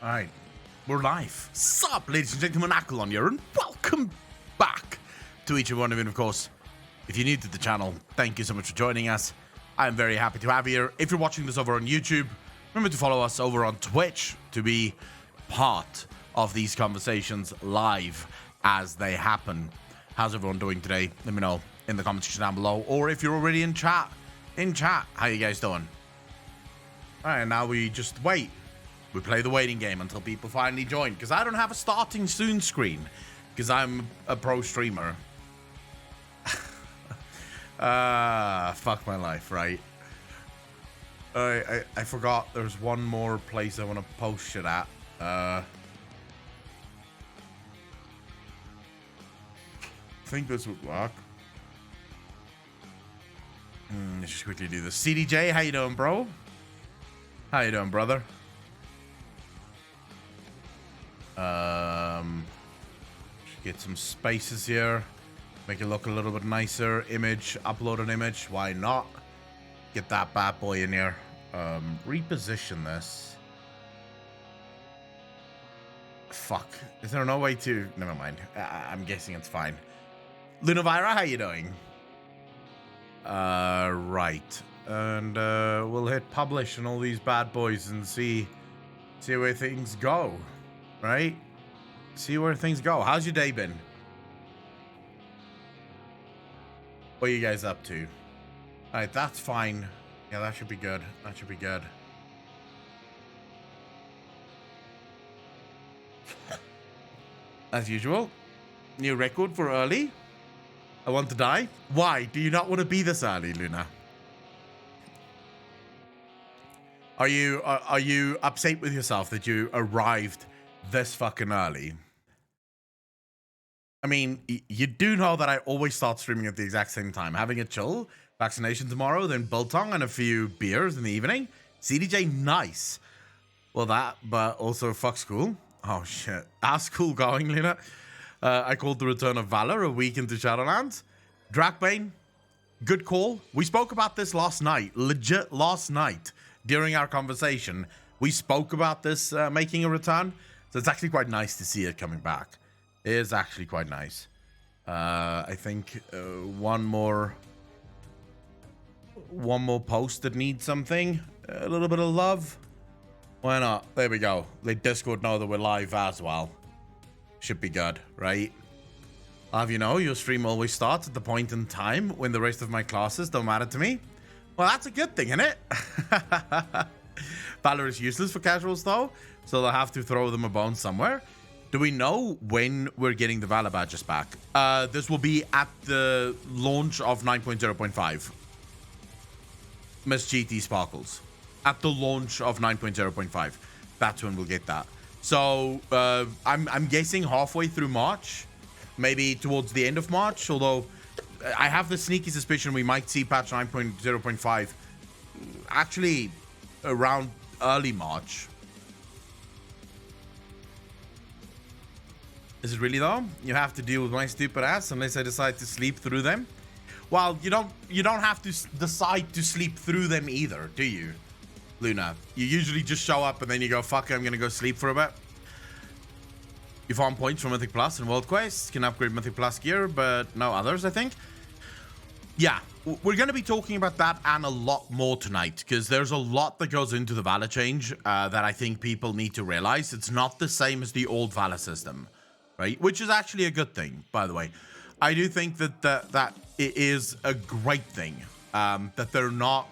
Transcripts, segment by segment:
Alright, we're live. Sup, ladies and gentlemen, Akalon here, and welcome back to each and one of you. Of course, if you're new to the channel, thank you so much for joining us. I'm very happy to have you here. If you're watching this over on YouTube, remember to follow us over on Twitch to be part of these conversations live as they happen. How's everyone doing today? Let me know in the comment section down below, or if you're already in chat, how you guys doing? Alright, now we just wait. We play the waiting game until people finally join, because I don't have a starting soon screen, because I'm a pro streamer. Fuck my life, right? I forgot there's one more place I want to post shit at. I think this would work. Let's just quickly do this. CDJ, how you doing, bro? How you doing, brother? Get some spaces here, make it look a little bit nicer. Image, upload an image, why not? Get that bad boy in here. Reposition this. Fuck, is there no way to, never mind. I'm guessing it's fine. Lunavira, how you doing? Right, and we'll hit publish and all these bad boys and see where things go. Right? See where things go. How's your day been? What are you guys up to? Alright, that's fine. Yeah, that should be good. That should be good. As usual. New record for early. I want to die. Why? Do you not want to be this early, Luna? Are you upset with yourself that you arrived this fucking early? I mean, you do know that I always start streaming at the exact same time. Having a chill, vaccination tomorrow, then biltong and a few beers in the evening. CDJ, nice. Well, that, but also fuck school. Oh shit. How's school going, Lena? I called the return of Valor a week into Shadowlands. Drakbane, good call. We spoke about this last night, legit last night during our conversation. We spoke about this making a return. So it's actually quite nice to see it coming back. It is actually quite nice. I think one more post that needs something. A little bit of love. Why not? There we go. Let Discord know that we're live as well. Should be good, right? I'll have you know, your stream always starts at the point in time when the rest of my classes don't matter to me. Well, that's a good thing, isn't it? Valor is useless for casuals though, so they'll have to throw them a bone somewhere. Do we know when we're getting the Valor badges back? This will be at the launch of 9.0.5. Miss GT Sparkles. At the launch of 9.0.5. That's when we'll get that. So I'm guessing halfway through March, maybe towards the end of March, although I have the sneaky suspicion we might see patch 9.0.5 actually around early March. Is it really though? You have to deal with my stupid ass unless I decide to sleep through them. Well, you don't have to decide to sleep through them either, do you, Luna? You usually just show up and then you go, fuck it, I'm gonna go sleep for a bit. You farm points from Mythic Plus and World Quest, can upgrade Mythic Plus gear, but no others, I think. Yeah, we're going to be talking about that and a lot more tonight, because there's a lot that goes into the Valor change that I think people need to realize. It's not the same as the old Valor system, right? Which is actually a good thing, by the way. I do think that it is a great thing that they're not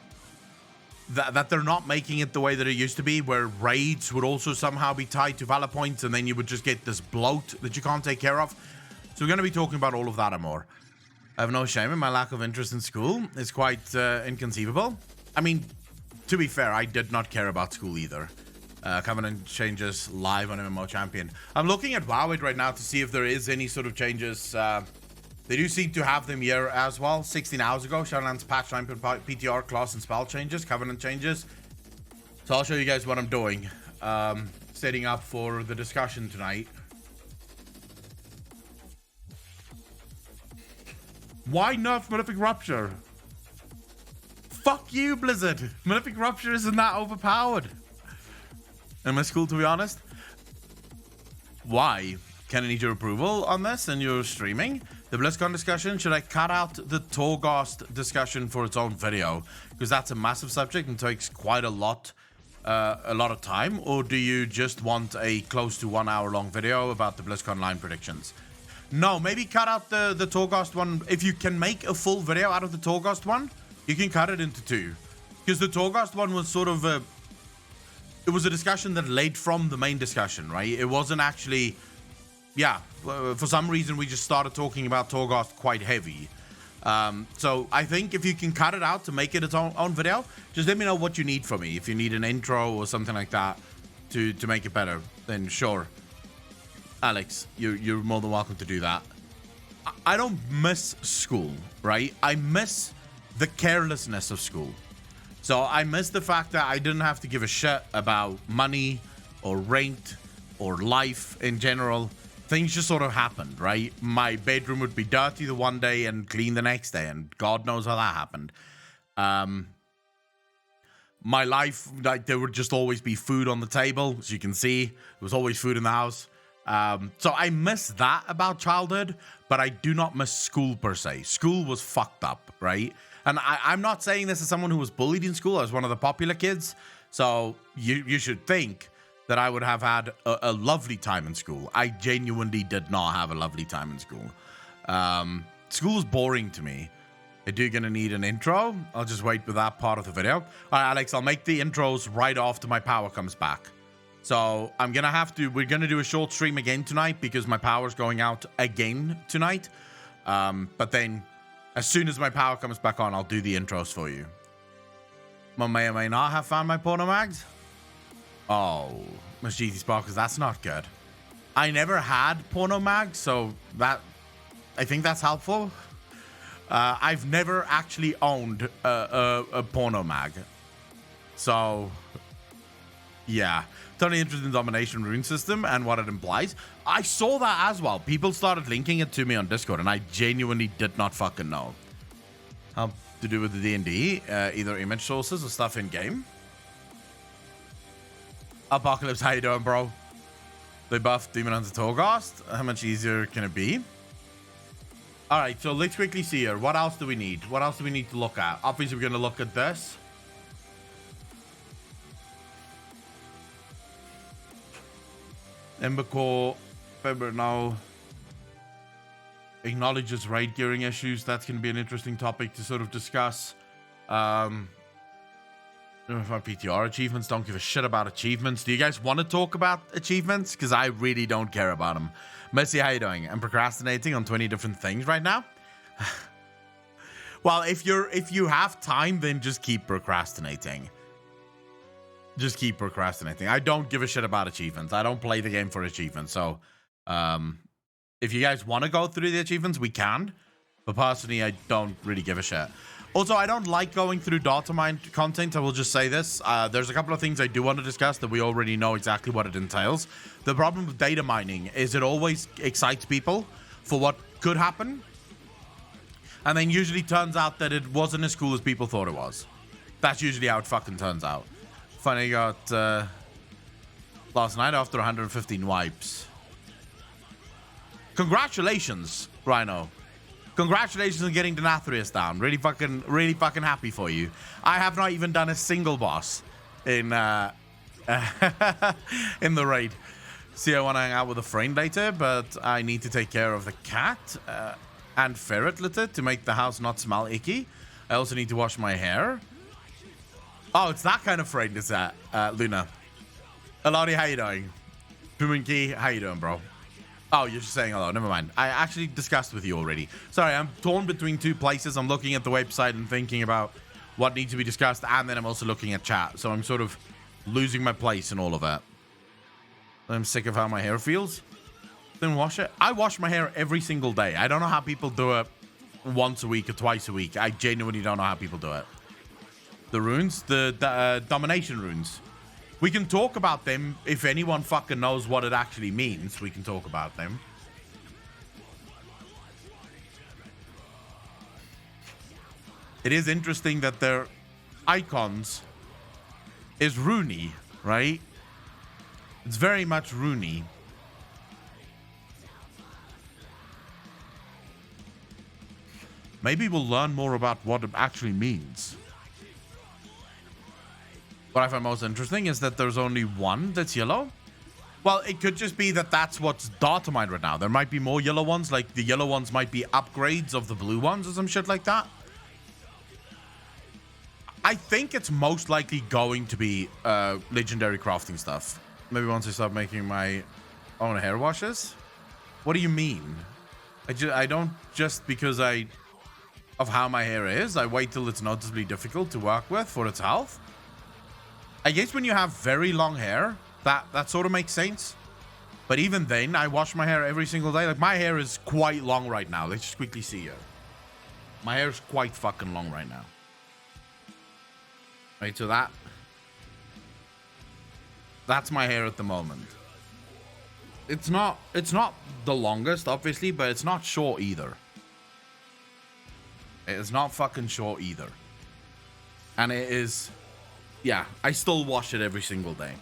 making it the way that it used to be, where raids would also somehow be tied to Valor points, and then you would just get this bloat that you can't take care of. So we're going to be talking about all of that and more. I have no shame in my lack of interest in school. It's quite inconceivable. I mean, to be fair, I did not care about school either. Covenant changes live on MMO Champion. I'm looking at WoWit right now to see if there is any sort of changes. They do seem to have them here as well. 16 hours ago, Shadowlands patch 9 PTR class and spell changes, Covenant changes. So I'll show you guys what I'm doing. Setting up for the discussion tonight. Why nerf Malefic Rupture? Fuck you, Blizzard. Malefic Rupture isn't that overpowered. In my school, to be honest. Why? Can I need your approval on this and you're streaming? The BlizzCon discussion, should I cut out the Torghast discussion for its own video? Because that's a massive subject and takes quite a lot of time. Or do you just want a close to 1 hour long video about the BlizzCon line predictions? No, maybe cut out the Torghast one. If you can make a full video out of the Torghast one, you can cut it into two. Because the Torghast one was sort of it was a discussion that led from the main discussion, right? It wasn't actually... Yeah, for some reason we just started talking about Torghast quite heavy. So I think if you can cut it out to make it its own video, just let me know what you need from me. If you need an intro or something like that to make it better, then sure. Alex, you're more than welcome to do that. I don't miss school, right? I miss the carelessness of school. So I miss the fact that I didn't have to give a shit about money or rent or life in general. Things just sort of happened, right? My bedroom would be dirty the one day and clean the next day, and God knows how that happened. My life, like, there would just always be food on the table. As you can see, there was always food in the house. So I miss that about childhood, but I do not miss school per se. School was fucked up, right? And I'm not saying this as someone who was bullied in school. I was one of the popular kids. So you should think that I would have had a lovely time in school. I genuinely did not have a lovely time in school. School is boring to me. I do gonna need an intro. I'll just wait for that part of the video. All right, Alex, I'll make the intros right after my power comes back. So we're gonna do a short stream again tonight because my power's going out again tonight. But then as soon as my power comes back on, I'll do the intros for you. I may or may not have found my porno mags. Oh, Miss GT Sparkers, that's not good. I never had porno mags, so I think that's helpful. I've never actually owned a porno mag. So, yeah. Totally interested in domination rune system and what it implies. I saw that as well. People started linking it to me on Discord, and I genuinely did not fucking know. How to do with the D&D, either image sources or stuff in game. Apocalypse, how you doing, bro? They buffed Demon Hunter Torghast. How much easier can it be? All right, so let's quickly see here. What else do we need? What else do we need to look at? Obviously, we're going to look at this. Embercore, February now acknowledges raid gearing issues. That's going to be an interesting topic to sort of discuss. My PTR achievements, don't give a shit about achievements. Do you guys want to talk about achievements? Because I really don't care about them. Messi, how you doing? I'm procrastinating on 20 different things right now. Well, if you have time, then just keep procrastinating. Just keep procrastinating. I don't give a shit about achievements. I don't play the game for achievements. So, if you guys want to go through the achievements, we can. But personally, I don't really give a shit. Also, I don't like going through data mine content. I will just say this. There's a couple of things I do want to discuss that we already know exactly what it entails. The problem with data mining is it always excites people for what could happen. And then usually turns out that it wasn't as cool as people thought it was. That's usually how it fucking turns out. Finally got last night after 115 wipes. Congratulations, Rhino. Congratulations on getting Denathrius down. Really fucking happy for you. I have not even done a single boss in in the raid. See, I want to hang out with a friend later, but I need to take care of the cat and ferret litter to make the house not smell icky. I also need to wash my hair. Oh, it's that kind of friend, is that, Luna? Elodie, how you doing? Puminki, how you doing, bro? Oh, you're just saying hello. Never mind. I actually discussed with you already. Sorry, I'm torn between two places. I'm looking at the website and thinking about what needs to be discussed, and then I'm also looking at chat. So I'm sort of losing my place in all of it. I'm sick of how my hair feels. Then wash it. I wash my hair every single day. I don't know how people do it once a week or twice a week. I genuinely don't know how people do it. The runes, the domination runes. We can talk about them. If anyone fucking knows what it actually means, we can talk about them. It is interesting that their icons is runey, right? It's very much runey. Maybe we'll learn more about what it actually means. What I find most interesting is that there's only one that's yellow. Well, it could just be that that's what's data mined right now. There might be more yellow ones, like the yellow ones might be upgrades of the blue ones or some shit like that. I think it's most likely going to be legendary crafting stuff. Maybe once I start making my own hair washes. What do you mean? I don't just because of how my hair is. I wait till it's noticeably difficult to work with for its health. I guess when you have very long hair, that sort of makes sense. But even then, I wash my hair every single day. Like, my hair is quite long right now. Let's just quickly see it. My hair is quite fucking long right now. Right, so that's my hair at the moment. It's not the longest, obviously, but it's not short either. It's not fucking short either. And it is, yeah, I still wash it every single day.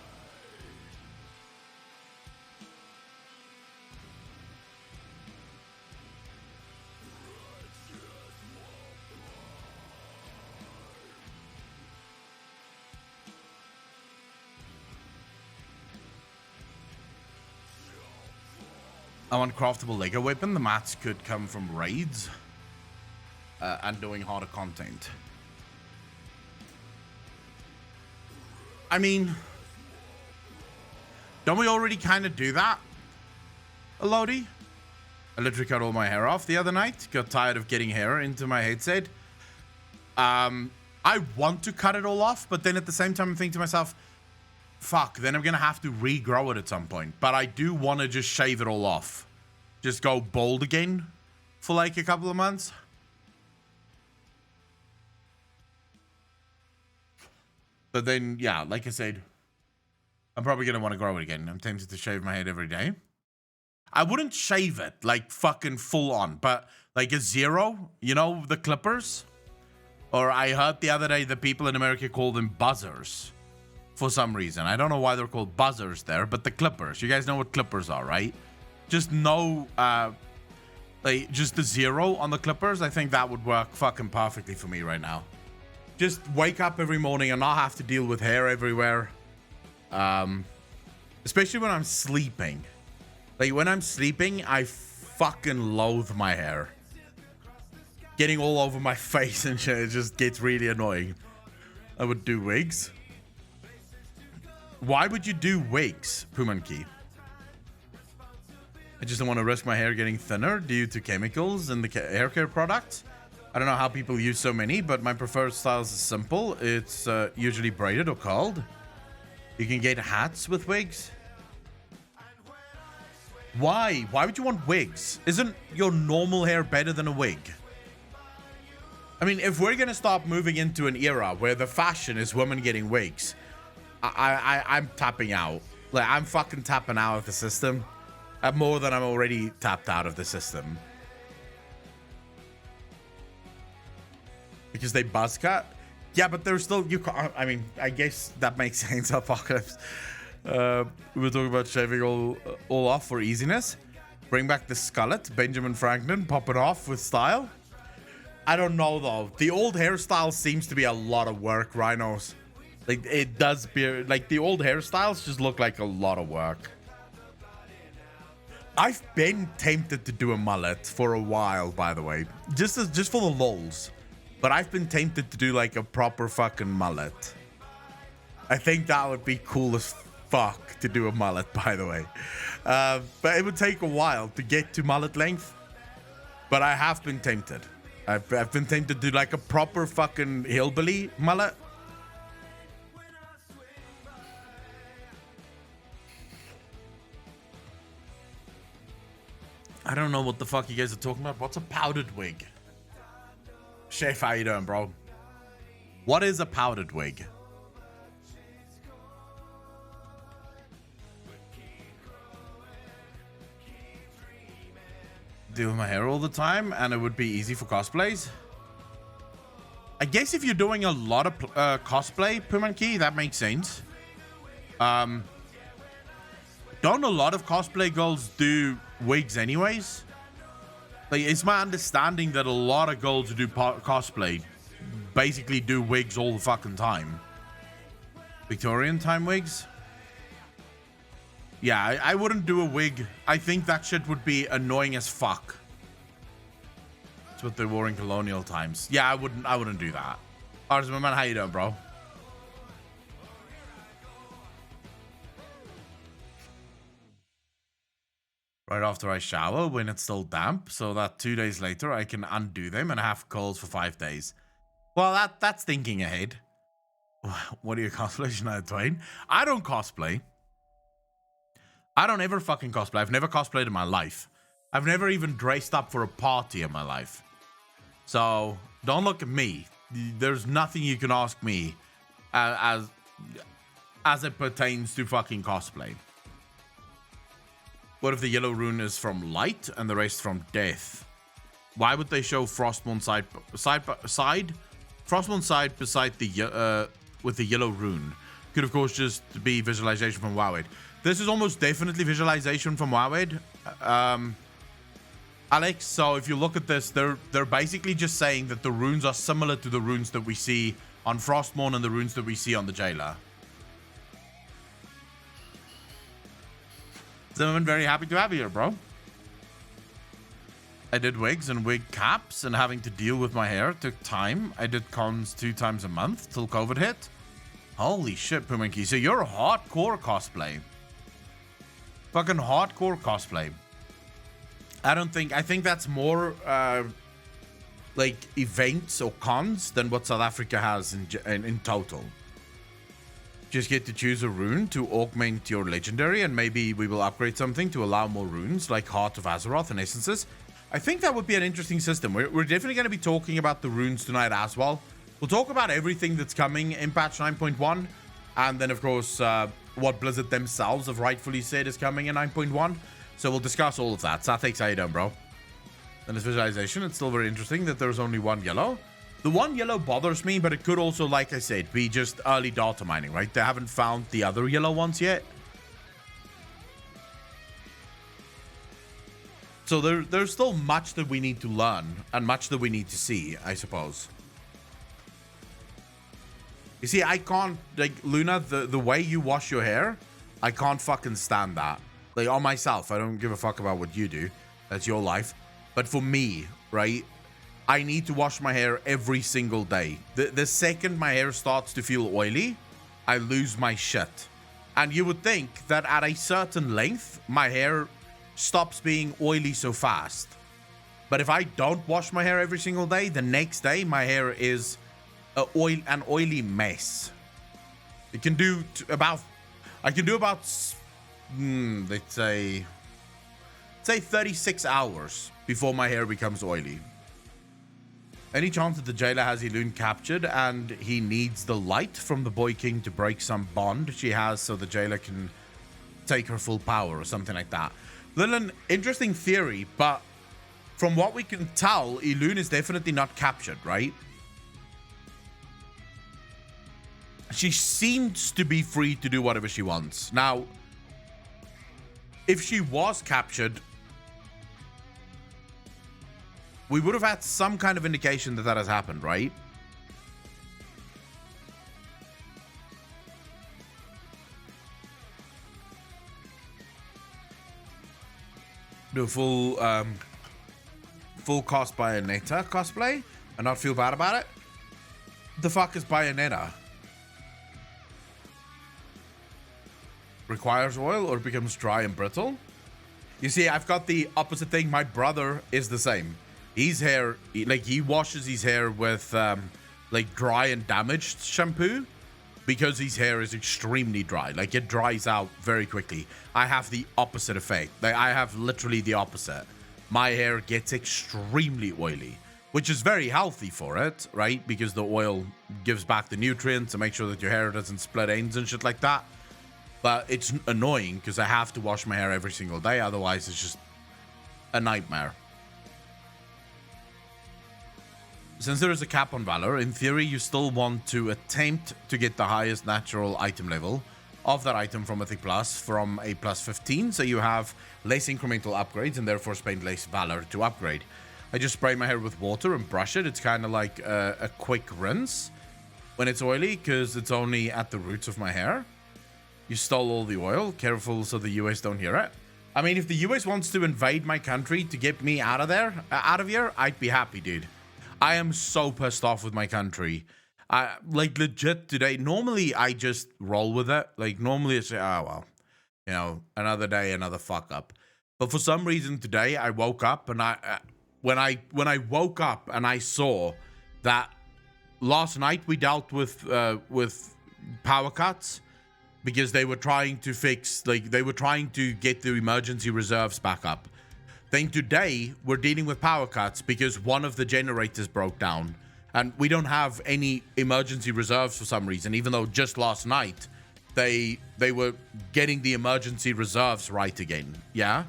I want craftable Lego weapon. The mats could come from raids and doing harder content. I mean, don't we already kind of do that, Elodie? I literally cut all my hair off the other night. Got tired of getting hair into my headset. I want to cut it all off, but then at the same time, I'm thinking to myself, fuck, then I'm going to have to regrow it at some point. But I do want to just shave it all off. Just go bald again for like a couple of months. But then, yeah, like I said, I'm probably going to want to grow it again. I'm tempted to shave my head every day. I wouldn't shave it like fucking full on, but like a zero, you know, the clippers. Or I heard the other day that people in America call them buzzers. For some reason. I don't know why they're called buzzers there, but the clippers. You guys know what clippers are, right? Just no, like, just the zero on the clippers. I think that would work fucking perfectly for me right now. Just wake up every morning and not have to deal with hair everywhere. Especially when I'm sleeping. Like, when I'm sleeping, I fucking loathe my hair. Getting all over my face and shit, it just gets really annoying. I would do wigs. Why would you do wigs, Pumanki? I just don't want to risk my hair getting thinner due to chemicals in the hair care products. I don't know how people use so many, but my preferred style is simple. It's usually braided or curled. You can get hats with wigs. Why? Why would you want wigs? Isn't your normal hair better than a wig? I mean, if we're going to start moving into an era where the fashion is women getting wigs, I'm tapping out. Like, I'm fucking tapping out of the system. More than I'm already tapped out of the system. Because they buzz cut? Yeah, but there's still, you can't, I mean, I guess that makes sense, Apocalypse. We were talking about shaving all off for easiness. Bring back the skullet, Benjamin Franklin, pop it off with style. I don't know, though. The old hairstyle seems to be a lot of work, Rhinos. Like, it does be, like, the old hairstyles just look like a lot of work. I've been tempted to do a mullet for a while, by the way. Just for the lols. But I've been tempted to do, like, a proper fucking mullet. I think that would be cool as fuck to do a mullet, by the way. But it would take a while to get to mullet length. But I have been tempted. I've been tempted to do, like, a proper fucking hillbilly mullet. I don't know what the fuck you guys are talking about. What's a powdered wig? Chef, how you doing, bro? What is a powdered wig? Do with my hair all the time, and it would be easy for cosplays. I guess if you're doing a lot of cosplay, Pumanki, that makes sense. Don't a lot of cosplay girls do wigs anyways? Like, it's my understanding that a lot of girls who do cosplay basically do wigs all the fucking time. Victorian time wigs? Yeah, I wouldn't do a wig. I think that shit would be annoying as fuck. That's what they wore in colonial times. Yeah, I wouldn't do that. Alright, my man, how you doing, bro? Right after I shower when it's still damp, so that 2 days later I can undo them and have curls for 5 days. Well, that's thinking ahead. What do you cosplay, Shania Twain? I don't cosplay. I don't ever fucking cosplay. I've never cosplayed in my life. I've never even dressed up for a party in my life. So, don't look at me. There's nothing you can ask me as it pertains to fucking cosplay. What if the yellow rune is from light and the rest from death? Why would they show Frostmourne side Frostmourne side beside the with the yellow rune? Could of course just be visualization from WoWed. This is almost definitely visualization from WoWed, Alex. So if you look at this, they're basically just saying that the runes are similar to the runes that we see on Frostmourne and the runes that we see on the Jailer. So I'm very happy to have you here, bro. I did wigs and wig caps, and having to deal with my hair took time. I did cons 2 times a month till COVID hit. Holy shit, Puminky. So you're hardcore cosplay. Fucking hardcore cosplay. I think that's more like events or cons than what South Africa has in total. Just get to choose a rune to augment your legendary, and maybe we will upgrade something to allow more runes like Heart of Azeroth and Essences. I think that would be an interesting system. We're definitely going to be talking about the runes tonight as well. We'll talk about everything that's coming in patch 9.1, and then of course what Blizzard themselves have rightfully said is coming in 9.1. So we'll discuss all of that. Sathix, how you doing, bro? And this visualization, it's still very interesting that there's only one yellow. The one yellow bothers me, but it could also, like I said, be just early data mining, right? They haven't found the other yellow ones yet. So there's still much that we need to learn and much that we need to see, I suppose. You see, I can't, like, Luna, the way you wash your hair, I can't fucking stand that. Like, on myself, I don't give a fuck about what you do. That's your life. But for me, right, I need to wash my hair every single day. The second my hair starts to feel oily, I lose my shit. And you would think that at a certain length, my hair stops being oily so fast. But if I don't wash my hair every single day, the next day my hair is an oily mess. It can do about, let's say 36 hours before my hair becomes oily. Any chance that the Jailer has Elune captured and he needs the light from the Boy King to break some bond she has so the Jailer can take her full power or something like that? Little an interesting theory, but from what we can tell, Elune is definitely not captured, right? She seems to be free to do whatever she wants. Now, if she was captured, we would have had some kind of indication that that has happened, right? Do a full cost Bayonetta cosplay and not feel bad about it? The fuck is Bayonetta? Requires oil or becomes dry and brittle? You see, I've got the opposite thing. My brother is the same. His hair, like, he washes his hair with like dry and damaged shampoo because his hair is extremely dry. Like, it dries out very quickly. I have the opposite effect. Like, I have literally the opposite. My hair gets extremely oily, which is very healthy for it, right? Because the oil gives back the nutrients to make sure that your hair doesn't split ends and shit like that. But it's annoying because I have to wash my hair every single day. Otherwise, it's just a nightmare. Since there is a cap on Valor, in theory, you still want to attempt to get the highest natural item level of that item from Mythic Plus from a plus 15, so you have less incremental upgrades and therefore spend less Valor to upgrade. I just spray my hair with water and brush it. It's kind of like a quick rinse when it's oily, because it's only at the roots of my hair. You stole all the oil. Careful so the US don't hear it. I mean, if the US wants to invade my country to get me out of here, I'd be happy, dude. I am so pissed off with my country. Like, legit today, normally I just roll with it. Like, normally it's, oh, well, you know, another day, another fuck up. But for some reason today, I woke up and when I woke up and I saw that last night we dealt with power cuts because they were trying to fix, like, they were trying to get the emergency reserves back up. Then today, we're dealing with power cuts because one of the generators broke down. And we don't have any emergency reserves for some reason, even though just last night they were getting the emergency reserves right again, yeah?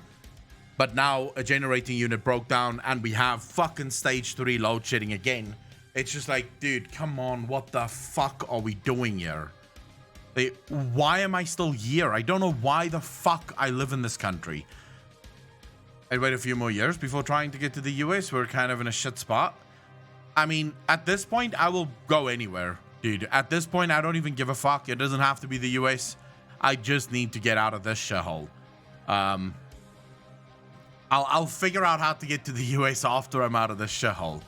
But now a generating unit broke down and we have fucking stage 3 load shedding again. It's just like, dude, come on, what the fuck are we doing here? Like, why am I still here? I don't know why the fuck I live in this country. I'd wait a few more years before trying to get to the US. We're kind of in a shit spot. I mean, at this point, I will go anywhere, dude. At this point, I don't even give a fuck. It doesn't have to be the US. I just need to get out of this shithole. I'll figure out how to get to the US after I'm out of this shithole.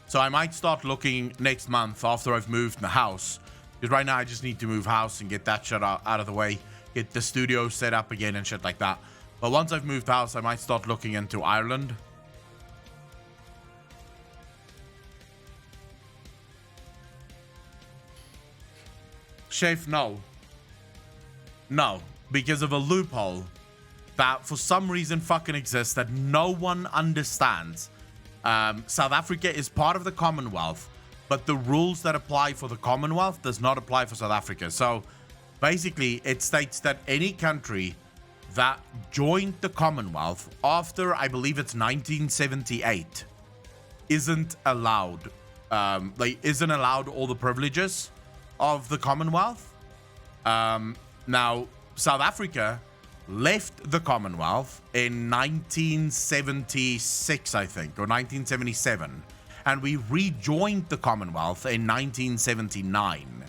So I might start looking next month after I've moved the house. Because right now, I just need to move house and get that shit out of the way. Get the studio set up again and shit like that. But once I've moved house, I might start looking into Ireland. Chef, no. No, because of a loophole that for some reason fucking exists that no one understands. South Africa is part of the Commonwealth, but the rules that apply for the Commonwealth does not apply for South Africa. So basically, it states that any country that joined the Commonwealth after, I believe it's 1978, isn't allowed, isn't allowed all the privileges of the Commonwealth. Now, South Africa left the Commonwealth in 1976, I think, or 1977, and we rejoined the Commonwealth in 1979.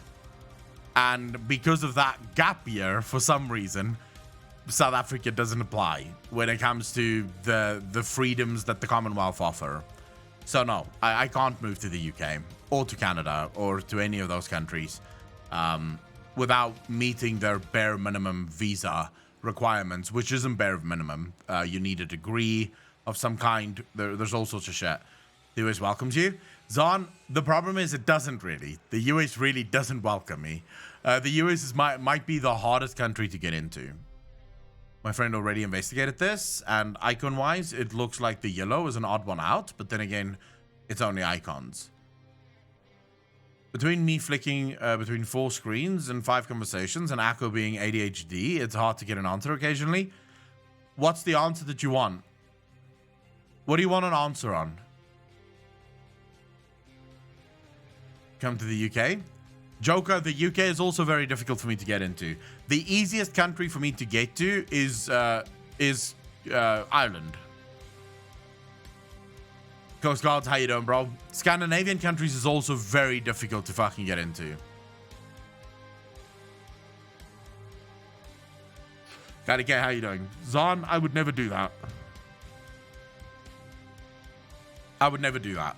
And because of that gap year, for some reason, South Africa doesn't apply when it comes to the freedoms that the Commonwealth offer. So no, I can't move to the UK or to Canada or to any of those countries without meeting their bare minimum visa requirements, which isn't bare minimum. You need a degree of some kind. There's all sorts of shit. The US welcomes you. Zon, the problem is it doesn't really. The US really doesn't welcome me. The US might be the hardest country to get into. My friend already investigated this, and icon-wise, it looks like the yellow is an odd one out, but then again, it's only icons. Between me flicking between 4 screens and 5 conversations and Akko being ADHD, it's hard to get an answer occasionally. What's the answer that you want? What do you want an answer on? Come to the UK? Joker, the UK is also very difficult for me to get into. The easiest country for me to get to is Ireland. Coast Guards, how you doing, bro? Scandinavian countries is also very difficult to fucking get into. Gotta get, how you doing? Zon, I would never do that. I would never do that.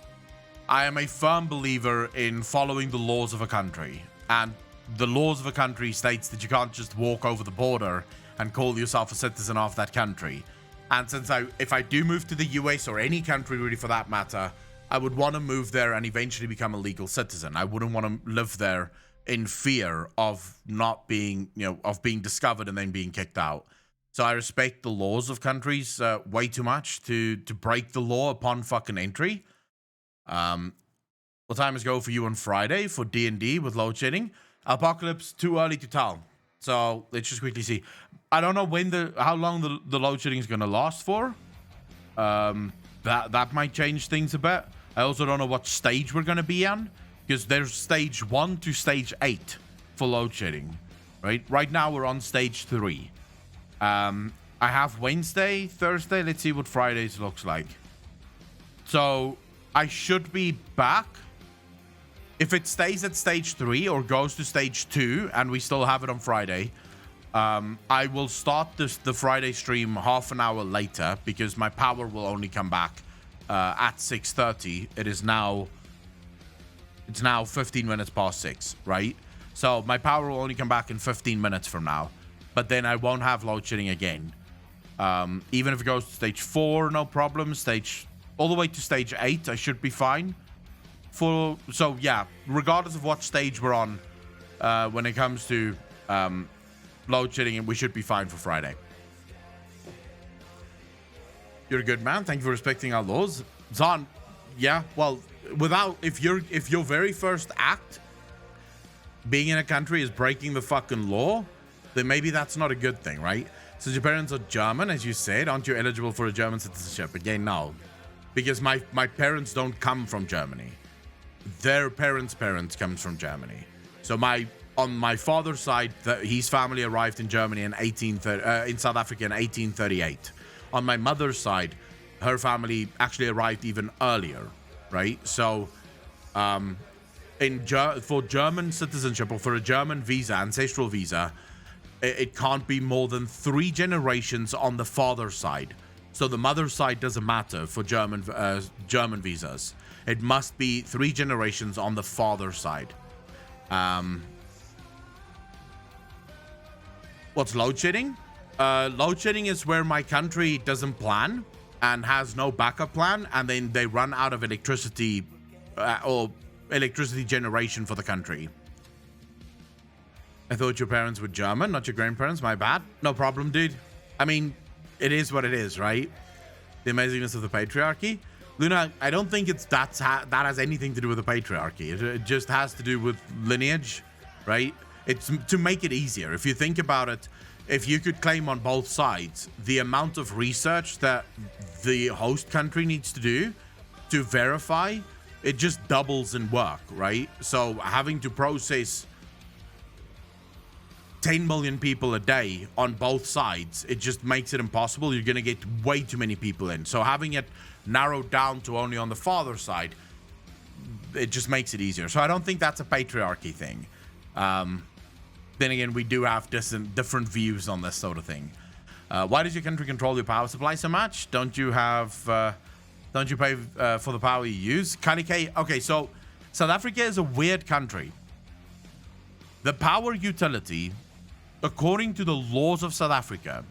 I am a firm believer in following the laws of a country, and the laws of a country states that you can't just walk over the border and call yourself a citizen of that country. And since if I do move to the US or any country really for that matter, I would want to move there and eventually become a legal citizen. I wouldn't want to live there in fear of not being, of being discovered and then being kicked out. So I respect the laws of countries way too much to break the law upon fucking entry. What time is go for you on Friday for D&D with load shedding? Apocalypse, too early to tell. So let's just quickly see. I don't know how long the load shedding is going to last for. That might change things a bit. I also don't know what stage we're going to be on, because there's stage 1 to stage 8 for load shedding. right? Right now we're on stage 3. I have Wednesday, Thursday. Let's see what Fridays looks like. So I should be back. If it stays at stage 3 or goes to stage 2 and we still have it on Friday, I will start the Friday stream half an hour later because my power will only come back at 6:30. It's now 15 minutes past 6, right? So my power will only come back in 15 minutes from now. But then I won't have load shedding again. Even if it goes to stage 4, no problem. All the way to stage 8, I should be fine. So yeah, regardless of what stage we're on, when it comes to load shedding, we should be fine for Friday. You're a good man. Thank you for respecting our laws, Zahn. Yeah, well, if your very first act being in a country is breaking the fucking law, then maybe that's not a good thing, right? Since your parents are German, as you said, aren't you eligible for a German citizenship? Again, no, because my parents don't come from Germany. Their parents' comes from Germany. So on my father's side, his family arrived in Germany in South Africa in 1838. On my mother's side, her family actually arrived even earlier, right? So, for German citizenship or for a German visa, ancestral visa, it can't be more than 3 generations on the father's side. So the mother's side doesn't matter for German visas. It must be 3 generations on the father's side. What's load shedding? Load shedding is where my country doesn't plan and has no backup plan, and then they run out of electricity or electricity generation for the country. I thought your parents were German, not your grandparents. My bad. No problem, dude. I mean, it is what it is, right? The amazingness of the patriarchy. Luna, I don't think that has anything to do with the patriarchy. It just has to do with lineage, right? It's to make it easier. If you think about it, if you could claim on both sides, the amount of research that the host country needs to do to verify, it just doubles in work, right? So having to process 10 million people a day on both sides, it just makes it impossible. You're going to get way too many people in. So having it narrowed down to only on the father's side, it just makes it easier. So I don't think that's a patriarchy thing. Then again, we do have different views on this sort of thing. Why does your country control your power supply so much? Don't you pay for the power you use? Kalike, okay, so South Africa is a weird country. The power utility, according to the laws of South Africa,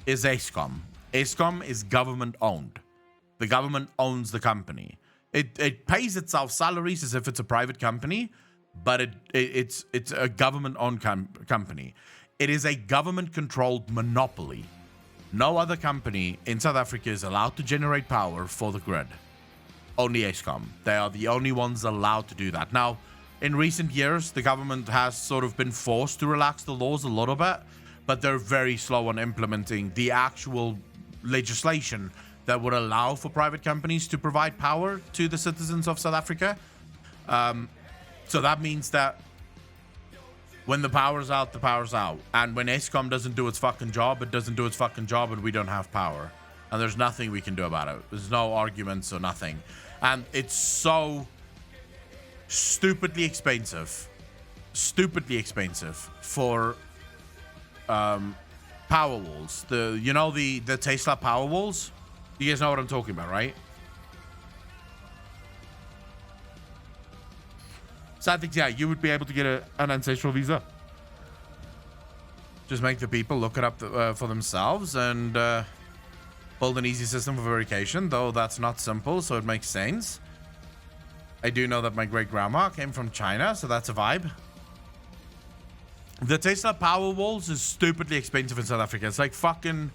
is Eskom. Eskom is government owned. The government owns the company. It pays itself salaries as if it's a private company, but it's a government-owned company. It is a government-controlled monopoly. No other company in South Africa is allowed to generate power for the grid. Only Eskom. They are the only ones allowed to do that. Now, in recent years, the government has sort of been forced to relax the laws a little bit, but they're very slow on implementing the actual legislation that would allow for private companies to provide power to the citizens of South Africa. So that means that when the power's out, the power's out. And when Eskom doesn't do its fucking job, it doesn't do its fucking job, and we don't have power. And there's nothing we can do about it. There's no arguments or nothing. And it's so stupidly expensive for power walls. The Tesla power walls? You guys know what I'm talking about, right? So I think, yeah, you would be able to get an ancestral visa. Just make the people look it up for themselves and build an easy system for verification, though that's not simple, so it makes sense. I do know that my great-grandma came from China, so that's a vibe. The Tesla power walls is stupidly expensive in South Africa. It's like fucking...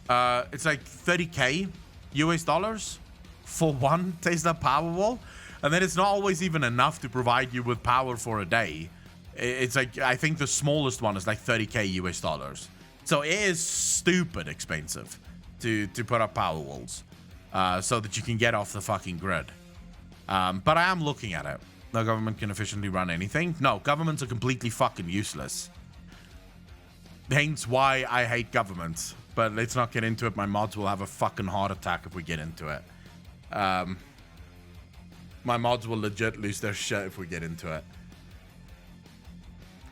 it's like $30K US dollars for one Tesla power wall. And then it's not always even enough to provide you with power for a day. It's like, I think the smallest one is like $30K US dollars. So it is stupid expensive to put up power walls so that you can get off the fucking grid. But I am looking at it. No government can efficiently run anything. No, governments are completely fucking useless. Hence why I hate governments. But let's not get into it. My mods will have a fucking heart attack if we get into it. My mods will legit lose their shit if we get into it.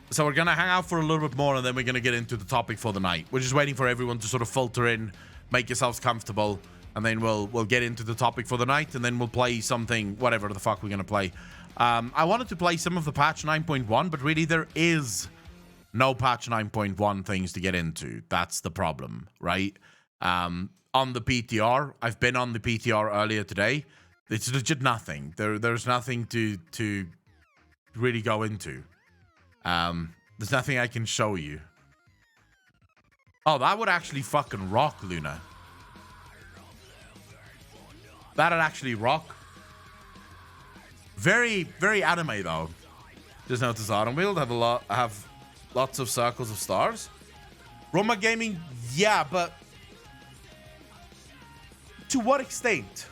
So we're going to hang out for a little bit more, and then we're going to get into the topic for the night. We're just waiting for everyone to sort of filter in, make yourselves comfortable, and then we'll get into the topic for the night, and then we'll play something, whatever the fuck we're going to play. I wanted to play some of the patch 9.1, but really there is no patch 9.1 things to get into. That's the problem, right? On the PTR, I've been on the PTR earlier today. It's legit nothing. There's nothing to really go into. There's nothing I can show you. Oh, that would actually fucking rock, Luna. That'd actually rock. Very, very anime though. Just notice Autumn Wheel have lots of circles of stars. Roma Gaming, yeah, but to what extent?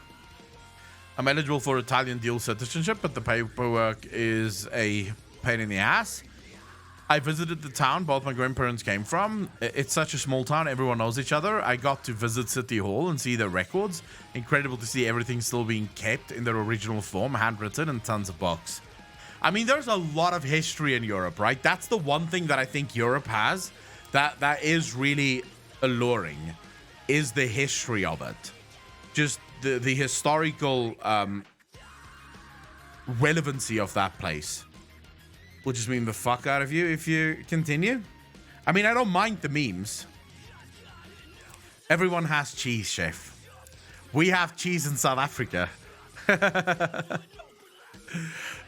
I'm eligible for Italian dual citizenship, but the paperwork is a pain in the ass. I visited the town both my grandparents came from. It's such a small town, everyone knows each other. I got to visit City Hall and see their records. Incredible to see everything still being kept in their original form, handwritten, and tons of books. I mean, there's a lot of history in Europe, right? That's the one thing that I think Europe has that is really alluring, is the history of it. Just the historical relevancy of that place. Will just mean the fuck out of you if you continue. I mean, I don't mind the memes. Everyone has cheese, chef. We have cheese in South Africa.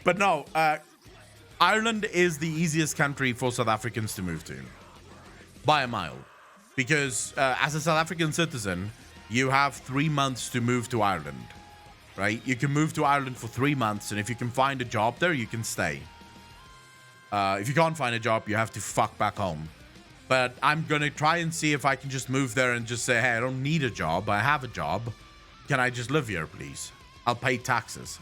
But no, Ireland is the easiest country for South Africans to move to. By a mile. Because as a South African citizen, you have 3 months to move to Ireland. Right? You can move to Ireland for 3 months, and if you can find a job there, you can stay. If you can't find a job, you have to fuck back home. But I'm going to try and see if I can just move there and just say, hey, I don't need a job. I have a job. Can I just live here, please? I'll pay taxes.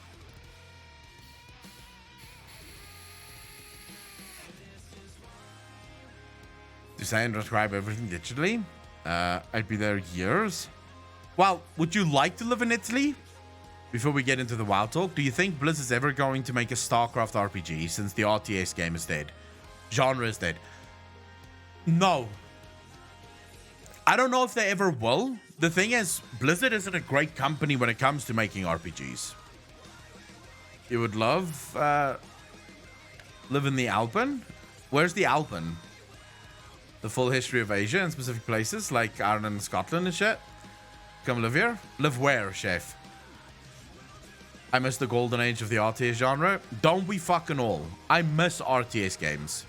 Design and transcribe everything digitally. I'd be there years. Well, would you like to live in Italy? Before we get into the WoW talk, do you think Blizz is ever going to make a StarCraft RPG since the RTS game is dead? Genre is dead. No. I don't know if they ever will. The thing is, Blizzard isn't a great company when it comes to making RPGs. You would love live in the Alpen? Where's the Alpen? The full history of Asia and specific places like Ireland and Scotland and shit. Come live here? Live where, chef? I miss the golden age of the RTS genre. Don't we fucking all? I miss RTS games.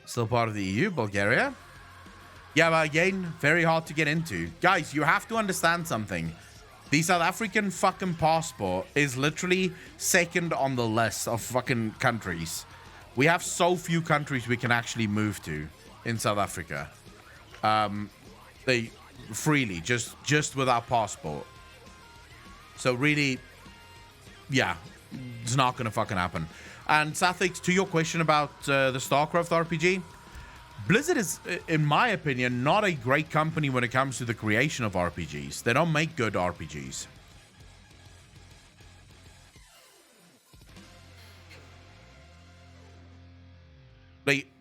Still part of the EU, Bulgaria. Yeah, but again, very hard to get into. Guys, you have to understand something. The South African fucking passport is literally second on the list of fucking countries. We have so few countries we can actually move to in South Africa. They freely, just with our passport. So really, yeah, it's not gonna fucking happen. And Sathix, to your question about the StarCraft RPG, Blizzard is, in my opinion, not a great company when it comes to the creation of RPGs. They don't make good RPGs.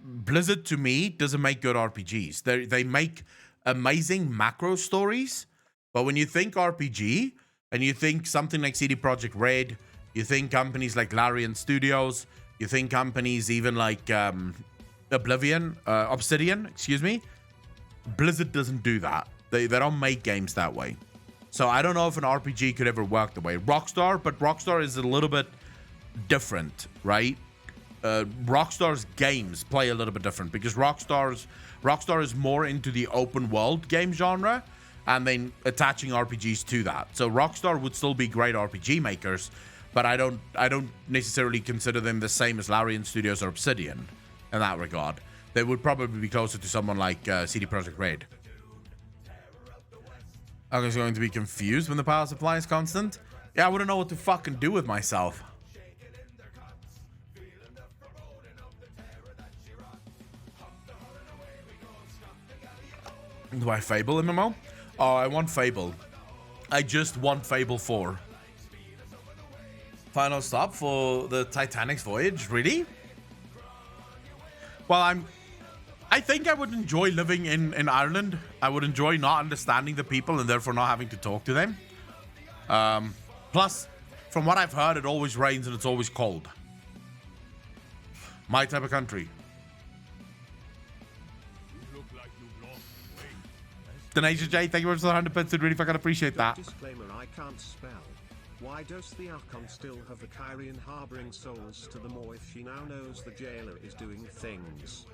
Blizzard, to me, doesn't make good RPGs. They make amazing macro stories, but when you think RPG, and you think something like CD Projekt Red, you think companies like Larian Studios, you think companies even like Obsidian, excuse me. Blizzard doesn't do that. They don't make games that way. So I don't know if an RPG could ever work the way Rockstar, but Rockstar is a little bit different, right? Rockstar's games play a little bit different because Rockstar is more into the open world game genre and then attaching RPGs to that. So Rockstar would still be great RPG makers, but I don't necessarily consider them the same as Larian Studios or Obsidian in that regard. They would probably be closer to someone like CD Projekt Red. I'm just going to be confused when the power supply is constant. Yeah, I wouldn't know what to fucking do with myself. Do I Fable MMO? Oh, I want Fable. I just want Fable 4. Final stop for the Titanic's voyage? Really? Well, I think I would enjoy living in Ireland. I would enjoy not understanding the people and therefore not having to talk to them. Plus, from what I've heard, it always rains and it's always cold. My type of country. Tenacious J, thank you very much for the 100 bits. I really fucking appreciate that. Disclaimer, I can't spell. Why does the Archon still have the Kyrian harboring souls to the Maw if she now knows the jailer is doing things?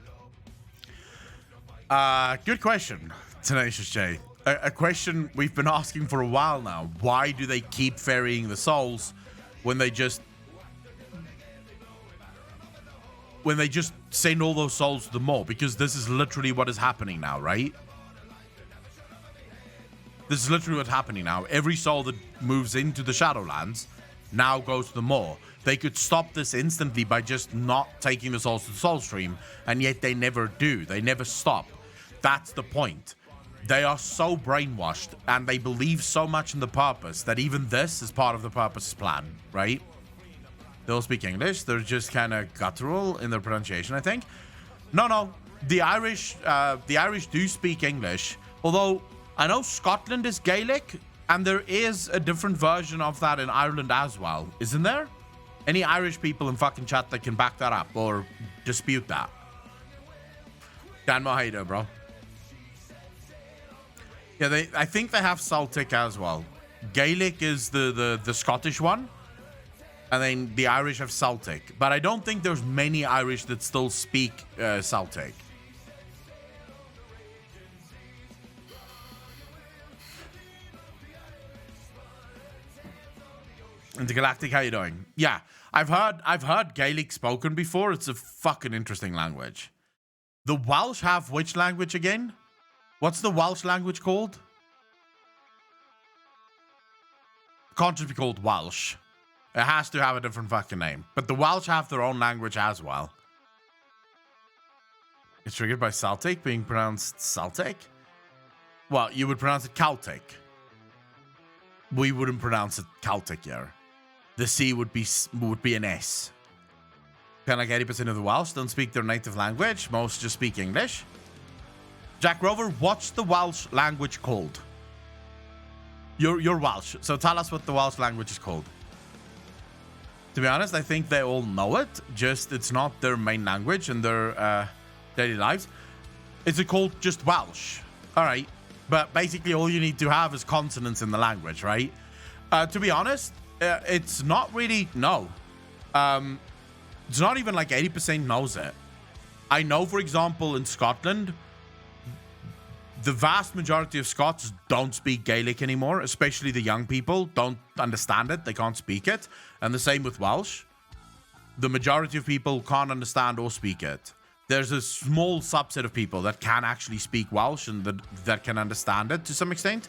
Good question, Tenacious J. A question we've been asking for a while now. Why do they keep ferrying the souls when they just send all those souls to the Maw? Because this is literally what is happening now, right? This is literally what's happening now. Every soul that moves into the Shadowlands now goes to the Maw. They could stop this instantly by just not taking the souls to the Soul Stream, and yet they never do. They never stop. That's the point. They are so brainwashed, and they believe so much in the purpose that even this is part of the purpose's plan, right? They'll speak English. They're just kind of guttural in their pronunciation, I think. No. The Irish do speak English, although I know Scotland is Gaelic, and there is a different version of that in Ireland as well, isn't there? Any Irish people in fucking chat that can back that up or dispute that? Dan Mahida, bro. Yeah, I think they have Celtic as well. Gaelic is the Scottish one, and then the Irish have Celtic. But I don't think there's many Irish that still speak Celtic. Intergalactic, how you doing? Yeah, I've heard Gaelic spoken before. It's a fucking interesting language. The Welsh have which language again? What's the Welsh language called? Can't just be called Welsh. It has to have a different fucking name. But the Welsh have their own language as well. It's triggered by Celtic being pronounced Celtic? Well, you would pronounce it Celtic. We wouldn't pronounce it Celtic here. The C would be an S. Kind of like 80% of the Welsh don't speak their native language. Most just speak English. Jack Rover, what's the Welsh language called? You're Welsh, so tell us what the Welsh language is called. To be honest, I think they all know it. Just it's not their main language in their daily lives. Is it called just Welsh? All right. But basically all you need to have is consonants in the language, right? To be honest, it's not really, no. It's not even like 80% knows it. I know, for example, in Scotland, the vast majority of Scots don't speak Gaelic anymore, especially the young people don't understand it. They can't speak it. And the same with Welsh. The majority of people can't understand or speak it. There's a small subset of people that can actually speak Welsh and that can understand it to some extent.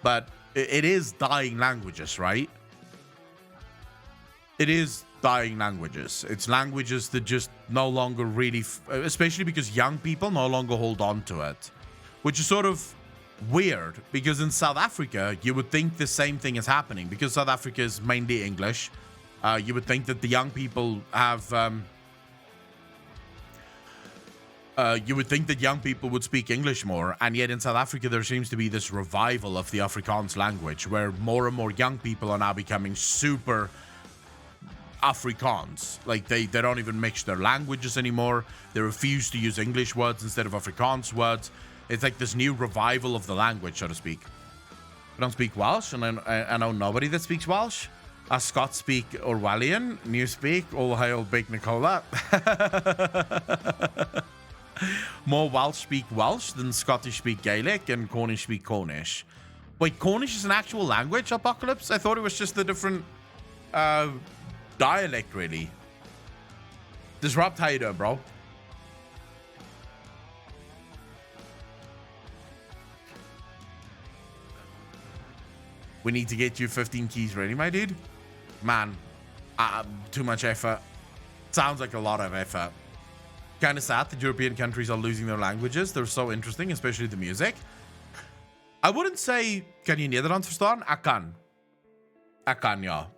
But it is dying languages, right? It is dying languages. It's languages that just no longer really, especially because young people no longer hold on to it. Which is sort of weird, because in South Africa, you would think the same thing is happening. Because South Africa is mainly English, you would think that the young people have... you would think that young people would speak English more, and yet in South Africa there seems to be this revival of the Afrikaans language, where more and more young people are now becoming super Afrikaans. Like they don't even mix their languages anymore. They refuse to use English words instead of Afrikaans words. It's like this new revival of the language, so to speak. I don't speak Welsh, and I know nobody that speaks Welsh. As Scots speak Orwellian, New speak All Hail Big Nicola. More Welsh speak Welsh than Scottish speak Gaelic, and Cornish speak Cornish. Wait, Cornish is an actual language, Apocalypse? I thought it was just a different dialect, really. Disrupt, how you doing, bro? We need to get you 15 keys ready, my dude. Man, too much effort. Sounds like a lot of effort. Kind of sad that European countries are losing their languages. They're so interesting, especially the music. I wouldn't say, kan je Nederlands verstaan? Ik kan. Ik kan, ja.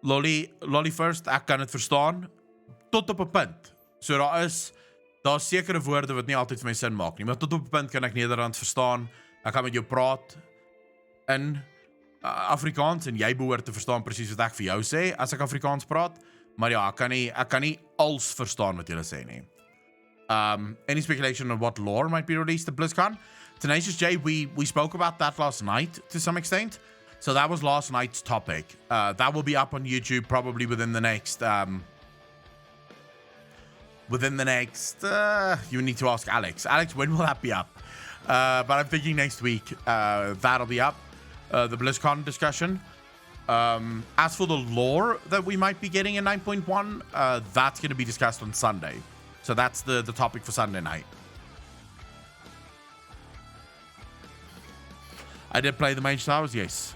Lolly first, ek kan het verstaan. Tot op een punt. So daar is sekere woorde wat nie altyd vir my sin maak nie. Maar tot op een punt kan ek Nederlands verstaan. Ek kan met jou praat in Afrikaans en jy behoort te verstaan presies wat ek vir jou sê as ek Afrikaans praat. Maar ja, ek kan nie als verstaan wat julle sê nie. Any speculation on what lore might be released at BlizzCon? Tenacious J, we spoke about that last night to some extent. So that was last night's topic. That will be up on YouTube probably within the next... you need to ask Alex. Alex, when will that be up? But I'm thinking next week that'll be up. The BlizzCon discussion. As for the lore that we might be getting in 9.1, that's going to be discussed on Sunday. So that's the topic for Sunday night. I did play the Mage Towers, yes.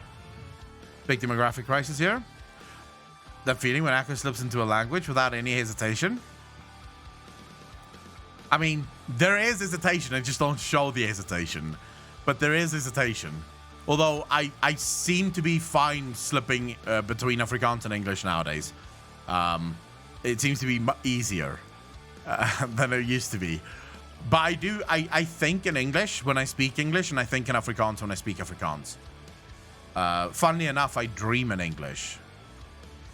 Big demographic crisis here. That feeling when Echo slips into a language without any hesitation. I mean, there is hesitation, I just don't show the hesitation. But there is hesitation. Although I seem to be fine slipping between Afrikaans and English nowadays. It seems to be easier than it used to be. But I think in English when I speak English, and I think in Afrikaans when I speak Afrikaans. Funnily enough, I dream in English.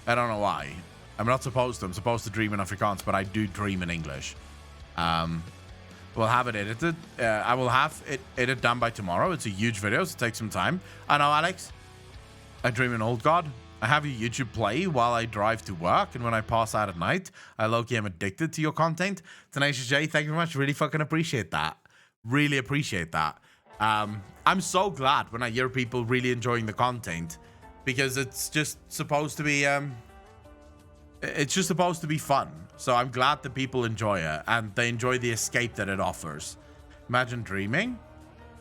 I don't know why. I'm supposed to dream in Afrikaans, but I do dream in English. We'll have it edited. I will have it edited done by tomorrow. It's a huge video, so it takes some time. I know, Alex. I dream in Old God. I have your YouTube play while I drive to work, and when I pass out at night, I low-key am addicted to your content. Tenacious J, thank you very much. Really fucking appreciate that. Really appreciate that. I'm so glad when I hear people really enjoying the content, because it's just supposed to be fun. So I'm glad that people enjoy it and they enjoy the escape that it offers. Imagine dreaming.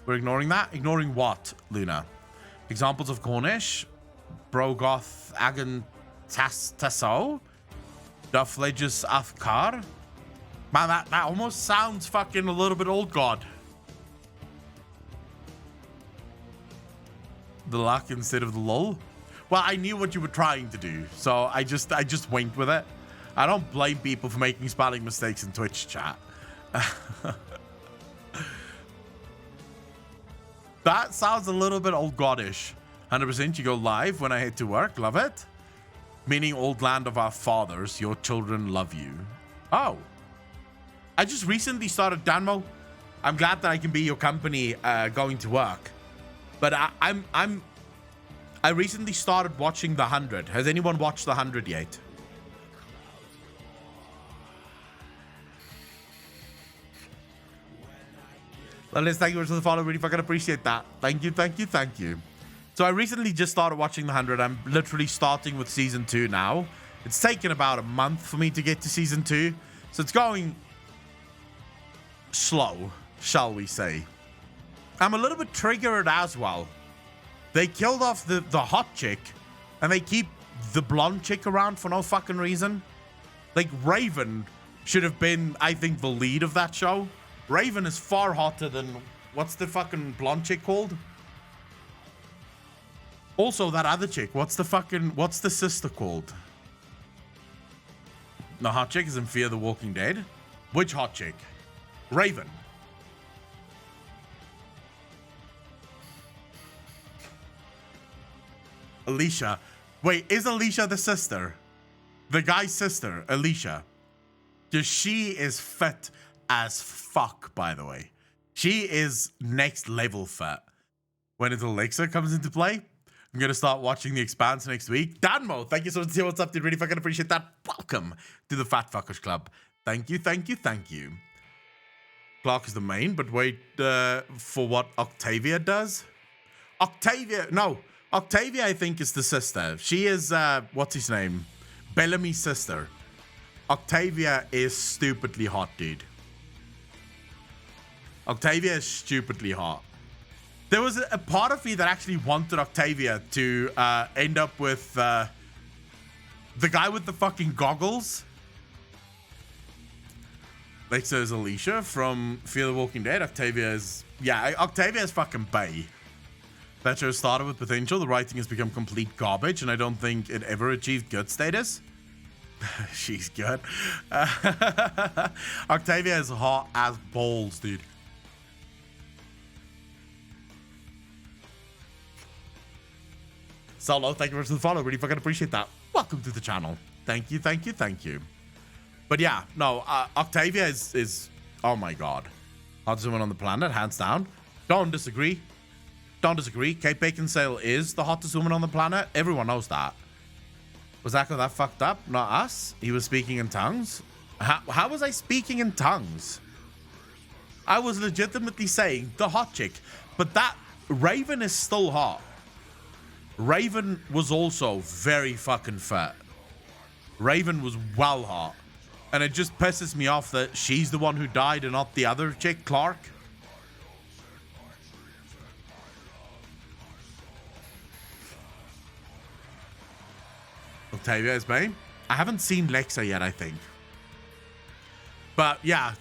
We're ignoring that. Ignoring what, Luna? Examples of Cornish, Brogoth, Agan Tasso, Duffledge's Athkar. Man, that almost sounds fucking a little bit Old God. The luck instead of the lull. Well, I knew what you were trying to do, so I just went with it. I don't blame people for making spelling mistakes in Twitch chat. That sounds a little bit Old Godish. 100% you go live when I head to work. Love it. Meaning old land of our fathers, your children love you. Oh. I just recently started Danmo. I'm glad that I can be your company going to work. But I recently started watching The 100. Has anyone watched The 100 yet? Let's thank you for the follow. Really fucking appreciate that. Thank you, thank you, thank you. So I recently just started watching The 100. I'm literally starting with season 2 now. It's taken about a month for me to get to season 2. So it's going slow, shall we say. I'm a little bit triggered as well. They killed off the hot chick, and they keep the blonde chick around for no fucking reason. Like, Raven should have been, I think, the lead of that show. Raven is far hotter than... What's the fucking blonde chick called? Also, that other chick. What's the sister called? The hot chick is in Fear the Walking Dead. Which hot chick? Raven. Alicia. Wait, is Alicia the sister? The guy's sister, Alicia. Because she is fit as fuck, by the way. She is next level fit. When his Alexa comes into play, I'm going to start watching The Expanse next week. Danmo, thank you so much. What's up, dude? Really fucking appreciate that. Welcome to the Fat Fuckers Club. Thank you, thank you, thank you. Clark is the main, but wait for what Octavia does? Octavia, I think, is the sister. She is, what's his name? Bellamy's sister. Octavia is stupidly hot, dude. Octavia is stupidly hot. There was a part of me that actually wanted Octavia to end up with the guy with the fucking goggles. Like, so is Alicia from Fear the Walking Dead. Octavia is fucking bae. That show started with potential. The writing has become complete garbage, and I don't think it ever achieved good status. She's good. Octavia is hot as balls, dude. Solo, thank you for the follow. Really fucking appreciate that. Welcome to the channel. Thank you, thank you, thank you. But yeah, no, Octavia is oh my god. Hottest woman on the planet, hands down. Don't disagree. Don't disagree. Kate Beckinsale is the hottest woman on the planet. Everyone knows that. Was Echo that fucked up? Not us. He was speaking in tongues. How was I speaking in tongues? I was legitimately saying the hot chick. But that Raven is still hot. Raven was also very fucking fat. Raven was well hot. And it just pisses me off that she's the one who died and not the other chick, Clark. Octavia is me. I haven't seen Lexa yet, I think. But yeah,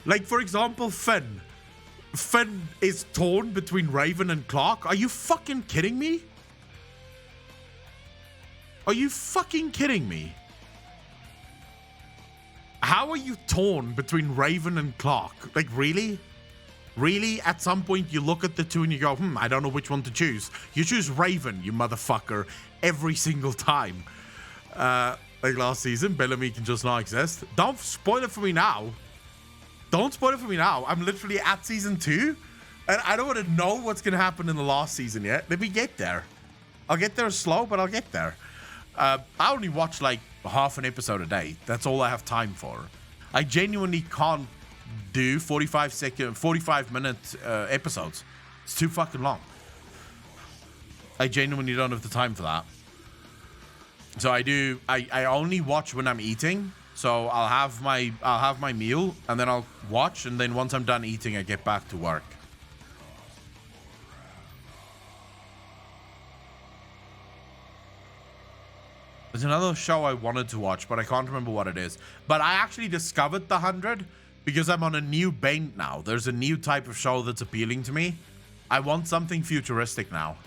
like for example, Finn. Finn is torn between Raven and Clark. Are you fucking kidding me? Are you fucking kidding me? How are you torn between Raven and Clark? Like, really? Really? At some point, you look at the two and you go, I don't know which one to choose. You choose Raven, you motherfucker, every single time. Like last season, Bellamy can just not exist. Don't spoil it for me now. Don't spoil it for me now. I'm literally at season 2, and I don't want to know what's going to happen in the last season yet. Let me get there. I'll get there slow, but I'll get there. I only watch like half an episode a day. That's all I have time for. I genuinely can't do 45-minute episodes. It's too fucking long. I genuinely don't have the time for that. So I only watch when I'm eating. So I'll have my meal and then I'll watch, and then once I'm done eating I get back to work. There's another show I wanted to watch, but I can't remember what it is. But I actually discovered The 100 because I'm on a new bent now. There's a new type of show that's appealing to me. I want something futuristic now.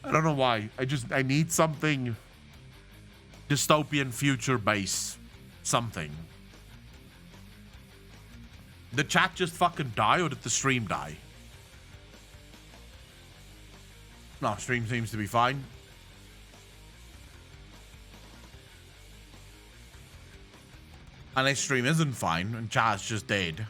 I don't know why. I need something dystopian future base. Something. Did chat just fucking die, or did the stream die? No, stream seems to be fine. Unless stream isn't fine and chat's just dead.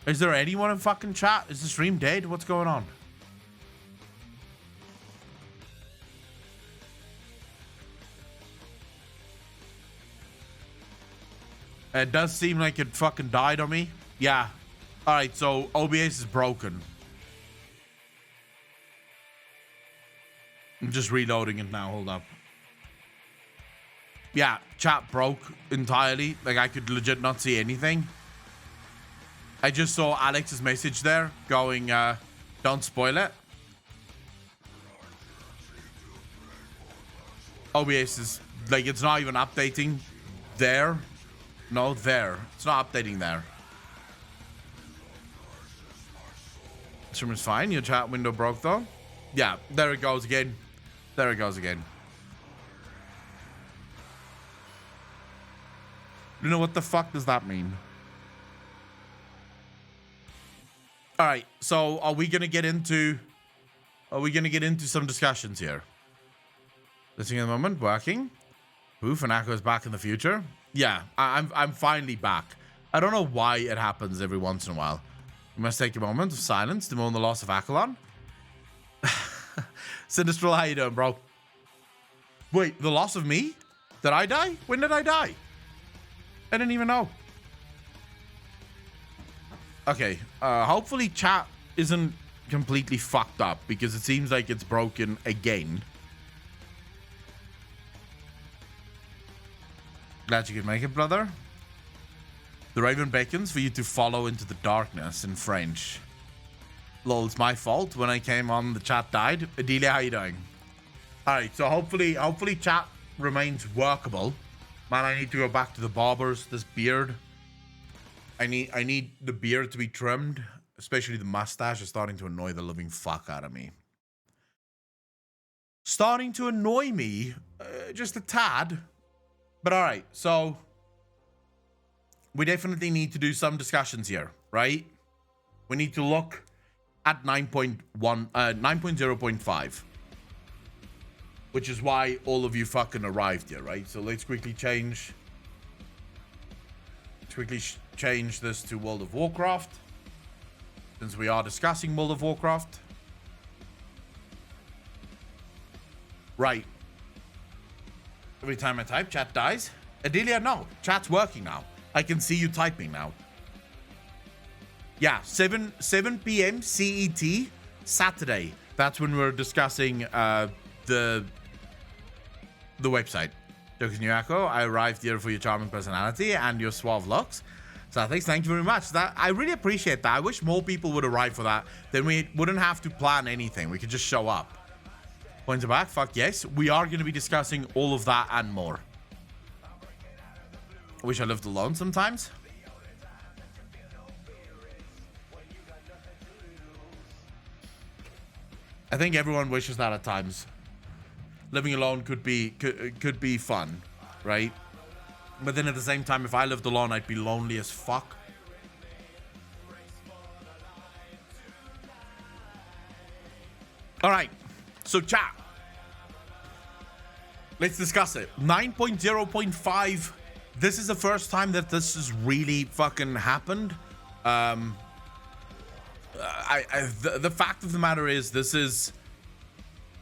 Is there anyone in fucking chat? Is the stream dead? What's going on? It does seem like it fucking died on me. Yeah. Alright, so OBS is broken. I'm just reloading it now. Hold up. Yeah, chat broke entirely. Like, I could legit not see anything. I just saw Alex's message there going, don't spoil it. OBS is, like, it's not even updating there. No, there. It's not updating there. This room is fine. Your chat window broke, though. Yeah, there it goes again. There it goes again. You know, what the fuck does that mean? All right, so are we gonna get into some discussions here? Listening at the moment, working. Oof, and Echo's back in the future. Yeah, I'm finally back. I don't know why it happens every once in a while. We must take a moment of silence to mourn the loss of Akalon. Sinistral, how you doing, bro? Wait, the loss of me? Did I die? When did I die? I didn't even know. Okay, hopefully chat isn't completely fucked up, because it seems like it's broken again. Glad you could make it, brother. The Raven beckons for you to follow into the darkness in French. Lol, it's my fault. When I came on, the chat died. Adelia, how you doing? Alright, so hopefully chat remains workable. Man, I need to go back to the barbers. This beard, I need the beard to be trimmed, especially the mustache is starting to annoy the living fuck out of me. Starting to annoy me, just a tad. But all right, so we definitely need to do some discussions here, right? We need to look at 9.0.5, which is why all of you fucking arrived here, right? So let's quickly change. Change this to World of Warcraft, since we are discussing World of Warcraft. Right. Every time I type, chat dies. Adelia, no. Chat's working now. I can see you typing now. Yeah, 7 p.m. CET, Saturday. That's when we're discussing the website. Nyako, I arrived here for your charming personality and your suave looks. So thank you very much. I really appreciate that. I wish more people would arrive for that. Then we wouldn't have to plan anything. We could just show up. Points back, fuck yes. We are going to be discussing all of that and more. I wish I lived alone sometimes. I think everyone wishes that at times. Living alone could be fun, right? But then at the same time, if I lived alone, I'd be lonely as fuck. All right, so chat. Let's discuss it. 9.0.5. This is the first time that this has really fucking happened. The fact of the matter is, this is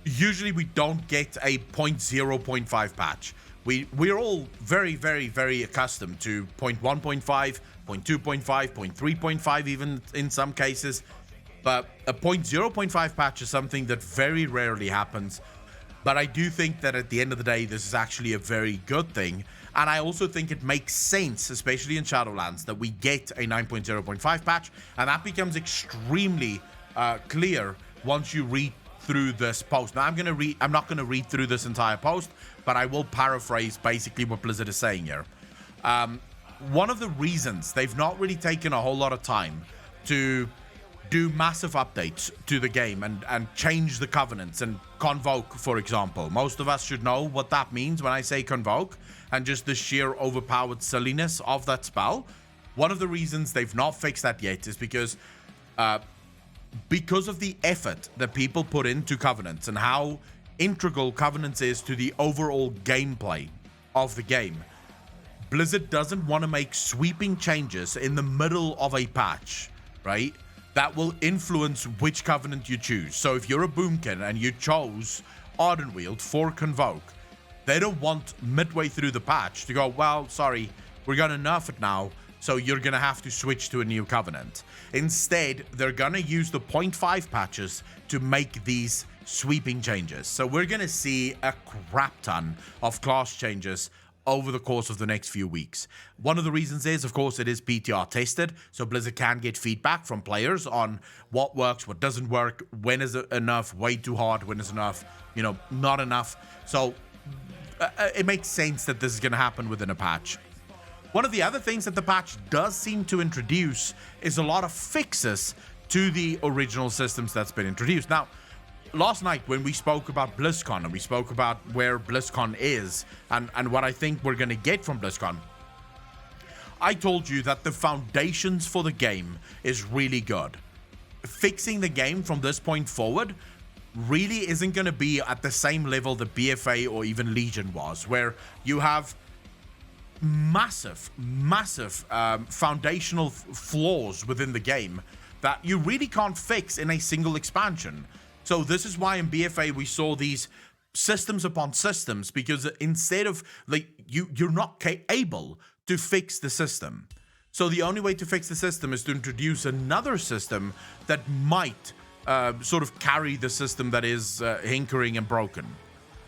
usually we don't get a 0.0.5 patch. We're all very, very, very accustomed to 0.1.5, 0.2.5, 0.3.5 even in some cases. But a 0.0.5 patch is something that very rarely happens. But I do think that at the end of the day, this is actually a very good thing. And I also think it makes sense, especially in Shadowlands, that we get a 9.0.5 patch. And that becomes extremely clear once you read through this post. Now, I'm not going to read through this entire post, but I will paraphrase basically what Blizzard is saying here. One of the reasons they've not really taken a whole lot of time to do massive updates to the game and change the covenants and convoke, for example. Most of us should know what that means when I say convoke and just the sheer overpowered silliness of that spell. One of the reasons they've not fixed that yet is because of the effort that people put into covenants and how integral covenants is to the overall gameplay of the game. Blizzard doesn't want to make sweeping changes in the middle of a patch, right? That will influence which covenant you choose. So if you're a boomkin and you chose Ardenweald for Convoke, they don't want midway through the patch to go, well, sorry, we're going to nerf it now, so you're going to have to switch to a new covenant. Instead, they're going to use the 0.5 patches to make these sweeping changes. So we're going to see a crap ton of class changes over the course of the next few weeks. One of the reasons is, of course, it is PTR tested, so Blizzard can get feedback from players on what works, what doesn't work, when is enough, way too hard, when is enough, not enough. So it makes sense that this is going to happen within a patch. One of the other things that the patch does seem to introduce is a lot of fixes to the original systems that's been introduced. Now, last night when we spoke about BlizzCon and we spoke about where BlizzCon is and what I think we're going to get from BlizzCon, I told you that the foundations for the game is really good. Fixing the game from this point forward really isn't going to be at the same level that BFA or even Legion was, where you have massive foundational flaws within the game that you really can't fix in a single expansion. So this is why in BFA we saw these systems upon systems, because instead of you're not able to fix the system. So the only way to fix the system is to introduce another system that might sort of carry the system that is hinkering and broken.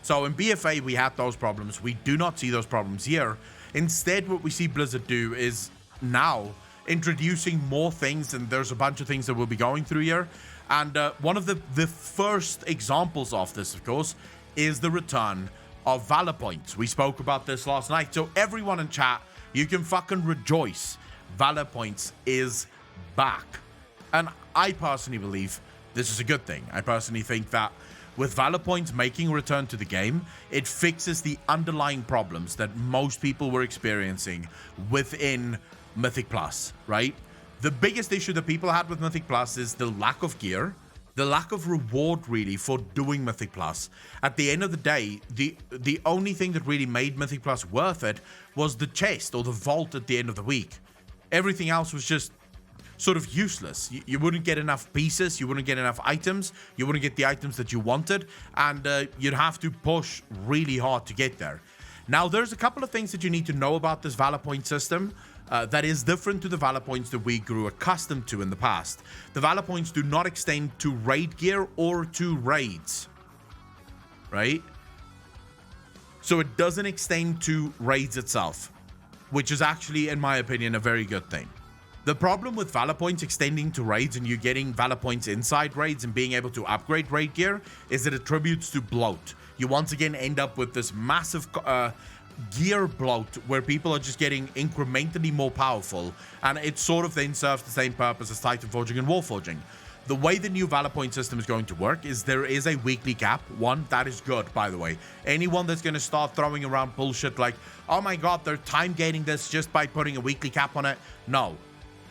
So in BFA we had those problems. We do not see those problems here. Instead, what we see Blizzard do is now introducing more things, and there's a bunch of things that we'll be going through here. And one of the first examples of this, of course, is the return of Valor points. We spoke about this last night. So everyone in chat, you can fucking rejoice. Valor points is back. And I personally believe this is a good thing. I personally think that with Valor points making a return to the game, it fixes the underlying problems that most people were experiencing within Mythic Plus, right? The biggest issue that people had with Mythic Plus is the lack of gear, the lack of reward really for doing Mythic Plus. At the end of the day, the only thing that really made Mythic Plus worth it was the chest or the vault at the end of the week. Everything else was just sort of useless. You wouldn't get enough pieces, you wouldn't get enough items, you wouldn't get the items that you wanted, and you'd have to push really hard to get there. Now, there's a couple of things that you need to know about this Valor point system that is different to the Valor points that we grew accustomed to in the past. The Valor points do not extend to raid gear or to raids, right? So it doesn't extend to raids itself, which is actually, in my opinion, a very good thing. The problem with Valor points extending to raids and you getting Valor points inside raids and being able to upgrade raid gear is that it attributes to bloat. You once again end up with this massive gear bloat where people are just getting incrementally more powerful, and it sort of then serves the same purpose as Titan Forging and Wall Forging. The way the new Valor point system is going to work is there is a weekly cap. One, that is good, by the way. Anyone that's going to start throwing around bullshit like, oh my god, they're time gating this just by putting a weekly cap on it. No.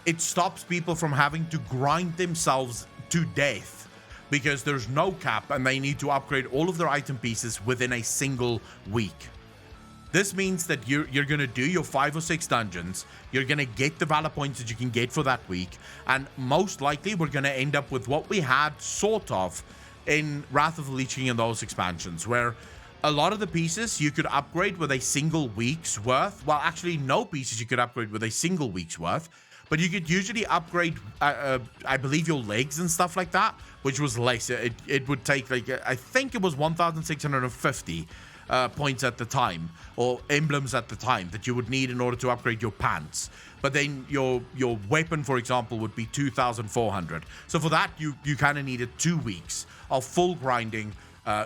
It stops people from having to grind themselves to death because there's no cap and they need to upgrade all of their item pieces within a single week. This means that you're going to do your 5 or 6 dungeons, you're going to get the Valor points that you can get for that week, and most likely we're going to end up with what we had sort of in Wrath of the Lich King and those expansions, where a lot of the pieces you could upgrade with a single week's worth. Well, actually no pieces you could upgrade with a single week's worth, but you could usually upgrade, I believe, your legs and stuff like that, which was less. It would take, like, I think it was 1,650 points at the time, or emblems at the time, that you would need in order to upgrade your pants. But then your weapon, for example, would be 2,400. So for that, you kind of needed 2 weeks of full grinding,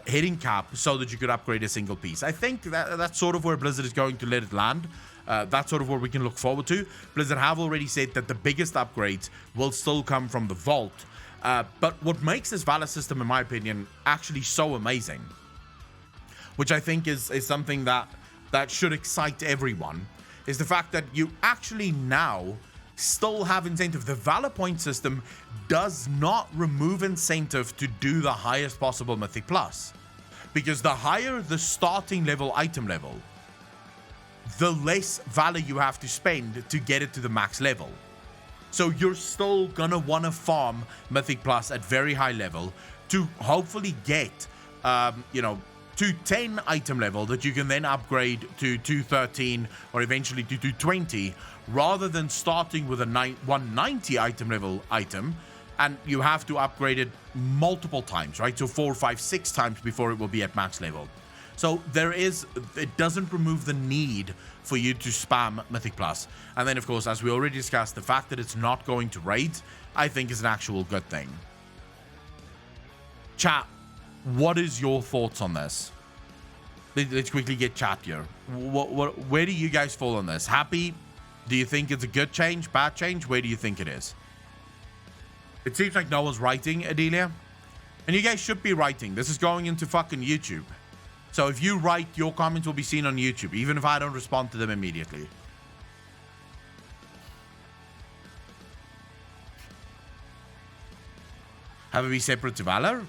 hitting cap, so that you could upgrade a single piece. I think that's sort of where Blizzard is going to let it land. That's sort of what we can look forward to. Blizzard have already said that the biggest upgrades will still come from the Vault. But what makes this Valor system, in my opinion, actually so amazing, which I think is something that should excite everyone, is the fact that you actually now still have incentive. The Valor point system does not remove incentive to do the highest possible Mythic Plus, because the higher the starting level item level, the less Valor you have to spend to get it to the max level. So you're still gonna want to farm Mythic Plus at very high level to hopefully get, to 10 item level that you can then upgrade to 213 or eventually to 220, rather than starting with a 190 item level item and you have to upgrade it multiple times, right? So 4, 5, 6 times before it will be at max level. So it doesn't remove the need for you to spam Mythic Plus. And then, of course, as we already discussed, the fact that it's not going to raid, I think is an actual good thing. Chat, what is your thoughts on this? Let's quickly get chat here. Where do you guys fall on this? Happy? Do you think it's a good change, bad change? Where do you think it is? It seems like no one's writing, Adelia. And you guys should be writing. This is going into fucking YouTube. So if you write, your comments will be seen on YouTube, even if I don't respond to them immediately. Have it be separate to Valor?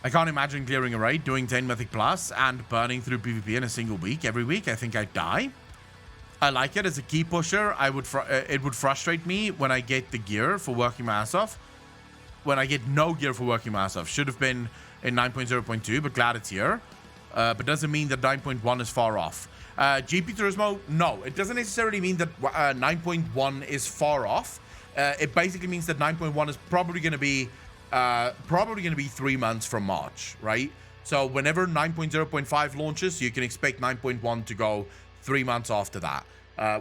I can't imagine clearing a raid, doing 10 Mythic Plus, and burning through PvP in a single week every week. I think I'd die. I like it as a key pusher. It would frustrate me when I get the gear for working my ass off. When I get no gear for working my ass off. Should have been in 9.0.2, but glad it's here. But doesn't mean that 9.1 is far off. GP Turismo, no. It doesn't necessarily mean that 9.1 is far off. It basically means that 9.1 is probably going to be 3 months from March, right? So whenever 9.0.5 launches, you can expect 9.1 to go 3 months after that.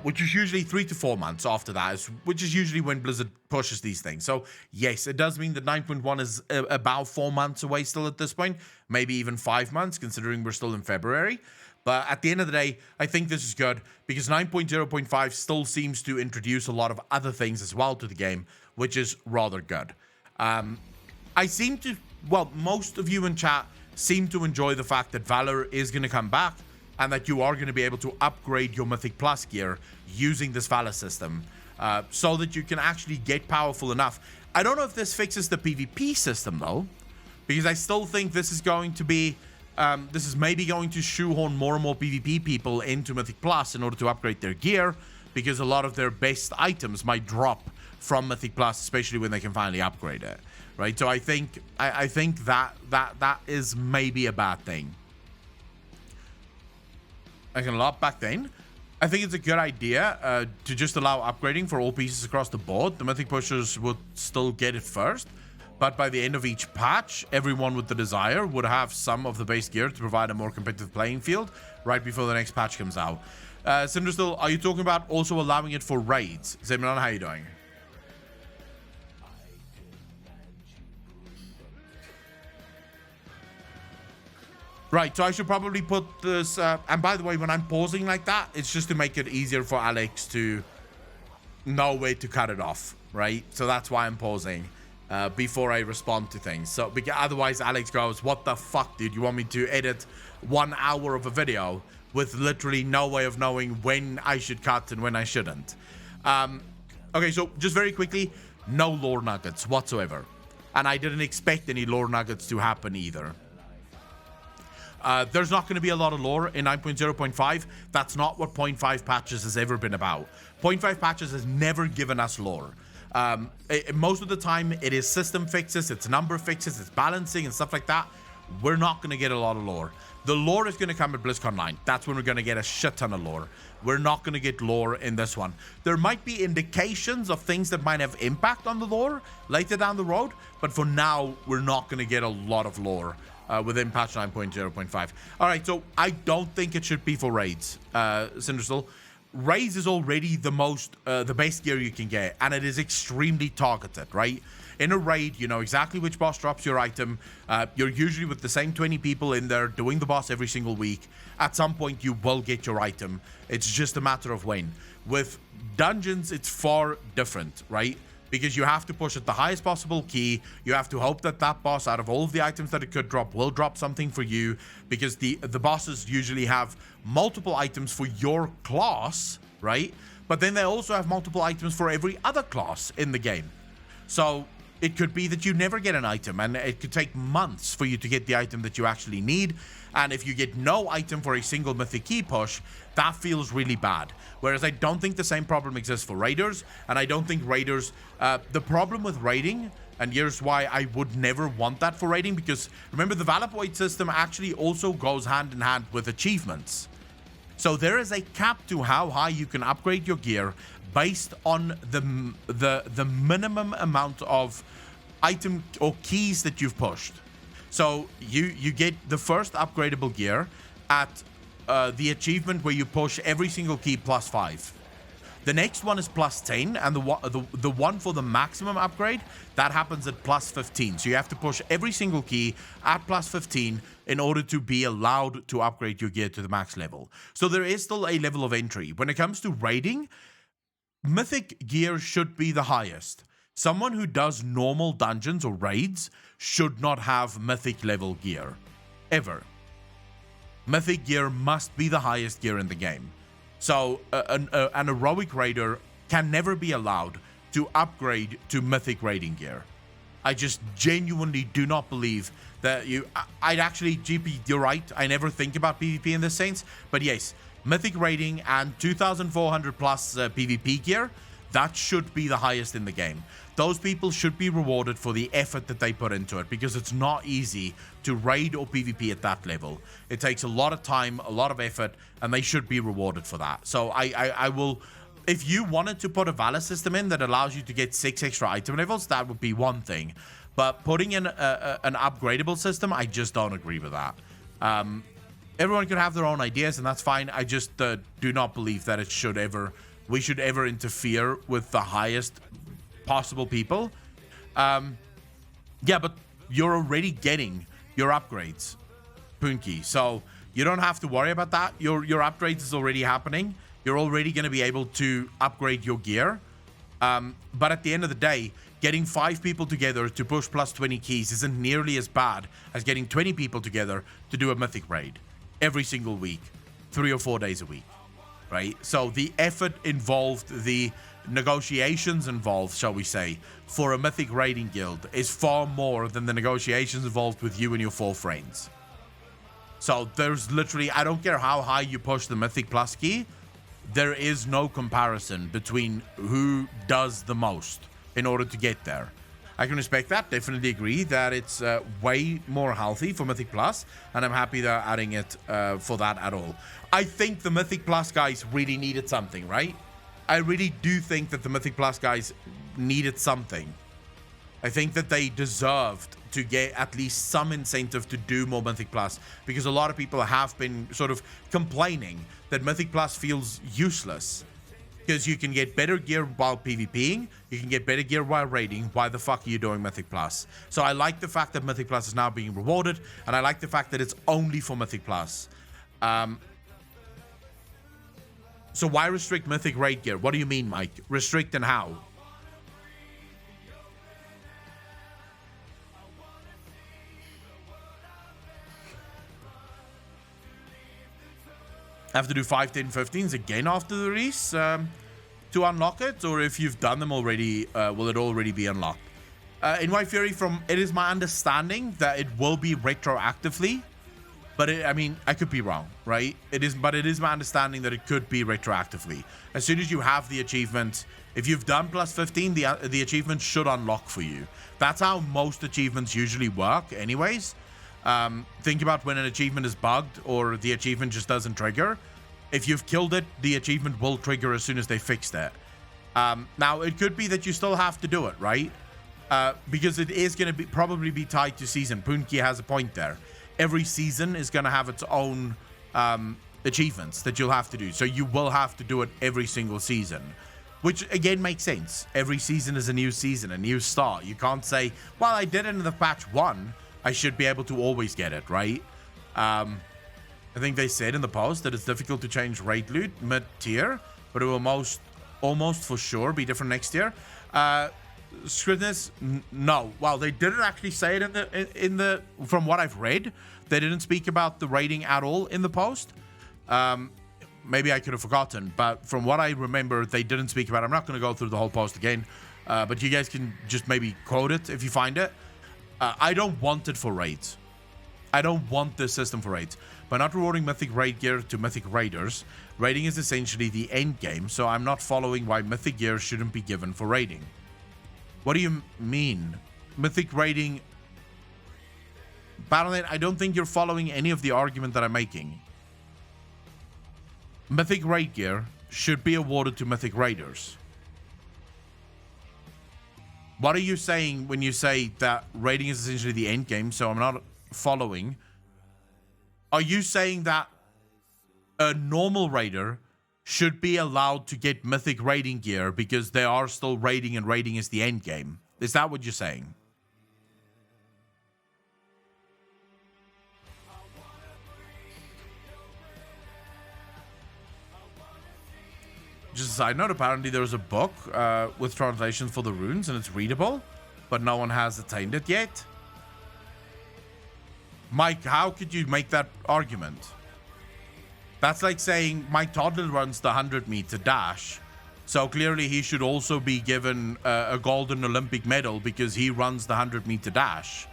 which is usually 3 to 4 months after that, which is usually when Blizzard pushes these things. So yes, it does mean that 9.1 is about 4 months away still at this point, maybe even 5 months, considering we're still in February. But at the end of the day, I think this is good because 9.0.5 still seems to introduce a lot of other things as well to the game, which is rather good. I seem to, well, most of you in chat seem to enjoy the fact that Valor is going to come back and that you are going to be able to upgrade your Mythic Plus gear using this Valor system so that you can actually get powerful enough. I don't know if this fixes the PvP system though, because I still think this is going to be, this is maybe going to shoehorn more and more PvP people into Mythic Plus in order to upgrade their gear, because a lot of their best items might drop from Mythic Plus, especially when they can finally upgrade it, right? So I think that is maybe a bad thing. I can lock back then. I think it's a good idea to just allow upgrading for all pieces across the board. The Mythic pushers would still get it first, but by the end of each patch, everyone with the desire would have some of the base gear to provide a more competitive playing field right before the next patch comes out. Cinderstil, are you talking about also allowing it for raids? Zemran, how are you doing? Right, so I should probably put this, and by the way, when I'm pausing like that, it's just to make it easier for Alex to know where to cut it off, right? So that's why I'm pausing before I respond to things. So because otherwise Alex goes, what the fuck, dude? You want me to edit 1 hour of a video with literally no way of knowing when I should cut and when I shouldn't? Okay, so just very quickly, no lore nuggets whatsoever. And I didn't expect any lore nuggets to happen either. There's not going to be a lot of lore in 9.0.5. That's not what 0.5 patches has ever been about. 0.5 patches has never given us lore. Most of the time, it is system fixes, it's number fixes, it's balancing and stuff like that. We're not going to get a lot of lore. The lore is going to come at BlizzCon 9. That's when we're going to get a shit ton of lore. We're not going to get lore in this one. There might be indications of things that might have impact on the lore later down the road, but for now, we're not going to get a lot of lore within patch 9.0.5. All right, so I don't think it should be for raids, Cinderstil. Raids is already the best gear you can get, and it is extremely targeted, right? In a raid, you know exactly which boss drops your item. You're usually with the same 20 people in there doing the boss every single week. At some point, you will get your item. It's just a matter of when. With dungeons, it's far different, right? Because you have to push at the highest possible key. You have to hope that that boss, out of all of the items that it could drop, will drop something for you, because the bosses usually have multiple items for your class, right? But then they also have multiple items for every other class in the game. So it could be that you never get an item, and it could take months for you to get the item that you actually need. And if you get no item for a single mythic key push, that feels really bad. Whereas I don't think the same problem exists for raiders, and I don't think raiders, the problem with raiding, and here's why I would never want that for raiding, because remember, the Valor point system actually also goes hand in hand with achievements. So there is a cap to how high you can upgrade your gear based on the minimum amount of item or keys that you've pushed. So you get the first upgradable gear at the achievement where you push every single key +5. The next one is +10, and the one for the maximum upgrade, that happens at +15. So you have to push every single key at +15 in order to be allowed to upgrade your gear to the max level. So there is still a level of entry. When it comes to raiding, mythic gear should be the highest. Someone who does normal dungeons or raids should not have mythic level gear, ever. Mythic gear must be the highest gear in the game. So an heroic raider can never be allowed to upgrade to mythic raiding gear. I just genuinely do not believe that I'd actually, GP, you're right, I never think about PvP in this sense, but yes, mythic raiding and 2,400 plus PvP gear, that should be the highest in the game. Those people should be rewarded for the effort that they put into it, because it's not easy to raid or PvP at that level. It takes a lot of time, a lot of effort, and they should be rewarded for that. So I will, if you wanted to put a Valor system in that allows you to get 6 extra item levels, that would be one thing. But putting in an upgradable system, I just don't agree with that. everyone can have their own ideas, and that's fine. I just do not believe that we should ever interfere with the highest possible people. Yeah, but you're already getting your upgrades, Punky, so you don't have to worry about that. Your upgrades is already happening. You're already going to be able to upgrade your gear. But at the end of the day, getting 5 people together to push plus 20 keys isn't nearly as bad as getting 20 people together to do a mythic raid every single week, 3 or 4 days a week, right? So the effort involved, the negotiations involved, shall we say, for a mythic raiding guild is far more than the negotiations involved with you and your 4 friends. So there's literally, I don't care how high you push the mythic plus key, there is no comparison between who does the most in order to get there. I can respect that, definitely agree that it's way more healthy for Mythic Plus, and I'm happy they're adding it for that at all. I think the Mythic Plus guys really needed something, right? I really do think that the Mythic Plus guys needed something. I think that they deserved to get at least some incentive to do more Mythic Plus, because a lot of people have been sort of complaining that Mythic Plus feels useless. Because you can get better gear while PvPing, you can get better gear while raiding. Why the fuck are you doing Mythic Plus? So I like the fact that Mythic Plus is now being rewarded, and I like the fact that it's only for Mythic Plus. So why restrict Mythic raid gear? What do you mean, Mike? Restrict and how? Have to do 5, 10, 15s again after the release to unlock it, or if you've done them already, will it already be unlocked? In my theory, it is my understanding that it will be retroactively, but I mean, I could be wrong, right? But it is my understanding that it could be retroactively. As soon as you have the achievement, if you've done plus 15, the achievement should unlock for you. That's how most achievements usually work, anyways. Think about when an achievement is bugged or the achievement just doesn't trigger. If you've killed it, the achievement will trigger as soon as they fixed it. Now, it could be that you still have to do it, right? Because it is going to probably be tied to season. Punky has a point there. Every season is going to have its own achievements that you'll have to do. So you will have to do it every single season, which again makes sense. Every season is a new season, a new start. You can't say, well, I did it in the patch 1. I should be able to always get it, right? I think they said in the post that it's difficult to change raid loot mid-tier, but it will almost for sure be different next year. Scrutinists, no. Well, they didn't actually say it in the from what I've read, they didn't speak about the raiding at all in the post. Maybe I could have forgotten, but from what I remember, they didn't speak about it. I'm not going to go through the whole post again, but you guys can just maybe quote it if you find it. I don't want it for raids. I don't want this system for raids. By not rewarding Mythic raid gear to Mythic raiders, raiding is essentially the end game, so I'm not following why Mythic gear shouldn't be given for raiding. What do you mean? Mythic raiding... Battle.net, I don't think you're following any of the argument that I'm making. Mythic raid gear should be awarded to Mythic raiders. What are you saying when you say that raiding is essentially the end game, so I'm not following? Are you saying that a normal raider should be allowed to get Mythic raiding gear because they are still raiding and raiding is the end game? Is that what you're saying? Just a side note, apparently there's a book with translations for the runes and it's readable, but no one has attained it yet. Mike, how could you make that argument? That's like saying my toddler runs the 100-meter dash, so clearly he should also be given a golden Olympic medal because he runs the 100-meter dash.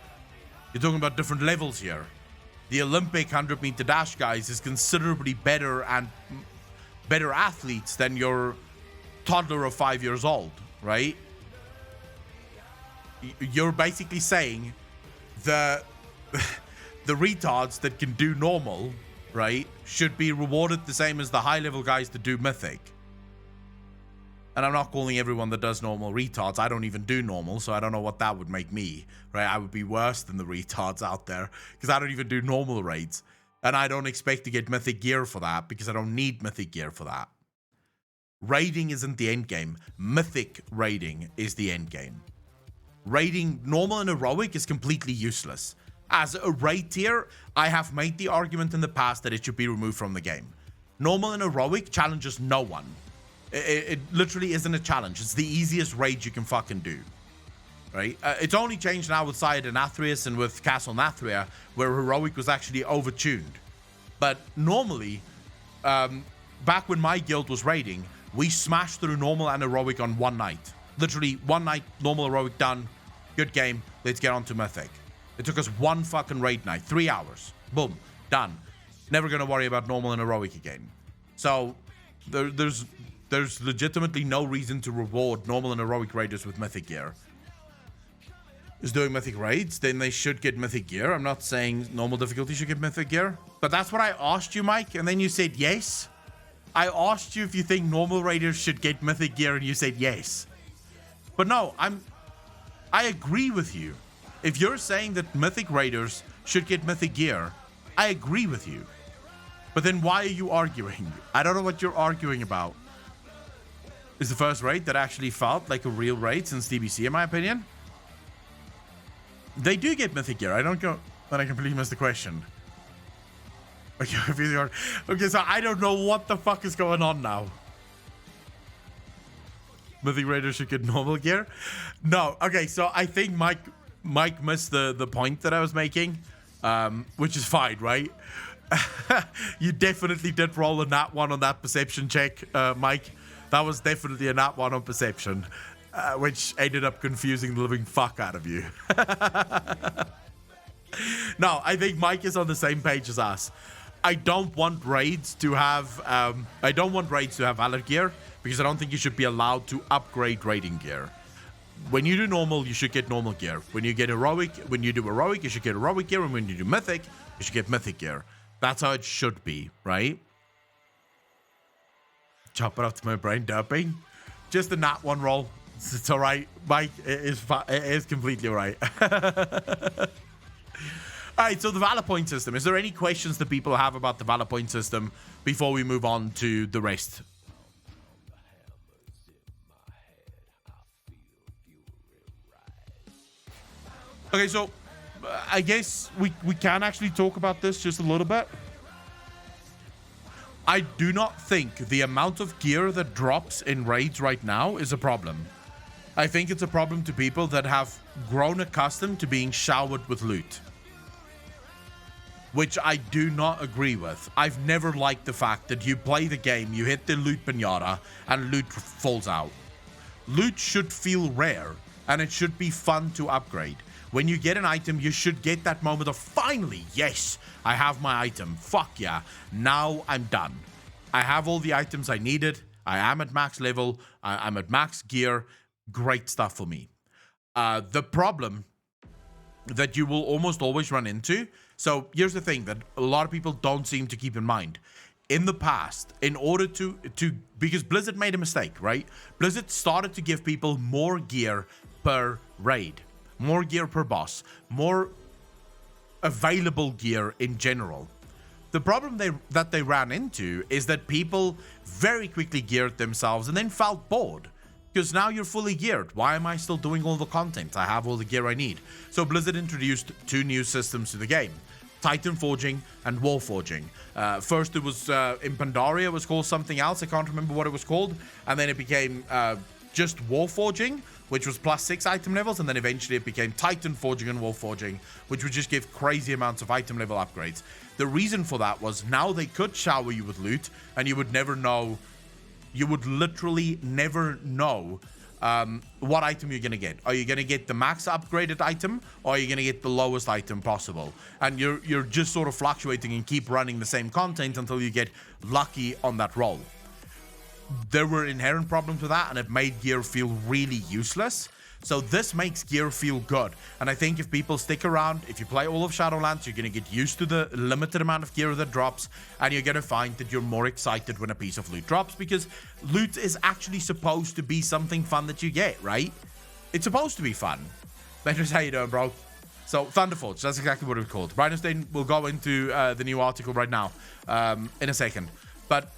You're talking about different levels here. The Olympic 100-meter dash, guys, is considerably better and better athletes than your toddler of 5 years old, right? You're basically saying the retards that can do normal, right, should be rewarded the same as the high-level guys that do mythic. And I'm not calling everyone that does normal retards. I don't even do normal, so I don't know what that would make me, right? I would be worse than the retards out there because I don't even do normal raids. And I don't expect to get mythic gear for that because I don't need mythic gear for that. Raiding isn't the end game. Mythic raiding is the end game. Raiding normal and heroic is completely useless. As a raid tier, I have made the argument in the past that it should be removed from the game. Normal and heroic challenges no one. It literally isn't a challenge. It's the easiest raid you can fucking do. Right? It's only changed now with Sire Denathrius and with Castle Nathria, where heroic was actually overtuned. But normally, back when my guild was raiding, we smashed through normal and heroic on one night. Literally, one night, normal, heroic, done. Good game. Let's get on to mythic. It took us one fucking raid night. 3 hours. Boom. Done. Never going to worry about normal and heroic again. So, there's legitimately no reason to reward normal and heroic raiders with mythic gear. Is doing mythic raids, then they should get mythic gear. I'm not saying normal difficulty should get mythic gear, but that's what I asked you, Mike, and then you said yes. I asked you if you think normal raiders should get mythic gear, and you said yes. But no, I agree with you. If you're saying that mythic raiders should get mythic gear, I agree with you. But then why are you arguing? I don't know what you're arguing about. Is the first raid that actually felt like a real raid since DBC, in my opinion? They do get mythic gear. I don't go, but I completely missed the question. Okay, so I don't know what the fuck is going on now. Mythic Raiders should get normal gear? No, okay, so I think Mike missed the point that I was making, which is fine, right? You definitely did roll a nat 1 on that perception check, Mike. That was definitely a nat 1 on perception. Which ended up confusing the living fuck out of you. No, I think Mike is on the same page as us. I don't want raids to have Valor gear because I don't think you should be allowed to upgrade raiding gear. When you do normal, you should get normal gear. When you do heroic, you should get heroic gear, and when you do mythic, you should get mythic gear. That's how it should be, right? Chop it off to my brain, derping. Just a nat 1 roll. It's all right, Mike. It is completely all right. All right, so the Valor point system. Is there any questions that people have about the Valor point system before we move on to the rest? Okay, so I guess we can actually talk about this just a little bit. I do not think the amount of gear that drops in raids right now is a problem. I think it's a problem to people that have grown accustomed to being showered with loot. Which I do not agree with. I've never liked the fact that you play the game, you hit the loot pinata, and loot falls out. Loot should feel rare, and it should be fun to upgrade. When you get an item, you should get that moment of, finally, yes, I have my item. Fuck yeah, now I'm done. I have all the items I needed. I am at max level. I'm at max gear. Great stuff for me. The problem that you will almost always run into. So here's the thing that a lot of people don't seem to keep in mind. In the past, in order to because Blizzard made a mistake, right? Blizzard started to give people more gear per raid, more gear per boss, more available gear in general. The problem that they ran into is that people very quickly geared themselves and then felt bored. Because now you're fully geared. Why am I still doing all the content? I have all the gear I need. So Blizzard introduced 2 new systems to the game. Titan Forging and Wall Forging. First it was in Pandaria, it was called something else. I can't remember what it was called. And then it became just Wall Forging, which was +6 item levels. And then eventually it became Titan Forging and Wall Forging, which would just give crazy amounts of item level upgrades. The reason for that was now they could shower you with loot and you would never know. You would literally never know what item you're going to get. Are you going to get the max upgraded item, or are you going to get the lowest item possible? And you're just sort of fluctuating and keep running the same content until you get lucky on that roll. There were inherent problems with that, and it made gear feel really useless. So this makes gear feel good. And I think if people stick around, if you play all of Shadowlands, you're going to get used to the limited amount of gear that drops, and you're going to find that you're more excited when a piece of loot drops, because loot is actually supposed to be something fun that you get, right? It's supposed to be fun. Vendors, how you doing, bro? So Thunderforge, that's exactly what it's called. Rhinostain will go into the new article right now in a second. But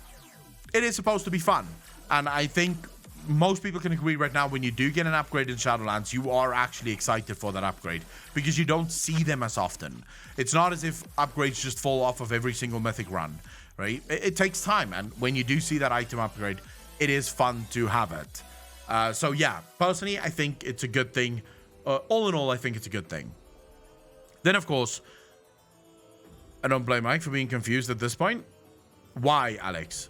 it is supposed to be fun. And I think most people can agree right now, when you do get an upgrade in Shadowlands, you are actually excited for that upgrade because you don't see them as often. It's not as if upgrades just fall off of every single mythic run, right? It takes time. And when you do see that item upgrade, it is fun to have it. So yeah, personally, I think it's a good thing. All in all, I think it's a good thing. Then, of course, I don't blame Mike for being confused at this point. Why, Alex?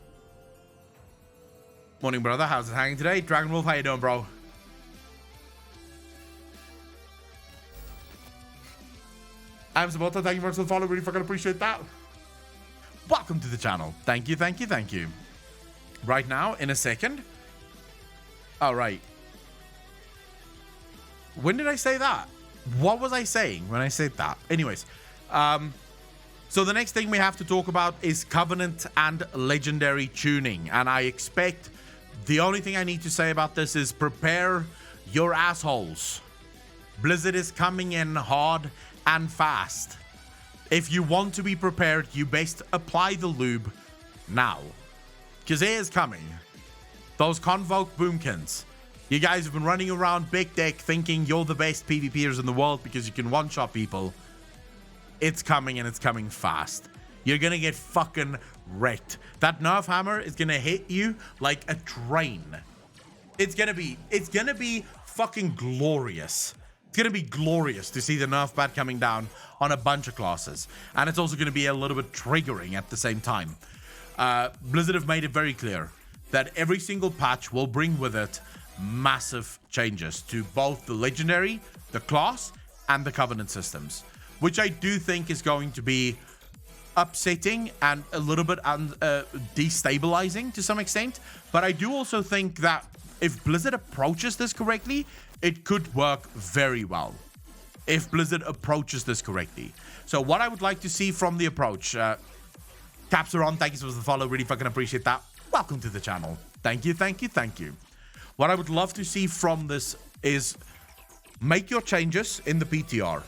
Morning, brother. How's it hanging today? Dragon Wolf, how you doing, bro? I'm Sabota. Thank you for the follow. Really fucking appreciate that. Welcome to the channel. Thank you, thank you, thank you. Right now, in a second. All right. When did I say that? What was I saying when I said that? Anyways, so the next thing we have to talk about is Covenant and Legendary tuning. And I expect the only thing I need to say about this is prepare your assholes. Blizzard is coming in hard and fast. If you want to be prepared, you best apply the lube now. Because it is coming. Those Convoke Boomkins. You guys have been running around Big Deck thinking you're the best PvPers in the world because you can one-shot people. It's coming, and it's coming fast. You're gonna get fucking wrecked. That nerf hammer is gonna hit you like a train. It's gonna be fucking glorious. It's gonna be glorious to see the nerf pad coming down on a bunch of classes. And it's also gonna be a little bit triggering at the same time. Blizzard have made it very clear that every single patch will bring with it massive changes to both the Legendary, the class, and the Covenant systems, which I do think is going to be upsetting and a little bit destabilizing to some extent. But I do also think that if Blizzard approaches this correctly, it could work very well. If Blizzard approaches this correctly. So what I would like to see from the approach, Caps are on, thank you for the follow, really fucking appreciate that. Welcome to the channel. Thank you, thank you, thank you. What I would love to see from this is make your changes in the PTR.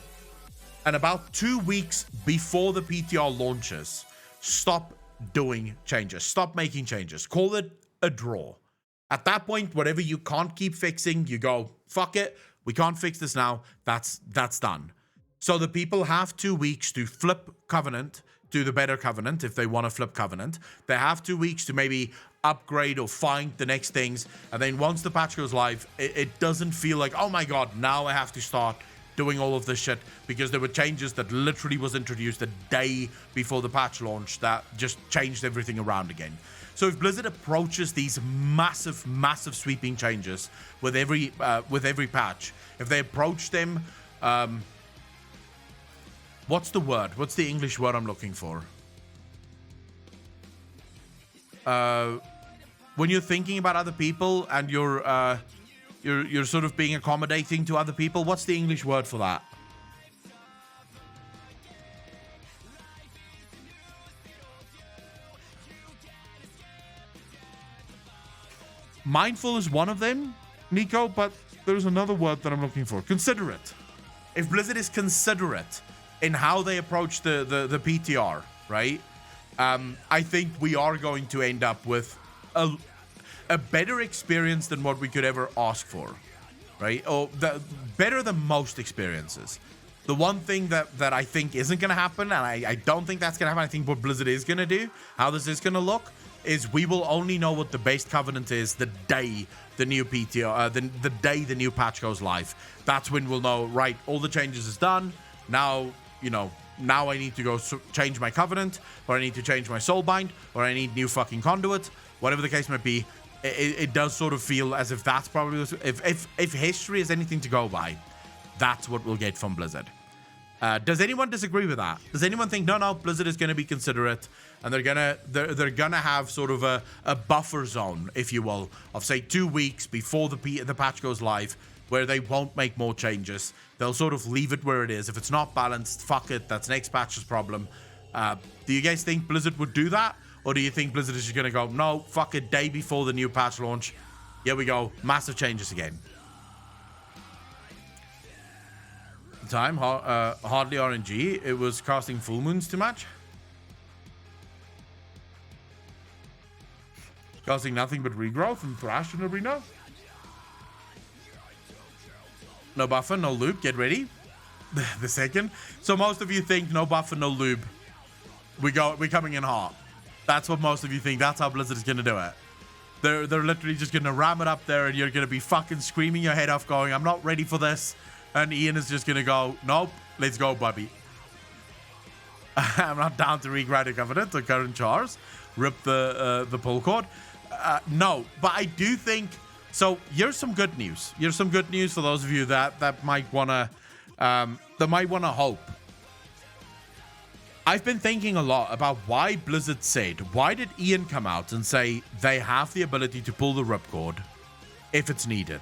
And about 2 weeks before the PTR launches, stop doing changes. Stop making changes. Call it a draw. At that point, whatever you can't keep fixing, you go, fuck it. We can't fix this now. That's done. So the people have 2 weeks to flip Covenant to the better Covenant if they want to flip Covenant. They have 2 weeks to maybe upgrade or find the next things. And then once the patch goes live, it doesn't feel like, oh my god, now I have to start doing all of this shit, because there were changes that literally was introduced a day before the patch launched that just changed everything around again. So if Blizzard approaches these massive sweeping changes with every patch, if they approach them, what's the word? What's the English word I'm looking for? When you're thinking about other people and you're sort of being accommodating to other people, what's the English word for that? Mindful is one of them, Nico, but there's another word that I'm looking for. Considerate. If Blizzard is considerate in how they approach the PTR, right? I think we are going to end up with a better experience than what we could ever ask for, right? Or better than most experiences. The one thing that I think isn't going to happen, and I don't think that's going to happen, I think what Blizzard is going to do, how this is going to look, is we will only know what the base Covenant is the day the new PTR, the day the new patch goes live. That's when we'll know, right, all the changes is done. Now, you know, now I need to go change my Covenant, or I need to change my Soulbind, or I need new fucking Conduit, whatever the case might be. It does sort of feel as if that's probably, if history is anything to go by, that's what we'll get from Blizzard. Does anyone disagree with that? Does anyone think no, Blizzard is going to be considerate, and they're gonna have sort of a buffer zone, if you will, of say 2 weeks before the patch goes live, where they won't make more changes. They'll sort of leave it where it is. If it's not balanced, fuck it, that's next patch's problem. Do you guys think Blizzard would do that? Or do you think Blizzard is just going to go, no, fuck it, day before the new patch launch, here we go, massive changes again? the time. Hardly RNG. It was casting full moons too much. Casting nothing but regrowth and thrash in arena. No buffer, no loop. Get ready. The second. So most of you think no buffer, no loop. We're coming in hot. That's what most of you think. That's how Blizzard is gonna do it. They're literally just gonna ram it up there, and you're gonna be fucking screaming your head off, going, "I'm not ready for this." And Ian is just gonna go, "Nope, let's go, Bobby." I'm not down to regrind a Covenant or current chars. Rip the pull cord. No, but I do think so. Here's some good news. Here's some good news for those of you that might wanna hope. I've been thinking a lot about why Blizzard said, why did Ian come out and say they have the ability to pull the ripcord if it's needed?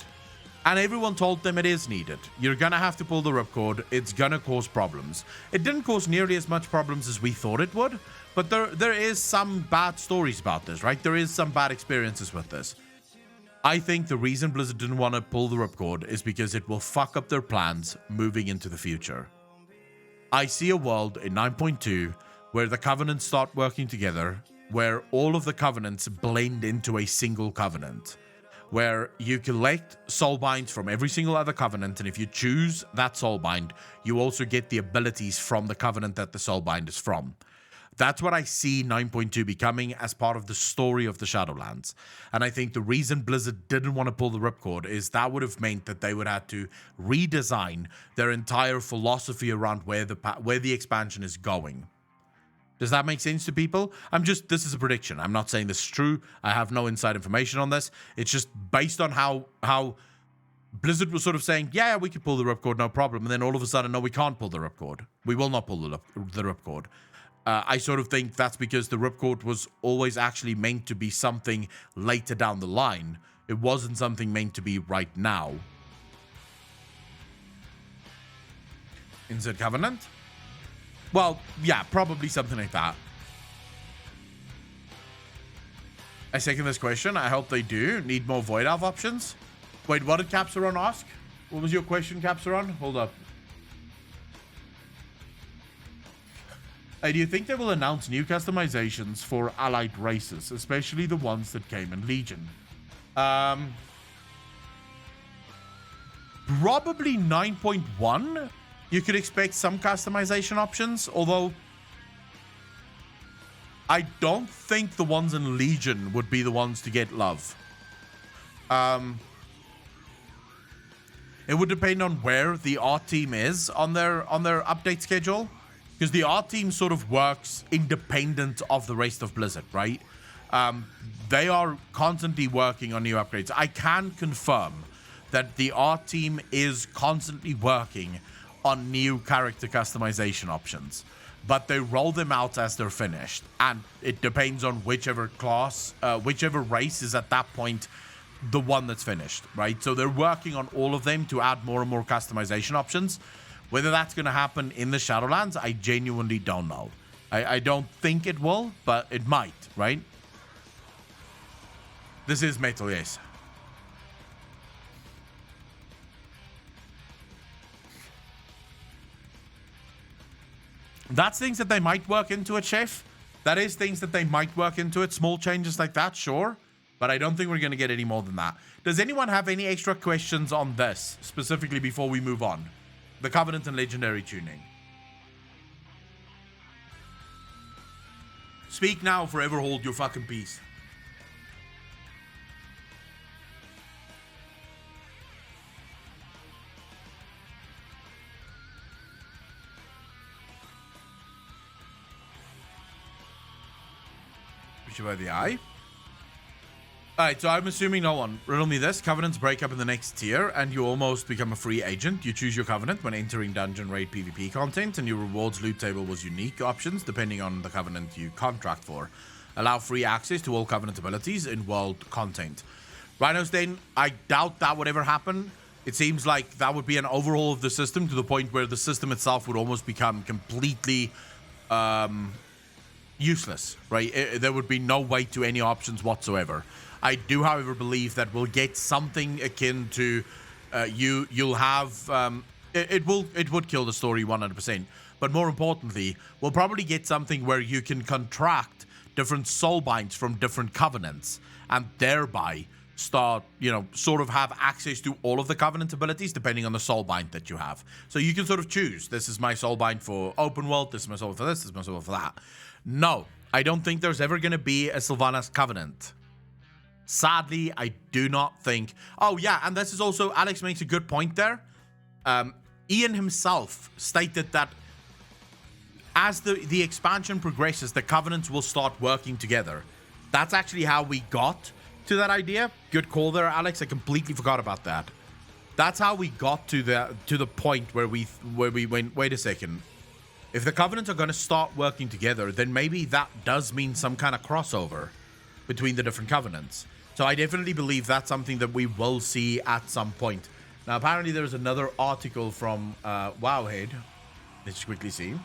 And everyone told them it is needed. You're gonna have to pull the ripcord. It's gonna cause problems. It didn't cause nearly as much problems as we thought it would, but there is some bad stories about this, right? There is some bad experiences with this. I think the reason Blizzard didn't want to pull the ripcord is because it will fuck up their plans moving into the future. I see a world in 9.2 where the covenants start working together, where all of the covenants blend into a single covenant, where you collect soulbinds from every single other covenant, and if you choose that soulbind, you also get the abilities from the covenant that the soulbind is from. That's what I see 9.2 becoming as part of the story of the Shadowlands. And I think the reason Blizzard didn't want to pull the ripcord is that would have meant that they would have to redesign their entire philosophy around where the expansion is going. Does that make sense to people? This is a prediction. I'm not saying this is true. I have no inside information on this. It's just based on how Blizzard was sort of saying, yeah, we could pull the ripcord, no problem. And then all of a sudden, no, we can't pull the ripcord. We will not pull the ripcord. I sort of think that's because the ripcord was always actually meant to be something later down the line. It wasn't something meant to be right now. Insert Covenant? Well, yeah, probably something like that. I second this question. I hope they do. Need more Void Elf options? Wait, what did Capsaron ask? What was your question, Capsaron? Hold up. Do you think they will announce new customizations for allied races, especially the ones that came in Legion? Probably 9.1. You could expect some customization options, although I don't think the ones in Legion would be the ones to get love. It would depend on where the art team is on their update schedule. Because the art team sort of works independent of the rest of Blizzard, right? They are constantly working on new upgrades. I can confirm that the art team is constantly working on new character customization options, but they roll them out as they're finished. And it depends on whichever class, whichever race is at that point the one that's finished, right? So they're working on all of them to add more and more customization options. Whether that's going to happen in the Shadowlands, I genuinely don't know. I don't think it will, but it might, right? This is metal, yes. That's things that they might work into it, Chef. That is things that they might work into it. Small changes like that, sure. But I don't think we're going to get any more than that. Does anyone have any extra questions on this, specifically before we move on? The Covenant and Legendary tuning. Speak now, forever hold your fucking peace. Push by the eye. Alright, so I'm assuming no one. Riddle me this. Covenants break up in the next tier, and you almost become a free agent. You choose your covenant when entering dungeon raid PvP content, and your rewards loot table was unique options depending on the covenant you contract for. Allow free access to all covenant abilities in world content. Rhinos, then, I doubt that would ever happen. It seems like that would be an overhaul of the system to the point where the system itself would almost become completely useless, right? There would be no weight to any options whatsoever. I do, however, believe that we'll get something akin to you'll have it would kill the story 100%. But more importantly, we'll probably get something where you can contract different soul binds from different covenants, and thereby start, sort of have access to all of the covenant abilities depending on the soul bind that you have. So you can sort of choose, this is my soul bind for open world, this is my soul for this is my soul for that. No, I don't think there's ever going to be a Sylvanas covenant. Sadly, I do not think. Oh yeah, and this is also, Alex makes a good point there. Ian himself stated that as the expansion progresses, the covenants will start working together. That's actually how we got to that idea. Good call there, Alex. I completely forgot about that. That's how we got to the point where we went, wait a second. If the covenants are going to start working together, then maybe that does mean some kind of crossover between the different covenants. So I definitely believe that's something that we will see at some point. Now, apparently there's another article from Wowhead. Let's quickly see.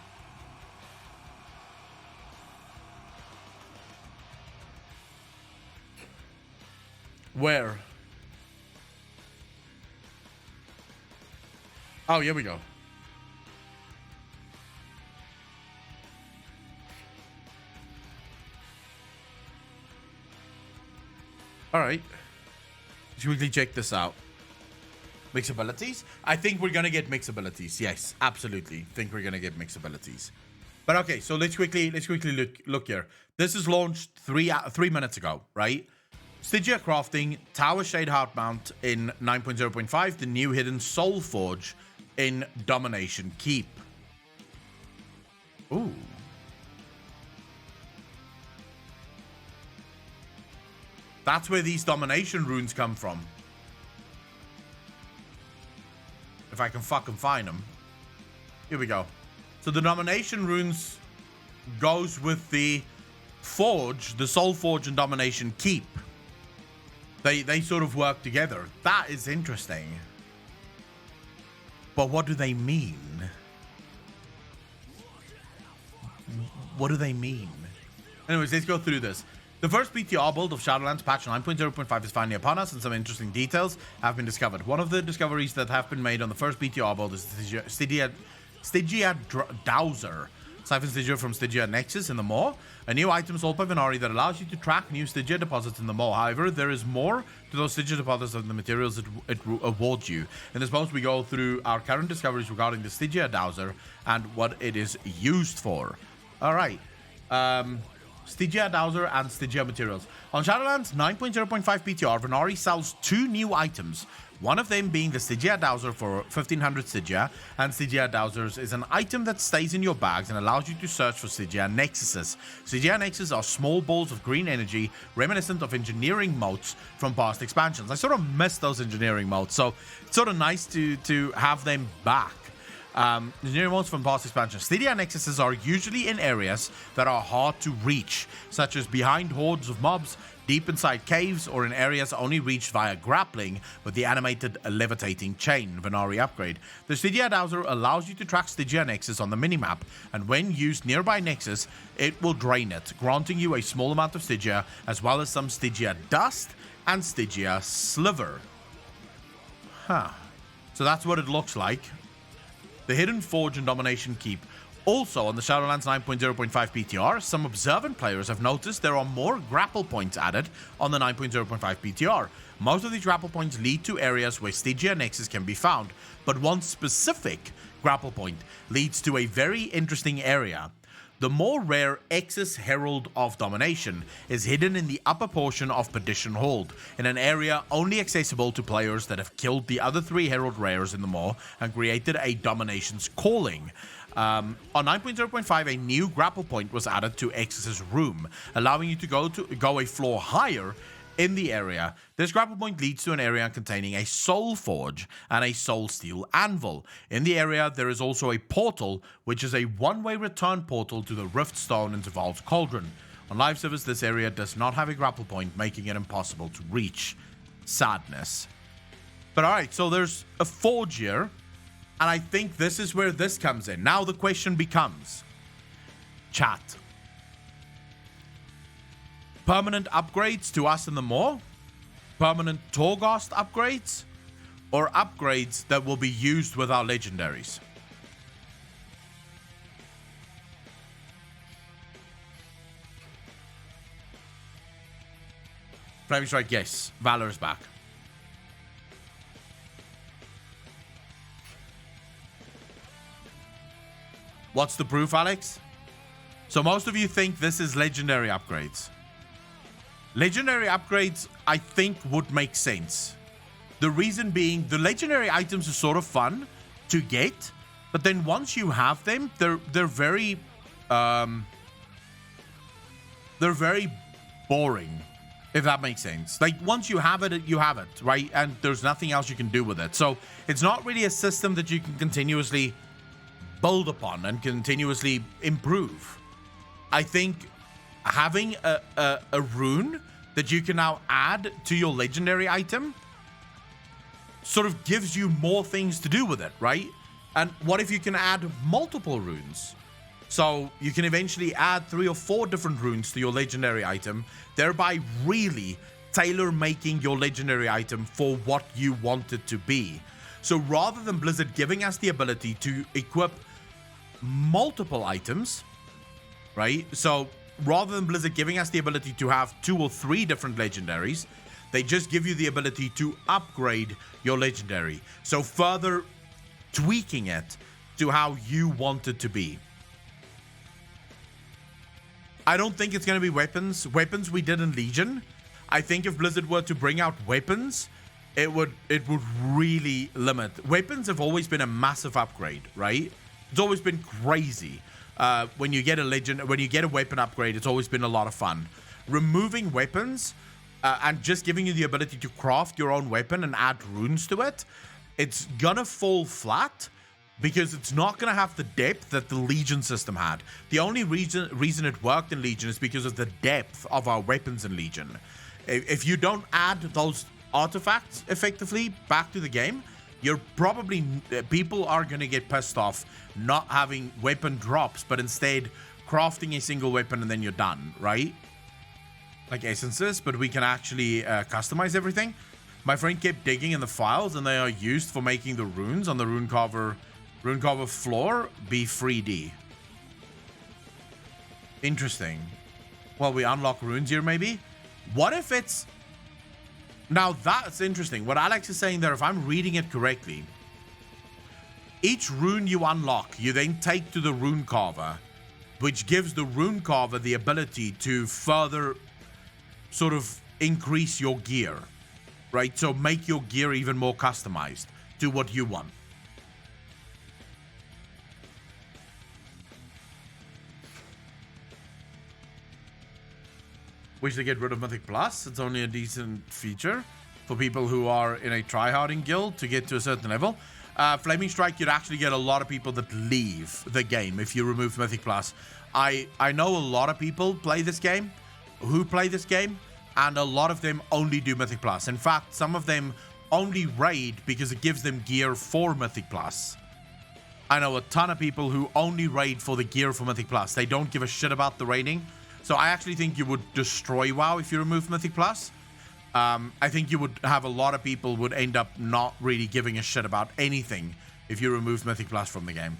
Where? Oh, here we go. All right. Let's quickly check this out. Mix abilities? I think we're going to get mix abilities. Yes, absolutely. Think we're going to get mix abilities. But okay, so let's quickly look here. This is launched 3 minutes ago, right? Stygia Crafting, Tower Shade Heart Mount in 9.0.5, the new hidden Soul Forge in Domination Keep. Ooh. That's where these Domination runes come from. If I can fucking find them. Here we go. So the Domination runes goes with the Forge, the Soul Forge and Domination Keep. They sort of work together. That is interesting. But what do they mean? What do they mean? Anyways, let's go through this. The first BTR build of Shadowlands patch 9.0.5 is finally upon us, and some interesting details have been discovered. One of the discoveries that have been made on the first BTR build is Stygia Dowser. Siphon Stygia from Stygia Nexus in the Maw. A new item sold by Venari that allows you to track new Stygia deposits in the Maw. However, there is more to those Stygia deposits than the materials it awards you. In this post, we go through our current discoveries regarding the Stygia Dowser and what it is used for. Alright. Stygia Dowser and Stygia materials. On Shadowlands 9.0.5 PTR, Venari sells 2 new items. One of them being the Stygia Dowser for 1500 Stygia, and Stygia Dowsers is an item that stays in your bags and allows you to search for Stygia Nexuses. Stygia Nexuses are small balls of green energy, reminiscent of engineering motes from past expansions. I sort of miss those engineering motes, so it's sort of nice to have them back. Engineering modes from past expansions. Stygia Nexuses are usually in areas that are hard to reach, such as behind hordes of mobs, deep inside caves, or in areas only reached via grappling with the animated levitating chain Venari upgrade. The Stygia Dowser allows you to track Stygia Nexus on the minimap, and when used nearby Nexus, it will drain it, granting you a small amount of Stygia, as well as some Stygia Dust and Stygia Sliver. Huh. So that's what it looks like. The Hidden Forge and Domination Keep. Also on the Shadowlands 9.0.5 PTR, some observant players have noticed there are more grapple points added on the 9.0.5 PTR. Most of these grapple points lead to areas where Stygia Nexus can be found, but one specific grapple point leads to a very interesting area. The more rare Exus Herald of Domination is hidden in the upper portion of Perdition Hold, in an area only accessible to players that have killed the other 3 Herald rares in the Maw and created a Domination's Calling. On 9.0.5, a new grapple point was added to Exus's room, allowing you to go a floor higher in the area. This grapple point leads to an area containing a Soul Forge and a Soul Steel Anvil. In the area, there is also a portal, which is a one-way return portal to the Rift Stone and Zaval's Cauldron. On live service, this area does not have a grapple point, making it impossible to reach. Sadness. But alright, so there's a forge here, and I think this is where this comes in. Now the question becomes, chat, permanent upgrades to us in the Maw? Permanent Torghast upgrades? or upgrades that will be used with our legendaries. Flaming Strike, yes. Valor is back. What's the proof, Alex? So most of you think this is legendary upgrades. Legendary upgrades, I think, would make sense. The reason being, the legendary items are sort of fun to get, but then once you have them, they're very boring, if that makes sense. Like, once you have it, you have it, right? And there's nothing else you can do with it. So it's not really a system that you can continuously build upon and continuously improve. I think having a rune that you can now add to your legendary item sort of gives you more things to do with it, right? And what if you can add multiple runes? So you can eventually add 3 or 4 different runes to your legendary item, thereby really tailor-making your legendary item for what you want it to be. So rather than Blizzard giving us the ability to equip multiple items, right? So rather than Blizzard giving us the ability to have 2 or 3 different legendaries, they just give you the ability to upgrade your legendary. So further tweaking it to how you want it to be. I don't think it's going to be weapons. Weapons we did in Legion. I think if Blizzard were to bring out weapons, it would really limit. Weapons have always been a massive upgrade, right? It's always been crazy. When you get a weapon upgrade, it's always been a lot of fun. Removing weapons and just giving you the ability to craft your own weapon and add runes to it, it's gonna fall flat because it's not gonna have the depth that the Legion system had. The only reason it worked in Legion is because of the depth of our weapons in Legion. If you don't add those artifacts effectively back to the game, you're probably people are gonna get pissed off not having weapon drops, but instead crafting a single weapon and then you're done, right? Like essences, but we can actually customize everything. My friend kept digging in the files, and they are used for making the runes on the rune carver floor be 3D. Interesting. Well, we unlock runes here, maybe. What if it's... Now that's interesting. What Alex is saying there, if I'm reading it correctly, each rune you unlock, you then take to the rune carver, which gives the rune carver the ability to further sort of increase your gear, right? So make your gear even more customized to what you want. Wish to get rid of Mythic Plus. It's only a decent feature for people who are in a tryharding guild to get to a certain level. Flaming Strike, you'd actually get a lot of people that leave the game if you remove Mythic Plus. I know a lot of people play this game, and a lot of them only do Mythic Plus. In fact, some of them only raid because it gives them gear for Mythic Plus. I know a ton of people who only raid for the gear for Mythic Plus. They don't give a shit about the raiding. So I actually think you would destroy WoW if you remove Mythic Plus. I think you would have a lot of people would end up not really giving a shit about anything if you remove Mythic Plus from the game.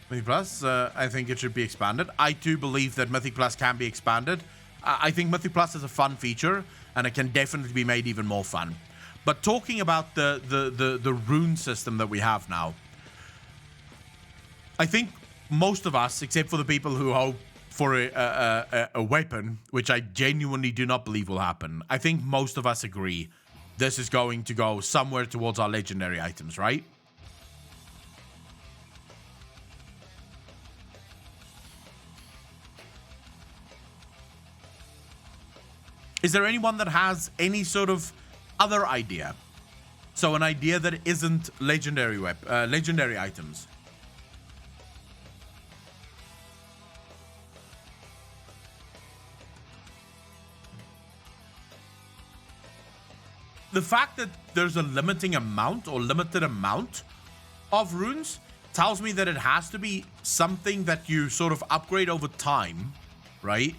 Mythic Plus, I think it should be expanded. I too believe that Mythic Plus can be expanded. I think Mythic Plus is a fun feature, and it can definitely be made even more fun. But talking about the rune system that we have now, I think most of us, except for the people who hope for a weapon, which I genuinely do not believe will happen, I think most of us agree this is going to go somewhere towards our legendary items, right? Is there anyone that has any sort of other idea? So an idea that isn't legendary legendary items. The fact that there's a limited amount of runes tells me that it has to be something that you sort of upgrade over time, right?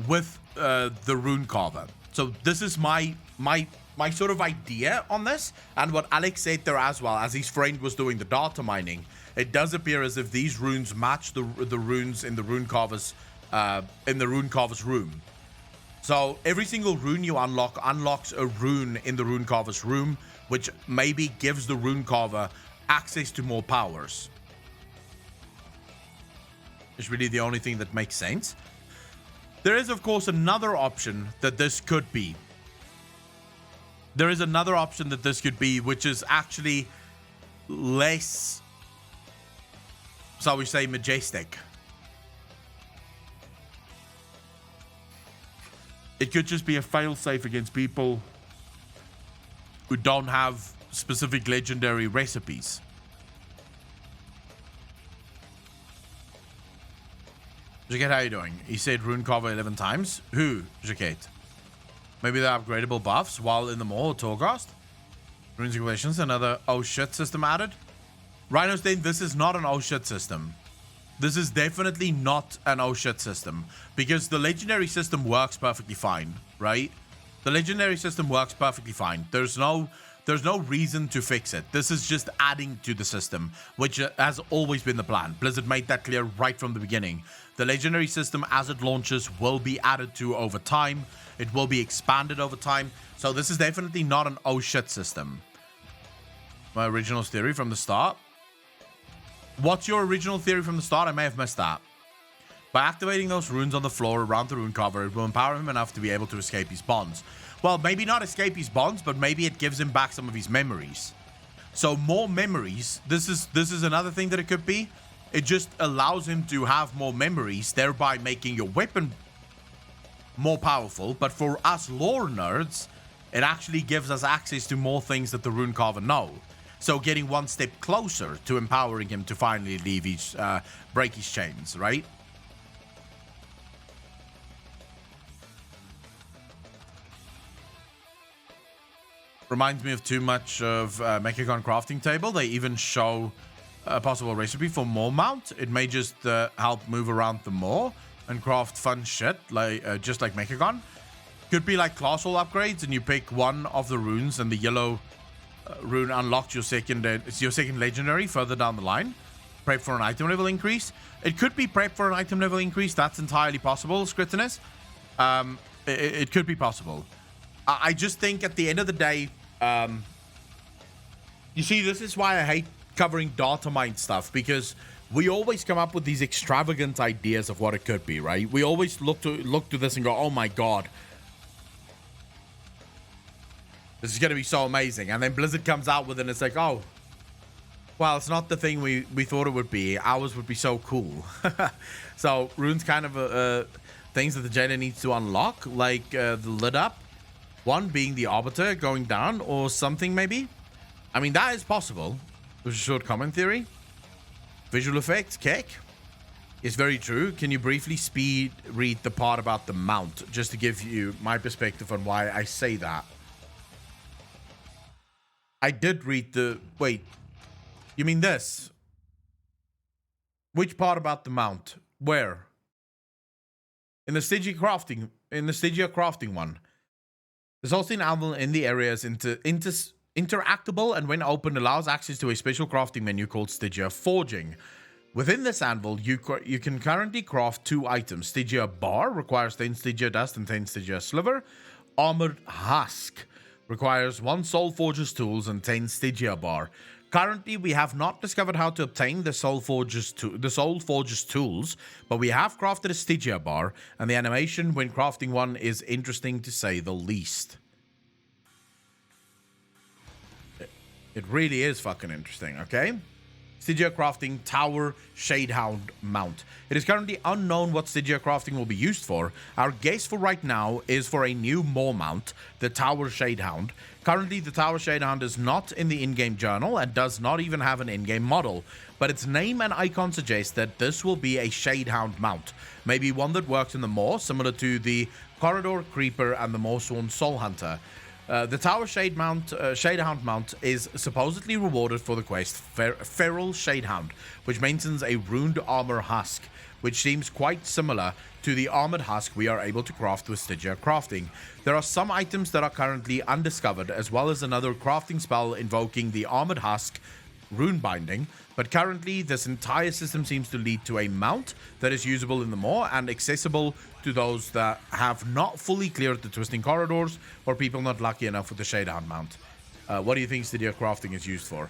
With the rune carver. So this is my my sort of idea on this, and what Alex said there as well, as his friend was doing the data mining, it does appear as if these runes match the runes in the rune carver's room. So every single rune you unlocks a rune in the rune carver's room, which maybe gives the rune carver access to more powers. It's really the only thing that makes sense. There is, of course, another option that this could be. Which is actually less, shall we say, majestic. It could just be a failsafe against people who don't have specific legendary recipes. Jaquette, how you doing? He said rune carver 11 times. Who, Jaquette? Maybe they're upgradable buffs while in the mall or Torghast. Runes equations, another oh shit system added. Rhino's Den, this is not an oh shit system. This is definitely not an oh shit system, because the legendary system works perfectly fine, right? The legendary system works perfectly fine. There's no reason to fix it. This is just adding to the system, which has always been the plan. Blizzard made that clear right from the beginning. The legendary system, as it launches, will be added to over time. It will be expanded over time. So this is definitely not an oh shit system. My original theory from the start. What's your original theory from the start? I may have missed that. By activating those runes on the floor around the rune carver, it will empower him enough to be able to escape his bonds. Well, maybe not escape his bonds, but maybe it gives him back some of his memories. So more memories. This is another thing that it could be. It just allows him to have more memories, thereby making your weapon more powerful. But for us lore nerds, it actually gives us access to more things that the rune carver know. So getting one step closer to empowering him to finally leave his, break his chains, right? Reminds me of too much of Mechagon crafting table. They even show a possible recipe for more mount. It may just help move around the more and craft fun shit, like just like Mechagon. Could be like class hall upgrades, and you pick one of the runes, and the yellow rune unlocks your second. It's your second legendary further down the line. Prep for an item level increase. It could be prep for an item level increase. That's entirely possible, Scritinus. It could be possible. I just think at the end of the day, you see, this is why I hate covering data mine stuff, because we always come up with these extravagant ideas of what it could be, right? We always look to this and go, oh my god, this is going to be so amazing. And then Blizzard comes out with it and it's like, oh, well, it's not the thing we thought it would be. Ours would be so cool. So runes kind of things that the jailer needs to unlock, like the lit up one being the arbiter going down or something, maybe. I mean, that is possible. Which is a short comment theory. Visual effects, Keck. It's very true. Can you briefly speed read the part about the mount, just to give you my perspective on why I say that? I did read the... Wait. You mean this? Which part about the mount? Where? In the Stygia crafting. In the Stygia crafting one. The Solstein anvil in the area is interactable, and when opened allows access to a special crafting menu called Stygia Forging. Within this anvil, you can currently craft 2 items. Stygia Bar requires 10 Stygia Dust and 10 Stygia Sliver. Armored Husk requires 1 Soul Forger's Tools and 10 Stygia Bar. Currently, we have not discovered how to obtain the Soul Forger's Tools, but we have crafted a Stygia Bar, and the animation when crafting one is interesting to say the least. It really is fucking interesting, okay? Stygia Crafting Tower Shadehound Mount. It is currently unknown what Stygia Crafting will be used for. Our guess for right now is for a new Maw mount, the Tower Shadehound. Currently, the Tower Shadehound is not in the in-game journal and does not even have an in-game model, but its name and icon suggest that this will be a Shadehound mount. Maybe one that works in the Maw, similar to the Corridor Creeper and the Mawsworn Soul Hunter. The Tower Shadehound mount is supposedly rewarded for the quest Feral Shadehound, which maintains a runed armor husk, which seems quite similar to the armored husk we are able to craft with Stygia crafting. There are some items that are currently undiscovered, as well as another crafting spell invoking the armored husk rune binding, but currently this entire system seems to lead to a mount that is usable in the Maw and accessible to those that have not fully cleared the twisting corridors or people not lucky enough with the Shadehound mount. What do you think Stygia crafting is used for?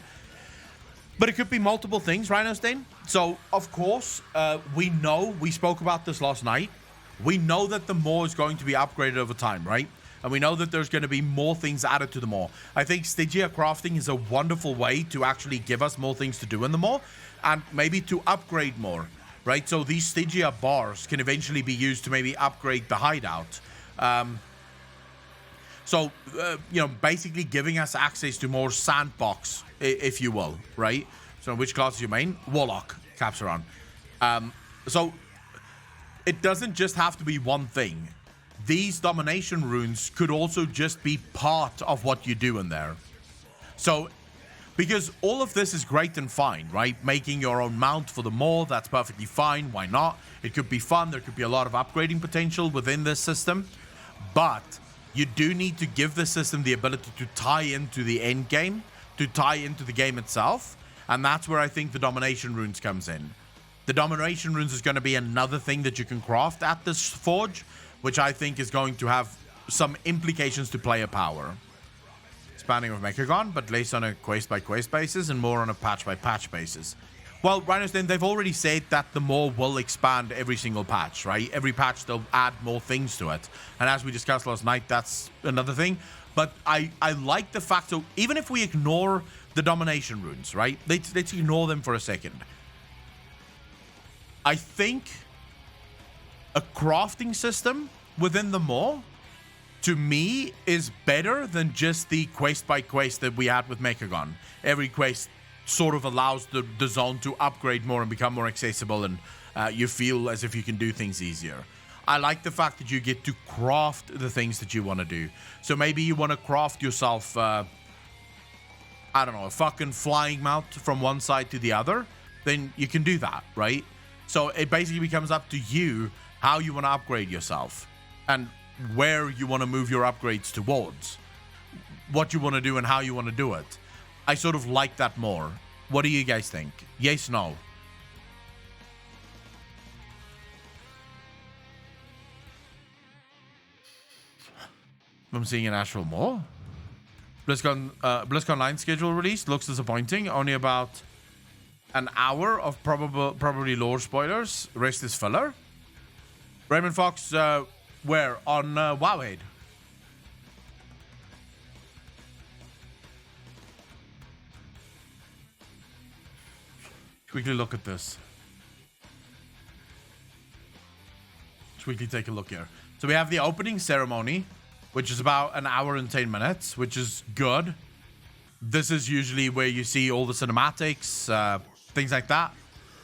But it could be multiple things, Rhinostain. So, of course, we spoke about this last night. We know that the Maw is going to be upgraded over time, right? And we know that there's going to be more things added to the Maw. I think Stygia crafting is a wonderful way to actually give us more things to do in the Maw and maybe to upgrade more, right? So these Stygia bars can eventually be used to maybe upgrade the hideout. Basically giving us access to more sandbox, if you will, right? So which class is your main? Warlock, Capsuron. So it doesn't just have to be one thing. These domination runes could also just be part of what you do in there. So, because all of this is great and fine, right? Making your own mount for the Maw, that's perfectly fine. Why not? It could be fun. There could be a lot of upgrading potential within this system. But you do need to give the system the ability to tie into the end game, to tie into the game itself. And that's where I think the domination runes comes in. The domination runes is going to be another thing that you can craft at this forge, which I think is going to have some implications to player power. Expanding with Mechagon, but less on a quest-by-quest basis and more on a patch-by-patch basis. Well, Rhinostain, they've already said that the Maw will expand every single patch, right? Every patch, they'll add more things to it. And as we discussed last night, that's another thing. But I like the fact, so even if we ignore the domination runes, right? Let's ignore them for a second. I think a crafting system within the Maw, to me, is better than just the quest by quest that we had with Mechagon. Every quest sort of allows the zone to upgrade more and become more accessible, and you feel as if you can do things easier. I like the fact that you get to craft the things that you want to do. So maybe you want to craft yourself, I don't know, a fucking flying mount from one side to the other, then you can do that, right? So it basically becomes up to you how you want to upgrade yourself and where you want to move your upgrades towards, what you want to do and how you want to do it. I sort of like that more. What do you guys think? Yes, no? I'm seeing an actual Maw. BlizzCon 9 schedule release looks disappointing. Only about an hour of probably lore spoilers. Rest is filler. Raymond Fox, where? On Wowhead. Quickly look at this. Let's quickly take a look here. So we have the opening ceremony, which is about an hour and 10 minutes, which is good. This is usually where you see all the cinematics, things like that.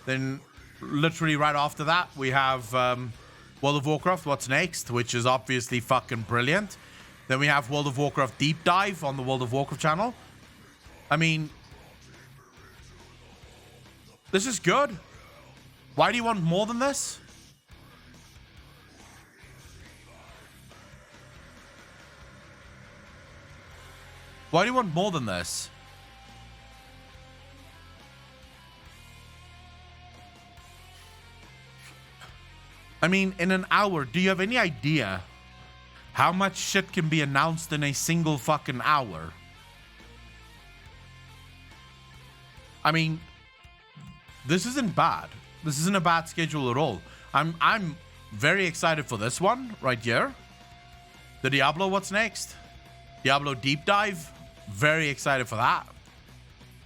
Then literally right after that, we have World of Warcraft, What's Next, which is obviously fucking brilliant. Then we have World of Warcraft Deep Dive on the World of Warcraft channel. I mean, this is good. Why do you want more than this? Why do you want more than this? I mean, in an hour, do you have any idea how much shit can be announced in a single fucking hour? I mean, this isn't bad. This isn't a bad schedule at all. I'm very excited for this one right here. The Diablo What's Next? Diablo Deep Dive. Very excited for that.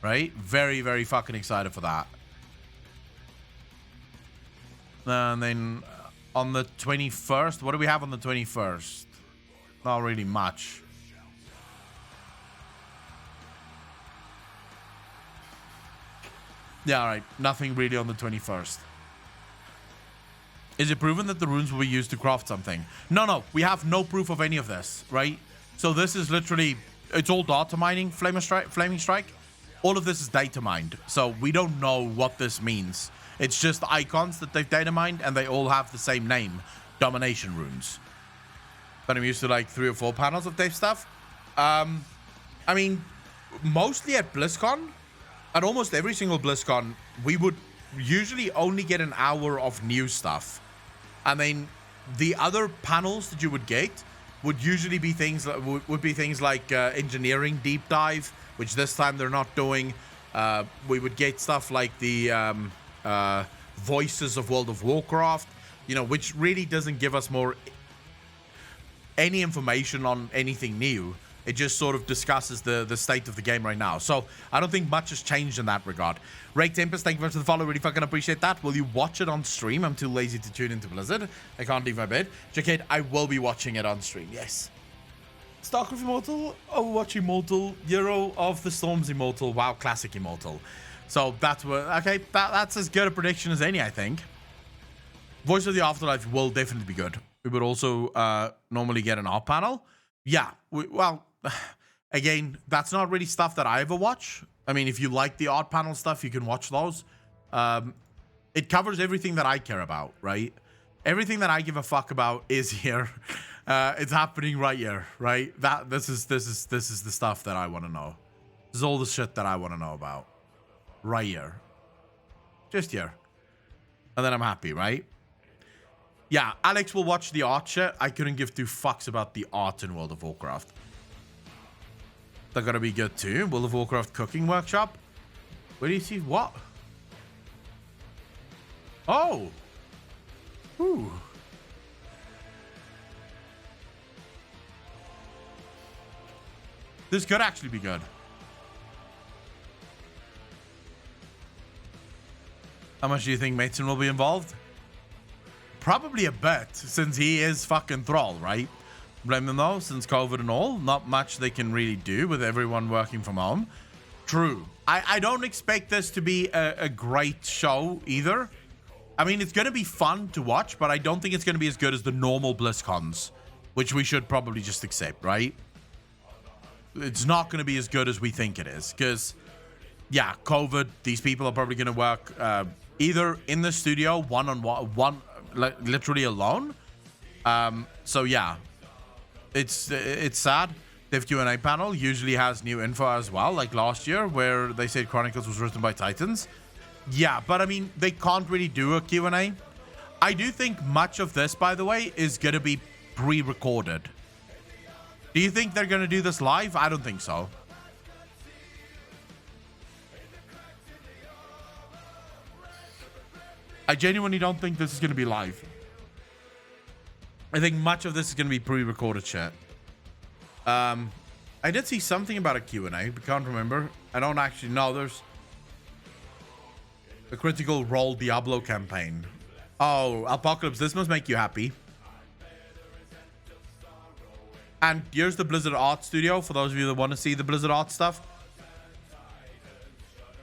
Right? Very, very fucking excited for that. And then on the 21st, what do we have on the 21st? Not really much. Yeah, alright. Nothing really on the 21st. Is it proven that the runes will be used to craft something? No, we have no proof of any of this, right? So this is literally, it's all data mining, Flaming Strike. All of this is data mined. So we don't know what this means. It's just icons that they've data mined, and they all have the same name, Domination Runes. But I'm used to like 3 or 4 panels of dev stuff. I mean, mostly at BlizzCon, at almost every single BlizzCon, we would usually only get an hour of new stuff. I mean, the other panels that you would get would usually be things like engineering deep dive, which this time they're not doing. We would get stuff like the voices of World of Warcraft, you know, which really doesn't give us any information on anything new. It just sort of discusses the state of the game right now. So I don't think much has changed in that regard. Ray Tempest, thank you very much for the follow. Really fucking appreciate that. Will you watch it on stream? I'm too lazy to tune into Blizzard. I can't leave my bed. Jackade, I will be watching it on stream. Yes. StarCraft Immortal, Overwatch Immortal, Hero of the Storms Immortal, WoW Classic Immortal. So that's what, okay, that's as good a prediction as any, I think. Voice of the Afterlife will definitely be good. We would also normally get an art panel. Yeah, well, again, that's not really stuff that I ever watch. I mean, if you like the art panel stuff, you can watch those. It covers everything that I care about, right? Everything that I give a fuck about is here. It's happening right here, right? This is the stuff that I want to know. This is all the shit that I want to know about. Right here. Just here. And then I'm happy, right? Yeah, Alex will watch the art shit. I couldn't give 2 fucks about the art in World of Warcraft. They're gonna be good too. World of Warcraft cooking workshop. Where do you see what? Oh. Ooh. This could actually be good. How much do you think Mason will be involved? Probably a bit, since he is fucking Thrall, right? Blame them though, since COVID and all. Not much they can really do with everyone working from home. True. I don't expect this to be a great show either. I mean, it's going to be fun to watch, but I don't think it's going to be as good as the normal BlizzCons, which we should probably just accept, right? It's not going to be as good as we think it is, because, yeah, COVID, these people are probably going to work either in the studio, one-on-one, like literally alone. So yeah, it's sad. Dev Q&A panel usually has new info as well, like last year where they said Chronicles was written by Titans. Yeah, but I mean, they can't really do a Q&A. I do think much of this, by the way, is going to be pre-recorded. Do you think they're going to do this live? I don't think so. I genuinely don't think this is going to be live. I think much of this is going to be pre-recorded shit. I did see something about a Q&A, but can't remember. I don't actually know. There's a Critical Role Diablo campaign. Oh, Apocalypse, this must make you happy. And here's the Blizzard Art Studio, for those of you that want to see the Blizzard Art stuff.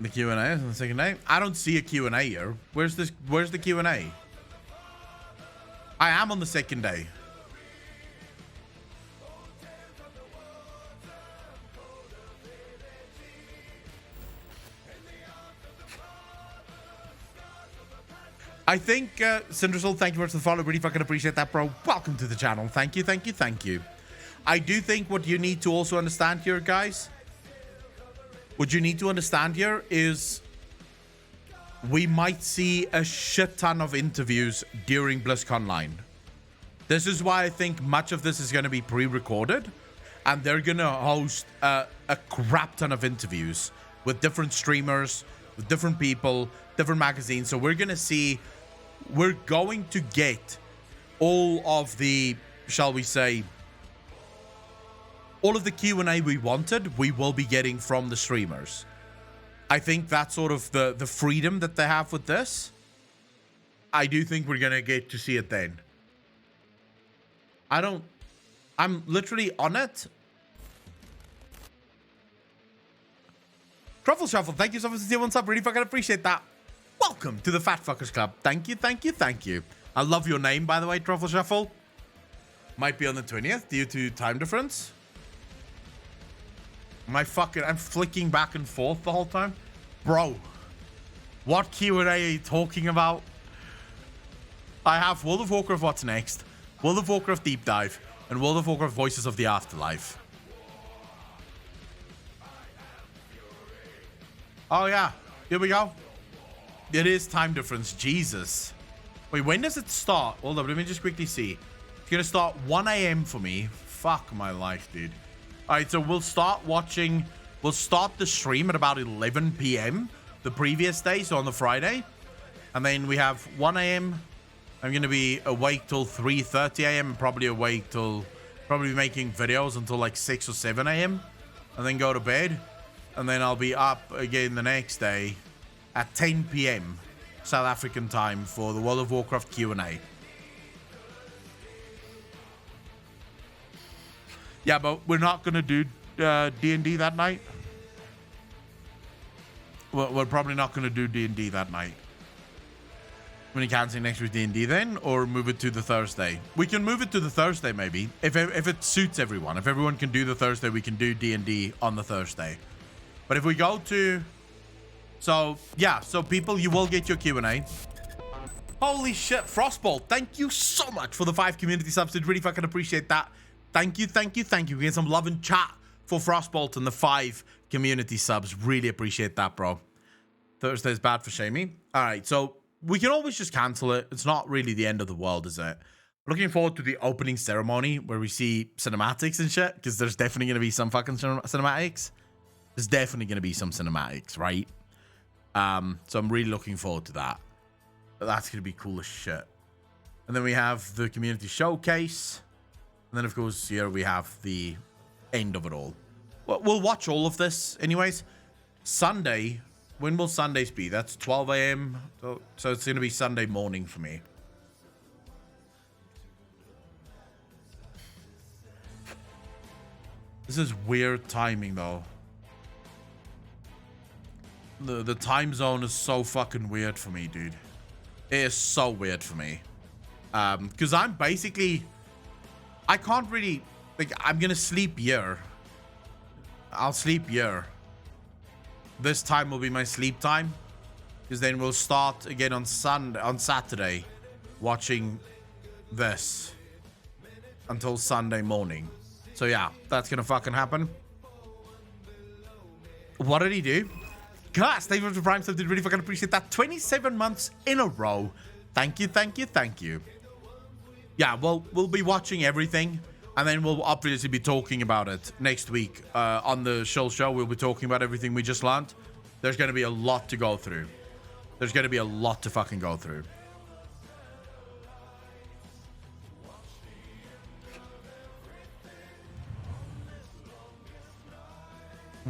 The Q&A is on the second day. I don't see a Q&A here. Where's the Q&A? I am on the second day. I think, Cindersol, thank you very much for the follow. Really fucking appreciate that, bro. Welcome to the channel. Thank you, thank you, thank you. I do think what you need to also understand here, guys, what you need to understand here is we might see a shit ton of interviews during BlizzCon line. This is why I think much of this is going to be pre-recorded, and they're going to host a crap ton of interviews with different streamers, with different people, different magazines. So we're going to get all of the, shall we say, all of the Q&A we wanted, we will be getting from the streamers. I think that's sort of the freedom that they have with this. I do think we're going to get to see it then. I'm literally on it. Truffle Shuffle, thank you so much for seeing what's up. Really fucking appreciate that. Welcome to the Fat Fuckers Club. Thank you, thank you, thank you. I love your name, by the way, Truffle Shuffle. Might be on the 20th due to time difference. I'm flicking back and forth the whole time. Bro, what Q&A are you talking about? I have World of Warcraft What's Next, World of Warcraft Deep Dive, and World of Warcraft Voices of the Afterlife. Oh yeah, here we go. It is time difference, Jesus. Wait, when does it start? Hold up, let me just quickly see. It's gonna start 1 a.m. for me. Fuck my life, dude. All right, so we'll start the stream at about 11 p.m. the previous day, so on the Friday. And then we have 1 a.m. I'm going to be awake till 3:30 a.m. Probably making videos until like 6 or 7 a.m. And then go to bed. And then I'll be up again the next day at 10 p.m. South African time for the World of Warcraft Q&A. Yeah, but we're not going to do D&D that night. We're probably not going to do D&D that night. When you cancel next week's D&D then, or move it to the Thursday. We can move it to the Thursday maybe, if it suits everyone. If everyone can do the Thursday, we can do D&D on the Thursday. But if we go to... So, yeah. So, people, you will get your Q&A. Holy shit, Frostbolt. Thank you so much for the 5 community subs. Dude, really fucking appreciate that. Thank you. We get some love and chat for Frostbolt and the 5 community subs. Really appreciate that, bro. Thursday's bad for Shamey. All right, so we can always just cancel it. It's not really the end of the world, is it? Looking forward to the opening ceremony where we see cinematics and shit, because there's definitely going to be some fucking cinematics. There's definitely going to be some cinematics, right? So I'm really looking forward to that. That's going to be cool as shit. And then we have the community showcase. And then, of course, here we have the end of it all. Well, we'll watch all of this anyways. Sunday, when will Sundays be? That's 12 a.m. So it's going to be Sunday morning for me. This is weird timing, though. The time zone is so fucking weird for me, dude. It is so weird for me. Because I'm basically... I can't really... Like, I'm going to sleep here. I'll sleep here. This time will be my sleep time. Because then we'll start again on Saturday. Watching this. Until Sunday morning. So yeah, that's going to fucking happen. What did he do? Gosh, thank you for Prime Sub. Did really fucking appreciate that. 27 months in a row. Thank you. Yeah, well, we'll be watching everything. And then we'll obviously be talking about it next week. On the show, we'll be talking about everything we just learned. There's going to be a lot to go through. There's going to be a lot to fucking go through.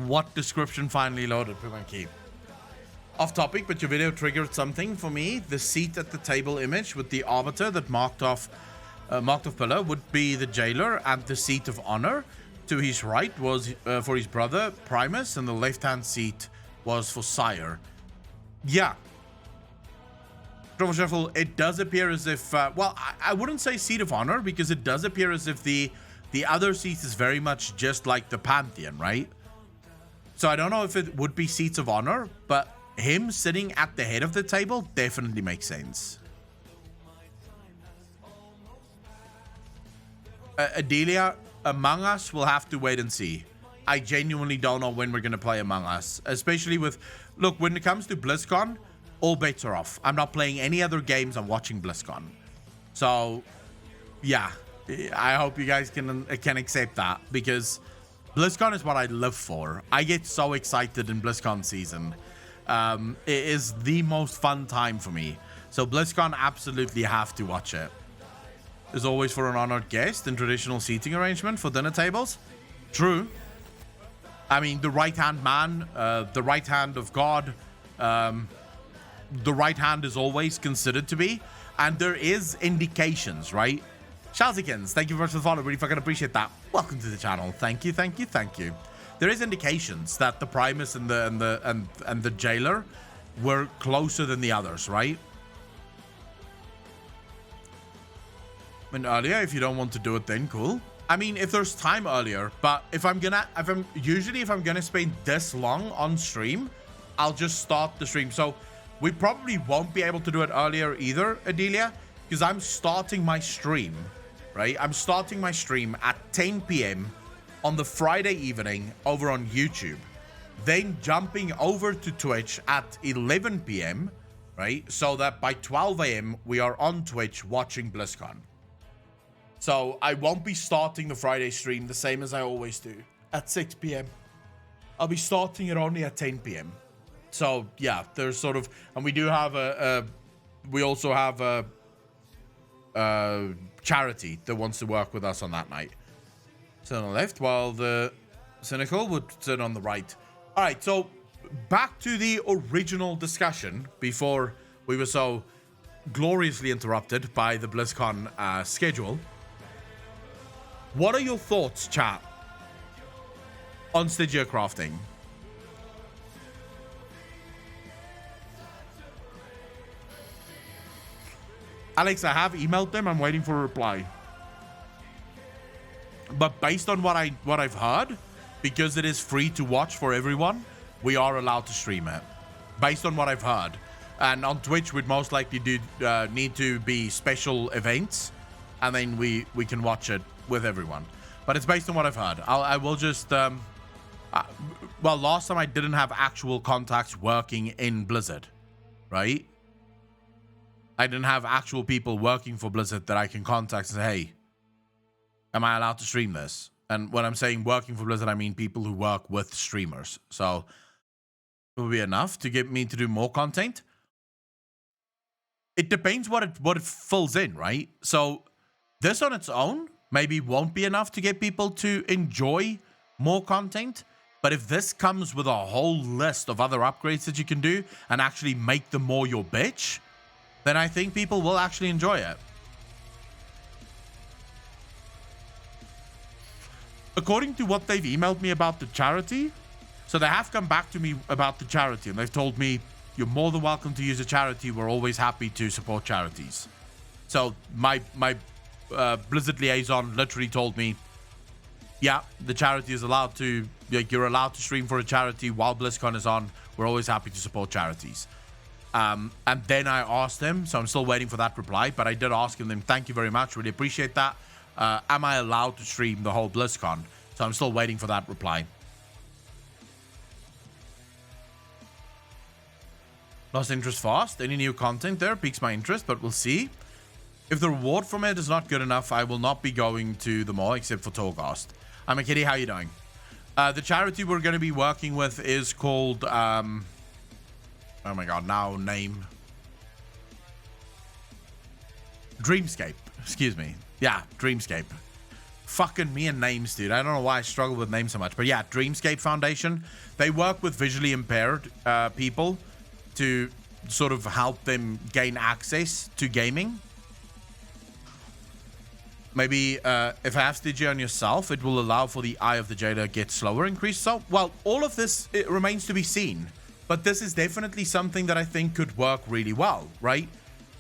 What description finally loaded? Key. Off topic, but your video triggered something for me. The seat at the table image with the arbiter that marked off pillar would be the jailer, and the seat of honor to his right was for his brother Primus, and the left-hand seat was for Sire. Yeah. Trouble Shuffle, it does appear as if, well, I wouldn't say seat of honor, because it does appear as if the other seat is very much just like the Pantheon, right? So I don't know if it would be seats of honor, but him sitting at the head of the table definitely makes sense. Adelia, Among Us, we'll have to wait and see. I genuinely don't know when we're going to play Among Us, especially with... Look, when it comes to BlizzCon, all bets are off. I'm not playing any other games. I'm watching BlizzCon. So, yeah. I hope you guys can accept that, because BlizzCon is what I live for. I get so excited in BlizzCon season. It is the most fun time for me. So BlizzCon, absolutely have to watch it. Is always for an honored guest in traditional seating arrangement for dinner tables. True. I mean, the right-hand man, the right hand of God, the right hand is always considered to be. And there is indications, right? Shazikins, thank you very much for the follow. Really fucking appreciate that. Welcome to the channel. Thank you. There is indications that the Primus and the jailer were closer than the others, right? I mean, earlier, if you don't want to do it, then cool. I mean, if there's time earlier, but if I'm gonna spend this long on stream, I'll just start the stream. So we probably won't be able to do it earlier either, Adelia, because I'm starting my stream, right? I'm starting my stream at 10 p.m. on the Friday evening over on YouTube. Then jumping over to Twitch at 11 p.m., right? So that by 12 a.m. we are on Twitch watching BlizzCon. So I won't be starting the Friday stream the same as I always do at 6 p.m. I'll be starting it only at 10 p.m. So yeah, there's sort of, and we do have we also have a charity that wants to work with us on that night. Sit on the left while the cynical would sit on the right. All right, so back to the original discussion before we were so gloriously interrupted by the BlizzCon schedule. What are your thoughts, chat, on Stygia crafting? Alex, I have emailed them. I'm waiting for a reply. But based on what I've heard, because it is free to watch for everyone, we are allowed to stream it. Based on what I've heard. And on Twitch, we'd most likely need to be special events, and then we can watch it with everyone. But it's based on what I've heard. I will just well, last time I didn't have actual contacts working in Blizzard, right? I didn't have actual people working for Blizzard that I can contact and say, hey, am I allowed to stream this? And when I'm saying working for Blizzard, I mean people who work with streamers. So it will be enough to get me to do more content. It depends what it fills in, right? So this on its own maybe won't be enough to get people to enjoy more content. But if this comes with a whole list of other upgrades that you can do and actually make them more your bitch, then I think people will actually enjoy it. According to what they've emailed me about the charity, so they have come back to me about the charity and they've told me, you're more than welcome to use a charity. We're always happy to support charities. So my Blizzard liaison literally told me, yeah, the charity is allowed to, you're allowed to stream for a charity while BlizzCon is on. We're always happy to support charities. And then I asked him, so I'm still waiting for that reply, but I did ask him, thank you very much, really appreciate that. Am I allowed to stream the whole BlizzCon? So I'm still waiting for that reply. Lost interest fast. Any new content there piques my interest, but we'll see. If the reward from it is not good enough, I will not be going to the mall except for Torghast. I'm a kitty. How you doing? The charity we're going to be working with is called... oh my god, now name. Dreamscape. Excuse me. Yeah, Dreamscape. Fucking me and names, dude. I don't know why I struggle with names so much. But yeah, Dreamscape Foundation. They work with visually impaired people to sort of help them gain access to gaming. Maybe if I have Stygia on yourself, it will allow for the Eye of the Jailer get slower increase. So, well, all of this, it remains to be seen. But this is definitely something that I think could work really well, right?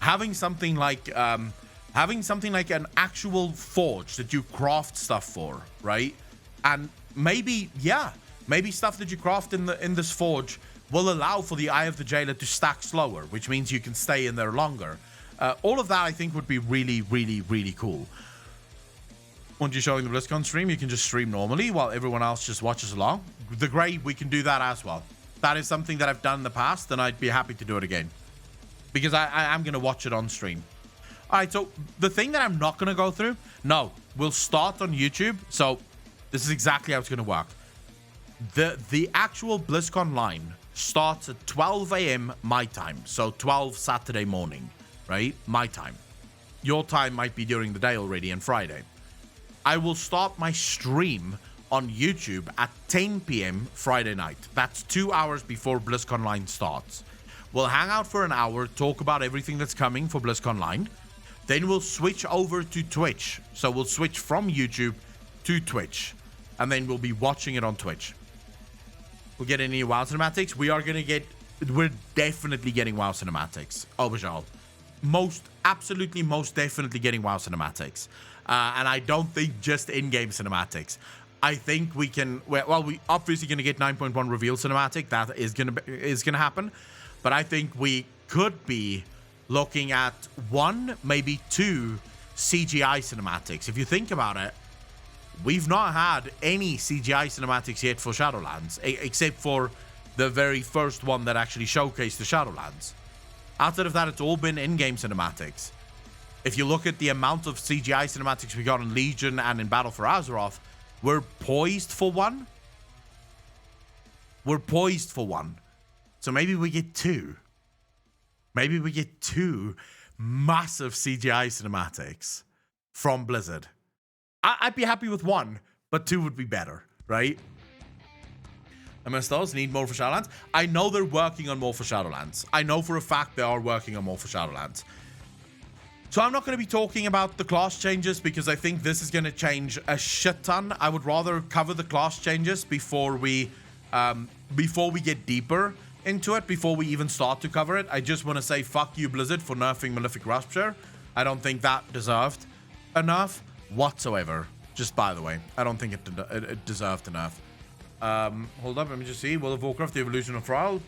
Having something like an actual forge that you craft stuff for, right? And maybe, yeah, maybe stuff that you craft in this forge will allow for the Eye of the Jailer to stack slower, which means you can stay in there longer. All of that, I think, would be really, really, really cool. Once you're showing the BlizzCon stream, you can just stream normally while everyone else just watches along. The Grey, we can do that as well. That is something that I've done in the past, and I'd be happy to do it again. Because I am going to watch it on stream. All right, so the thing that I'm not going to go through, no, we'll start on YouTube. So this is exactly how it's going to work. The actual BlizzCon line starts at 12 a.m. my time. So 12 Saturday morning, right? My time. Your time might be during the day already and Friday. I will start my stream on YouTube at 10 p.m. Friday night. That's 2 hours before BlizzCon Line starts. We'll hang out for an hour, talk about everything that's coming for BlizzCon Line. Then we'll switch over to Twitch. So we'll switch from YouTube to Twitch. And then we'll be watching it on Twitch. We'll get any WoW cinematics. We're definitely getting WoW cinematics. Aubergine. Most definitely getting WoW cinematics. And I don't think just in-game cinematics. I think we can, well, we obviously going to get 9.1 reveal cinematic. That is gonna happen. But I think we could be looking at 1, maybe 2 CGI cinematics. If you think about it, we've not had any CGI cinematics yet for Shadowlands, except for the very first one that actually showcased the Shadowlands. Outside of that, it's all been in-game cinematics. If you look at the amount of CGI cinematics we got in Legion and in Battle for Azeroth, we're poised for one. We're poised for one. So maybe we get 2. Maybe we get 2 massive CGI cinematics from Blizzard. I'd be happy with 1, but 2 would be better, right? MSOs need more for Shadowlands. I know they're working on more for Shadowlands. I know for a fact they are working on more for Shadowlands. So I'm not going to be talking about the class changes because I think this is going to change a shit ton. I would rather cover the class changes before we get deeper into it, before we even start to cover it. I just want to say fuck you, Blizzard, for nerfing Malefic Rupture. I don't think that deserved a nerf whatsoever. Just by the way, I don't think it deserved a nerf. Hold up, let me just see. World of Warcraft, the evolution of Thrall.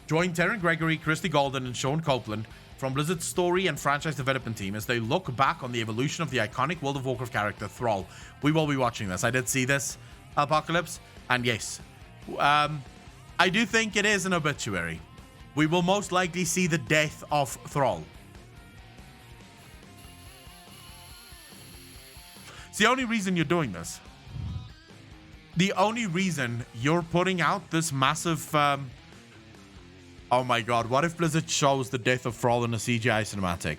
Join Terran Gregory, Christy Golden, and Sean Copeland from Blizzard's story and franchise development team as they look back on the evolution of the iconic World of Warcraft character Thrall. We will be watching this. I did see this, Apocalypse, and yes, I do think it is an obituary. We will most likely see the death of Thrall. It's the only reason you're doing this. The only reason you're putting out this massive... oh my god, what if Blizzard shows the death of Thrall in a CGI cinematic?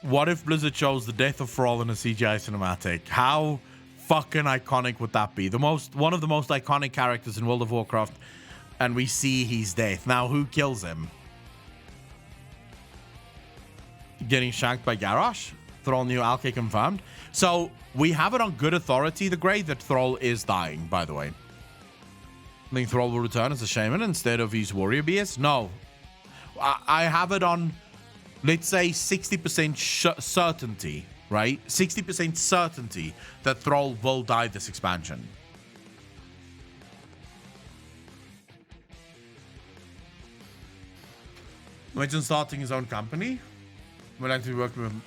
What if Blizzard shows the death of Thrall in a CGI cinematic? How fucking iconic would that be? One of the most iconic characters in World of Warcraft, and we see his death. Now, who kills him? Getting shanked by Garrosh? Thrall new Alke confirmed. So, we have it on good authority, the Grey, that Thrall is dying, by the way. I think Thrall will return as a shaman instead of his warrior BS? No. I have it on, let's say, 60% certainty, right? 60% certainty that Thrall will die this expansion. Imagine starting his own company. We're like to be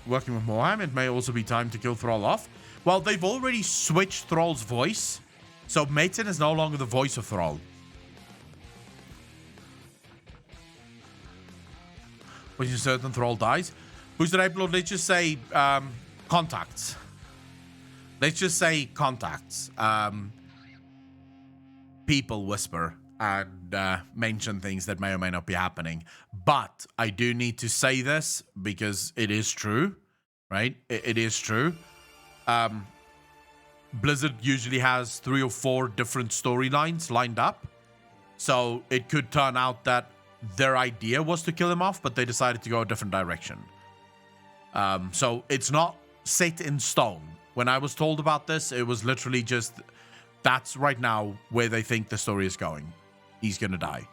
working with Moheim. It may also be time to kill Thrall off. Well, they've already switched Thrall's voice, so Mason is no longer the voice of Thrall. When you're certain Thrall dies. Boosted Upload, let's just say contacts. Let's just say contacts. People whisper and mention things that may or may not be happening. But I do need to say this because it is true, right? It is true. Blizzard usually has 3 or 4 different storylines lined up. So it could turn out that their idea was to kill him off, but they decided to go a different direction. So it's not set in stone. When I was told about this, it was literally just, that's right now where they think the story is going. He's going to die.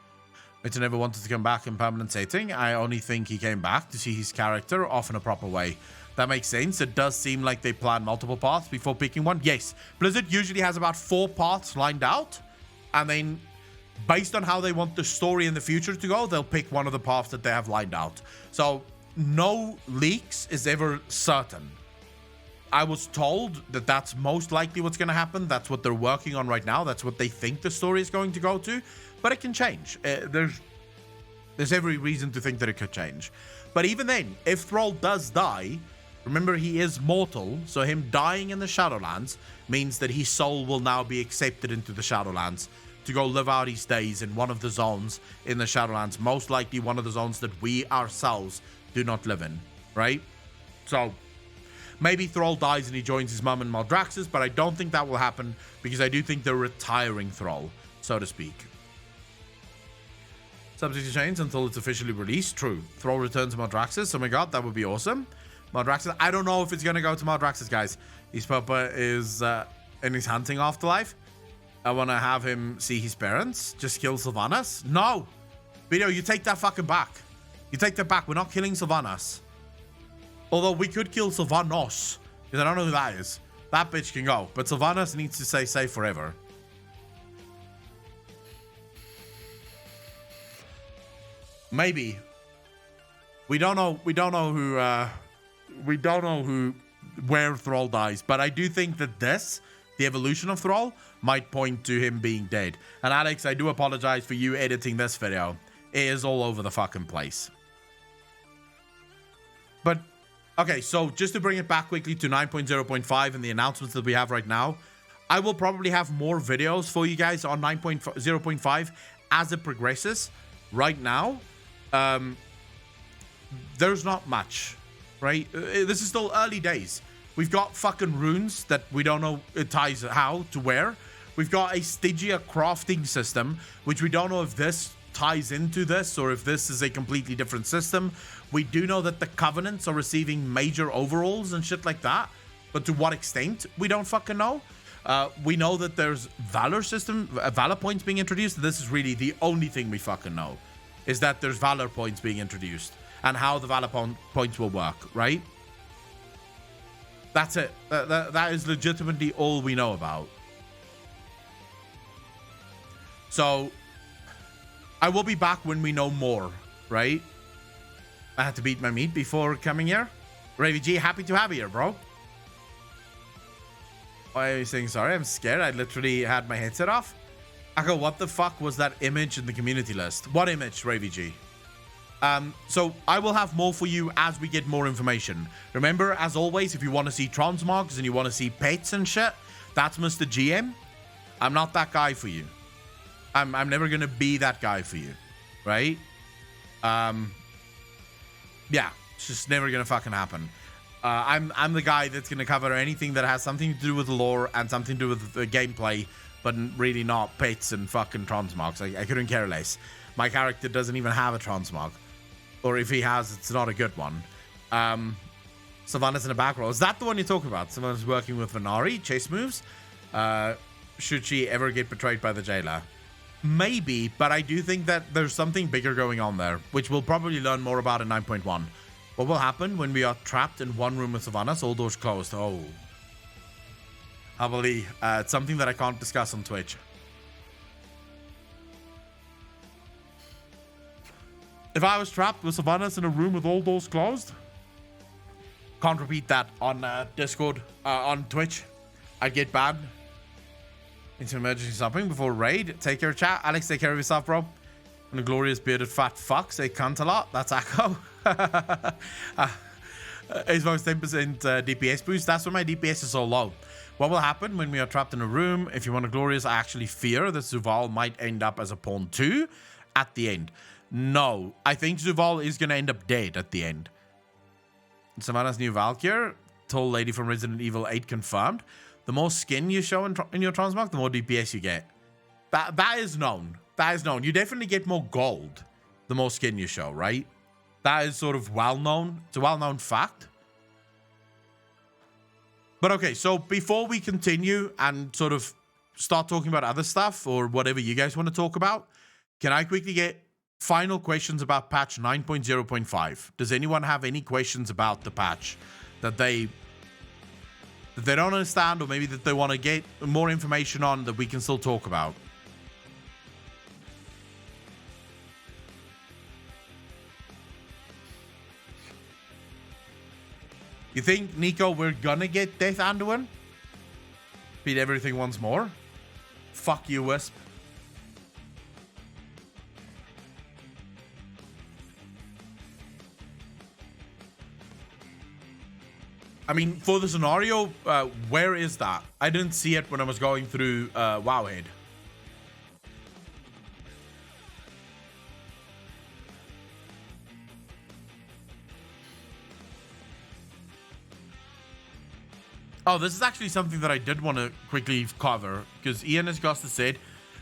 Mitchell never wanted to come back in permanent setting. I only think he came back to see his character off in a proper way. That makes sense. It does seem like they plan multiple paths before picking one. Yes, Blizzard usually has about 4 paths lined out. And then based on how they want the story in the future to go, they'll pick one of the paths that they have lined out. So no leaks is ever certain. I was told that that's most likely what's going to happen. That's what they're working on right now. That's what they think the story is going to go to. But it can change. There's every reason to think that it could change. But even then, if Thrall does die, remember he is mortal. So him dying in the Shadowlands means that his soul will now be accepted into the Shadowlands to go live out his days in one of the zones in the Shadowlands. Most likely one of the zones that we ourselves do not live in, right? So maybe Thrall dies and he joins his mum in Maldraxxus, but I don't think that will happen because I do think they're retiring Thrall, so to speak. Subject to change until it's officially released. True. Thrall returns to Maldraxxus. Oh my god, that would be awesome. Maldraxxus. I don't know if it's going to go to Maldraxxus, guys. His papa is in his hunting afterlife. I want to have him see his parents. Just kill Sylvanas. No. Video, you take that fucking back. You take that back. We're not killing Sylvanas. Although we could kill Sylvanos, because I don't know who that is. That bitch can go. But Sylvanas needs to stay safe forever. Maybe. We don't know who where Thrall dies, but I do think that this, the evolution of Thrall, might point to him being dead. And Alex, I do apologize for you editing this video. It is all over the fucking place. But okay, so just to bring it back quickly to 9.0.5 and the announcements that we have right now, I will probably have more videos for you guys on 9.0.5 as it progresses. Right now, there's not much, right? This is still early days. We've got fucking runes that we don't know it ties how to where. We've got a Stygia crafting system, which we don't know if this ties into this or if this is a completely different system. We do know that the Covenants are receiving major overhauls and shit like that, but to what extent, we don't fucking know. We know that there's Valor system, Valor points being introduced. This is really the only thing we fucking know, is that there's Valor points being introduced and how the Valor points will work, right? That's it. That is legitimately all we know about. So I will be back when we know more, right? I had to beat my meat before coming here. Ravy G, happy to have you here, bro. Why are you saying sorry? I'm scared. I literally had my headset off. I go, what the fuck was that image in the community list? What image, Ravy G? So I will have more for you as we get more information. Remember, as always, if you want to see transmogs and you want to see pets and shit, that's Mr. GM. I'm not that guy for you. I'm never gonna be that guy for you, right? Yeah, it's just never gonna fucking happen. I'm the guy that's gonna cover anything that has something to do with the lore and something to do with the gameplay, but really not pets and fucking transmogs. I couldn't care less. My character doesn't even have a transmog, or if he has, it's not a good one. Sylvanas in the back row. Is that the one you're talking about? Sylvanas working with Venari, chase moves. Should she ever get betrayed by the jailer? Maybe, but I do think that there's something bigger going on there, which we'll probably learn more about in 9.1. What will happen when we are trapped in one room with Sylvanas, all doors closed? Oh. I believe it's something that I can't discuss on Twitch. If I was trapped with Sylvanas in a room with all doors closed, can't repeat that on Discord, on Twitch. I'd get banned. Into emergency stopping before raid. Take care, chat. Alex, take care of yourself, bro. And a glorious bearded fat fuck say cunt a lot. That's Echo. His most 10% DPS boost. That's when my DPS is so low. What will happen when we are trapped in a room? If you want a glorious, I actually fear that Zuval might end up as a pawn 2 at the end. No, I think Zuval is going to end up dead at the end. Savannah's new Valkyr, tall lady from Resident Evil 8 confirmed. The more skin you show in your transmog, the more DPS you get. That is known. That is known. You definitely get more gold the more skin you show, right? That is sort of well known. It's a well-known fact. But okay, so before we continue and sort of start talking about other stuff or whatever you guys want to talk about, can I quickly get final questions about patch 9.0.5? Does anyone have any questions about the patch that they don't understand, or maybe that they want to get more information on that we can still talk about? You think, Nico, we're gonna get Death Anduin? Beat everything once more? Fuck you, Wisp. I mean, for the scenario, where is that? I didn't see it when I was going through Wowhead. Oh, this is actually something that I did want to quickly cover, because Ian has just said,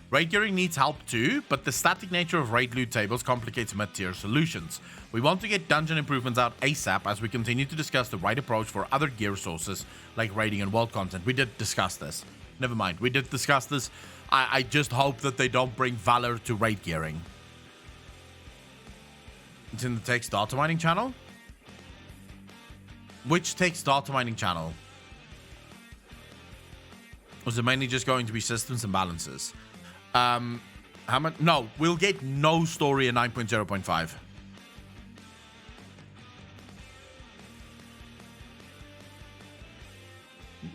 raid gearing needs help too, but the static nature of raid loot tables complicates mid-tier solutions. We want to get dungeon improvements out ASAP as we continue to discuss the right approach for other gear sources like raiding and world content. We did discuss this. Never mind, we did discuss this. I just hope that they don't bring Valor to raid gearing. It's in the text data mining channel. Which text data mining channel? Was it mainly just going to be systems and balances? How much? No, we'll get no story in 9.0.5.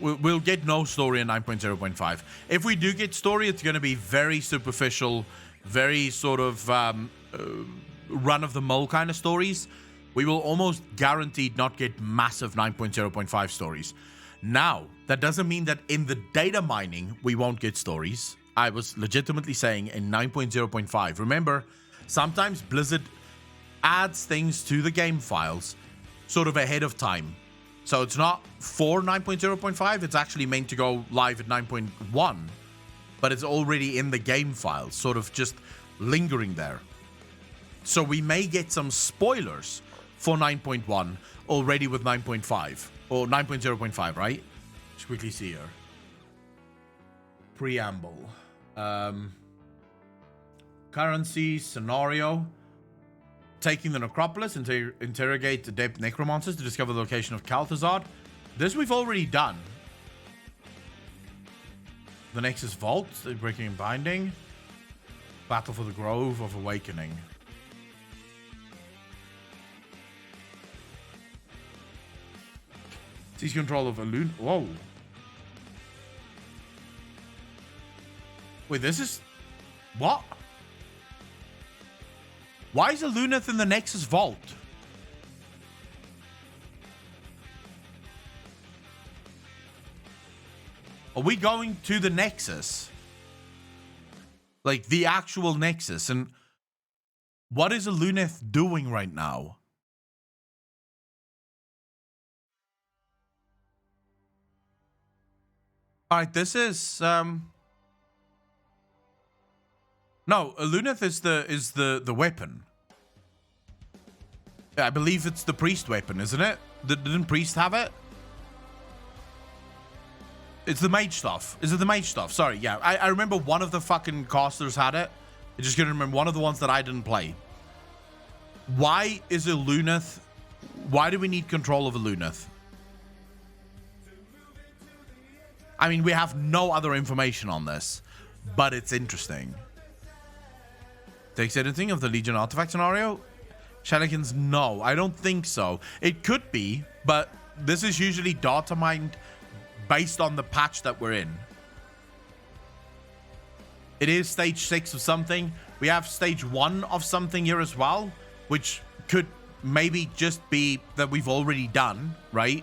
We'll get no story in 9.0.5. If we do get story, it's going to be very superficial, very sort of run-of-the-mill kind of stories. We will almost guaranteed not get massive 9.0.5 stories. Now, that doesn't mean that in the data mining, we won't get stories. I was legitimately saying in 9.0.5. Remember, sometimes Blizzard adds things to the game files sort of ahead of time. So it's not for 9.0.5. It's actually meant to go live at 9.1. But it's already in the game files, sort of just lingering there. So we may get some spoilers for 9.1 already with 9.5 or 9.0.5, right? Let's quickly see here. Preamble. Currency scenario. Taking the necropolis, interrogate the adept necromancers to discover the location of Kalthazard. This we've already done. The Nexus Vault, breaking and binding. Battle for the Grove of Awakening. Seize control of a loon. Whoa. Wait, this is... What? Why is a Luneth in the Nexus Vault? Are we going to the Nexus? Like, the actual Nexus. And what is a Luneth doing right now? Alright, this is... No, a Luneth is the weapon. Yeah, I believe it's the priest weapon, isn't it? Didn't priest have it? It's the mage stuff. Is it the mage stuff? Sorry, yeah. I remember one of the fucking casters had it. I just couldn't remember one of the ones that I didn't play. Why is a Luneth... Why do we need control of a Luneth? I mean, we have no other information on this, but it's interesting. Takes anything of the Legion artifact scenario? Shenanigans, no, I don't think so. It could be, but this is usually data mined based on the patch that we're in. It is stage 6 of something. We have stage 1 of something here as well, which could maybe just be that we've already done, right?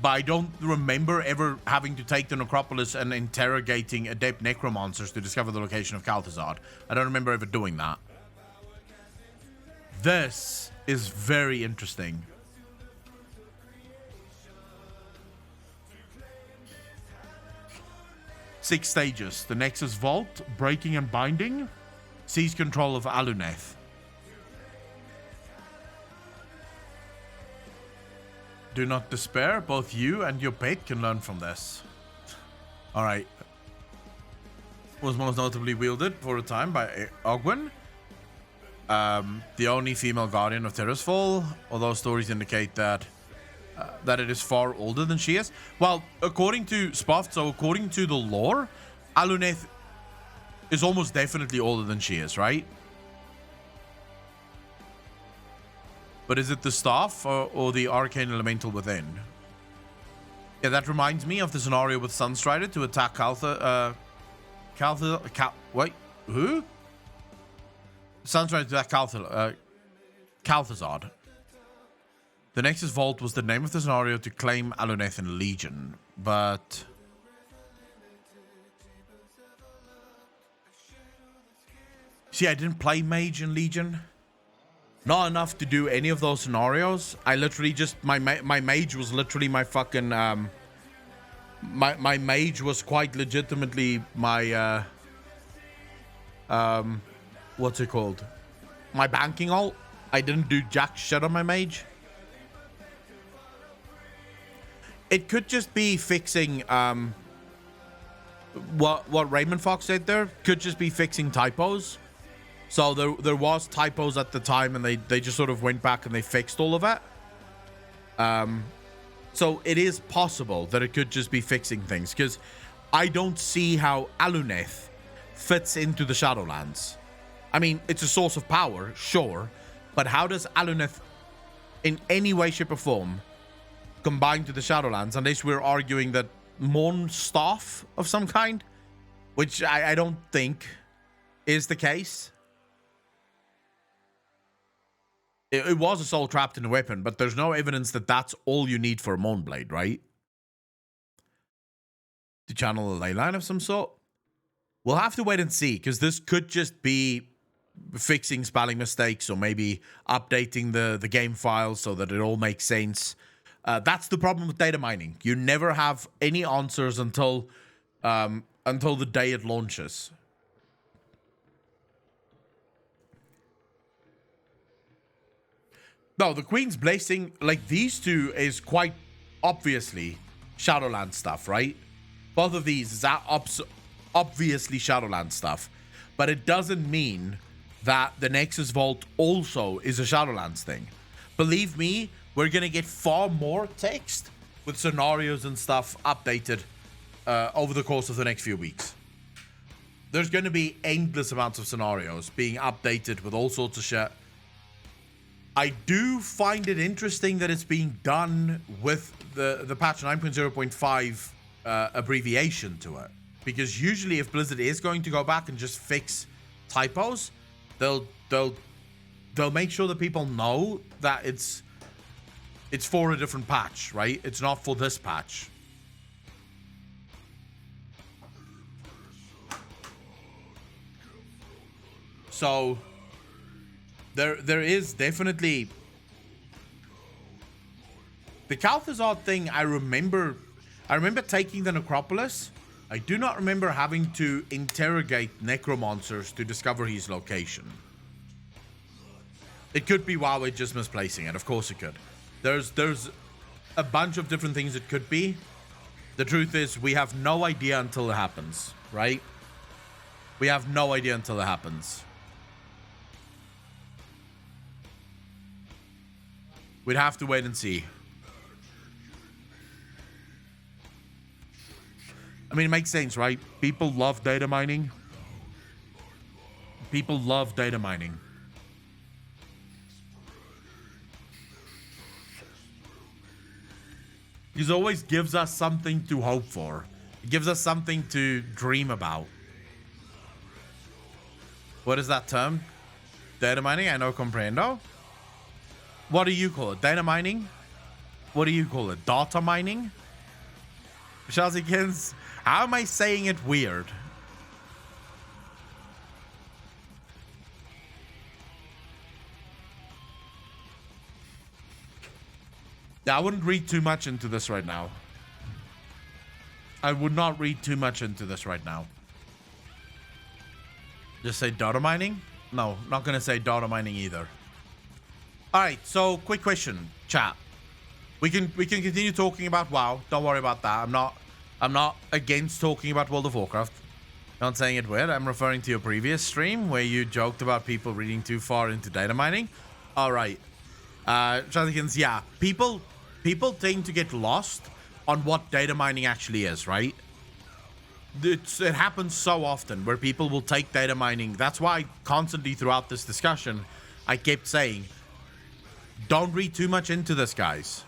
But I don't remember ever having to take the necropolis and interrogating adept necromancers to discover the location of Kalthazard. I don't remember ever doing that. This is very interesting. Six stages. The Nexus Vault, breaking and binding, seize control of Aluneth. Do not despair. Both you and your pet can learn from this. Alright. Was most notably wielded for a time by Ogwen, the only female guardian of Terrasfall, although stories indicate that it is far older than she is. Well, according to Spoft, so according to the lore, Aluneth is almost definitely older than she is, right? But is it the staff or the arcane elemental within? Yeah, that reminds me of the scenario with Sunstrider to attack wait, who? Sunstrider to attack Kalthazard. The Nexus Vault was the name of the scenario to claim Aluneth in Legion, but... See, I didn't play Mage in Legion. Not enough to do any of those scenarios. I literally just... My mage was literally my fucking... My mage was quite legitimately my... what's it called? My banking ult. I didn't do jack shit on my mage. It could just be fixing... what Raymond Fox said there. Could just be fixing typos. So there was typos at the time, and they just sort of went back and they fixed all of it. So it is possible that it could just be fixing things, because I don't see how Aluneth fits into the Shadowlands. I mean, it's a source of power, sure, but how does Aluneth in any way, shape, or form combine to the Shadowlands, unless we're arguing that Morn staff of some kind, which I don't think is the case. It was a soul trapped in a weapon, but there's no evidence that that's all you need for a Mournblade, right? To channel a ley line of some sort? We'll have to wait and see, because this could just be fixing spelling mistakes, or maybe updating the game file so that it all makes sense. That's the problem with data mining. You never have any answers until the day it launches. No, the Queen's Blessing, like these two, is quite obviously Shadowlands stuff, right? Both of these is obviously Shadowlands stuff, but it doesn't mean that the Nexus Vault also is a Shadowlands thing. Believe me, we're gonna get far more text with scenarios and stuff updated over the course of the next few weeks. There's gonna be endless amounts of scenarios being updated with all sorts of shit. I do find it interesting that it's being done with the patch 9.0.5 abbreviation to it, because usually if Blizzard is going to go back and just fix typos, they'll make sure that people know that it's for a different patch, right? It's not for this patch. So there is definitely the Calthazar thing. I remember taking the Necropolis. I do not remember having to interrogate necromancers to discover his location. It could be WoW just misplacing it. Of course it could. There's a bunch of different things it could be. The truth is, we have no idea until it happens, right? We have no idea until it happens. We'd have to wait and see. I mean, it makes sense, right? People love data mining. People love data mining. It always gives us something to hope for. It gives us something to dream about. What is that term? Data mining? I know comprendo. What do you call it? Data mining? What do you call it? Data mining? Shazikins, how am I saying it weird? Yeah, I wouldn't read too much into this right now. I would not read too much into this right now. Just say data mining? No, not gonna say data mining either. Alright, so quick question, chat. We can continue talking about WoW. Don't worry about that. I'm not against talking about World of Warcraft. Not saying it weird. I'm referring to your previous stream where you joked about people reading too far into data mining. Alright. Shazikins, yeah. People tend to get lost on what data mining actually is, right? It happens so often where people will take data mining. That's why constantly throughout this discussion, I kept saying, don't read too much into this, guys.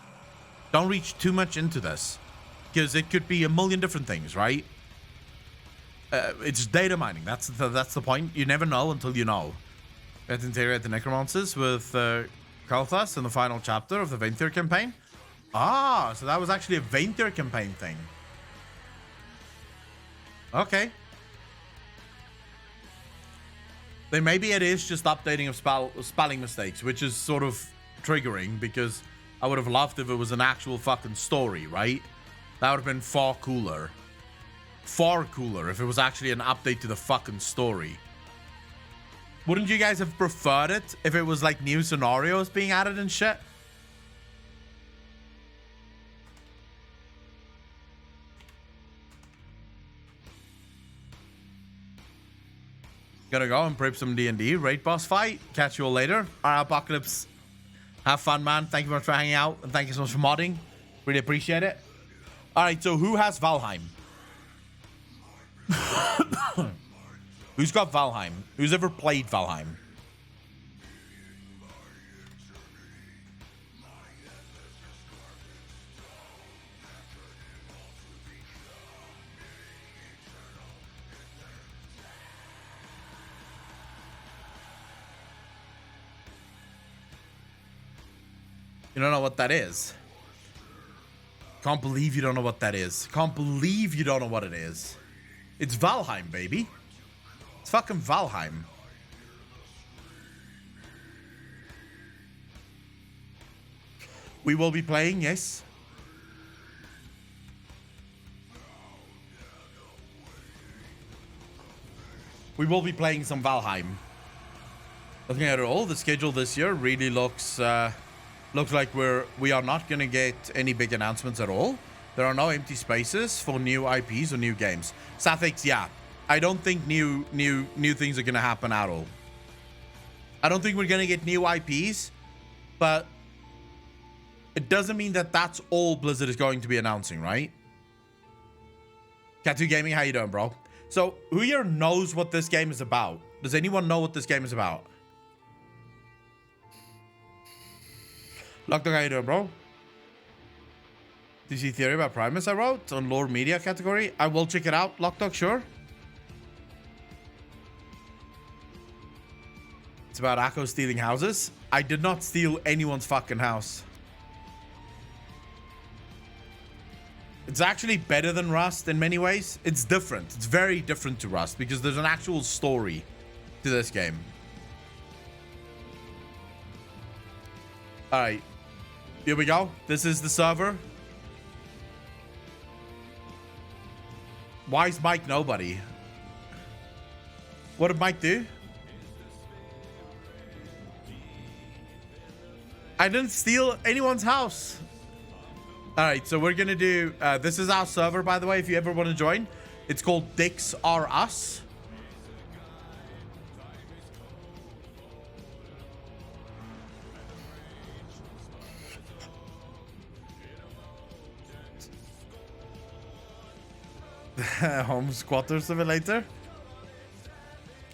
Don't read too much into this, because it could be a million different things, right? It's data mining. That's the point. You never know until you know. Let's integrate the necromancers with Kalthas in the final chapter of the Ventir campaign. Ah, so that was actually a Ventir campaign thing. Okay. Then maybe it is just updating of spelling mistakes, which is sort of triggering, because I would have loved if it was an actual fucking story, right? That would have been far cooler. Far cooler if it was actually an update to the fucking story. Wouldn't you guys have preferred it if it was like new scenarios being added and shit? Gonna go and prep some D&D. Raid boss fight. Catch you all later. All right, Apocalypse. Have fun, man. Thank you very much for hanging out. And thank you so much for modding. Really appreciate it. All right, so who has Valheim? Who's got Valheim? Who's ever played Valheim? You don't know what that is. Can't believe you don't know what that is. Can't believe you don't know what it is. It's Valheim, baby. It's fucking Valheim. We will be playing, yes. We will be playing some Valheim. Looking at it all, the schedule this year really looks like we are not going to get any big announcements at all. There are no empty spaces for new IPs or new games. Sathix, yeah. I don't think new things are going to happen at all. I don't think we're going to get new IPs, but it doesn't mean that that's all Blizzard is going to be announcing, right? Cat2 Gaming, how you doing, bro? So, who here knows what this game is about? Does anyone know what this game is about? Lockdog, how you doing, bro? DC Theory about Primus I wrote on Lore Media category. I will check it out, Lockdog, sure. It's about Akko stealing houses. I did not steal anyone's fucking house. It's actually better than Rust in many ways. It's different. It's very different to Rust because there's an actual story to this game. All right. Here we go. This is the server. Why is Mike nobody? What did Mike do? I didn't steal anyone's house. All right, so we're going to do... this is our server, by the way, if you ever want to join. It's called Dicks Are Us. Home Squatter Simulator.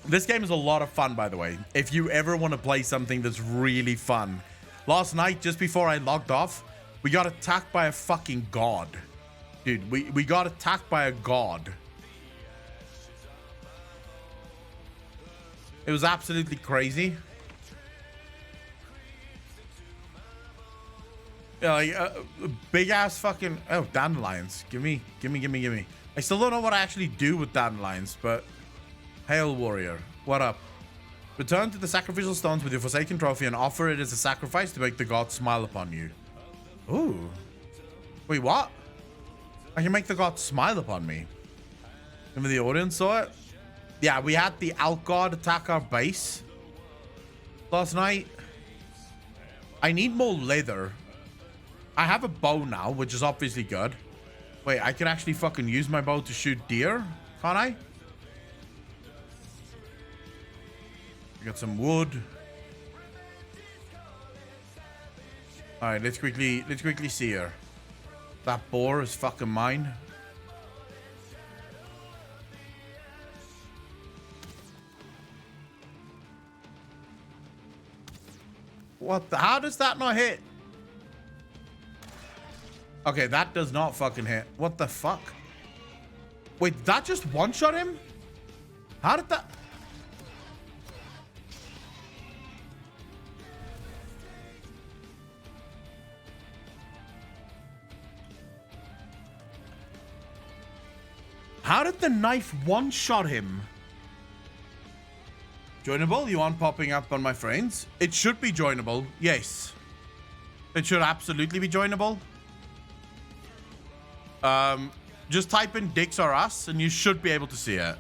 This game is a lot of fun, by the way. If you ever want to play something that's really fun. Last night, just before I logged off, we got attacked by a fucking god. Dude, we got attacked by a god. It was absolutely crazy. Yeah, like big ass fucking... Oh, dandelions. Gimme. I still don't know what I actually do with dandelions, but... Hail Warrior. What up? Return to the sacrificial stones with your Forsaken trophy and offer it as a sacrifice to make the gods smile upon you. Ooh. Wait, what? I can make the gods smile upon me. Remember the audience saw it? Yeah, we had the Elk God attack our base last night. I need more leather. I have a bow now, which is obviously good. Wait, I can actually fucking use my bow to shoot deer, can't I? I got some wood. All right, let's quickly see here. That boar is fucking mine. What the? How does that not hit? Okay, that does not fucking hit. What the fuck? Wait, did that just one-shot him? How did that... How did the knife one-shot him? Joinable? You aren't popping up on my friends? It should be joinable. Yes. It should absolutely be joinable. Just type in Dicks Are Us and you should be able to see it.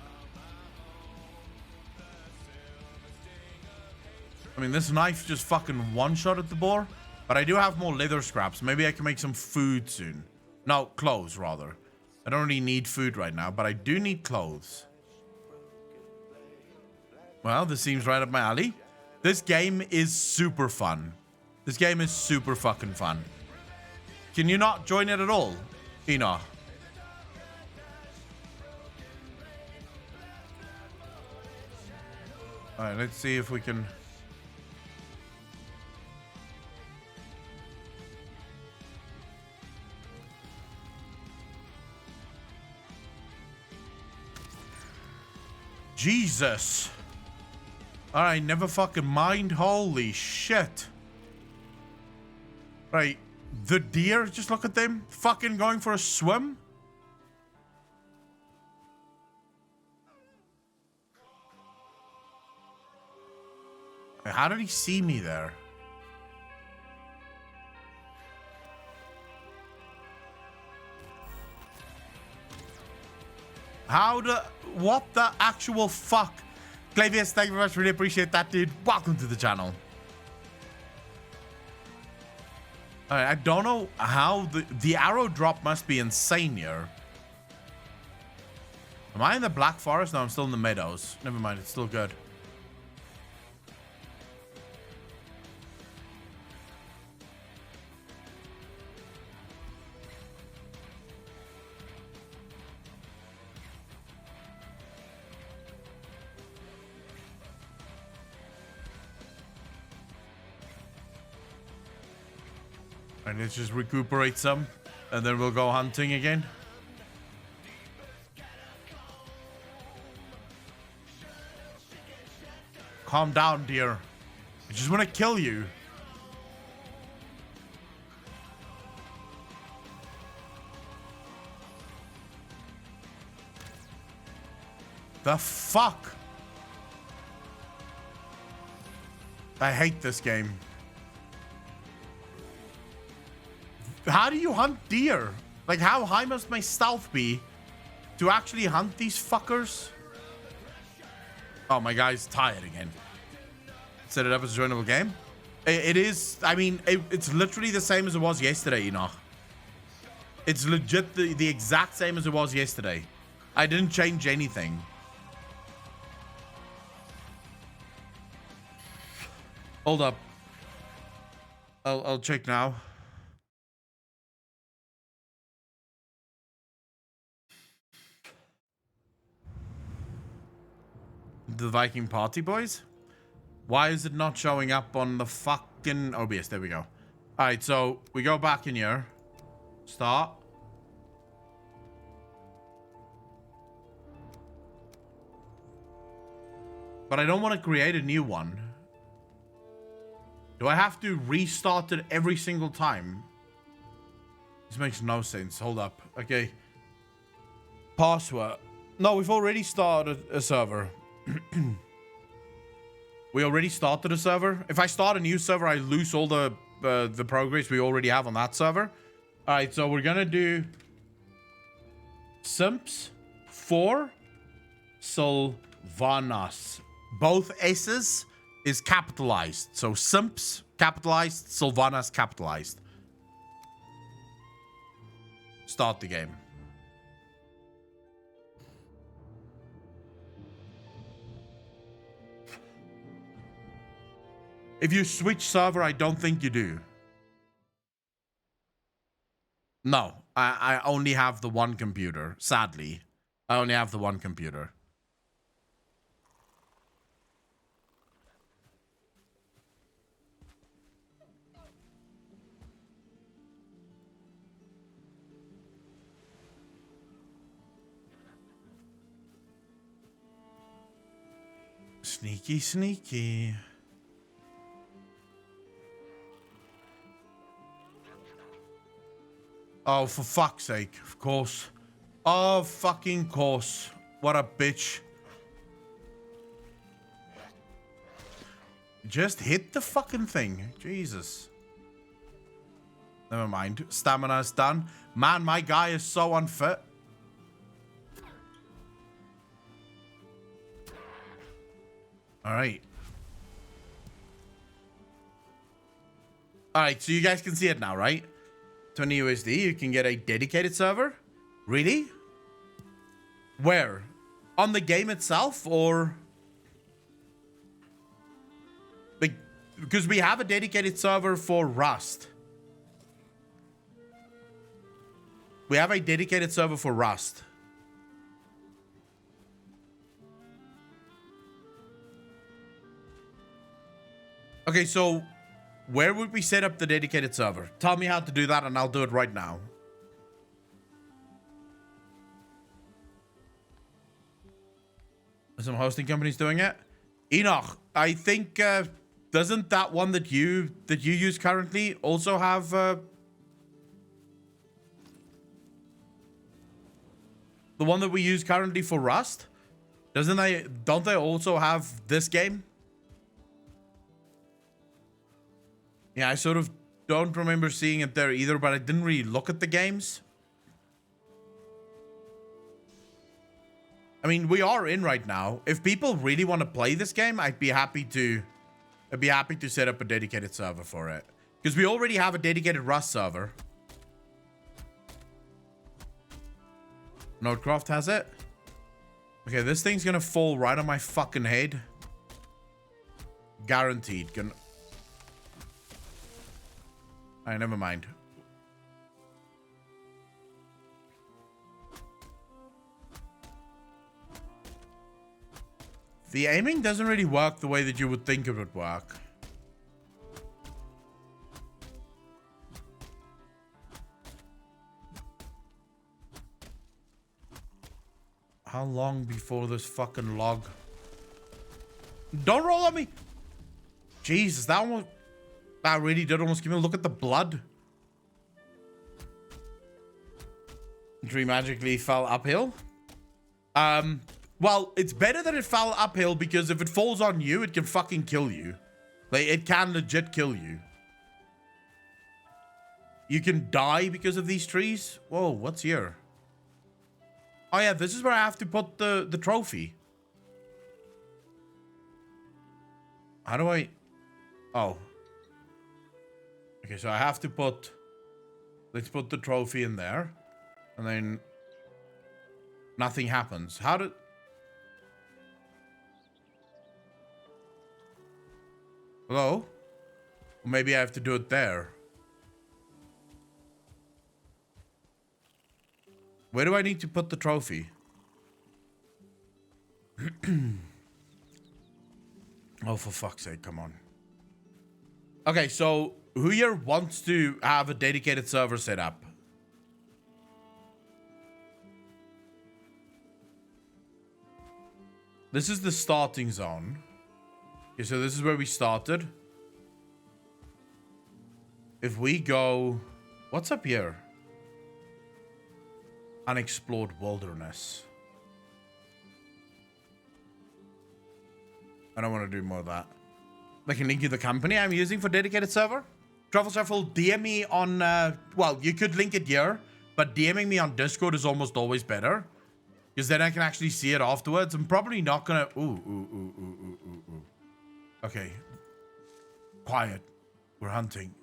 I mean, this knife just fucking one-shot at the boar. But I do have more leather scraps. Maybe I can make some food soon. No, clothes, rather. I don't really need food right now, but I do need clothes. Well, this seems right up my alley. This game is super fun. This game is super fucking fun. Can you not join it at all, Ina? All right, let's see if we can... Jesus. All right, never fucking mind. Holy shit. Right, the deer, just look at them. Fucking going for a swim. How did he see me there? What the actual fuck? Clavius, thank you very much. Really appreciate that, dude. Welcome to the channel. Alright, I don't know how the arrow drop must be insane here. Am I in the Black Forest? No, I'm still in the meadows. Never mind, it's still good. And let's just recuperate some, and then we'll go hunting again. Calm down, dear. I just want to kill you. The fuck? I hate this game. How do you hunt deer? Like, how high must my stealth be to actually hunt these fuckers? Oh, my guy's tired again. Set it up as a joinable game. It is, I mean, it's literally the same as it was yesterday, you know. It's legit the exact same as it was yesterday. I didn't change anything. Hold up. I'll check now. The Viking Party Boys? Why is it not showing up on the fucking OBS? There we go. Alright, so we go back in here. Start. But I don't want to create a new one. Do I have to restart it every single time? This makes no sense. Hold up. Okay. Password. No, we've already started a server. We already started a server. If I start a new server, I lose all the progress we already have on that server. All right, so we're gonna do Simps for Sylvanas. Both S's is capitalized. So Simps capitalized, Sylvanas capitalized. Start the game. If you switch server, I don't think you do. No, I only have the one computer. Sadly, I only have the one computer. Sneaky, sneaky. Oh, for fuck's sake. Of course. Oh, fucking course. What a bitch. Just hit the fucking thing. Jesus. Never mind. Stamina's done. Man, my guy is so unfit. Alright. Alright, so you guys can see it now, right? 20 USD, you can get a dedicated server? Really? Where? On the game itself, or? because we have a dedicated server for Rust. We have a dedicated server for Rust. Okay, so where would we set up the dedicated server? Tell me how to do that and I'll do it right now. Some hosting companies doing it. Enoch, I think doesn't that one that you use currently also have the one that we use currently for Rust? Don't they also have this game? Yeah, I sort of don't remember seeing it there either, but I didn't really look at the games. I mean, we are in right now. If people really want to play this game, I'd be happy to set up a dedicated server for it. Because we already have a dedicated Rust server. Nodecraft has it. Okay, this thing's gonna fall right on my fucking head. Guaranteed. Alright, never mind. The aiming doesn't really work the way that you would think it would work. How long before this fucking log? Don't roll on me! Jesus, that really did almost give me a look at the blood. Tree magically fell uphill. Well, it's better that it fell uphill because if it falls on you, it can fucking kill you. Like, it can legit kill you. You can die because of these trees. Whoa, what's here? Oh yeah, this is where I have to put the trophy. How do I... Oh. Okay, so I have to put... Let's put the trophy in there. And then... Nothing happens. How did... Hello? Or maybe I have to do it there. Where do I need to put the trophy? Oh, for fuck's sake, come on. Okay, so who here wants to have a dedicated server set up? This is the starting zone. Okay, so this is where we started. If we go... What's up here? Unexplored wilderness. I don't want to do more of that. I can link you the company I'm using for dedicated server. Truffle Shuffle, DM me on... well, you could link it here, but DMing me on Discord is almost always better. Because then I can actually see it afterwards. I'm probably not gonna... Ooh. Okay. Quiet. We're hunting.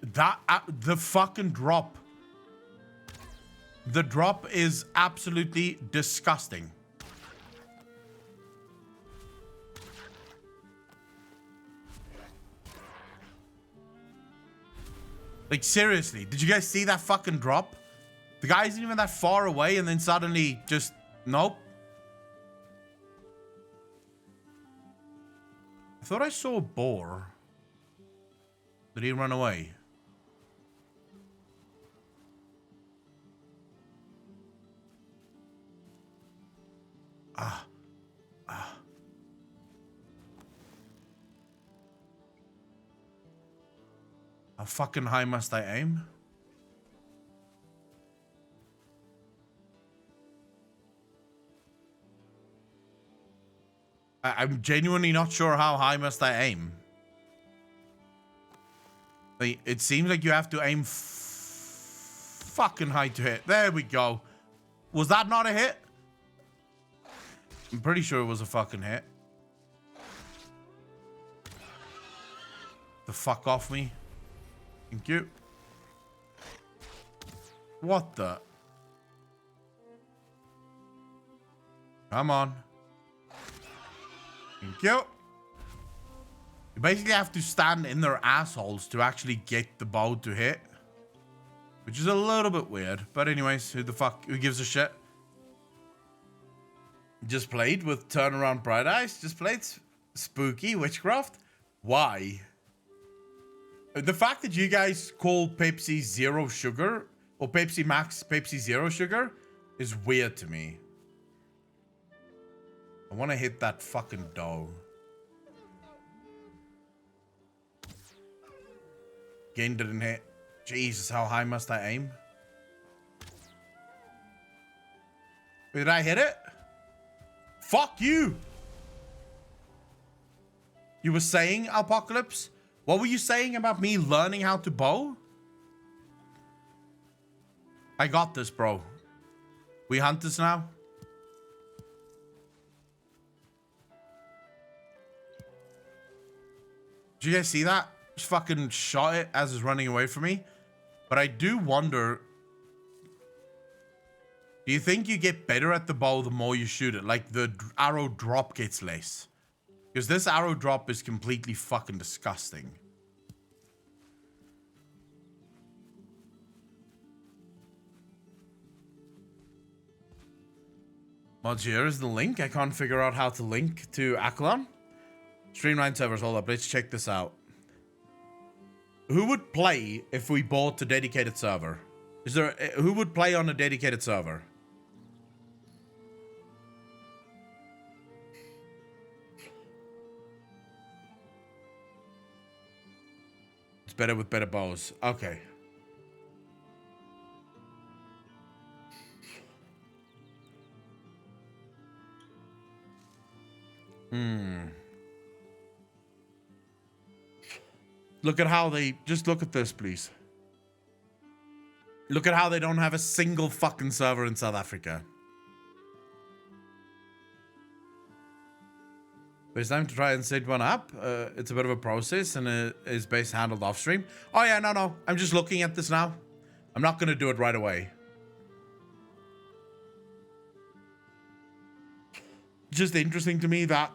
That... the fucking drop. The drop is absolutely disgusting. Like, seriously, did you guys see that fucking drop? The guy isn't even that far away and then suddenly just... Nope. I thought I saw a boar. Did he run away? How fucking high must I aim? I'm genuinely not sure how high must I aim. It seems like you have to aim fucking high to hit. There we go. Was that not a hit? I'm pretty sure it was a fucking hit. The fuck off me. Thank you. What the? Come on. Thank you. You basically have to stand in their assholes to actually get the bow to hit. Which is a little bit weird. But anyways, who gives a shit? Just played with Turnaround Bright Eyes. Just played Spooky Witchcraft. Why? The fact that you guys call Pepsi Zero Sugar, or Pepsi Max Pepsi Zero Sugar, is weird to me. I want to hit that fucking dough. Again, didn't hit. Jesus, how high must I aim? Did I hit it? Fuck you! You were saying, Apocalypse? What were you saying about me learning how to bow? I got this, bro. We hunt this now? Did you guys see that? Just fucking shot it as it's running away from me. But I do wonder... Do you think you get better at the bow the more you shoot it? Like the arrow drop gets less? Because this arrow drop is completely fucking disgusting. Mods, here is the link. I can't figure out how to link to Akalon. Streamline servers, hold up. Let's check this out. Who would play if we bought a dedicated server? Is there... Who would play on a dedicated server? It's better with better bows. Okay. Look at how they... Just look at this, please. Look at how they don't have a single fucking server in South Africa. But it's time to try and set one up. It's a bit of a process and it is best handled off stream. Oh yeah, no. I'm just looking at this now. I'm not going to do it right away. Just interesting to me that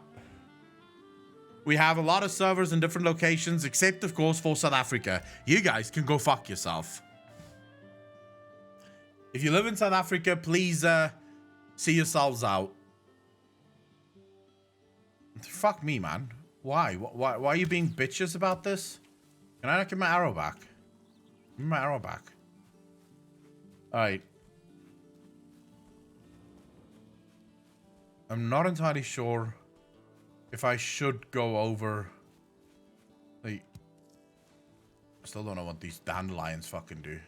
we have a lot of servers in different locations, except of course for South Africa. You guys can go fuck yourself. If you live in South Africa, please see yourselves out. Fuck me, man. Why? Why are you being bitches about this? Can I not get my arrow back? Give me my arrow back. Alright. I'm not entirely sure if I should go over... Like, I still don't know what these dandelions fucking do.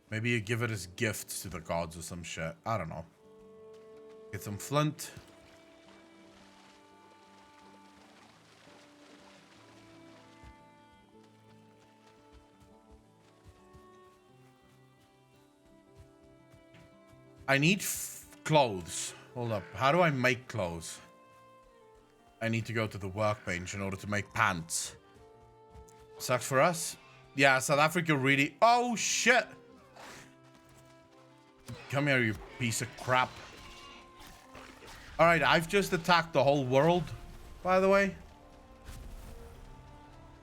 Maybe you give it as gifts to the gods or some shit. I don't know. Get some flint. I need clothes. Hold up. How do I make clothes? I need to go to the workbench in order to make pants. Sucks for us. Yeah, South Africa really... Oh, shit. Come here, you piece of crap. Alright, I've just attacked the whole world, by the way.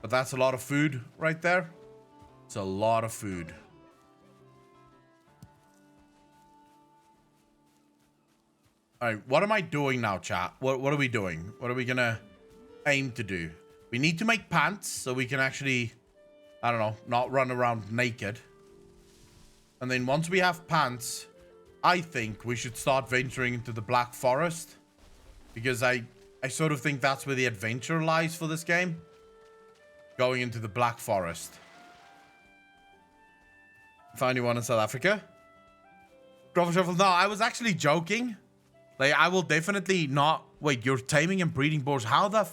But that's a lot of food right there. It's a lot of food. Alright, what am I doing now, chat? What are we doing? What are we gonna aim to do? We need to make pants so we can actually, I don't know, not run around naked. And then once we have pants, I think we should start venturing into the Black Forest. Because I sort of think that's where the adventure lies for this game. Going into the Black Forest. Found you one in South Africa? Truffle Shuffle, no, I was actually joking. Like, I will definitely not... Wait, you're taming and breeding boars. How the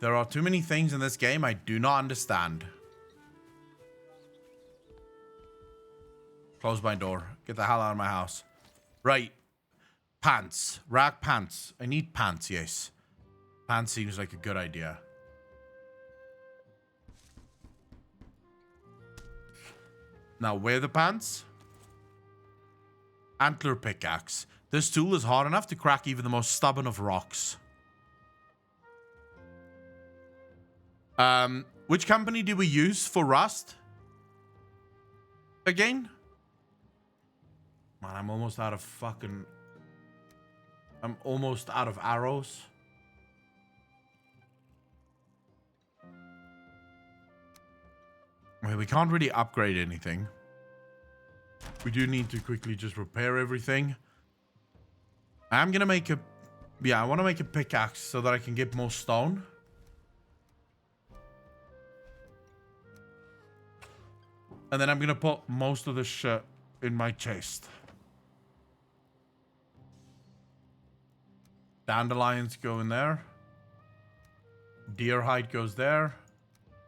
There are too many things in this game I do not understand. Close my door. Get the hell out of my house. Right. Pants. Rag pants. I need pants, yes. Pants seems like a good idea. Now, wear the pants. Antler pickaxe. This tool is hard enough to crack even the most stubborn of rocks. Which company do we use for rust? Again? Man, I'm almost out of arrows. Well, we can't really upgrade anything. We do need to quickly just repair everything. I'm gonna make a... Yeah, I want to make a pickaxe so that I can get more stone. And then I'm gonna put most of the shit in my chest. Dandelions go in there. Deer hide goes there.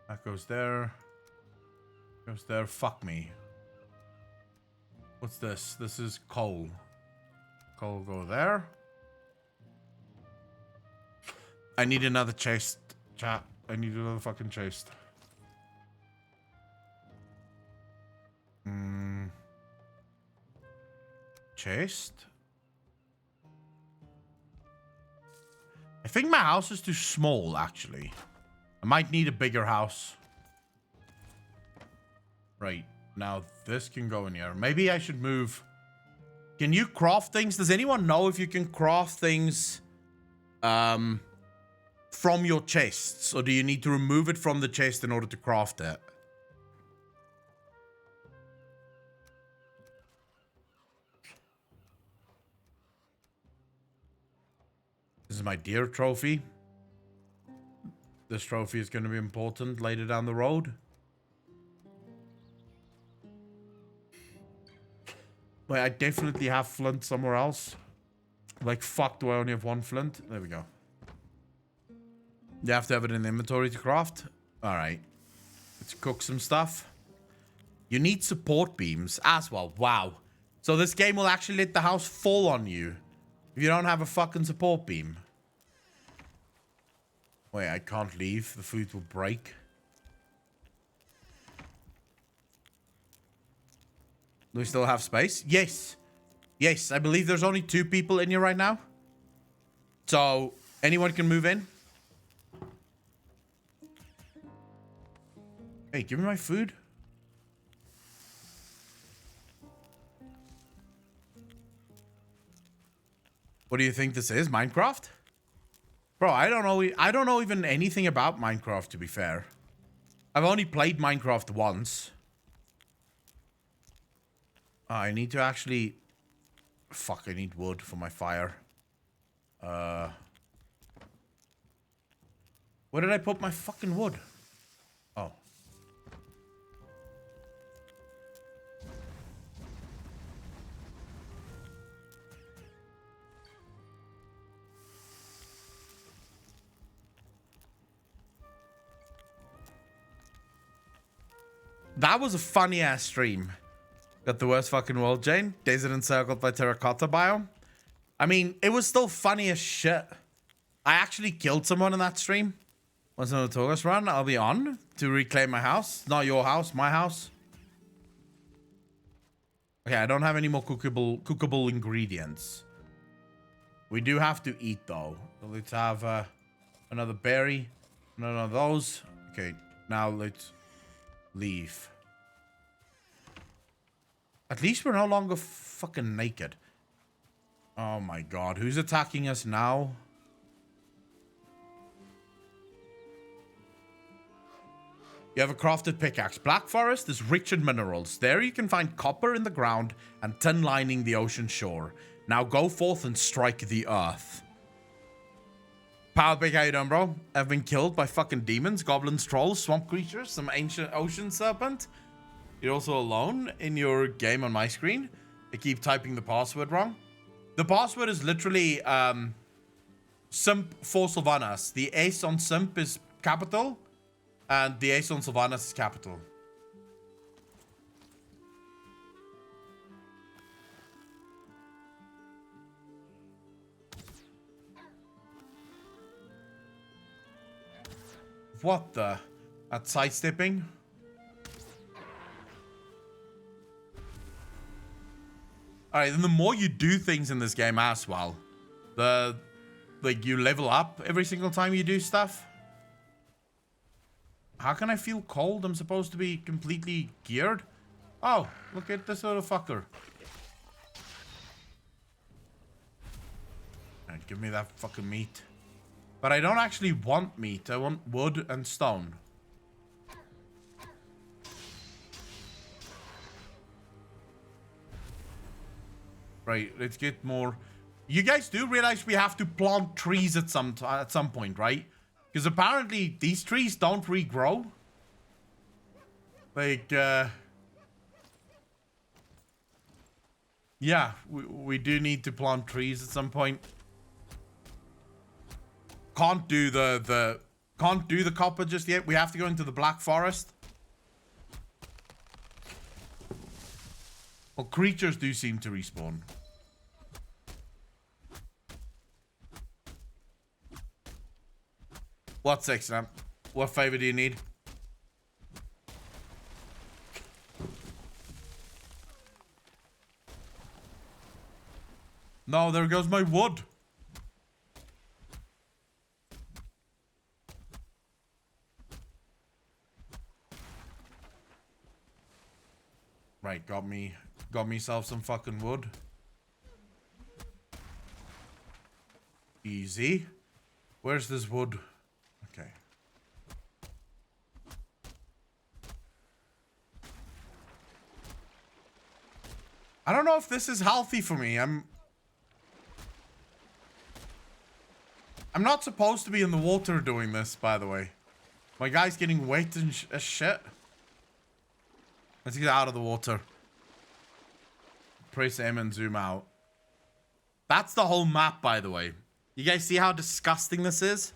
That goes there. Goes there. Fuck me. What's this? This is coal. Coal go there. I need another chest, chat. I need another fucking chest. Chest? I think my house is too small, actually. I might need a bigger house. Right. Now, this can go in here. Maybe I should move... Can you craft things? Does anyone know if you can craft things from your chests? Or do you need to remove it from the chest in order to craft it? This is my deer trophy. This trophy is going to be important later down the road. Wait, I definitely have flint somewhere else. Like, fuck, do I only have one flint? There we go. You have to have it in the inventory to craft? Alright. Let's cook some stuff. You need support beams as well. Wow. So this game will actually let the house fall on you if you don't have a fucking support beam. Wait, I can't leave. The food will break. Do we still have space? Yes. Yes, I believe there's only 2 people in here right now. So, anyone can move in. Hey, give me my food. What do you think this is? Minecraft? Bro, I don't know even anything about Minecraft, to be fair. I've only played Minecraft once. I need to actually... Fuck, I need wood for my fire. Where did I put my fucking wood? Oh. That was a funny ass stream. Got the worst fucking world, Jane. Desert encircled by terracotta biome. I mean, it was still funny as shit. I actually killed someone in that stream. Once another Torgus run, I'll be on to reclaim my house. Not your house, my house. Okay, I don't have any more cookable ingredients. We do have to eat though. So let's have another berry. None of those. Okay, now let's leave. At least we're no longer fucking naked. Oh my god, who's attacking us now? You have a crafted pickaxe. Black Forest is rich in minerals. There you can find copper in the ground and tin lining the ocean shore. Now go forth and strike the earth. Power Big, how you doing, bro? I've been killed by fucking demons, goblins, trolls, swamp creatures, some ancient ocean serpent. You're also alone in your game on my screen. I keep typing the password wrong. The password is literally Simp for Sylvanas. The S on Simp is capital, and the S on Sylvanas is capital. What the? That's sidestepping? Alright, then the more you do things in this game as well, like you level up every single time you do stuff. How can I feel cold? I'm supposed to be completely geared. Oh, look at this little fucker. Right, give me that fucking meat. But I don't actually want meat. I want wood and stone. Right, let's get more. You guys do realize we have to plant trees at some point, right? Because apparently these trees don't regrow. Like, yeah, we do need to plant trees at some point. Can't do the copper just yet. We have to go into the Black Forest. Well, creatures do seem to respawn. What's next, Sam? What favor do you need? No, there goes my wood. Right, got myself some fucking wood. Easy. Where's this wood? Okay. I don't know if this is healthy for me. I'm not supposed to be in the water doing this, by the way. My guy's getting wet and shit. Let's get out of the water. Press M and zoom out. That's the whole map, by the way. You guys see how disgusting this is?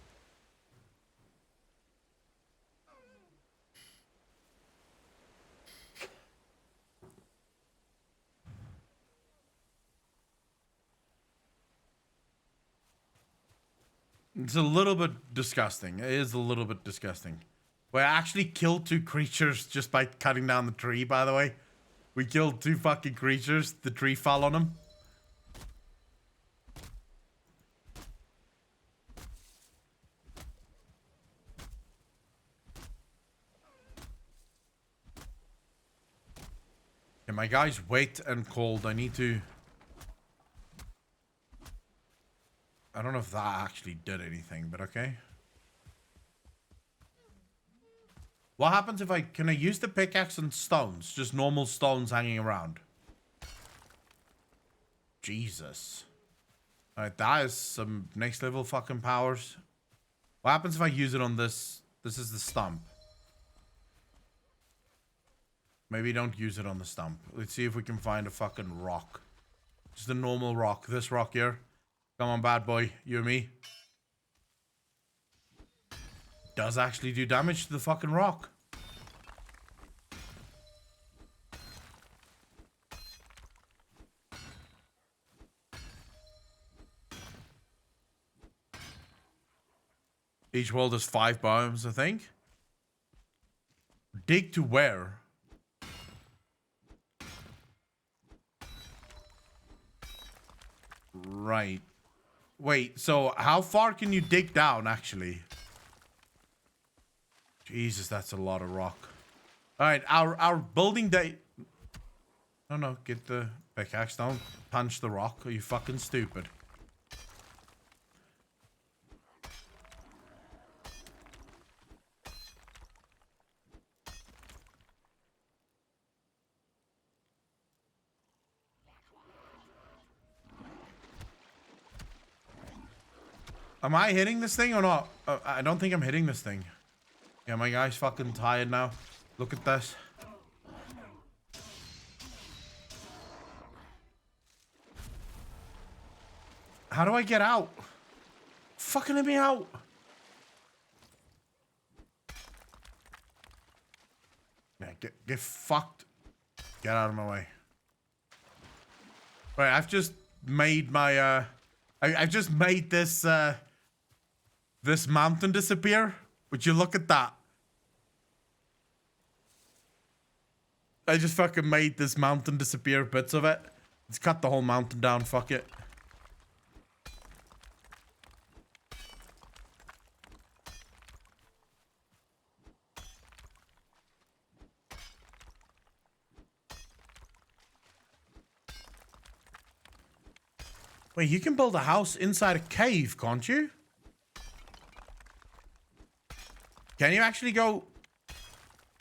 It's a little bit disgusting. It is a little bit disgusting. We actually killed 2 creatures just by cutting down the tree, by the way. We killed 2 fucking creatures. The tree fell on them. And my guy's wet and cold. I need to... I don't know if that actually did anything, but okay. What happens if can I use the pickaxe and stones? Just normal stones hanging around. Jesus. Alright, that is some next level fucking powers. What happens if I use it on this? This is the stump. Maybe don't use it on the stump. Let's see if we can find a fucking rock. Just a normal rock. This rock here. Come on, bad boy. You and me. Does actually do damage to the fucking rock. Each world has 5 biomes, I think. Dig to where? Right. Wait, so how far can you dig down, actually? Jesus, that's a lot of rock. Alright, our building day... No, get the pickaxe. Don't punch the rock. Are you fucking stupid? Am I hitting this thing or not? I don't think I'm hitting this thing. Yeah, my guy's fucking tired now. Look at this. How do I get out? Fucking let me out. Yeah, get fucked. Get out of my way. Right, I've just made my I've just made this this mountain disappear. Would you look at that? I just fucking made this mountain disappear, bits of it. Let's cut the whole mountain down, fuck it. Wait, you can build a house inside a cave, can't you? Can you actually go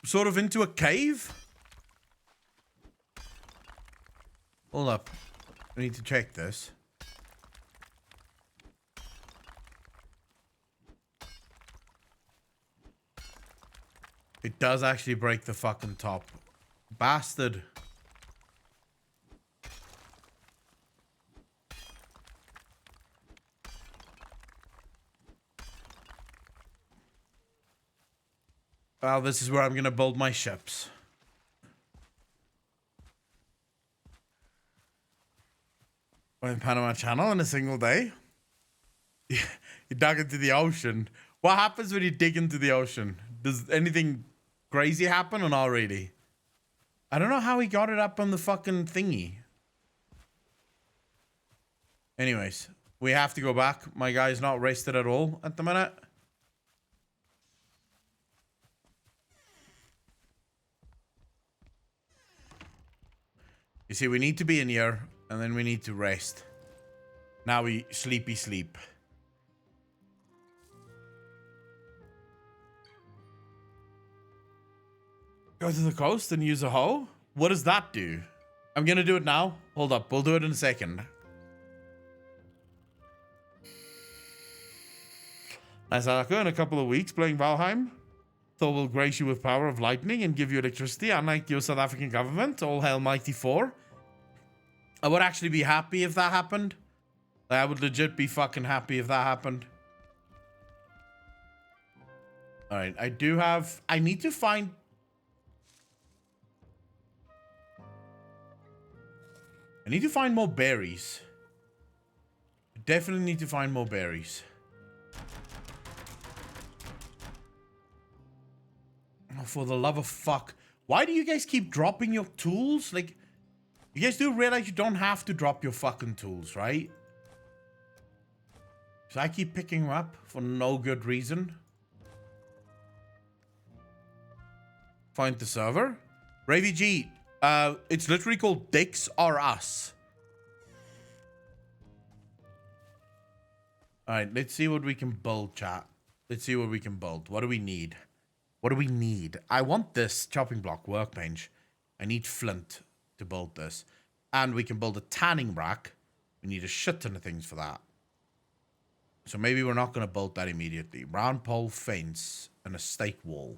sort of into a cave? Hold up. I need to check this. It does actually break the fucking top. Bastard. Well, this is where I'm gonna build my ships. In Panama Channel in a single day. You dug into the ocean. What happens when you dig into the ocean? Does anything crazy happen or not really? I don't know how he got it up on the fucking thingy. Anyways, we have to go back. My guy's not rested at all at the minute. You see, we need to be in here, and then we need to rest. Now we sleepy sleep. Go to the coast and use a hoe? What does that do? I'm gonna do it now. Hold up, we'll do it in a second. Nice Arco, in a couple of weeks playing Valheim. Thor will grace you with power of lightning and give you electricity, unlike your South African government. All hail Mighty 4. I would actually be happy if that happened. I would legit be fucking happy if that happened. Alright, I need to find... I need to find more berries. I definitely need to find more berries. Oh, for the love of fuck. Why do you guys keep dropping your tools? Like, you guys do realize you don't have to drop your fucking tools, right? So I keep picking them up for no good reason. Find the server. Ravy G. It's literally called Dicks Are Us. Alright, let's see what we can build, chat. Let's see what we can build. What do we need? What do we need? I want this chopping block workbench. I need flint to build this. And we can build a tanning rack. We need a shit ton of things for that. So maybe we're not going to build that immediately. Round pole fence and a stake wall.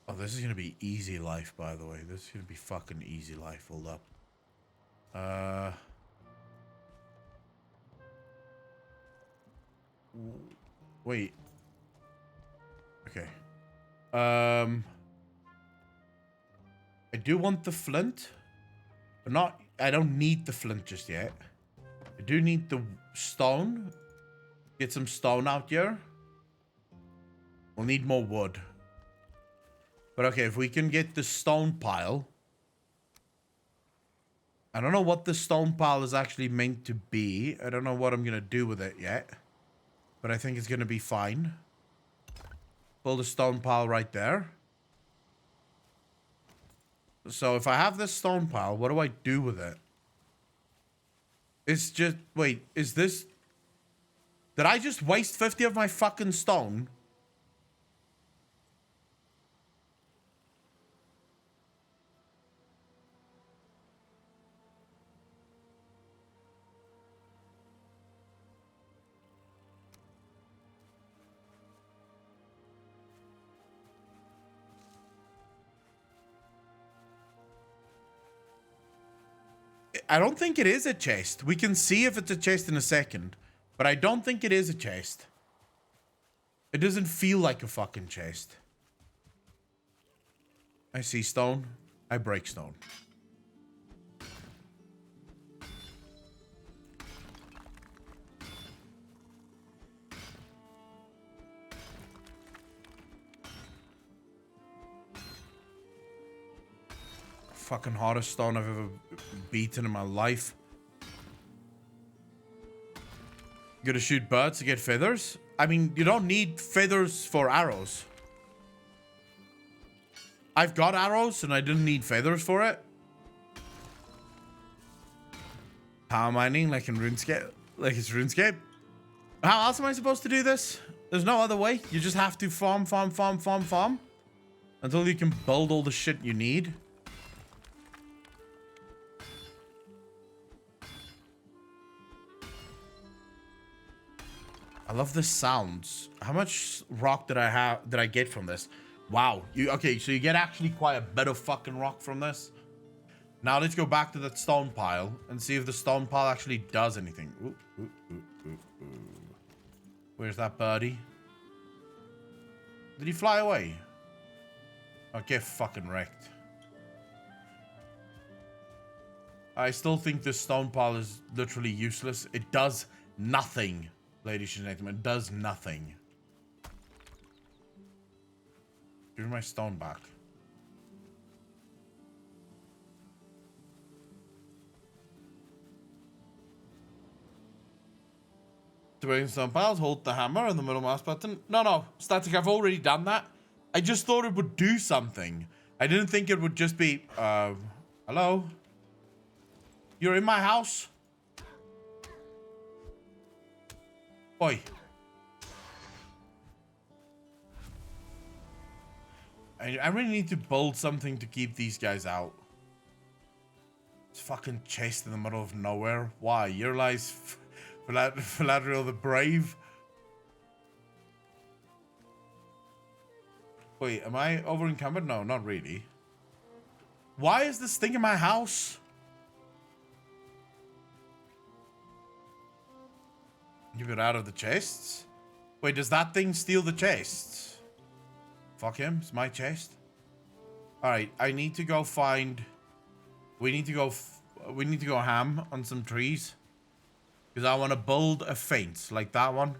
Oh, this is going to be easy life, by the way. This is going to be fucking easy life. Hold up. Wait. Okay. I do want the flint. But I don't need the flint just yet. I do need the stone. Get some stone out here. We'll need more wood. But okay, if we can get the stone pile. I don't know what the stone pile is actually meant to be. I don't know what I'm going to do with it yet. But I think it's going to be fine. Build a stone pile right there. So if I have this stone pile, what do I do with it? It's just... Wait, is this... Did I just waste 50 of my fucking stone? I don't think it is a chest. We can see if it's a chest in a second. But I don't think it is a chest. It doesn't feel like a fucking chest. I see stone. I break stone. Fucking hardest stone I've ever beaten in my life. Gonna shoot birds to get feathers? I mean, you don't need feathers for arrows. I've got arrows and I didn't need feathers for it. Power mining like in RuneScape. Like it's RuneScape. How else am I supposed to do this? There's no other way. You just have to farm until you can build all the shit you need. I love the sounds. How much rock did I get from this? Wow. Okay, so you get actually quite a bit of fucking rock from this. Now let's go back to that stone pile and see if the stone pile actually does anything. Ooh. Where's that birdie? Did he fly away? Oh, get fucking wrecked. I still think this stone pile is literally useless. It does nothing, ladies and gentlemen. It does nothing. Give me my stone back. To break stone piles, hold the hammer and the middle mouse button. No, Static, I've already done that. I just thought it would do something. I didn't think it would just be, hello? You're in my house? Oi. I really need to build something to keep these guys out. This fucking chest in the middle of nowhere. Why? Here lies Valadriel the Brave. Wait, am I over encumbered? No, not really. Why is this thing in my house? Give it out of the chests. Wait, does that thing steal the chests? Fuck him, it's my chest. Alright, I need to go find... We need to go ham on some trees. Because I want to build a fence like that one.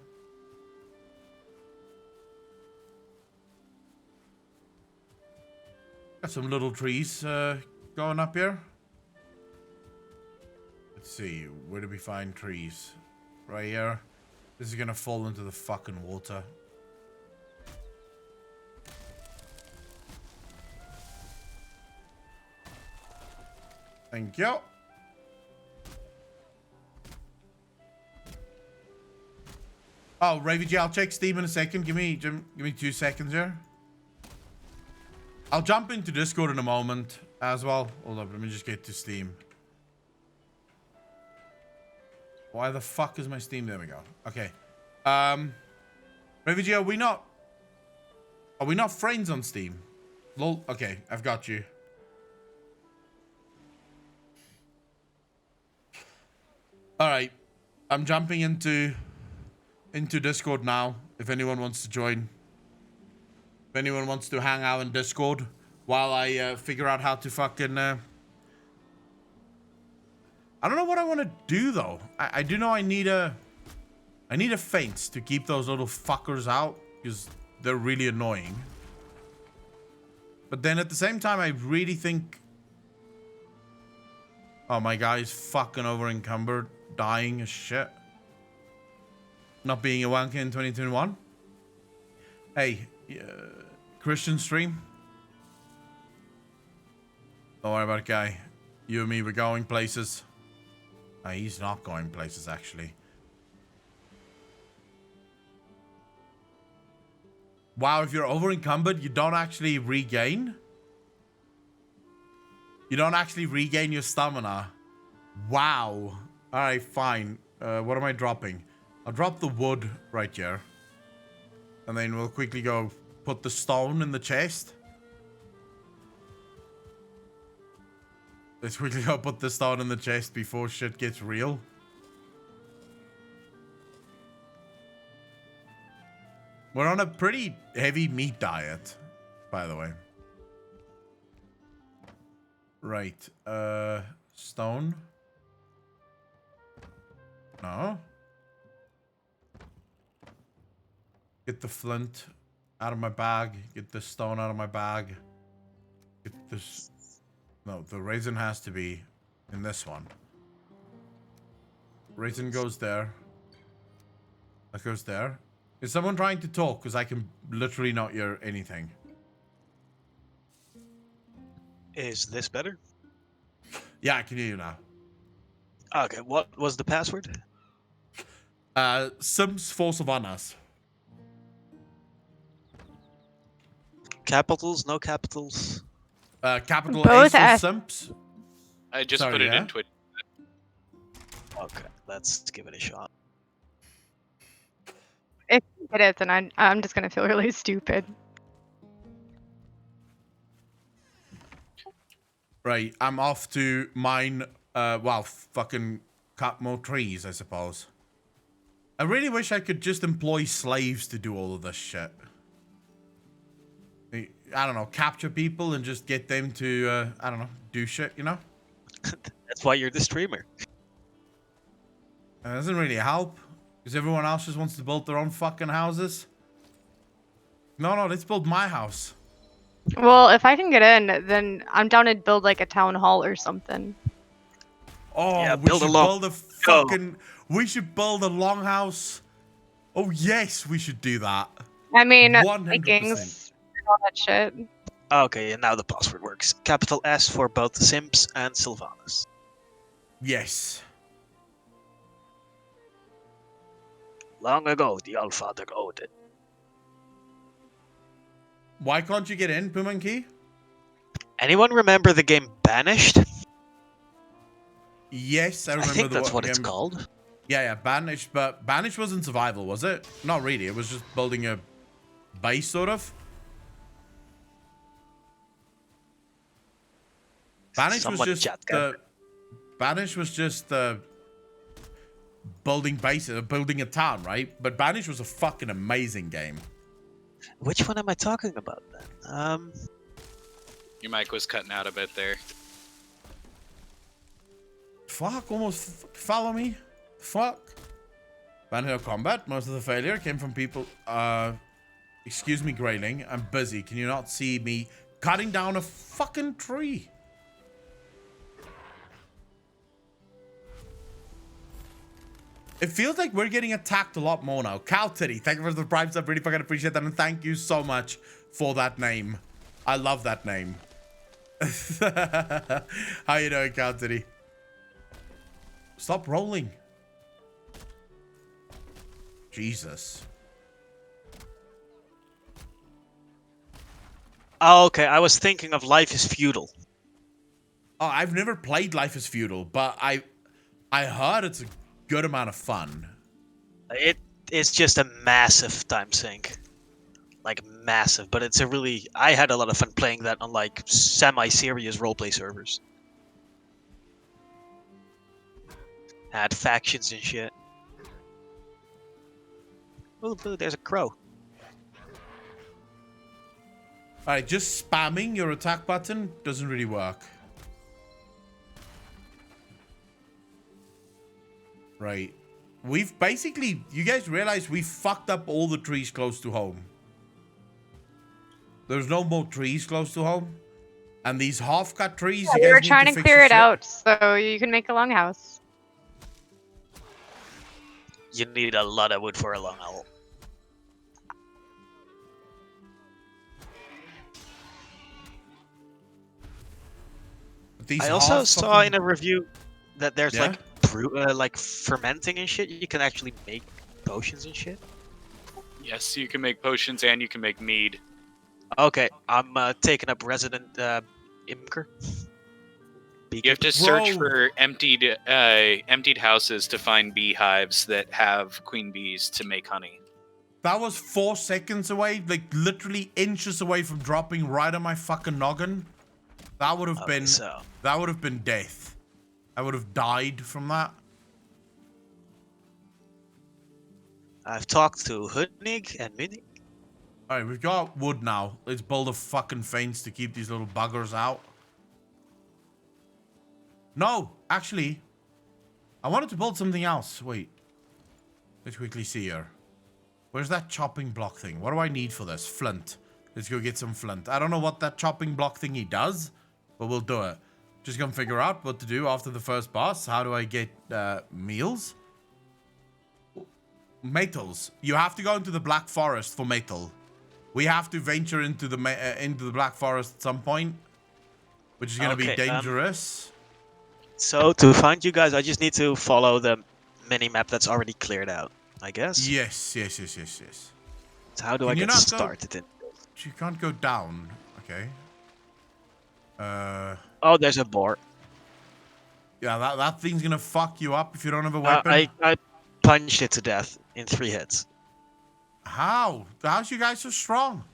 Got some little trees going up here. Let's see, where do we find trees? Right here. This is gonna fall into the fucking water. Thank you. Oh, Ravy, I'll check Steam in a second. Give me 2 seconds here. I'll jump into Discord in a moment as well. Hold up, let me just get to Steam. Why the fuck is my Steam? There we go. Okay. Ravy, are we not friends on Steam? Lol. Okay, I've got you. All right, I'm jumping into Discord now. If anyone wants to join, if anyone wants to hang out in Discord while I figure out how to fucking. I don't know what I want to do though. I do know I need a fence to keep those little fuckers out because they're really annoying. But then at the same time, I really think. Oh, my guy's fucking over encumbered, dying as shit. Not being a wanker in 2021. Hey, Christian stream. Don't worry about it, guy. You and me, we're going places. He's not going places, actually. Wow, if you're over encumbered, you don't actually regain. You don't actually regain your stamina. Wow. All right, fine. What am I dropping? I'll drop the wood right here. And then we'll quickly go put the stone in the chest. Let's quickly go put the stone in the chest before shit gets real. We're on a pretty heavy meat diet, by the way. Right. Stone. No. Get the flint out of my bag. Get the stone out of my bag. Get this. No, the raisin has to be in this one. Raisin goes there. That goes there. Is someone trying to talk? Because I can literally not hear anything. Is this better? Yeah, I can hear you now. Okay, what was the password? Sims for Savannahs. Capitals, no capitals. Capital Both S for S. Simps. I just Sorry, put it yeah? in Twitch. Okay, let's give it a shot. If it is, then I'm just gonna feel really stupid. Right, I'm off to mine, fucking cut more trees, I suppose. I really wish I could just employ slaves to do all of this shit. I don't know, capture people and just get them to, I don't know, do shit, you know? That's why you're the streamer. It doesn't really help, because everyone else just wants to build their own fucking houses. No, let's build my house. Well, if I can get in, then I'm down to build like a town hall or something. Oh, Yeah, we build should a long- build a fucking... We should build a longhouse. Oh, yes, we should do that. I mean, 100%. Vikings, all that shit. Okay, and now the password works. Capital S for both Simps and Sylvanas. Yes. Long ago, the Allfather Odin. Why can't you get in, Pumanki? Anyone remember the game Banished? Yes, I I remember think the that's what it's game. called. Yeah, Banished, but Banished wasn't survival, was it? Not really, it was just building a base, sort of. Banished Someone was just chat can. Banished was just building bases, building a town, right? But Banished was a fucking amazing game. Which one am I talking about then? Your mic was cutting out a bit there. Fuck, almost follow me. Fuck. Banished combat. Most of the failure came from people. Excuse me, Grayling. I'm busy. Can you not see me cutting down a fucking tree? It feels like we're getting attacked a lot more now. Cow Titty, thank you for the prime sub. Really fucking appreciate that. And thank you so much for that name. I love that name. How you doing, Cow Titty? Stop rolling. Jesus. Oh, okay, I was thinking of Life is Feudal. Oh, I've never played Life is Feudal, but I heard it's a good amount of fun. It is just a massive time sink. Like, massive. But it's a really... I had a lot of fun playing that on, like, semi-serious roleplay servers. Had factions and shit. Ooh, there's a crow. Alright, just spamming your attack button doesn't really work. Right. We've basically... You guys realize we fucked up all the trees close to home. There's no more trees close to home. And these half-cut trees, Yeah, you we were guys need trying to fix clear your it shit. out so you can make a longhouse. You need a lot of wood for a long owl. These I also half saw fucking- in a review that there's Yeah? like fermenting and shit. You can actually make potions and shit. Yes, you can make potions and you can make mead. Okay, I'm taking up resident imker. You have to search Whoa. for emptied houses to find beehives that have queen bees to make honey. That was 4 seconds away, like literally inches away from dropping right on my fucking noggin. That would have been So that would have been death. I would have died from that. I've talked to Hudnig and Munich. Alright, we've got wood now. Let's build a fucking fence to keep these little buggers out. No, actually, I wanted to build something else. Wait. Let's quickly see here. Where's that chopping block thing? What do I need for this? Flint. Let's go get some flint. I don't know what that chopping block thingy does, but we'll do it. Just gonna figure out what to do after the first boss. How do I get meals? Metals. You have to go into the Black Forest for metal. We have to venture into the Black Forest at some point. which is gonna be Okay, dangerous. So to find you guys, I just need to follow the mini-map that's already cleared out, I guess. Yes. So how do I Can you get not go? started in? You can't go down. Okay. Oh, there's a boar. Yeah, that thing's gonna fuck you up if you don't have a weapon. I punched it to death in 3 hits. How? How's you guys so strong?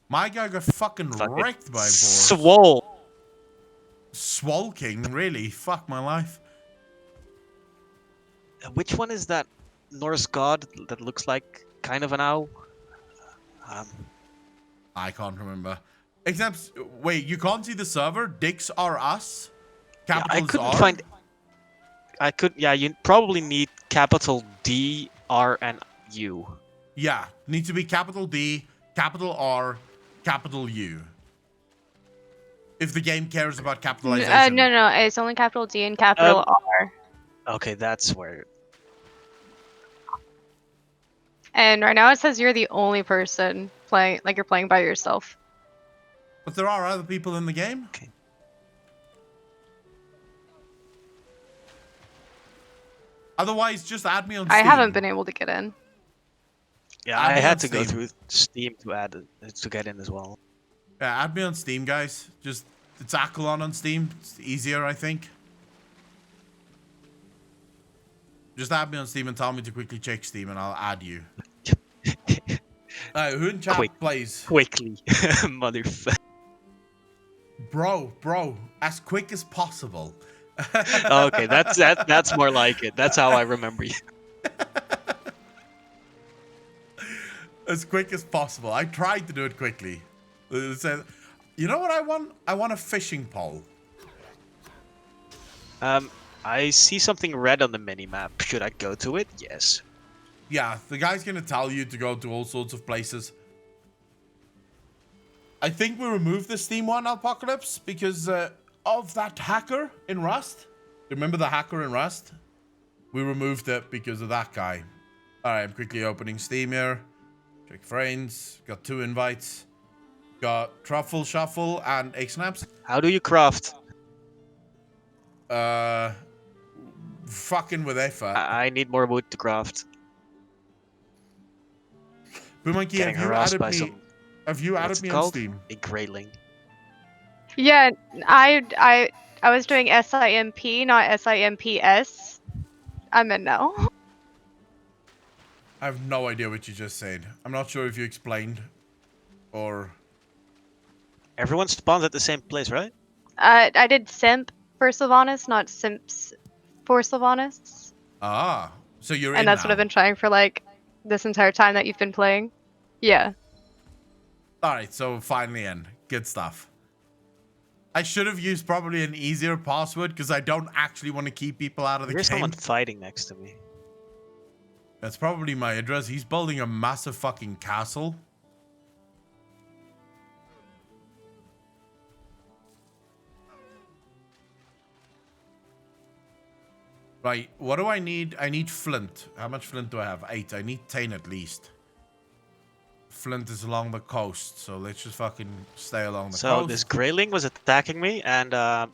My guy got fucking Fucking wrecked by boars. swole. Swole King, really? Fuck my life. Which one is that Norse god that looks like kind of an owl? I can't remember. Except, wait, you can't see the server? Dicks are us? Yeah, I Capitals couldn't are? find. I could. Yeah, you probably need capital D, R, and U. Yeah, needs to be capital D, capital R, capital U. If the game cares about capitalization. No, it's only capital D and capital R. Okay, that's where. And right now it says you're the only person playing, like you're playing by yourself. But there are other people in the game? Okay. Otherwise, just add me on Steam. I haven't been able to get in. Yeah, Add I me had on to go Steam. through Steam to add to get in as well. Yeah, add me on Steam, guys. Just, it's Aquilon on Steam. It's easier, I think. Just add me on Steam and tell me to quickly check Steam and I'll add you. Who in chat plays? Quickly, motherfucker. Bro, as quick as possible. Okay, that's more like it. That's how I remember you. As quick as possible. I tried to do it quickly. It said, you know what I want? I want a fishing pole. I see something red on the mini map. Should I go to it? Yes. Yeah, the guy's gonna tell you to go to all sorts of places. I think we removed the Steam one, Apocalypse, because of that hacker in Rust. Remember the hacker in Rust? We removed it because of that guy. Alright, I'm quickly opening Steam here. Check friends. Got 2 invites. Got Truffle Shuffle and Egg Snaps. How do you craft? Fucking with effort. I need more wood to craft. Boomonkey, Getting have you harassed added by me? some. Have you What's added it me on called? Steam? A grayling. Yeah, I was doing SIMP, not SIMPS. I'm in now. I have no idea what you just said. I'm not sure if you explained or... Everyone spawns at the same place, right? I did simp for Sylvanas, not simps for Sylvanas. Ah, so you're in And that's now. what I've been trying for like this entire time that you've been playing. Yeah. Alright, so finally in. Good stuff. I should have used probably an easier password because I don't actually want to keep people out of the There's game. someone fighting next to me. That's probably my address. He's building a massive fucking castle. Right, what do I need? I need flint. How much flint do I have? 8. I need 10 at least. Flint is along the coast, so let's just fucking stay along the So coast. this grayling was attacking me, and I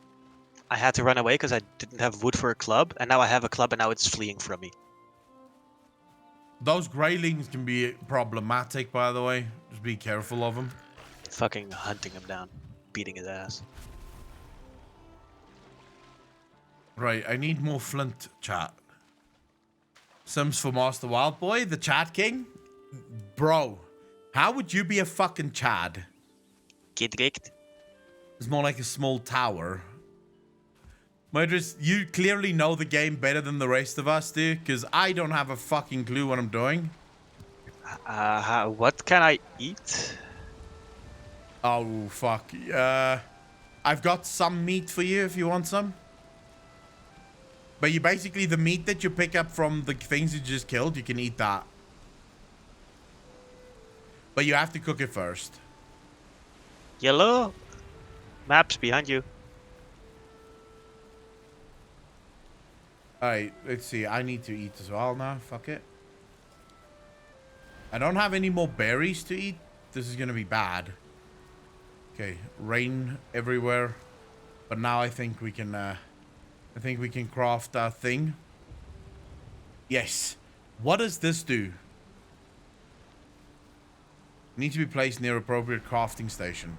had to run away because I didn't have wood for a club, and now I have a club, and now it's fleeing from me. Those greylings can be problematic, by the way. Just be careful of them. Fucking hunting him down, beating his ass. Right, I need more flint, chat. Sims for Master Wild Boy, the Chat King. Bro, how would you be a fucking Chad? Gedrekt. It's more like a small tower. Murders, you clearly know the game better than the rest of us do, because I don't have a fucking clue what I'm doing. What can I eat? Oh, fuck. I've got some meat for you if you want some. But you basically, the meat that you pick up from the things you just killed, you can eat that. But you have to cook it first. Yellow. Maps behind you. Alright, let's see. I need to eat as well now. Fuck it. I don't have any more berries to eat. This is gonna be bad. Okay, rain everywhere. But now I think we can craft our thing. Yes. What does this do? Need to be placed near appropriate crafting station.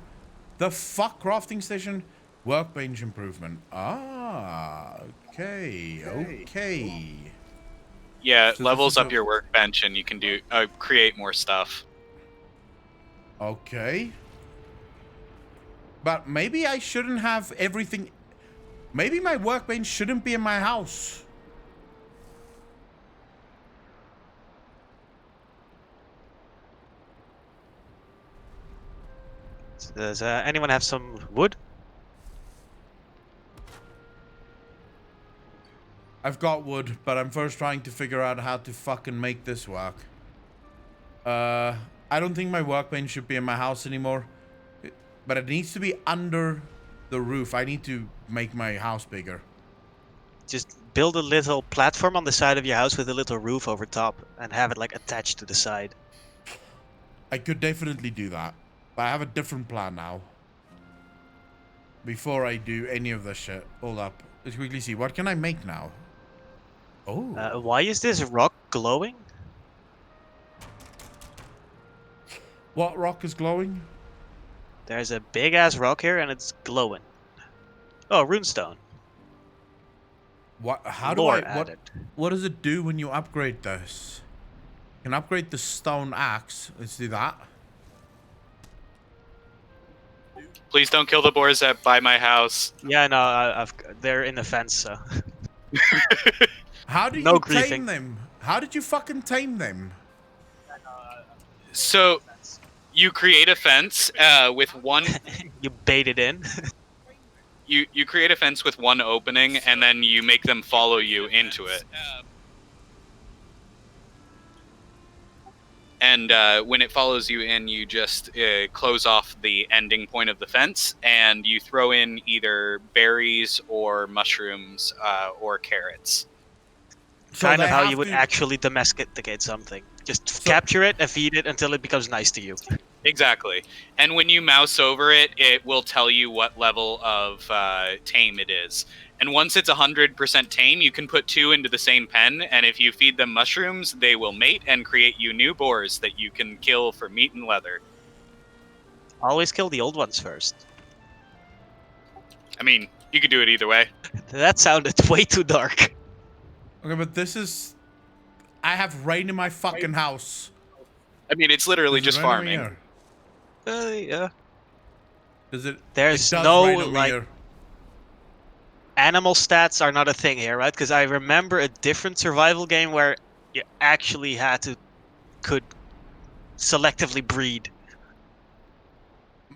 The fuck crafting station? Workbench improvement. Ah, okay. Yeah, it So levels this is up your workbench and you can do create more stuff. Okay. But maybe I shouldn't have everything. Maybe my workbench shouldn't be in my house. Does anyone have some wood? I've got wood, but I'm first trying to figure out how to fucking make this work. I don't think my workbench should be in my house anymore. But it needs to be under the roof. I need to make my house bigger. Just build a little platform on the side of your house with a little roof over top and have it like attached to the side. I could definitely do that. But I have a different plan now. Before I do any of this shit. Hold up. Let's quickly see. What can I make now? Oh. Why is this rock glowing? What rock is glowing? There's a big ass rock here and it's glowing. Oh, runestone. What? How do Lore I? added. What does it do when you upgrade this? You can upgrade the stone axe. Let's do that. Please don't kill the boars that by my house. Yeah, no, they're in the fence, so. How do No you griefing. tame them? How did you fucking tame them? So you create a fence with one. You bait it in. You create a fence with one opening, and then you make them follow you into it. And when it follows you in, you just close off the ending point of the fence, and you throw in either berries or mushrooms or carrots. So Kind they of how have you would to- actually domesticate something. Just capture it and feed it until it becomes nice to you. Exactly. And when you mouse over it, it will tell you what level of tame it is. And once it's 100% tame, you can put 2 into the same pen, and if you feed them mushrooms, they will mate and create you new boars that you can kill for meat and leather. Always kill the old ones first. I mean, you could do it either way. That sounded way too dark. Okay, but this is... I have rain in my fucking house. I mean, it's literally Does it just rain over farming. here? Yeah. Does it? There's it does no, rain over like- here. Animal stats are not a thing here, right? Because I remember a different survival game where you actually could selectively breed.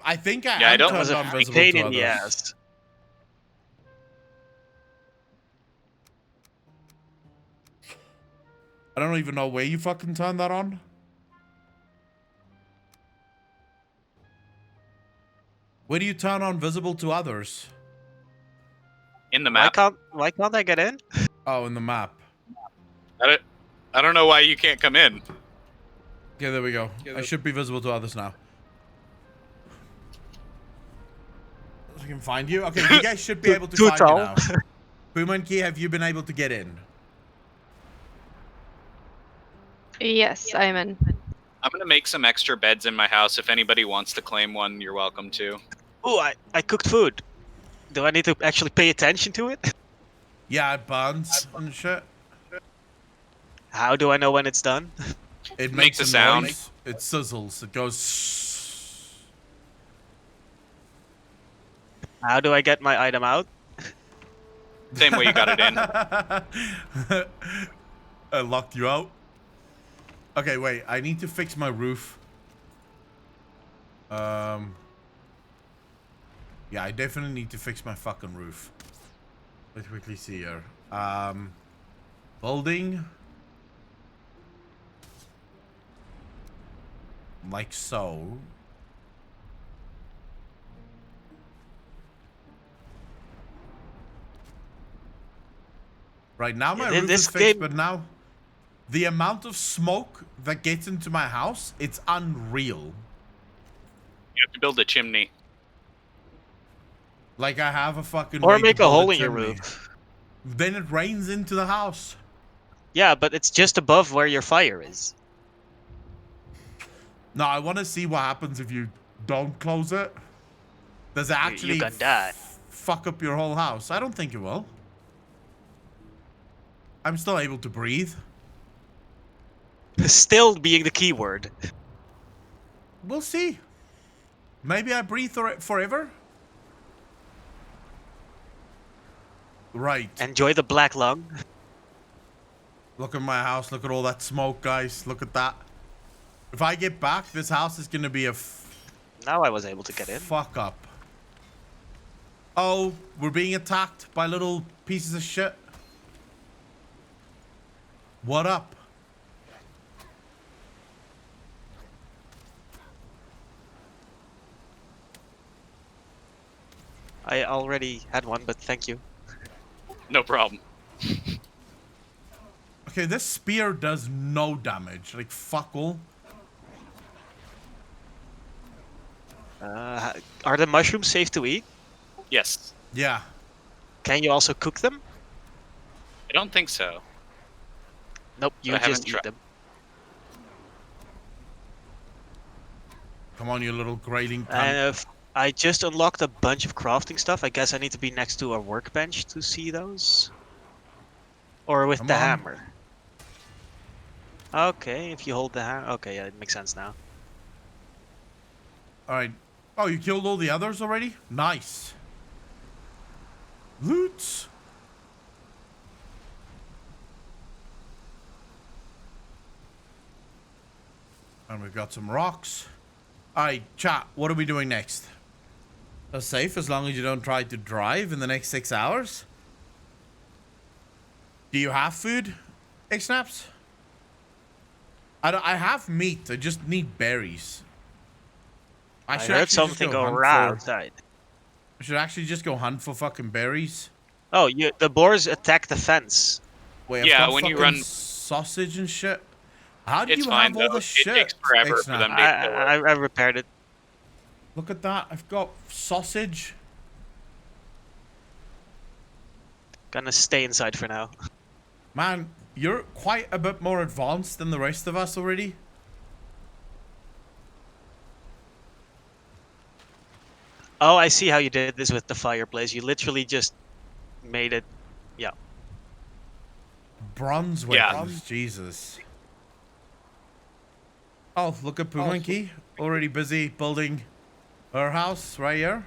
I think I Yeah, I am don't- That was turned a on visible pain to in the others. ass. I don't even know where you fucking turned that on. Where do you turn on visible to others? In the map. Why can't I get in? Oh, in the map. I don't know why you can't come in. Okay, there we go. I should be visible to others now. So I can find you. Okay, you guys should be able to Too find tall. you now. Boomonkey, have you been able to get in? Yes, I'm in. I'm gonna make some extra beds in my house. If anybody wants to claim one, you're welcome to. Oh, I cooked food. Do I need to actually pay attention to it? Yeah, it burns and shit. How do I know when it's done? It Makes makes a a sound. noise. It sizzles. It goes. How do I get my item out? Same way you got it in. I locked you out. Okay, wait. I need to fix my roof. Yeah, I definitely need to fix my fucking roof. Let's quickly see here. Building. Like so. Right now my Yeah, roof this is fixed, game- but now the amount of smoke that gets into my house, it's unreal. You have to build a chimney. Like I have a fucking Or way to make a build hole in your chimney. roof. Then it rains into the house. Yeah, but it's just above where your fire is. No, I want to see what happens if you don't close it. Does it actually You can die. fuck up your whole house? I don't think it will. I'm still able to breathe. Still being the key word. We'll see. Maybe I breathe forever. Right. Enjoy the black lung. Look at my house. Look at all that smoke, guys. Look at that. If I get back, this house is going to be a Now I was able to get in. fuck up. Oh, we're being attacked by little pieces of shit. What up? I already had one, but thank you. No problem. Okay, this spear does no damage. Like, fuck all. Are the mushrooms safe to eat? Yes. Yeah. Can you also cook them? I don't think so. Nope, you I haven't just eat tried. them. Come on, you little grating cunt. And I just unlocked a bunch of crafting stuff. I guess I need to be next to a workbench to see those. Or with Come the on. hammer. Okay, if you hold the hammer. Okay, yeah, it makes sense now. Alright. Oh, you killed all the others already? Nice. Loot. And we've got some rocks. Alright, chat. What are we doing next? That's safe as long as you don't try to drive in the next 6 hours. Do you have food, X-Snaps? I have meat. I just need berries. I should heard actually just something go go hunt raw for- outside. I should actually just go hunt for fucking berries. Oh, the boars attack the fence. Wait, I've Yeah, got when you fucking run- sausage and shit. How do It's you fine, have all though. the It shit? takes forever for X-Snap? them to- I repaired it. Look at that. I've got sausage. Gonna stay inside for now. Man, you're quite a bit more advanced than the rest of us already. Oh, I see how you did this with the fireplace. You literally just made it. Yeah. Bronze Yeah. weapons. Jesus. Oh, look at Pumanki. Already busy building her house right here.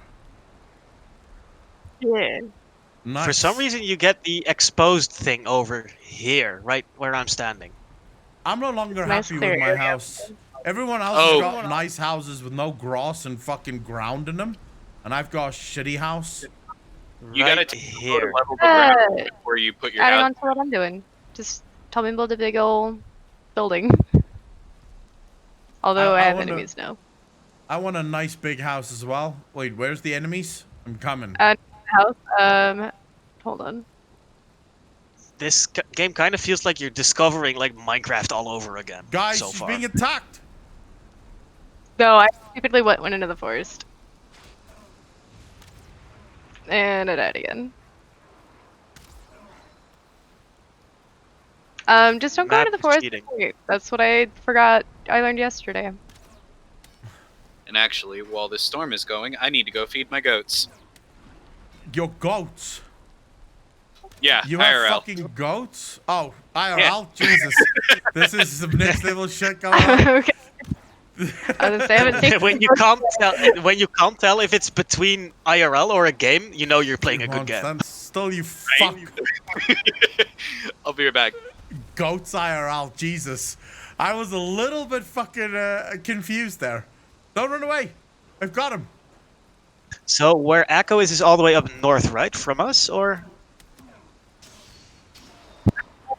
Yeah. Nice. For some reason, you get the exposed thing over here, right where I'm standing. I'm no longer Nice happy clear with my area. house. Everyone else Oh. has got nice houses with no grass and fucking ground in them. And I've got a shitty house. You right gotta go to here. level the ground before you put your Adding house. on to what I'm doing. Just tell me to build a big old building. Although I have wanna- enemies now. I want a nice big house as well. Wait, where's the enemies? I'm coming. House. Hold on. This game kind of feels like you're discovering like Minecraft all over again. Guys, so she's far. being attacked. No, I stupidly went into the forest. And I died again. Just don't go Map into the is forest. cheating. Wait, that's what I forgot I learned yesterday. And actually, while this storm is going, I need to go feed my goats. Your goats. Yeah, You have IRL. fucking goats? Oh, IRL? Jesus. This is some next level shit going on. Okay. I was gonna say, I haven't taken when you can't tell if it's between IRL or a game, you know you're playing a good game. Stand still, you fuck. I'll be right back. Goats IRL, Jesus. I was a little bit fucking confused there. Don't run away. I've got him. So where Echo is all the way up north, right, from us, or?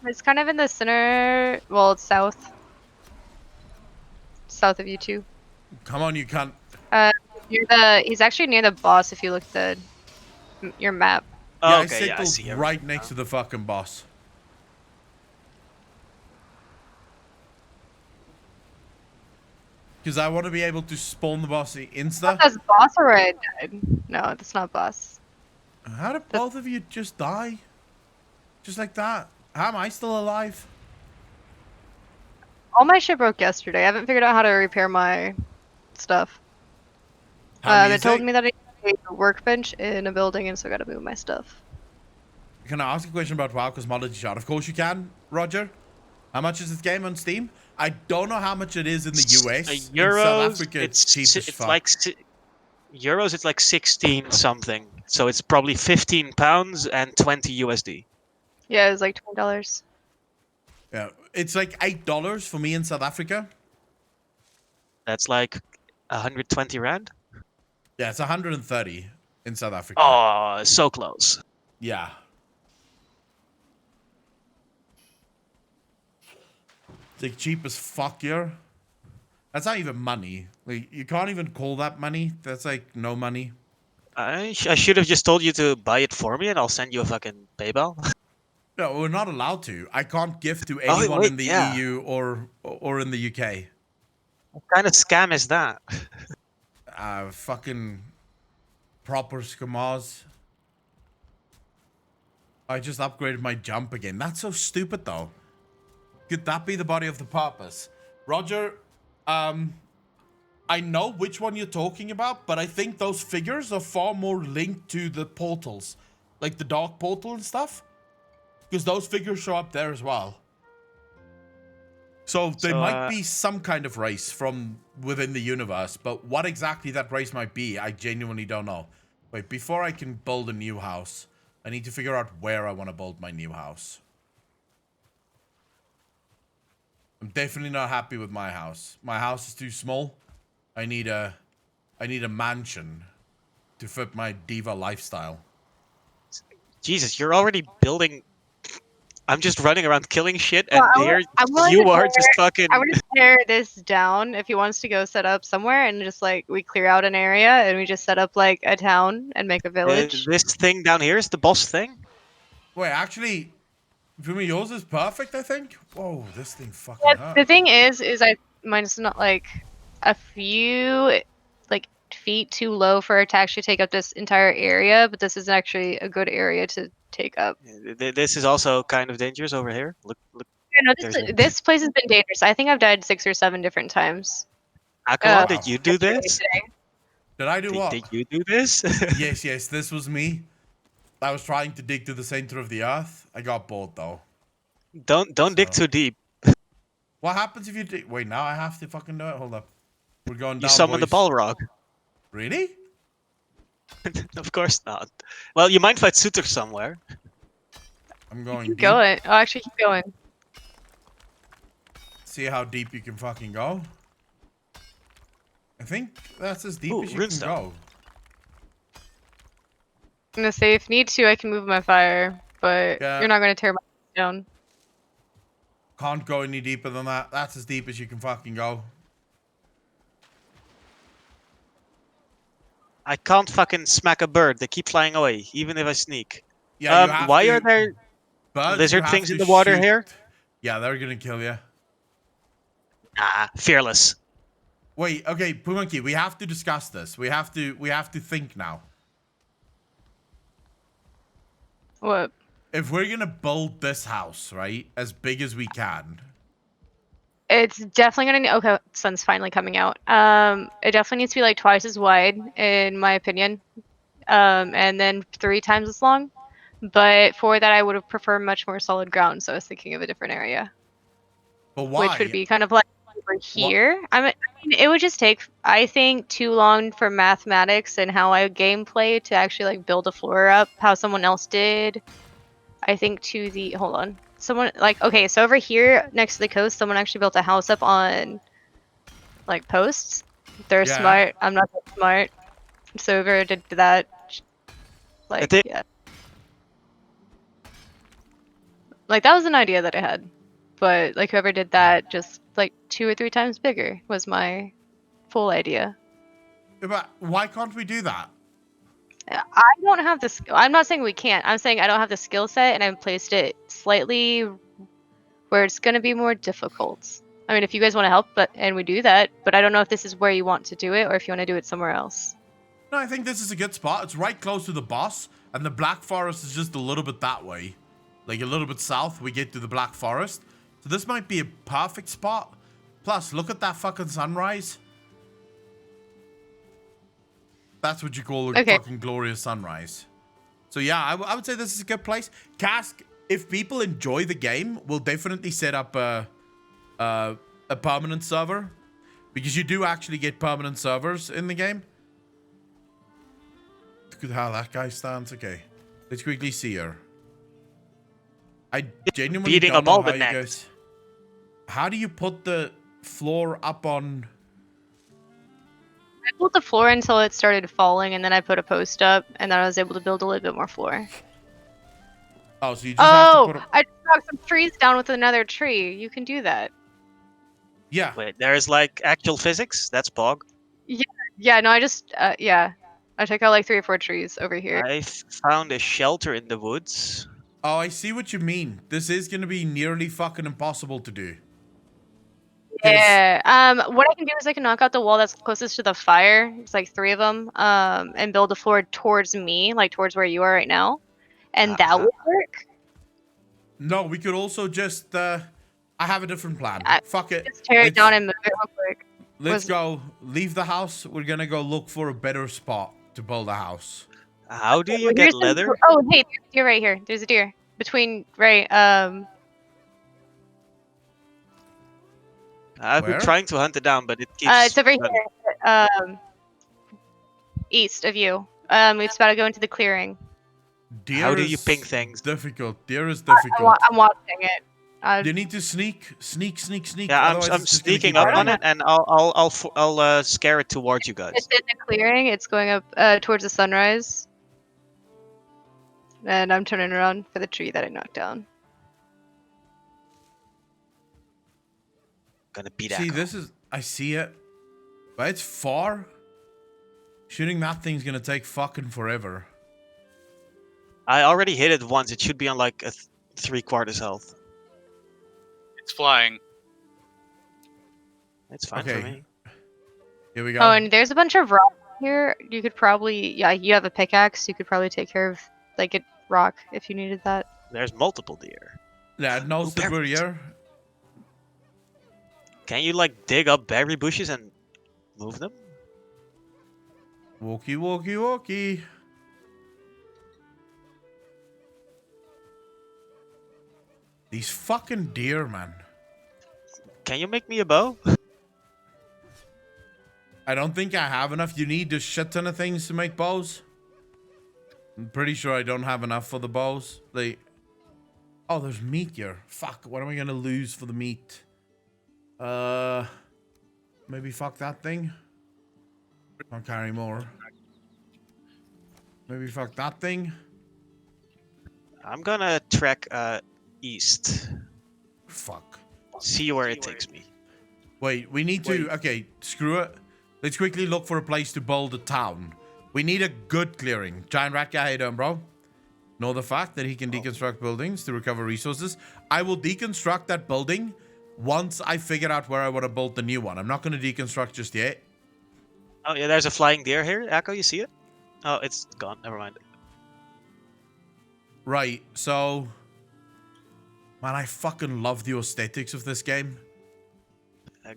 It's kind of in the center. Well, it's south. South of you two. Come on, you cunt. He's actually near the boss if you look at your map. Oh, Yeah, okay, yeah, I I see. signaled right next to the fucking boss. Because I want to be able to spawn the boss insta. That's boss or I died. No, that's not boss. How did both of you just die? Just like that? How am I still alive? All my shit broke yesterday. I haven't figured out how to repair my stuff. How It told music? me that I need a workbench in a building, and so I gotta move my stuff. Can I ask a question about WoW Cosmology Shard? Of course you can, Roger. How much is this game on Steam? I don't know how much it is in the US. In South Africa, it's cheap as fuck. like euros. It's like 16 something. So it's probably £15 and 20 USD. Yeah, it was like $20. Yeah, it's like $8 for me in South Africa. That's like 120 rand. Yeah, it's 130 in South Africa. Oh, so close. Yeah. It's like cheap as fuck here. That's not even money. Like, you can't even call that money. That's like no money. I should have just told you to buy it for me, and I'll send you a fucking PayPal. No, we're not allowed to. I can't gift to Oh, anyone wait, in the yeah. EU or in the UK. What kind of scam is that? Fucking proper scammers. I just upgraded my jump again. That's so stupid, though. Could that be the body of the purpose? Roger, I know which one you're talking about, but I think those figures are far more linked to the portals. Like the dark portal and stuff. Because those figures show up there as well. So they might be some kind of race from within the universe, but what exactly that race might be, I genuinely don't know. Wait, before I can build a new house, I need to figure out where I want to build my new house. I'm definitely not happy with my house. My house is too small. I need a mansion to fit my diva lifestyle. Jesus, you're already building. I'm just running around killing shit, Well, and here you are just fucking. I'm gonna tear this down if he wants to go set up somewhere, and just like we clear out an area and we just set up like a town and make a village. This thing down here is the boss thing. Wait, actually, for me, yours is perfect, I think. Whoa, this thing fucking Yeah, hurt. the thing is mine's not like a few like feet too low for it to actually take up this entire area, but this is actually a good area to take up. This is also kind of dangerous over here. Look. Yeah, no, this place has been dangerous. I think I've died 6 or 7 different times. Akala, did you do this? Did I do what? Did you do this? Yes, this was me. I was trying to dig to the center of the earth. I got bored though. Don't dig too deep. What happens if you dig? Wait, now I have to fucking do it. Hold up. We're going down. You summon the Balrog. Really? Of course not. Well, you might fight Suter somewhere. I'm going. Keep going. Oh, actually, keep going. See how deep you can fucking go. I think that's as deep as you can go. I'm gonna say if need to, I can move my fire, but Yeah. you're not gonna tear my down. Can't go any deeper than that. That's as deep as you can fucking go. I can't fucking smack a bird. They keep flying away, even if I sneak. Yeah, you have why to, are there birds, lizard things in the water here? Yeah, they're gonna kill you. Nah, fearless. Wait, okay, Pumonkey, we have to discuss this. We have to think now. What? If we're gonna build this house, right, as big as we can. It's definitely gonna. Okay, sun's finally coming out. It definitely needs to be like twice as wide, in my opinion. And then 3 times as long. But for that, I would have preferred much more solid ground. So I was thinking of a different area. But why? Which would be kind of like over here. I mean, it would just take, I think, too long for mathematics and how I gameplay to actually like build a floor up how someone else did. I think to the hold on. Someone like okay, so over here next to the coast, someone actually built a house up on like posts. They're smart. I'm not that smart. So whoever did that, like yeah, like that was an idea that I had, but like whoever did that, just like 2 or 3 times bigger was my full idea. Yeah, but why can't we do that? I don't have the. I'm not saying we can't. I'm saying I don't have the skill set, and I've placed it slightly where it's going to be more difficult. I mean, if you guys want to help, and we do that, but I don't know if this is where you want to do it, or if you want to do it somewhere else. No, I think this is a good spot. It's right close to the boss, and the Black Forest is just a little bit that way. Like a little bit south, we get to the Black Forest. So this might be a perfect spot. Plus, look at that fucking sunrise. That's what you call a fucking glorious sunrise. So yeah, I would say this is a good place. Cask, if people enjoy the game, we'll definitely set up a permanent server. Because you do actually get permanent servers in the game. Look at how that guy stands. Okay. Let's quickly see her. I genuinely don't know how you guys... How do you put the floor up on... I built the floor until it started falling, and then I put a post up, and then I was able to build a little bit more floor. Oh, so you just have to put I just knocked some trees down with another tree. You can do that. Yeah. Wait, there's like actual physics? That's Pog. Yeah, no, I just, yeah. I took out like 3 or 4 trees over here. I found a shelter in the woods. Oh, I see what you mean. This is going to be nearly fucking impossible to do. Yeah. What I can do is I can knock out the wall that's closest to the fire. It's like 3 of them. And build a floor towards me, like towards where you are right now. And that would work. No, we could also just, I have a different plan. Fuck it. Just tear it down and move it real quick. Let's go. Leave the house. We're going to go look for a better spot to build a house. How do you get leather? Oh, hey, there's a deer right here. There's a deer. Between, right, I've been trying to hunt it down, but it keeps... it's over here. East of you. We've got to go into the clearing. Deer How do you ping things? Difficult. Deer is difficult. I'm watching it. You need to sneak. Yeah, I'm sneaking up on it, and I'll scare it towards you guys. It's in the clearing. It's going up towards the sunrise. And I'm turning around for the tree that I knocked down. Gonna beat See, Echo. this is... I see it. But it's far. Shooting that thing's gonna take fucking forever. I already hit it once. It should be on like a 3/4 health. It's flying. It's fine for me. Here we go. Oh, and there's a bunch of rock here. You could probably... Yeah, you have a pickaxe. You could probably take care of like a rock if you needed that. There's multiple deer. Yeah, it knows that we're here. Can you like dig up berry bushes and move them? Walkie, walkie, walkie. These fucking deer, man. Can you make me a bow? I don't think I have enough. You need a shit ton of things to make bows. I'm pretty sure I don't have enough for the bows. Like, oh, there's meat here. Fuck, what am I gonna lose for the meat? Maybe fuck that thing. Can't carry more. Maybe fuck that thing. I'm gonna trek east. Fuck. See where it takes me. Wait, we need to... Okay, screw it. Let's quickly look for a place to build a town. We need a good clearing. Giant rat guy, how you doing, bro? Know the fact that he can deconstruct buildings to recover resources. I will deconstruct that building once I figure out where I want to build the new one. I'm not going to deconstruct just yet. Oh yeah, there's a flying deer here. Echo, you see it? Oh, it's gone. Never mind. Right, so... Man, I fucking love the aesthetics of this game.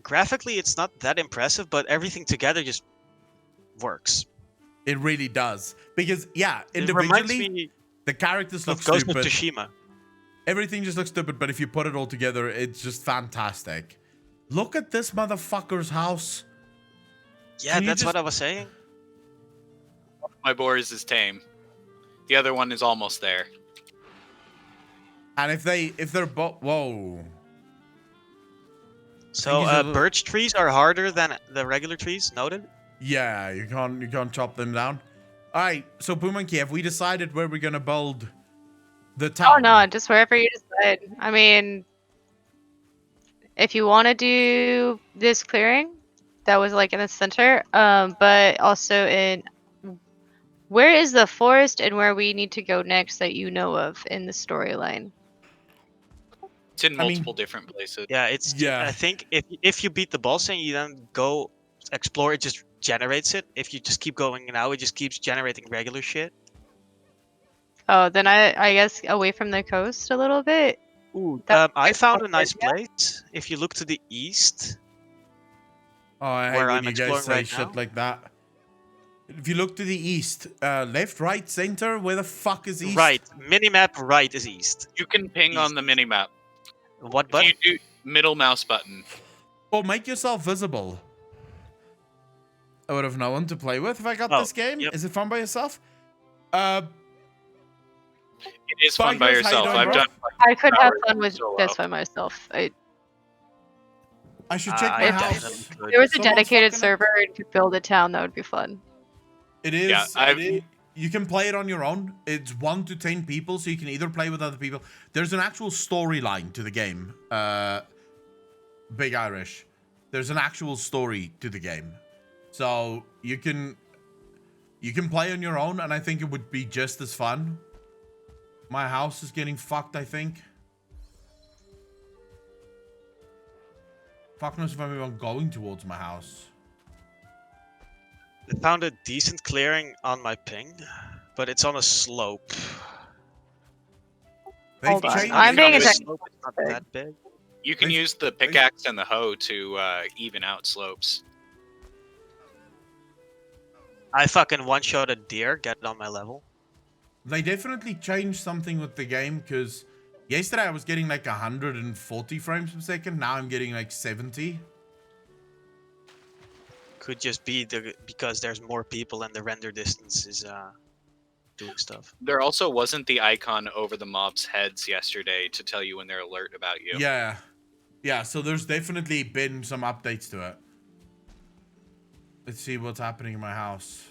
Graphically, it's not that impressive, but everything together just works. It really does. Because, yeah, It reminds individually, me the characters look of Ghost stupid. of Tsushima. Everything just looks stupid, but if you put it all together, it's just fantastic. Look at this motherfucker's house. Yeah, that's what I was saying. My boars is tame. The other one is almost there. And if they're both... Whoa. So, birch trees are harder than the regular trees, noted? Yeah, you can't chop them down. Alright, so Boom and Kiev, we decided where we're gonna build the town. Oh no, just wherever you decide. I mean, if you want to do this clearing, that was like in the center, but also in... Where is the forest and where we need to go next that you know of in the storyline? It's in multiple different places. Yeah, it's. Yeah. I think if you beat the boss and you then go explore it just generates it. If you just keep going now, it just keeps generating regular shit. Oh, then I guess away from the coast a little bit. Ooh, That- I found a nice yeah. place. If you look to the east, Oh, I hate where when I'm you guys exploring say right shit now. like that. If you look to the east, left, right, center, where the fuck is east? Right, minimap right is east. You can ping on the minimap. What If button? you do middle mouse button. Or make yourself visible. I would have no one to play with if I got Oh, this game. yep. Is it fun by yourself? It is fun by Bikers, how you yourself. doing, I've bro? done. I could have hours fun with solo. this by myself. I should check I my definitely house. could. If there was a Someone's dedicated fucking server and could build a town, that would be fun. It is. Yeah, you can play it on your own. It's 1 to 10 people, so you can either play with other people. There's an actual storyline to the game. Big Irish. There's an actual story to the game, so you can play on your own, and I think it would be just as fun. My house is getting fucked, I think. Fuck knows if I'm even going towards my house. I found a decent clearing on my ping, but it's on a slope. They've Hold on. changed. I'm being The attacked. Slope is not big. that big. You can use the pickaxe and the hoe to even out slopes. I fucking one-shot a deer, get it on my level. They definitely changed something with the game, because yesterday I was getting like 140 frames per second. Now I'm getting like 70. Could just be because there's more people and the render distance is doing stuff. There also wasn't the icon over the mobs' heads yesterday to tell you when they're alert about you. Yeah. Yeah, so there's definitely been some updates to it. Let's see what's happening in my house.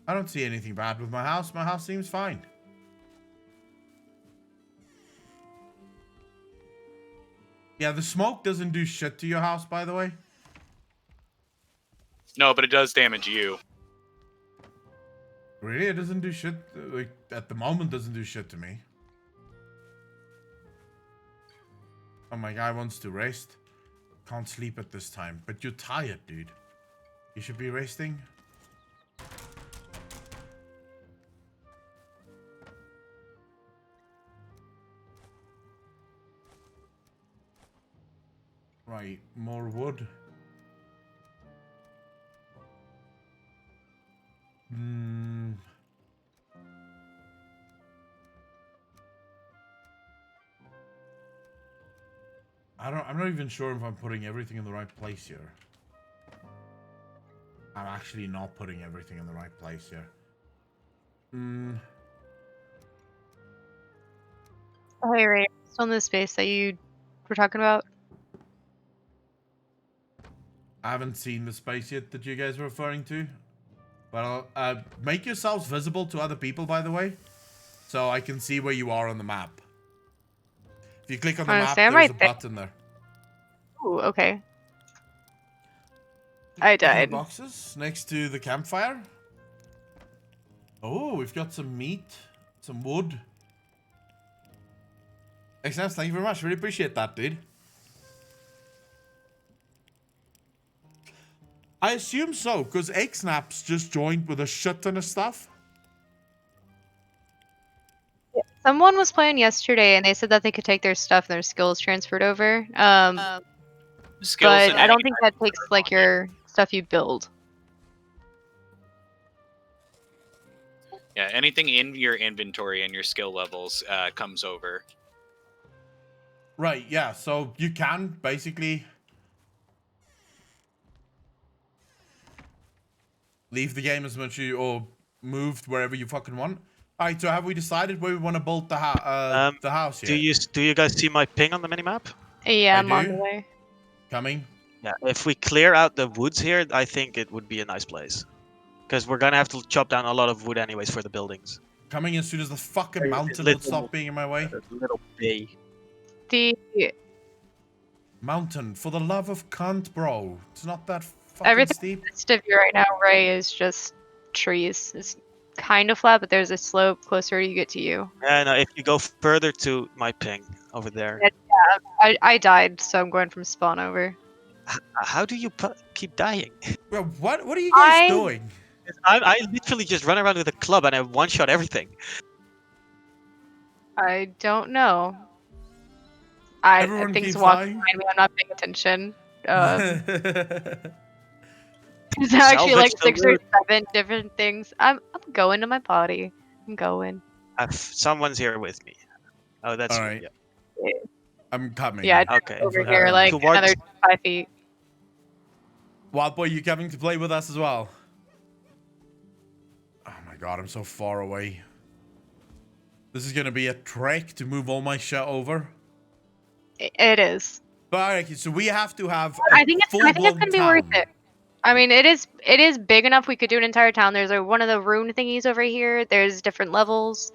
I don't see anything bad with my house. My house seems fine. Yeah, the smoke doesn't do shit to your house, by the way. No, but it does damage you. Really? It doesn't do shit? Like, at the moment, doesn't do shit to me. Oh, my guy wants to rest. Can't sleep at this time. But you're tired, dude. You should be resting. Right, more wood. I'm not even sure if I'm putting everything in the right place here. I'm actually not putting everything in the right place here. Hey, Ray, still in the space that you were talking about? I haven't seen the space yet that you guys were referring to. But I'll make yourselves visible to other people, by the way. So I can see where you are on the map. If you click on the map, I'm there's right a there. button there. Ooh, okay. I died. Boxes next to the campfire. Oh, we've got some meat, some wood. Excellent, thank you very much. Really appreciate that, dude. I assume so, because X-Naps just joined with a shit ton of stuff. Someone was playing yesterday, and they said that they could take their stuff and their skills transferred over. Skills But and I don't think that takes like your stuff you build. Yeah, anything in your inventory and your skill levels comes over. Right, yeah, so you can basically leave the game as much as you, or move wherever you fucking want. Alright, so have we decided where we want to build the house here? Do you guys see my ping on the minimap? Yeah, I I'm on do. the way. Coming? Yeah. If we clear out the woods here, I think it would be a nice place. Because we're gonna have to chop down a lot of wood anyways for the buildings. Coming as soon as the fucking Hey, mountain little- would stop being in my way. A little bay. The Mountain, for the love of cunt, bro. It's not that fucking everything steep. west of you right now, Ray, is just trees. It's kind of flat, but there's a slope closer you get to you. Yeah, no, if you go further to my ping over there. Yeah. I died, so I'm going from spawn over. How do you keep dying? Bro, what are you guys doing? I literally just run around with a club and I one-shot everything. I don't know. Everyone Things keeps walk dying. behind me. I'm not paying attention. There's actually Salvage like the 6 or loot. 7 different things. I'm going to my body. I'm going. Someone's here with me. Oh, that's All you. right. Yeah. I'm coming. Yeah, Okay. over here, like Towards- another 5 feet. Wild boy, you coming to play with us as well? Oh my god, I'm so far away. This is gonna be a trek to move all my shit over. It is. But alright, so we have to have I think it's full-blown gonna be worth town. it. I mean, it is big enough we could do an entire town. There's one of the rune thingies over here. There's different levels.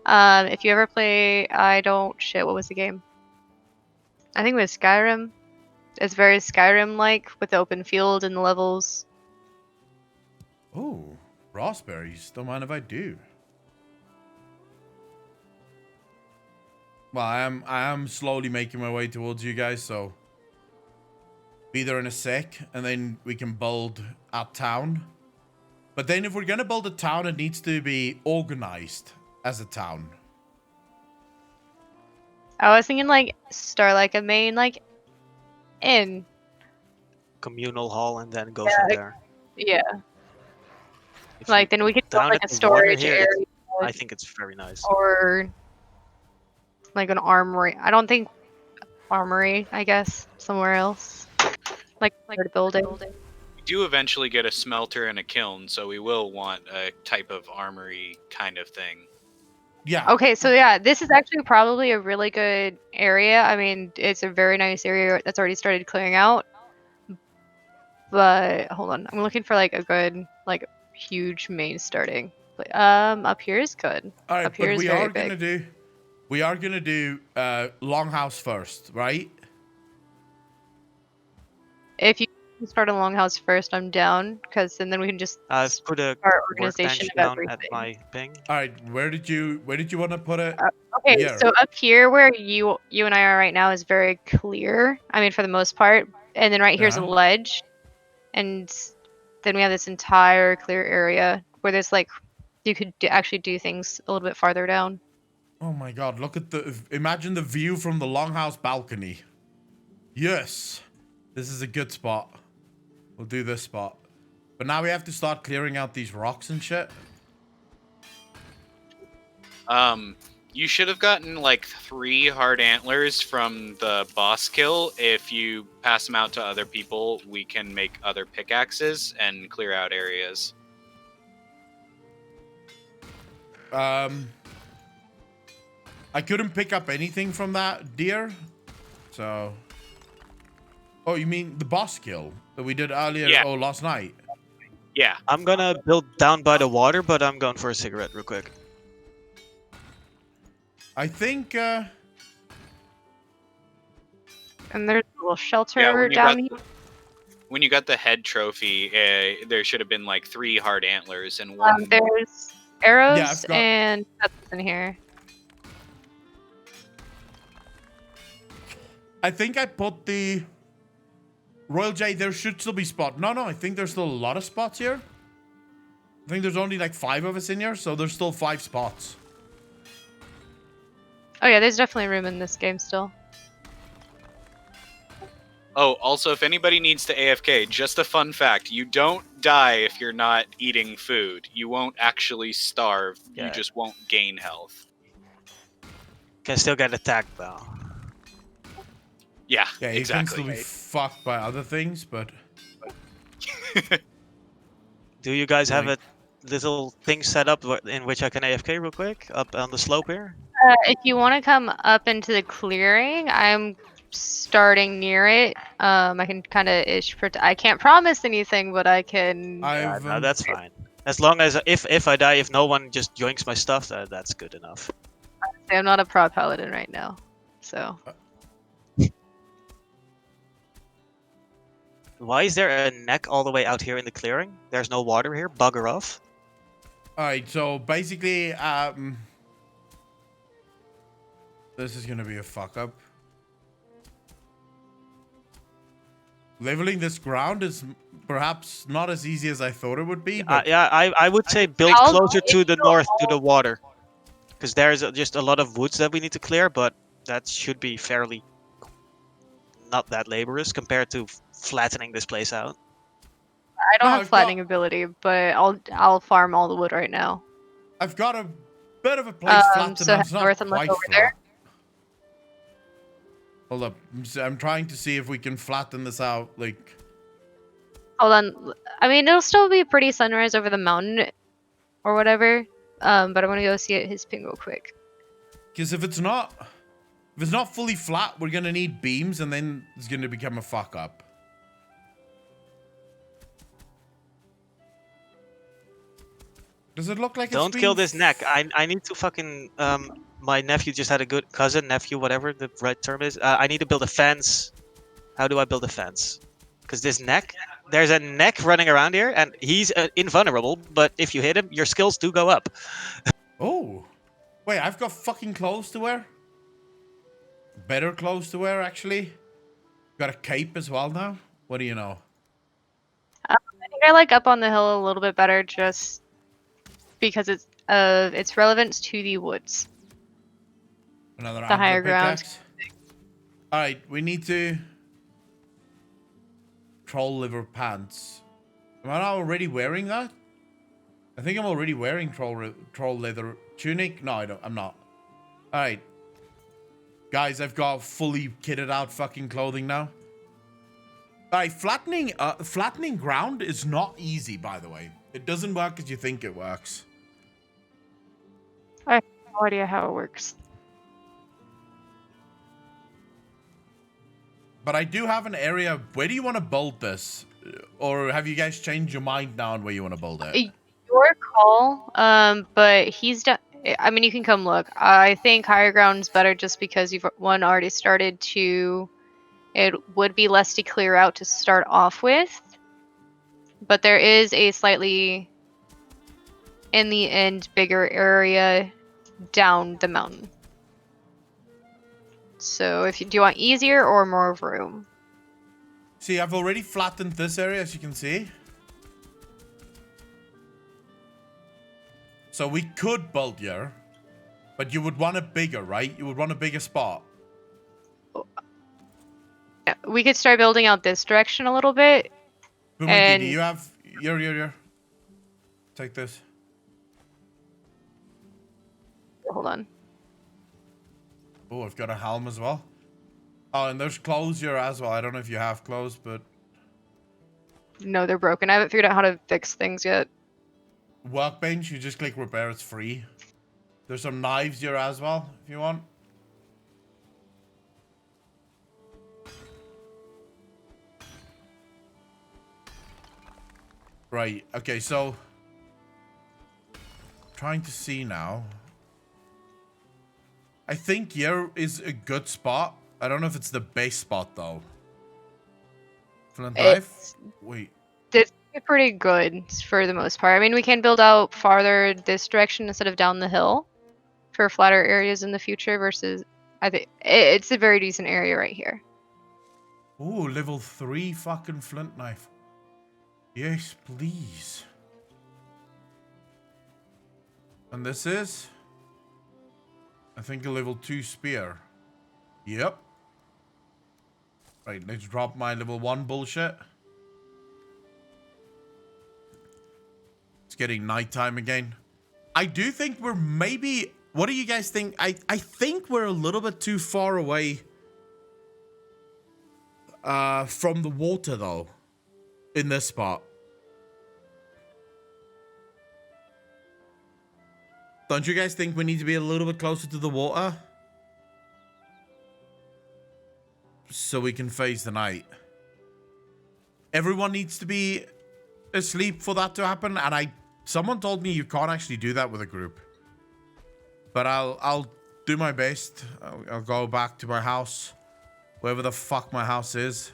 If you ever play, what was the game? I think it was Skyrim. It's very Skyrim-like with the open field and the levels. Oh, raspberries. Don't mind if I do. Well, I am slowly making my way towards you guys, so be there in a sec, and then we can build a town. But then if we're gonna build a town, it needs to be organized as a town. I was thinking like start like a main like inn. Communal hall and then go Yeah, from there. Yeah. If Like you then we could down build like at a the water storage here, area I think it's very nice. or like an armory. I don't think armory, I guess, somewhere else. Like a building. We do eventually get a smelter and a kiln, so we will want a type of armory kind of thing. Yeah. Okay, so yeah, this is actually probably a really good area. I mean, it's a very nice area that's already started clearing out. But hold on, I'm looking for like a good, like huge main starting. Up here is good. All right, Up here but is we very are big. gonna do longhouse first, right? If you can start a longhouse first, I'm down, because then we can just I've put a start organization workbench of down everything. at my ping. All right, where did you want to put it? Okay, Here. so up here where you and I are right now is very clear. I mean, for the most part. And then right here's a Yeah. ledge, and then we have this entire clear area where there's like you could actually do things a little bit farther down. Oh my god, look at imagine the view from the longhouse balcony. Yes. This is a good spot. We'll do this spot. But now we have to start clearing out these rocks and shit. You should have gotten like 3 hard antlers from the boss kill. If you pass them out to other people, we can make other pickaxes and clear out areas. I couldn't pick up anything from that deer. So... Oh, you mean the boss kill that we did earlier? Yeah. Oh, last night. Yeah. I'm gonna build down by the water, but I'm going for a cigarette real quick. I think, And there's a little shelter Yeah, when you down got- here. When you got the head trophy, there should have been like 3 hard antlers and 1. There's arrows Yeah, I've got- and pepps in here. I think I put the... Royal J, there should still be spot. No, I think there's still a lot of spots here. I think there's only like 5 of us in here, so there's still 5 spots. Oh yeah, there's definitely room in this game still. Oh, also, if anybody needs to AFK, just a fun fact. You don't die if you're not eating food. You won't actually starve. Yeah. You just won't gain health. Can still get attacked though. Yeah, Yeah, you can still exactly. be fucked by other things, but... Do you guys have a Like- little thing set up in which I can AFK real quick up on the slope here? If you want to come up into the clearing, I'm starting near it. I can kind of I can't promise anything, but I can. I've... No, that's fine. As long as if I die, if no one just joins my stuff, that's good enough. I'm not a pro paladin right now, so. Why is there a neck all the way out here in the clearing? There's no water here. Bugger off. Alright, so basically, this is gonna be a fuck up. Leveling this ground is perhaps not as easy as I thought it would be, but Yeah, I would say build I'll closer give to the you north to all- the water, because there's just a lot of woods that we need to clear, but that should be fairly not that laborious compared to flattening this place out. I don't No, have I've flattening got- ability, but I'll farm all the wood right now. I've got a bit of a place flattened. So It's head not north and look quite over flat. there. Hold up. I'm trying to see if we can flatten this out. Like, Hold on. I mean, it'll still be a pretty sunrise over the mountain, or whatever. But I'm gonna go see his ping real quick. because if it's not fully flat, we're gonna need beams, and then it's gonna become a fuck up. Does it look like Don't it's kill being this neck. I need to fucking my nephew just had a good cousin, nephew, whatever the right term is. I need to build a fence. How do I build a fence? Because this neck, there's a neck running around here, and he's invulnerable. But if you hit him, your skills do go up. Oh, wait! I've got fucking clothes to wear. Better clothes to wear, actually. Got a cape as well now. What do you know? I think I like up on the hill a little bit better, just because its relevance to the woods. Another The higher ground. pickaxe. All right, we need to troll liver pants. Am I not already wearing that? I think I'm already wearing troll leather tunic. No, I don't. I'm not. All right, guys, I've got fully kitted out fucking clothing now. All right, flattening ground is not easy, by the way. It doesn't work as you think it works. I have no idea how it works. But I do have an area. Where do you want to build this? Or have you guys changed your mind now on where you want to build it? Your call. But he's done. I mean, you can come look. I think higher ground's better just because you've already started to. It would be less to clear out to start off with, but there is a slightly, in the end, bigger area down the mountain. So if you do you want easier or more room? See, I've already flattened this area, as you can see. So we could build here, but you would want it bigger, right? You would want a bigger spot. Yeah, we could start building out this direction a little bit. But And- do you have... Here. Take this. Hold on. Oh, I've got a helm as well. Oh, and there's clothes here as well. I don't know if you have clothes, but... No, they're broken. I haven't figured out how to fix things yet. Workbench, you just click repair, it's free. There's some knives here as well, if you want. Right, okay, so... Trying to see now. I think here is a good spot. I don't know if it's the best spot, though. Flint knife? Wait. It's pretty good for the most part. I mean, we can build out farther this direction instead of down the hill for flatter areas in the future versus... I think it's a very decent area right here. Ooh, level 3 fucking flint knife. Yes, please. And this is... I think a level 2 spear. Yep. Right, let's drop my level 1 bullshit. It's getting nighttime again. I do think we're maybe... What do you guys think? I think we're a little bit too far away from the water, though, in this spot. Don't you guys think we need to be a little bit closer to the water? So we can face the night. Everyone needs to be asleep for that to happen, and someone told me you can't actually do that with a group. But I'll do my best. I'll go back to my house, wherever the fuck my house is.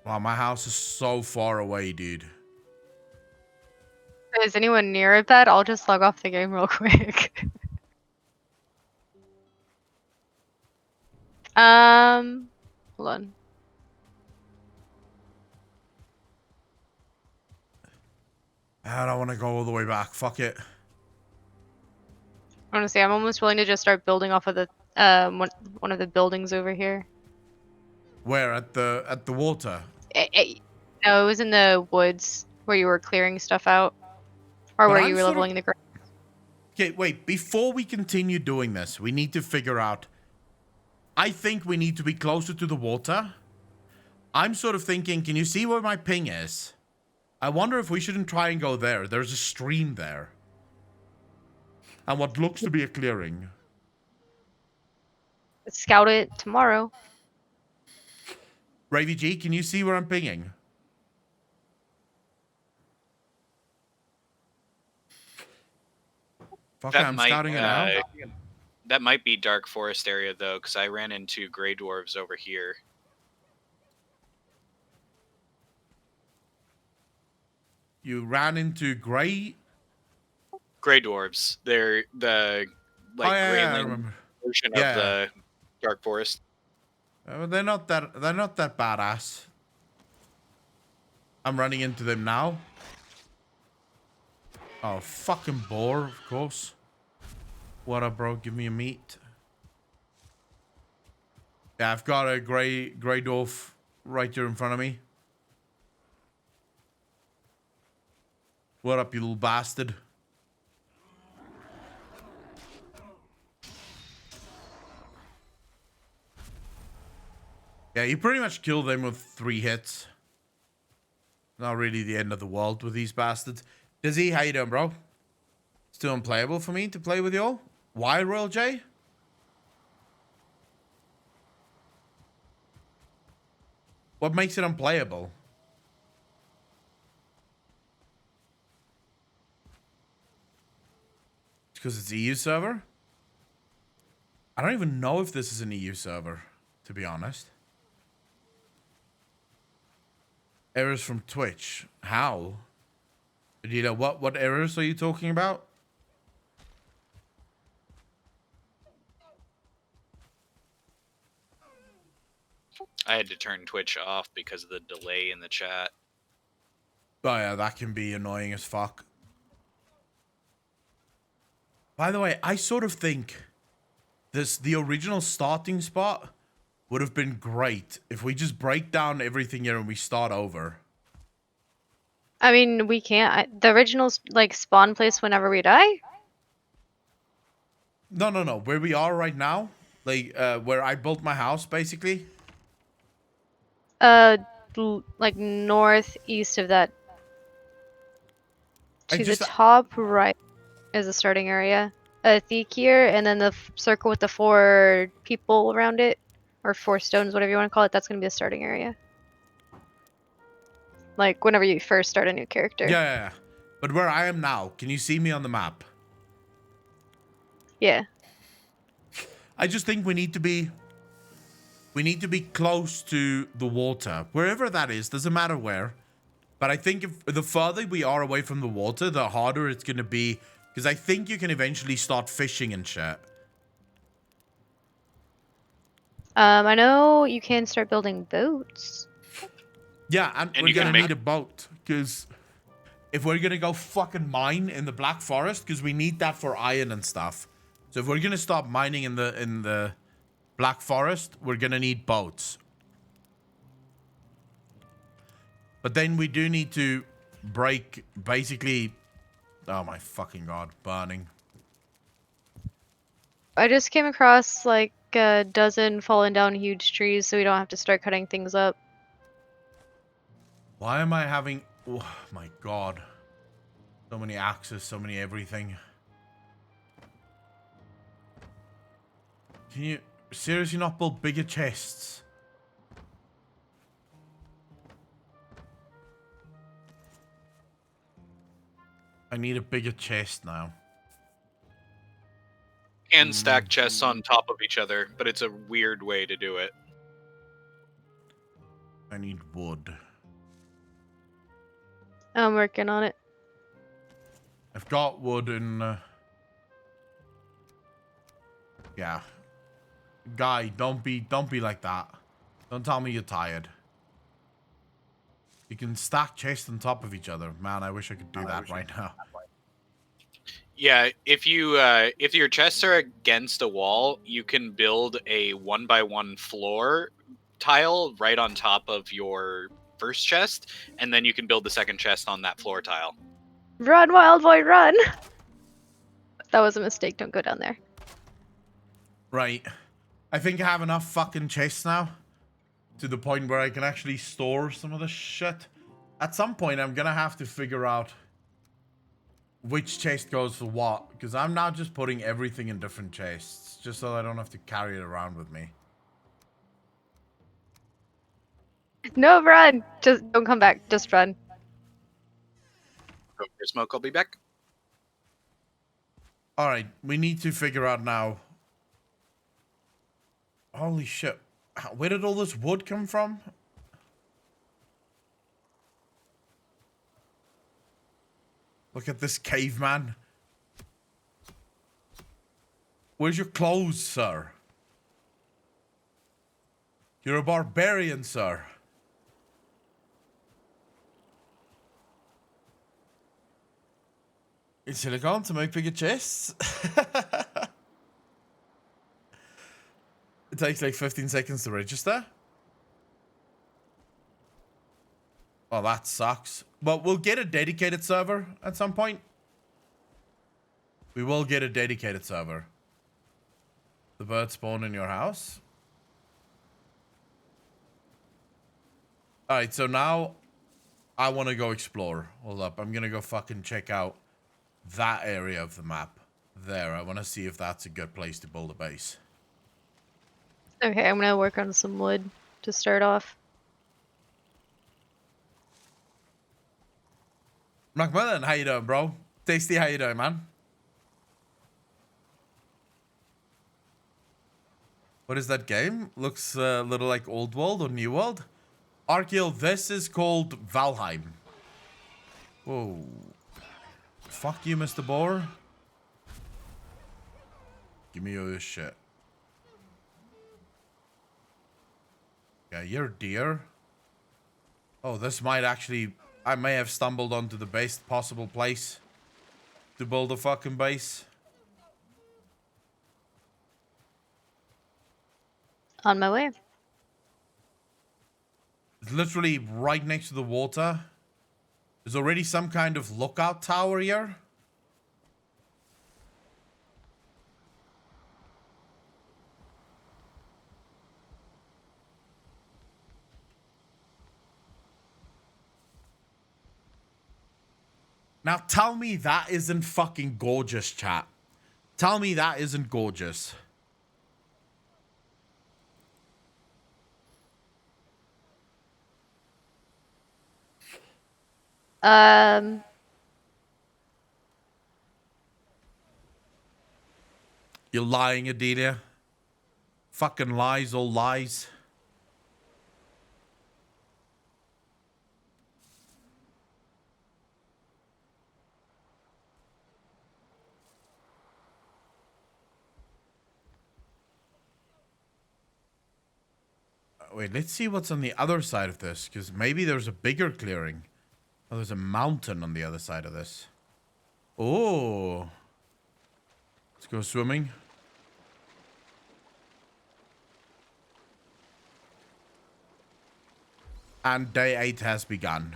Wow, my house is so far away, dude. Is anyone near that? I'll just log off the game real quick. Hold on. I don't want to go all the way back. Fuck it. Honestly, I'm almost willing to just start building off of the one of the buildings over here. Where at the water? No, it was in the woods where you were clearing stuff out, or But where I'm you were sort of- leveling the ground. Okay, wait. Before we continue doing this, we need to figure out. I think we need to be closer to the water. I'm sort of thinking, can you see where my ping is? I wonder if we shouldn't try and go there. There's a stream there. And what looks to be a clearing. Scout it tomorrow. Ravy G, can you see where I'm pinging? Fuck, I'm scouting it now. That might be Dark Forest area though, because I ran into Grey Dwarves over here. You ran into Grey Dwarves. They're the like I Greyland remember. version Yeah. of the Dark Forest. They're not that badass. I'm running into them now. Oh, fucking boar, of course. What up, bro? Give me a meat. Yeah, I've got a grey dwarf right here in front of me. What up, you little bastard? Yeah, you pretty much kill them with 3 hits. Not really the end of the world with these bastards. Dizzy, how you doing, bro? Still unplayable for me to play with y'all? Why, Royal J? What makes it unplayable? It's because it's EU server? I don't even know if this is an EU server, to be honest. Errors from Twitch. How? You know, what errors are you talking about? I had to turn Twitch off because of the delay in the chat. Oh yeah, that can be annoying as fuck. By the way, I sort of think the original starting spot would have been great if we just break down everything here and we start over. I mean, we can't. The original like spawn place whenever we die. No. Where we are right now, like where I built my house, basically. Like northeast of that. I To just- the top right is the starting area. Thiek here, and then the circle with the 4 people around it, or 4 stones, whatever you want to call it. That's gonna be the starting area. Like whenever you first start a new character. Yeah. But where I am now, can you see me on the map? Yeah. I just think we need to be close to the water. Wherever that is, doesn't matter where. But I think if the further we are away from the water, the harder it's going to be. Because I think you can eventually start fishing and shit. I know you can start building boats. Yeah, and And we're you can going to make- need a boat. Because if we're going to go fucking mine in the Black Forest, because we need that for iron and stuff. So if we're going to stop mining in the Black Forest, we're going to need boats. But then we do need to break, basically... Oh my fucking god, burning. I just came across like a dozen fallen down huge trees, so we don't have to start cutting things up. Why am I having... Oh my god. So many axes, so many everything. Can you seriously not build bigger chests? I need a bigger chest now. And stack chests on top of each other, but it's a weird way to do it. I need wood. I'm working on it. I've got wood in... Yeah. Guy, don't be like that. Don't tell me you're tired. You can stack chests on top of each other. Man, I wish I could do that right now. Yeah, if your chests are against a wall, you can build a 1x1 floor tile right on top of your first chest, and then you can build the second chest on that floor tile. Run, wild boy, run! That was a mistake. Don't go down there. Right. I think I have enough fucking chests now. To the point where I can actually store some of the shit. At some point, I'm gonna have to figure out which chest goes for what. Because I'm now just putting everything in different chests. Just so I don't have to carry it around with me. No, run! Just don't come back. Just run. Go for smoke, I'll be back. Alright, we need to figure out now. Holy shit. Where did all this wood come from? Look at this caveman. Where's your clothes, sir? You're a barbarian, sir. Is silicone to make bigger chests? It takes like 15 seconds to register. Oh, that sucks. But we'll get a dedicated server at some point. We will get a dedicated server. The bird spawned in your house. Alright, so now I want to go explore. Hold up, I'm going to go fucking check out that area of the map. There, I want to see if that's a good place to build a base. Okay, I'm gonna work on some wood to start off. Macmillan, how you doing, bro? Tasty, how you doing, man? What is that game? Looks a little like Old World or New World. Arkiel, this is called Valheim. Whoa. Fuck you, Mr. Boar. Give me your shit. Yeah, you're a deer. Oh, this might actually... I may have stumbled onto the best possible place to build a fucking base. On my way. It's literally right next to the water. There's already some kind of lookout tower here. Now tell me that isn't fucking gorgeous, chat. Tell me that isn't gorgeous. You're lying, Adelia. Fucking lies, all lies. Wait, let's see what's on the other side of this, because maybe there's a bigger clearing. Oh, there's a mountain on the other side of this. Oh. Let's go swimming. And day 8 has begun.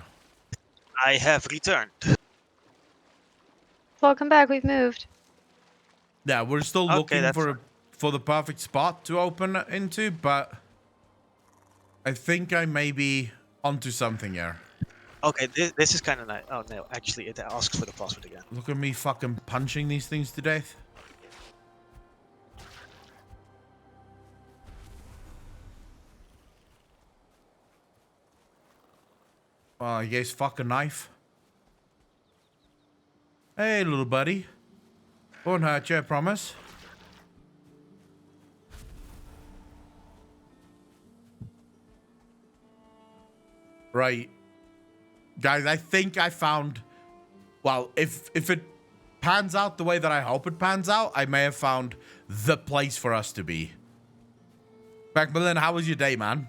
I have returned. Welcome back. We've moved. Yeah, we're still Okay, looking that's for the perfect spot to open into, but I think I may be onto something here. Okay, this is kind of nice. Oh no, actually, it asks for the password again. Look at me fucking punching these things to death. Well, I guess fuck a knife. Hey, little buddy. Won't hurt you, I promise. Right. Guys, I think I found... Well, if it pans out the way that I hope it pans out, I may have found the place for us to be. Macmillan, how was your day, man?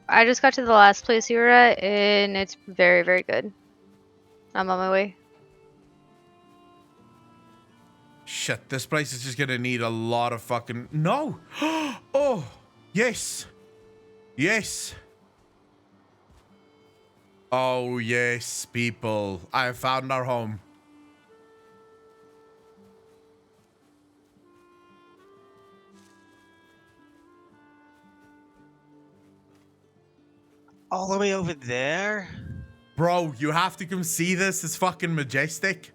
I just got to the last place you were at, and it's very, very good. I'm on my way. Shit, this place is just gonna need a lot of fucking... No! Oh, yes. Yes. Oh, yes, people. I have found our home. All the way over there? Bro, you have to come see this. It's fucking majestic.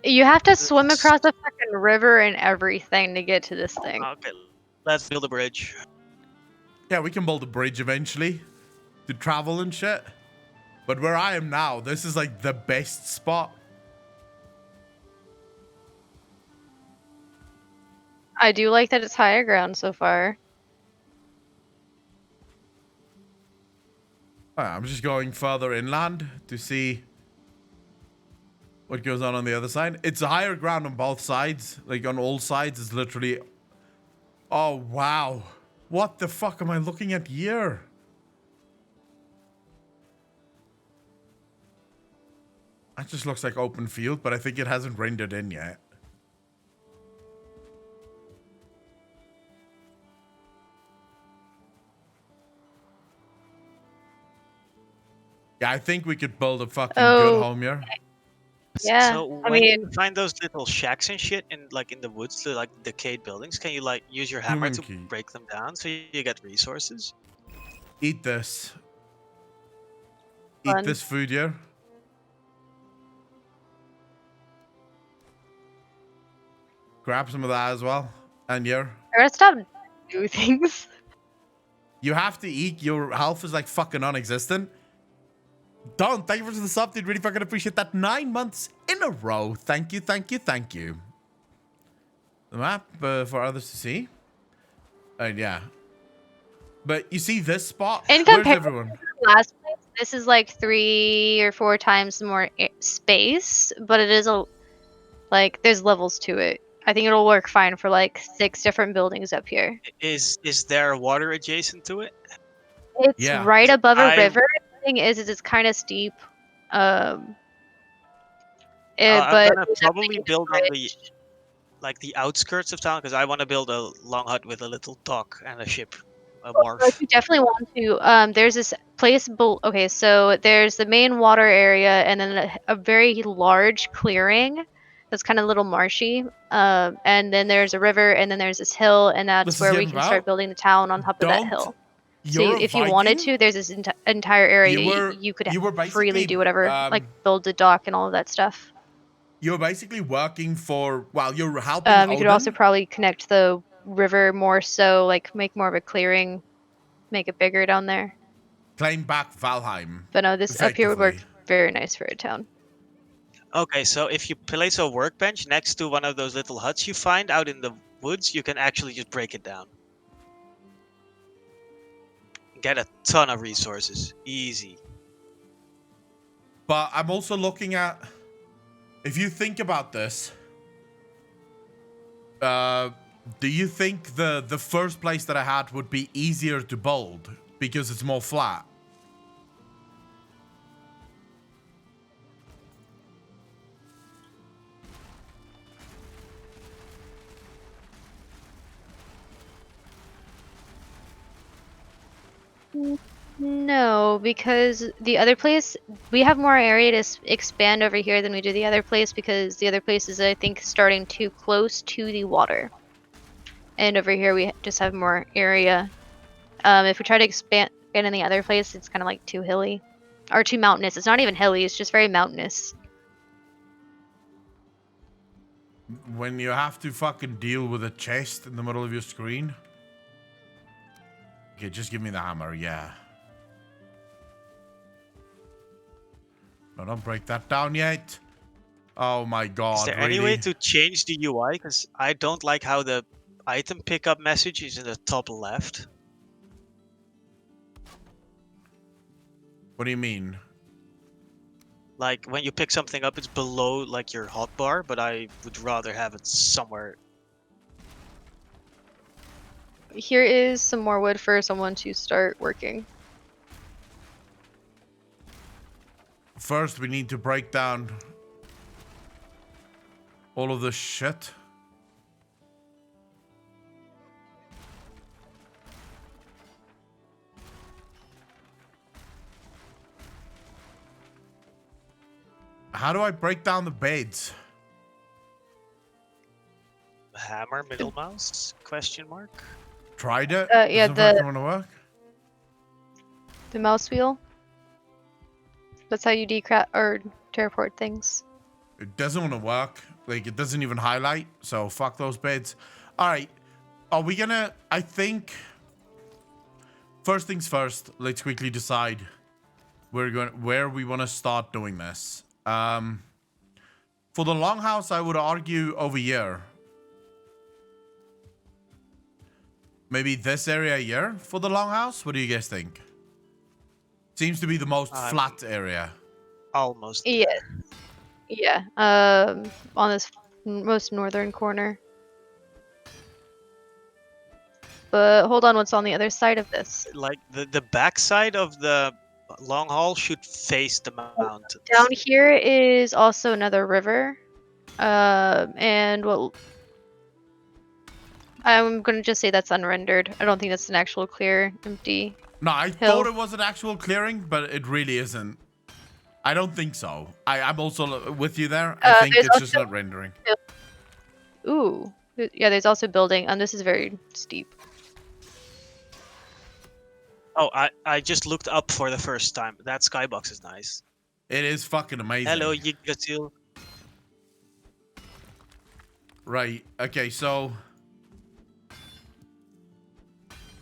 You have to swim across a fucking river and everything to get to this thing. Okay, let's build a bridge. Yeah, we can build a bridge eventually to travel and shit. But where I am now, this is like the best spot. I do like that it's higher ground so far. I'm just going further inland to see what goes on the other side. It's a higher ground on both sides. Like on all sides, it's literally... Oh, wow. What the fuck am I looking at here? That just looks like open field, but I think it hasn't rendered in yet. Yeah, I think we could build a fucking good home here. Yeah, So I when mean- you find those little shacks and shit in the woods, the like decayed buildings, can you like use your hammer Human to key. break them down so you get resources? Eat this. Eat Fun. this food here. Grab some of that as well. And here. I gotta stop doing things. You have to eat. Your health is like fucking non-existent. Don, thank you for the sub, dude. Really fucking appreciate that. 9 months in a row. Thank you, thank you, thank you. The map for others to see. And yeah. But you see this spot? In Where's comparison everyone? to the last place, this is like 3 or 4 times more space, but it is like there's levels to it. I think it'll work fine for like 6 different buildings up here. Is there water adjacent to it? It's Yeah. right above a I- river. The thing is it's kind of steep. I'm But gonna there's probably definitely a build on bridge. the outskirts of town because I want to build a long hut with a little dock and a ship, a So wharf. if you definitely want to. There's this place. Okay, so there's the main water area, and then a very large clearing that's kind of a little marshy. And then there's a river, and then there's this hill, and This that's is where we getting can start about- building the town on top of that Don't- hill. You're So a if you wanted Viking? to, there's this entire area You were you could basically, freely do whatever, like build the dock and all of that stuff. You're basically working for... Well, you're helping You could also Odin. probably connect the river more so, like make more of a clearing, make it bigger down there. Claim back Valheim. But no, this up here would work Effectively. very nice for a town. Okay, so if you place a workbench next to one of those little huts you find out in the woods, you can actually just break it down. Get a ton of resources. Easy. But I'm also looking at... If you think about this... do you think the first place that I had would be easier to build? Because it's more flat? No, because the other place, we have more area to expand over here than we do the other place because the other place is, I think, starting too close to the water. And over here we just have more area. If we try to expand in the other place, it's kind of like too hilly. Or too mountainous. It's not even hilly, it's just very mountainous. When you have to fucking deal with a chest in the middle of your screen? Okay, just give me the hammer, yeah. No, don't break that down yet. Oh my god, Is there really? any way to change the UI? Because I don't like how the item pickup message is in the top left. What do you mean? Like when you pick something up, it's below like your hotbar, but I would rather have it somewhere here is some more wood for someone to start working. First, we need to break down all of this shit. How do I break down the beds? Hammer, middle mouse? Question mark. Tried it. Yeah, Doesn't fucking wanna work. the mouse wheel. That's how you or terraport things. It doesn't want to work. Like, it doesn't even highlight. So fuck those beds. All right. Are we gonna? I think. First things first. Let's quickly decide where we want to start doing this. For the longhouse, I would argue over here. Maybe this area here for the longhouse. What do you guys think? Seems to be the most flat area. Almost. Yeah. Yeah. On this most northern corner. But hold on, what's on the other side of this? Like the back side of the long hall should face the mountains. Down here is also another river. And what I'm gonna just say that's unrendered. I don't think that's an actual clear, empty. No, I hill. thought it was an actual clearing, but it really isn't. I don't think so. I'm also with you there. I think it's just not rendering. Ooh. Yeah, there's also building, and this is very steep. Oh, I just looked up for the first time. That skybox is nice. It is fucking amazing. Hello, Yggdrasil. Right. Okay, so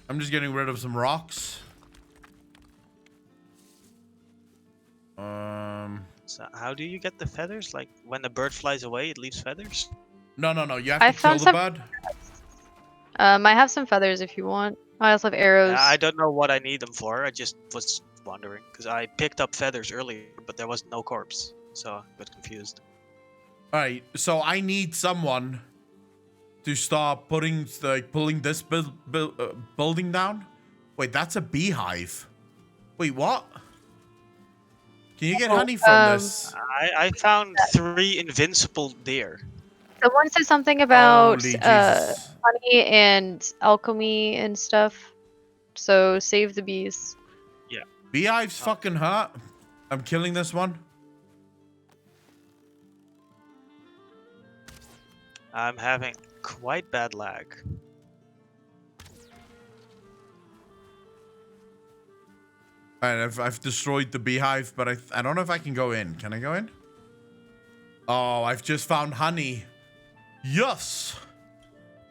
I'm just getting rid of some rocks. So how do you get the feathers? Like when the bird flies away, it leaves feathers? No. You have to kill the bird. I have some feathers if you want. I also have arrows. I don't know what I need them for. I just was wondering because I picked up feathers earlier, but there was no corpse, so I got confused. All right. So I need someone to start pulling this building down. Wait, that's a beehive. Wait, what? Can you get honey from this? I found 3 invincible deer. Someone said something about Holy Jesus. honey and alchemy and stuff. So save the bees. Yeah. Beehives fucking hurt. I'm killing this one. I'm having quite bad lag. Alright, I've destroyed the beehive, but I don't know if I can go in. Can I go in? Oh, I've just found honey. Yes!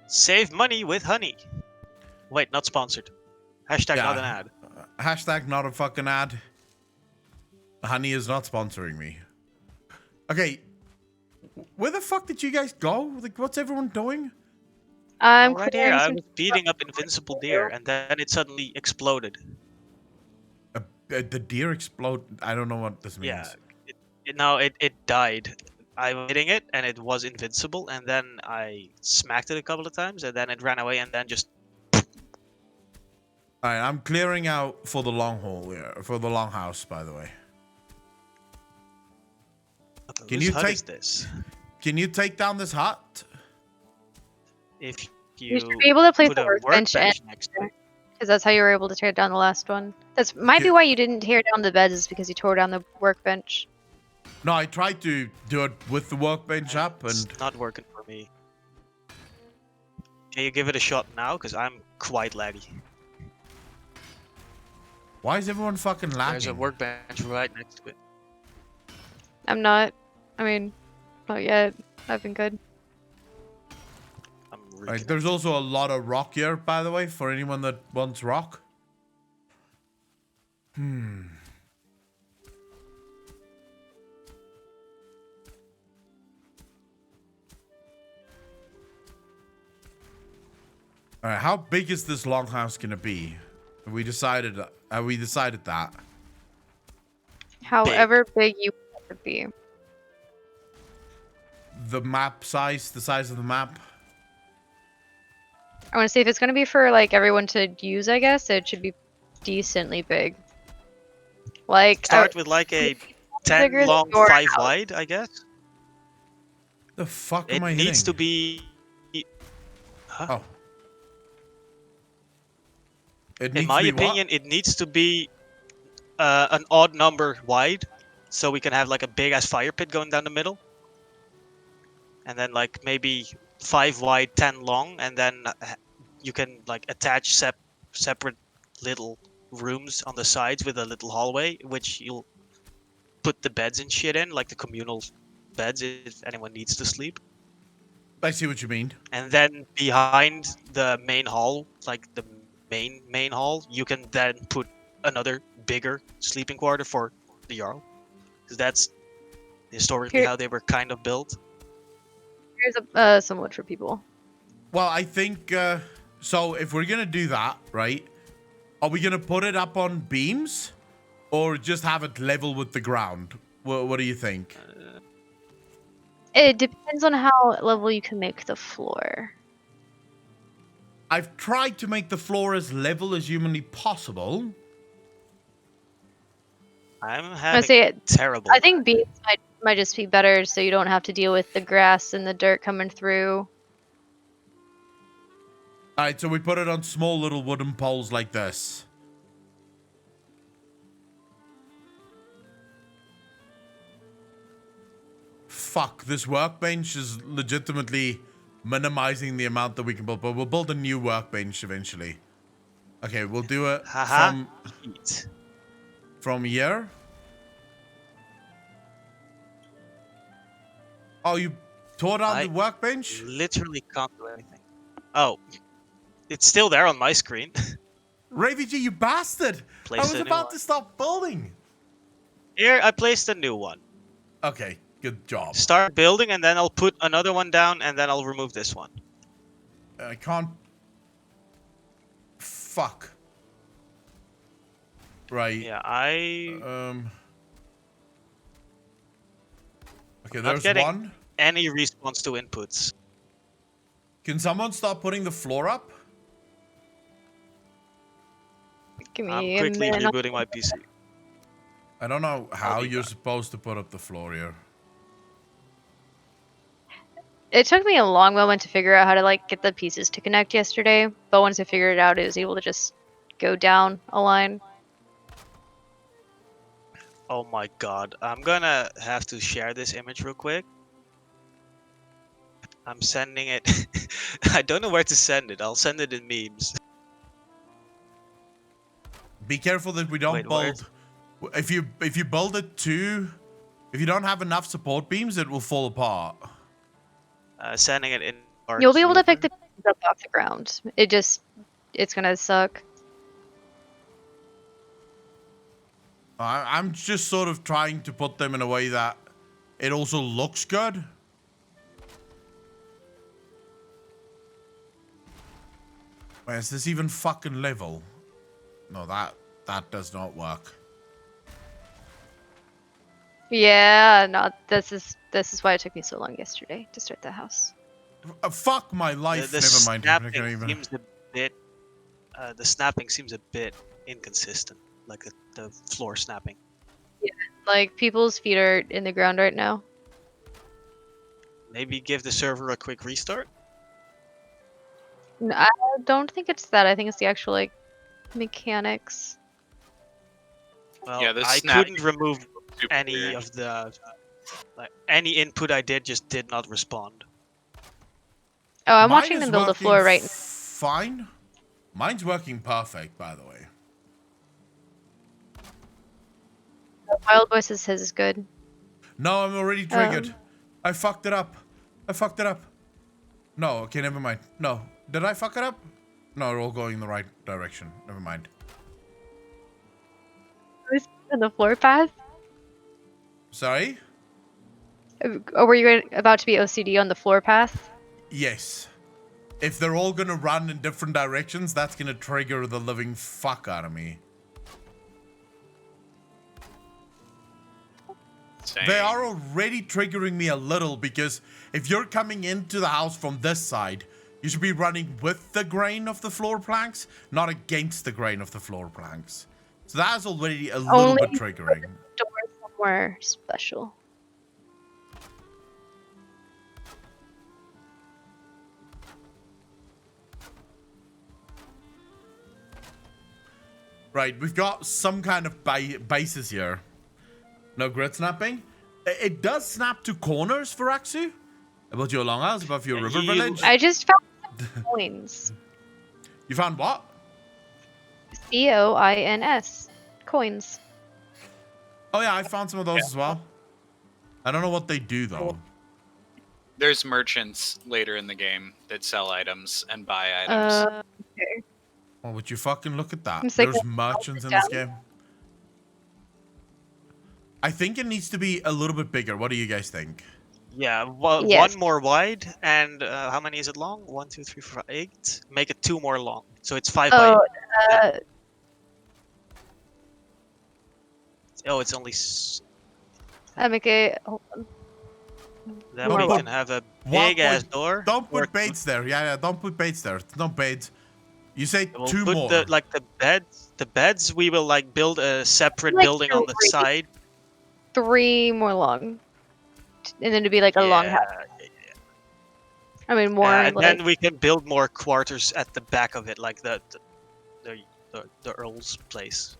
Save money with honey. Wait, not sponsored. Hashtag not an ad. Hashtag not a fucking ad. Honey is not sponsoring me. Okay. Where the fuck did you guys go? Like, what's everyone doing? I'm Right here, I was beating up invincible deer, and then it suddenly exploded. The deer explode. I don't know what this means. Yeah, it died. I was hitting it, and it was invincible, and then I smacked it a couple of times, and then it ran away, and then just... Alright, I'm clearing out for the long haul here. For the long house, by the way. Can you take down this hut? If you should be able to place put the a workbench next to it. because that's how you were able to tear down the last one. That's might be why you didn't tear down the beds, is because you tore down the workbench. No, I tried to do it with the workbench up, and It's not working for me. Can you give it a shot now? Because I'm quite laggy. why is everyone fucking lagging? There's a workbench right next to it. I'm not. I mean, not yet. I've been good. I'm really There's also a lot of rock here, by the way, for anyone that wants rock. Alright, how big is this longhouse gonna be? Have we decided that? However big you want it to be. The map size, the size of the map. I want to see if it's gonna be for like everyone to use. I guess it should be decently big. Like Start with like a 10 bigger than long, your 5 house. wide, I guess. The fuck It am I needs hitting? to be. Huh? Oh. It In needs my to be opinion, it needs to be an odd number wide, so we can have like a big ass fire pit going down the middle, and then like maybe 5 wide, 10 long, and then you can like attach separate little rooms on the sides with a little hallway, which you'll put the beds and shit in, like the communal beds if anyone needs to sleep. what? I see what you mean. And then behind the main hall, like the main hall, you can then put another bigger sleeping quarter for the Jarl. Because that's historically Here- how they were kind of built. Here's some wood for people. Well, I think so. If we're gonna do that, right? Are we gonna put it up on beams, or just have it level with the ground? What do you think? It depends on how level you can make the floor. I've tried to make the floor as level as humanly possible. I'm I want having to say it. terrible. I think beams might just be better, so you don't have to deal with the grass and the dirt coming through. All right, so we put it on small little wooden poles like this. Fuck, this workbench is legitimately minimizing the amount that we can build, but we'll build a new workbench eventually. Okay, we'll do it Haha. Heat. from here. Oh, you tore down the workbench? Literally can't do anything. Oh, it's still there on my screen. Ravy G, you bastard! Place I was a new about one. to stop building. Here, I placed a new one. Okay, good job. Start building, and then I'll put another one down, and then I'll remove this one. I can't. Fuck. Right. Yeah, Okay, not there's getting- one. any response to inputs. Can someone start putting the floor up? Give I'm me a quickly minute. rebooting my PC. I don't know how be you're back. supposed to put up the floor here. It took me a long moment to figure out how to like get the pieces to connect yesterday, but once I figured it out, I was able to just go down a line. Oh my god, I'm gonna have to share this image real quick. I'm sending it. I don't know where to send it. I'll send it in memes. Be careful that we don't Wait, where's- build. If you build it too, if you don't have enough support beams, it will fall apart. Sending it in. our You'll be able to pick server. the pieces up off the ground. It's gonna suck. I'm just sort of trying to put them in a way that it also looks good. Wait, is this even fucking level? No, that does not work. Yeah, no, this is why it took me so long yesterday to start the house. Fuck my life. The Never mind. I snapping can't even. seems a bit. The snapping seems a bit inconsistent, like the floor snapping. Like people's feet are in the ground right now. Maybe give the server a quick restart. I don't think it's that. I think it's the actual like mechanics. Well, Yeah, the I snapping couldn't remove Super any weird. of the any input I did just did not respond. Oh, I'm Mine watching is them build a working floor right now. Fine. Mine's working perfect, by the way. Wild Boy says his is good. No, I'm already triggered. I fucked it up. No, okay, never mind. No. Did I fuck it up? No, we're all going in the right direction. Never mind. On the floor path? Sorry? Or were you about to be OCD on the floor path? Yes. If they're all gonna run in different directions, that's gonna trigger the living fuck out of me. Same. They are already triggering me a little because if you're coming into the house from this side, You should be running with the grain of the floor planks, not against the grain of the floor planks. So that is already a little Only bit triggering. Door somewhere special. Right, we've got some kind of bases here. No grid snapping. It does snap to corners for Aksu. About your longhouse, above your river village. I just found some coins. You found what? COINS. Coins. Oh yeah, I found some of those as well. I don't know what they do though. There's merchants later in the game that sell items and buy items. Okay. Oh, would you fucking look at that? I'm sick There's of merchants in down. this game. I think it needs to be a little bit bigger. What do you guys think? Yeah, well, Yes. one more wide, and how many is it long? 1, 2, 3, 4, 8. Make it 2 more long, so it's 5 Oh, by. Oh, it's only. I make it. Hold on. Then No, we but can have a what big ass would- door. Don't or put baits there. Yeah, don't put baits there. No baits. You say We'll 2 put more. the beds. The beds we will like build a separate Like building on the 3. side. 3 more long. And then to be like a long house. I mean, more And like. then we can build more quarters at the back of it, like the Earl's place.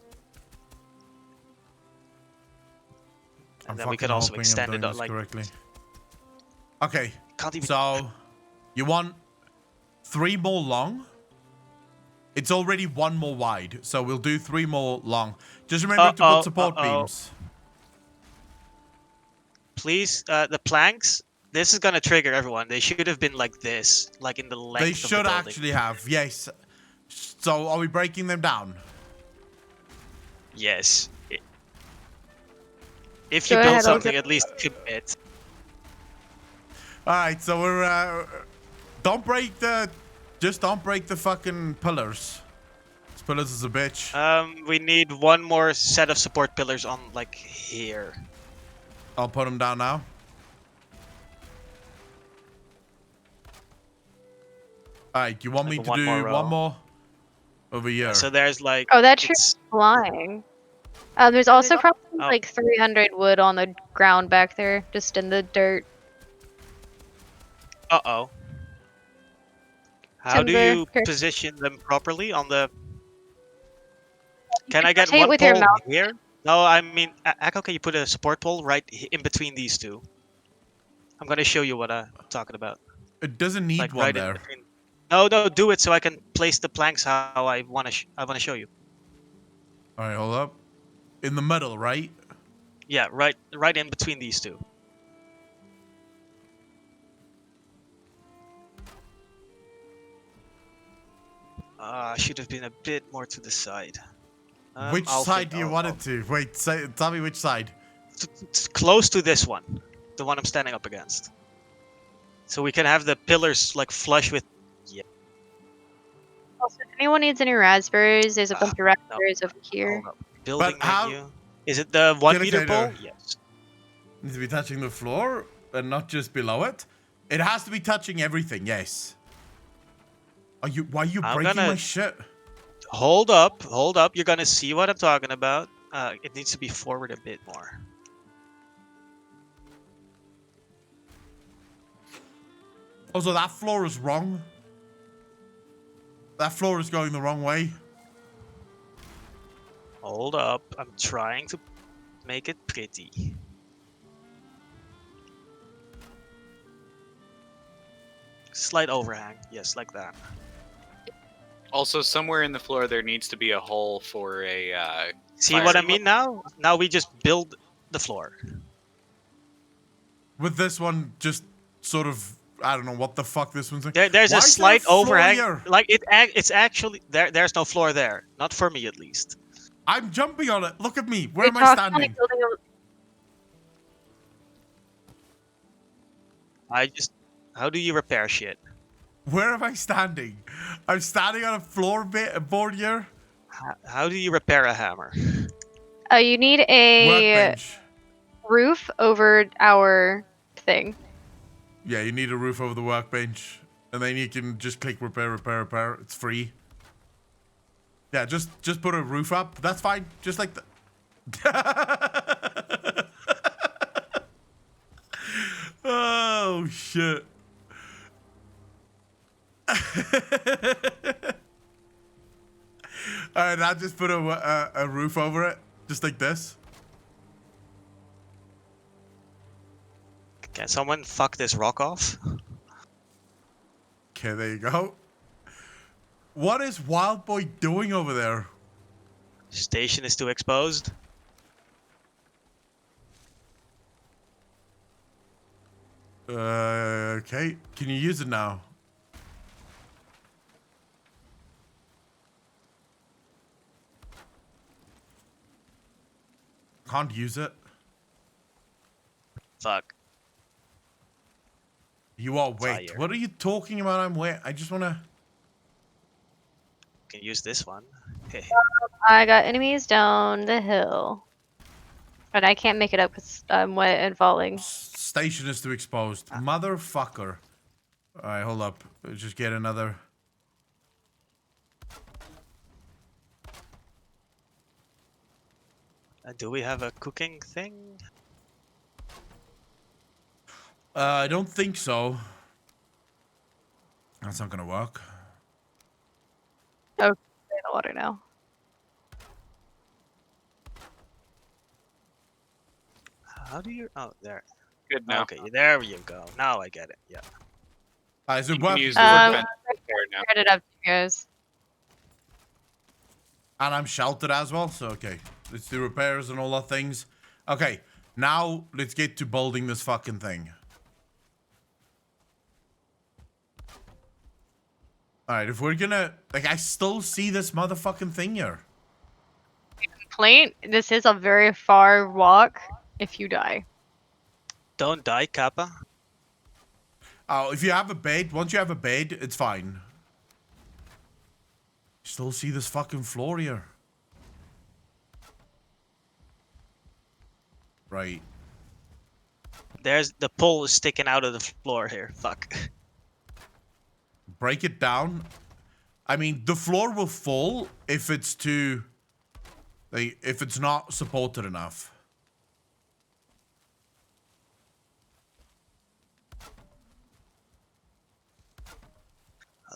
And then we can fucking also hoping I'm extend doing it this like. correctly. Okay, Can't even. so you want 3 more long? It's already 1 more wide, so we'll do 3 more long. Just remember to put support beams. Please, the planks. This is gonna trigger everyone. They should have been like this, like in the length They of the should building. actually have, yes. So are we breaking them down? Yes. If Go you build ahead, I'll something, go. at least commit. Alright, so we're don't break the fucking pillars. This pillars is a bitch. We need 1 more set of support pillars on like here. I'll put them down now. Alright, you want me Like to one do more row. 1 more over here? So there's like. Oh, that tree it's- is flying. There's also probably Oh. like 300 wood on the ground back there, just in the dirt. Uh-oh. How do Timber. you Here. position them properly on the... Can I get rotate one with your pole mouse. here? No, I mean, Akko, can you put a support pole right in between these two? I'm gonna show you what I'm talking about. It doesn't need Like one right in there. between. No, do it so I can place the planks how I wanna show you. Alright, hold up. In the middle, right? Yeah, right in between these two. Should have been a bit more to the side. Which I'll side think- do you I'll- want I'll- it to? Wait, tell me which side. It's close to this one, the one I'm standing up against. So we can have the pillars like flush with. Also, if anyone needs any raspberries, there's a bunch of raspberries over here. Hold up. Building how- menu. Is it the 1 meter Indicator. pole? Yes. Needs to be touching the floor and not just below it. It has to be touching everything, yes. Why are you I'm breaking gonna- my shit? Hold up. You're gonna see what I'm talking about. It needs to be forward a bit more. Also, that floor is wrong. That floor is going the wrong way. Hold up. I'm trying to make it pretty. Slight overhang. Yes, like that. Also, somewhere in the floor there needs to be a hole for a. See Fire what I remote. mean now? Now we just build the floor. With this one, just sort of, I don't know what the fuck this one's doing. There's Why a is there slight floor overhang. here? Like it's actually there's no floor there. Not for me at least. I'm jumping on it. Look at me. Where am It's I also like standing? building How do you repair shit? Where am I standing? I'm standing on a board here. How do you repair a hammer? you need a Workbench. roof over our thing. Yeah, you need a roof over the workbench. And then you can just click repair, repair, repair. It's free. Yeah, just put a roof up. That's fine. Just like the... Oh, shit. Alright, I'll just put a roof over it. Just like this. Can someone fuck this rock off? Okay, there you go. What is Wild Boy doing over there? Station is too exposed. Okay. Can you use it now? Can't use it. Fuck. You are wait. Fire. What are you talking about? I'm wait. I just wanna. Can use this one. I got enemies down the hill. But I can't make it up because I'm wet and falling. Station is too exposed. Motherfucker. Alright, hold up. Let's just get another. Do we have a cooking thing? I don't think so. That's not gonna work. Oh, in the water now. How do you? Oh, there. Good now. Okay, there you go. Now I get it. Yeah. Alright, so You what? can use the Um, word fence there now. Get it up to you guys. And I'm sheltered as well, so okay. Let's do repairs and all that things. Okay, now let's get to building this fucking thing. Alright, if we're gonna... Like, I still see this motherfucking thing here. Complaint, this is a very far walk if you die. Don't die, Kappa. Oh, if you have a bed, once you have a bed, it's fine. Still see this fucking floor here. Right. There's the pole is sticking out of the floor here. Fuck. Break it down. I mean, the floor will fall if it's too... Like, if it's not supported enough.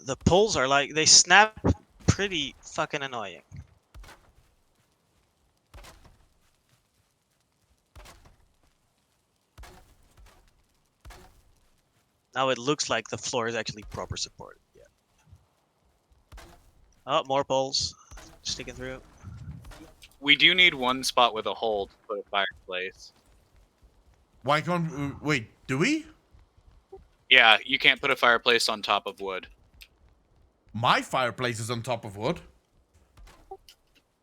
The poles are like they snap pretty fucking annoying. Now it looks like the floor is actually proper support. Yeah. Oh, more poles sticking through. We do need one spot with a hole to put a fireplace. Why can't... Wait, do we? Yeah, you can't put a fireplace on top of wood. My fireplace is on top of wood.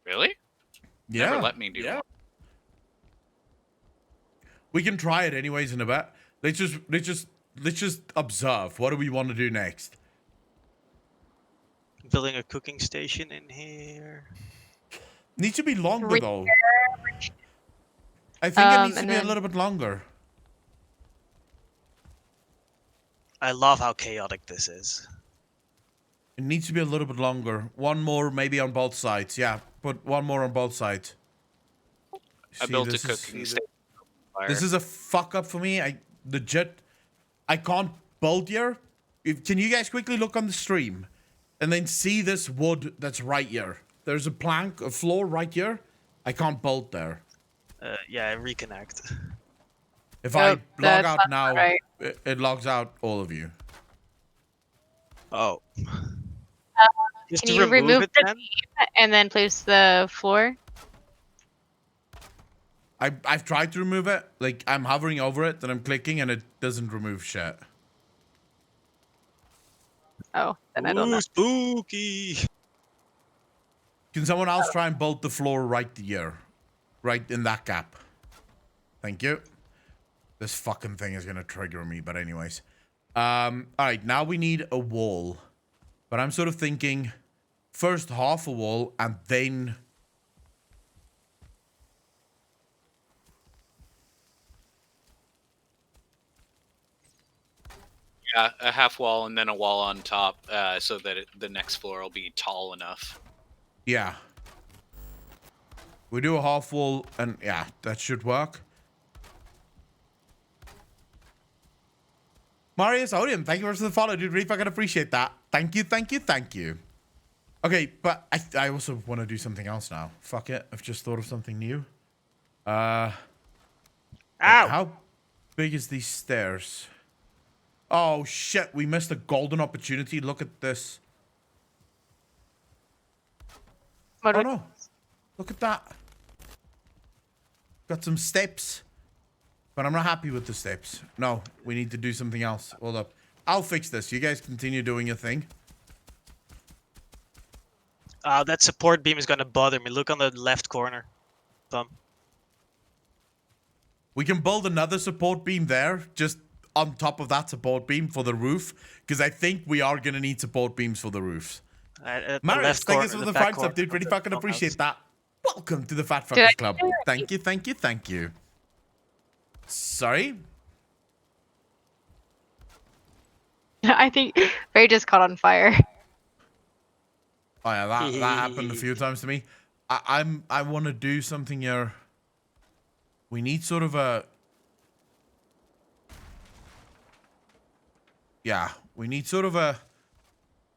Really? Yeah. Never let me do one. We can try it anyways in a bit. Let's just observe. What do we want to do next? Building a cooking station in here. Needs to be longer Re- though. I think it needs to and be a then- little bit longer. I love how chaotic this is. It needs to be a little bit longer. One more maybe on both sides. Yeah, put one more on both sides. I See, built a this is- cooking station. Fire. This is a fuck up for me. I can't build here. Can you guys quickly look on the stream and then see this wood that's right here? There's a plank, a floor right here. I can't build there. Yeah, reconnect. If I Nope, log that's out not now, right. it logs out all of you. Oh. Just Can to you remove it the then? beam and then place the floor? I've tried to remove it. Like, I'm hovering over it, then I'm clicking, and it doesn't remove shit. Oh, then I don't Ooh, know. spooky. Can someone else try and bolt the floor right here? Right in that gap. Thank you. This fucking thing is gonna trigger me, but anyways. Alright, now we need a wall. But I'm sort of thinking, first half a wall, and then... Yeah, a half wall and then a wall on top, so that the next floor will be tall enough. Yeah. We do a half wall, and yeah, that should work. Marius Odium, thank you for the follow, dude. Really fucking appreciate that. Thank you, thank you, thank you. Okay, but I also want to do something else now. Fuck it, I've just thought of something new. Ow! How big is these stairs? Oh shit, we missed a golden opportunity. Look at this. What Oh would- no. Look at that. Got some steps. But I'm not happy with the steps. No, we need to do something else. Hold up. I'll fix this. You guys continue doing your thing. That support beam is gonna bother me. Look on the left corner. Bum. We can build another support beam there, just on top of that support beam for the roof, because I think we are going to need support beams for the roofs. At the Marius, left thank corner, you for the the back Frank corner sub, dude. of Really the fucking farmhouse. appreciate that. Welcome to the Fat Did I Fuckers Club. do it? Thank you, thank you, thank you. Sorry? I think Ray just caught on fire. Oh yeah, that happened a few times to me. I want to do something here. We need sort of a... Yeah, we need sort of a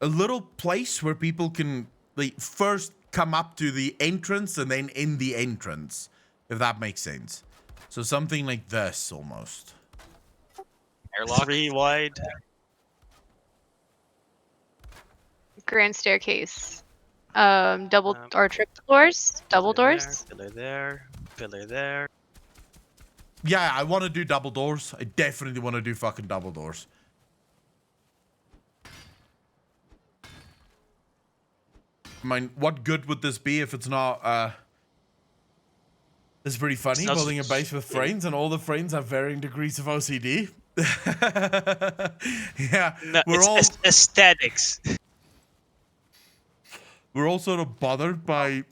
little place where people can like first come up to the entrance and then in the entrance, if that makes sense. So something like this almost. Airlock. 3 wide. Grand staircase. Double or triple doors? Double doors? Pillar there. Pillar there. Yeah, I want to do double doors. I definitely want to do fucking double doors. I mean, what good would this be if it's not, it's pretty funny, It's not building a base with friends, and all the friends have varying degrees of OCD. Yeah, No, we're it's all aesthetics. we're all sort of bothered by...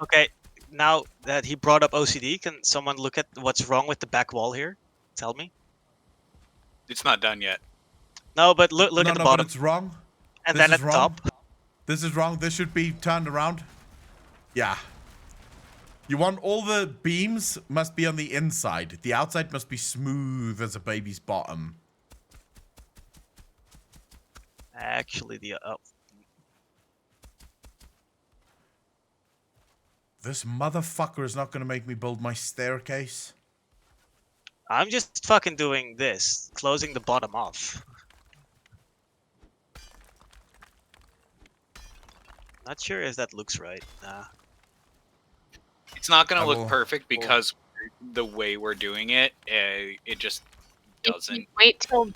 Okay. Now that he brought up OCD, can someone look at what's wrong with the back wall here? Tell me. It's not done yet. No, but look no, at the but bottom. it's wrong. And This then is at the wrong. top. This is wrong. This should be turned around. Yeah. You want all the beams must be on the inside. The outside must be smooth as a baby's bottom. Actually, the This motherfucker is not going to make me build my staircase. I'm just fucking doing this, closing the bottom off. Not sure if that looks right. Nah. It's not going I to look will- perfect because the way we're doing it, it just You doesn't. wait till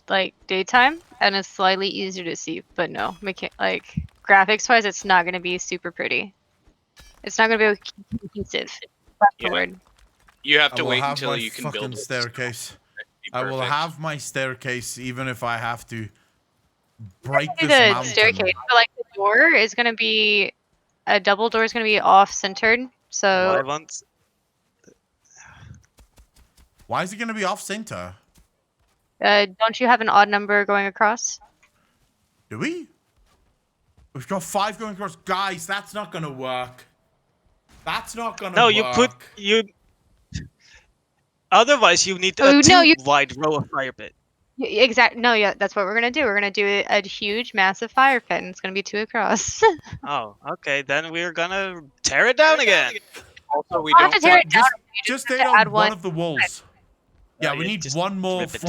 like daytime, and it's slightly easier to see. But no, like graphics wise, it's not gonna be super pretty. It's not gonna be cohesive. That's Yeah. the word. You have I to will wait have until my you can fucking build it. staircase. Be I will perfect. have my staircase even if I have to break Do this the mountain. staircase, but like the door is gonna be a double door is gonna be off centered. What I So want. Why is it going to be off center? don't you have an odd number going across? Do we? We've got 5 going across. Guys, that's not going to work. That's not going to No, work. you put you. Otherwise, you need Oh, a no, you- wide row of fire pit. Exact. No, yeah, that's what we're gonna do. We're gonna do a huge, massive fire pit, and it's gonna be 2 across. Oh, okay. Then we're gonna tear it down again. Also, we I'll have don't to tear want- it down. Just have stay to on add one one. of the walls. Yeah, No, we you need just one more rip it.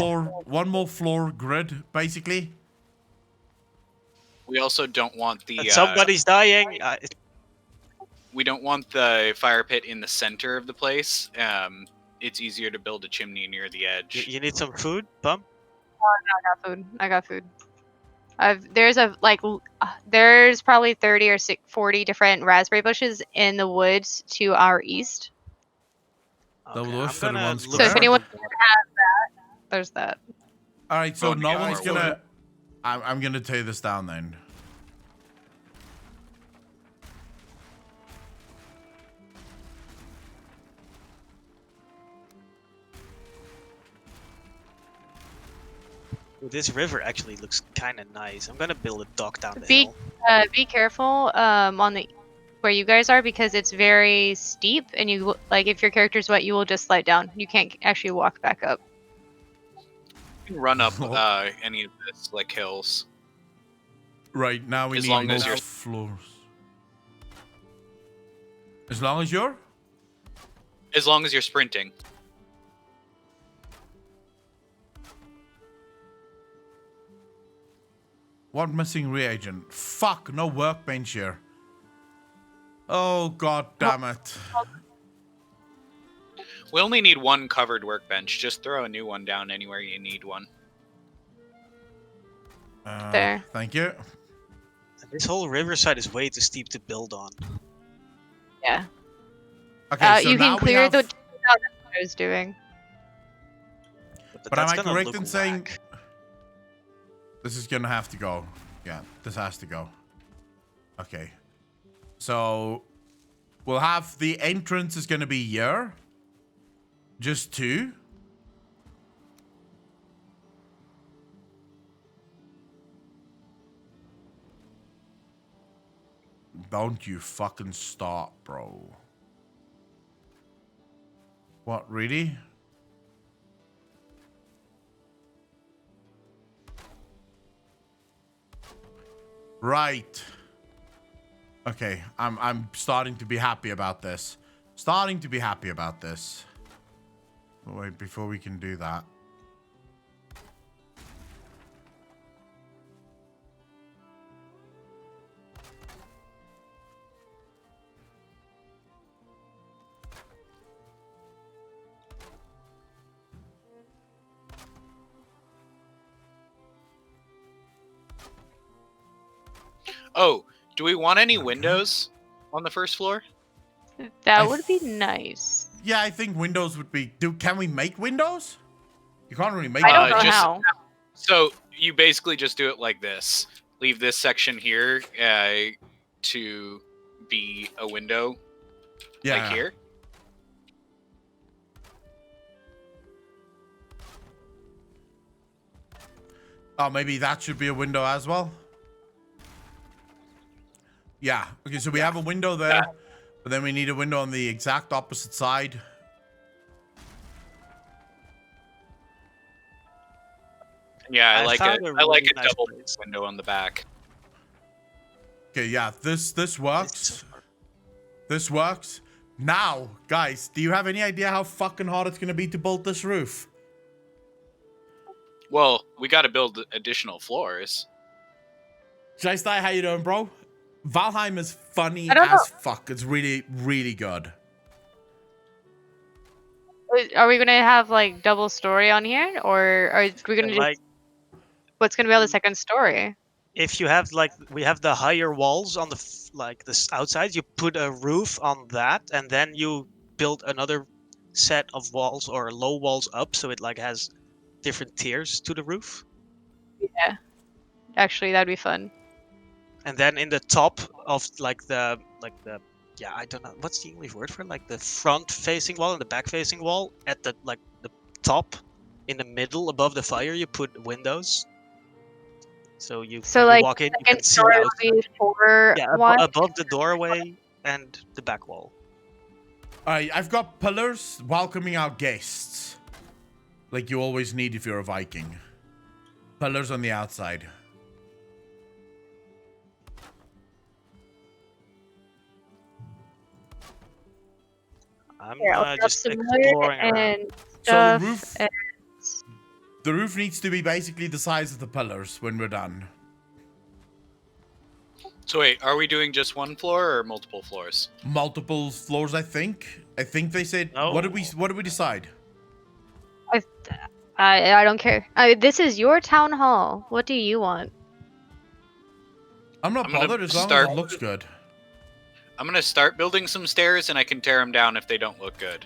floor grid, basically. We also don't want the. And somebody's dying. We don't want the fire pit in the center of the place. It's easier to build a chimney near the edge. You need some food, Bum? I got food. There's probably 30 or 40 different raspberry bushes in the woods to our east. Double Okay, doors, I'm 31 gonna square. look So if Fair. anyone has that, there's that. All right, so Oh, no yeah, one's our gonna. I'm gonna tear this down then. This river actually looks kind of nice. I'm gonna build a dock down the Be hill. be careful on the where you guys are because it's very steep, and you like if your character's wet, you will just slide down. You can't actually walk back up. You can run up any of this like hills. Right, now we As need long as more you're- floors. As long as you're? As long as you're sprinting. What missing reagent? Fuck, no workbench here. Oh, god damn it. We only need one covered workbench. Just throw a new one down anywhere you need one. There. Thank you. This whole riverside is way too steep to build on. Yeah. Okay, so you now can clear we the. have... That's what I was doing. But am that's I gonna correct look in saying... whack. This is gonna have to go. Yeah, this has to go. Okay. So... We'll have the entrance is gonna be here. Just 2. Don't you fucking stop, bro. What, really? Right. Okay, I'm starting to be happy about this. Starting to be happy about this. But wait, before we can do that. Oh, do we want any windows on the first floor? That would be nice. Yeah, I think windows would be... Can we make windows? You can't really make I don't windows. know just- how. So you basically just do it like this. Leave this section here to be a window, Yeah. like here. Oh, maybe that should be a window as well. Yeah. Okay, so we have a window there, but then we need a window on the exact opposite side. Yeah, I like found it. a I like really a nice double place. window on the back. Okay, yeah, this works. This works. Now, guys, do you have any idea how fucking hard it's gonna be to build this roof? Well, we got to build additional floors. Jai, how you doing, bro? Valheim is funny I don't as fuck. It's really, really good. Are we gonna have like double story on here, or are we gonna Like, what's gonna be on the second story? if you have like we have the higher walls on the like this outside, you put a roof on that, and then you build another set of walls or low walls up, so it like has different tiers to the roof. Yeah. Actually, that'd be fun. And then in the top of like the yeah, I don't know what's the English word for it? Like the front facing wall and the back facing wall at the like the top in the middle above the fire you put windows. So you, So when like you walk in, you second can see story outside. would be 4 Yeah, one. above the doorway and the back wall. Alright, I've got pillars welcoming our guests. Like you always need if you're a Viking. Pillars on the outside. I'm Here, I'll drop just some wood exploring around. and So stuff. the roof, and- the roof needs to be basically the size of the pillars when we're done. So wait, are we doing just one floor or multiple floors? Multiple floors, I think. I think they said. No. What did we decide? I don't care. This is your town hall. What do you want? I'm not I'm gonna bothered as long as start- it looks good. I'm gonna start building some stairs, and I can tear them down if they don't look good.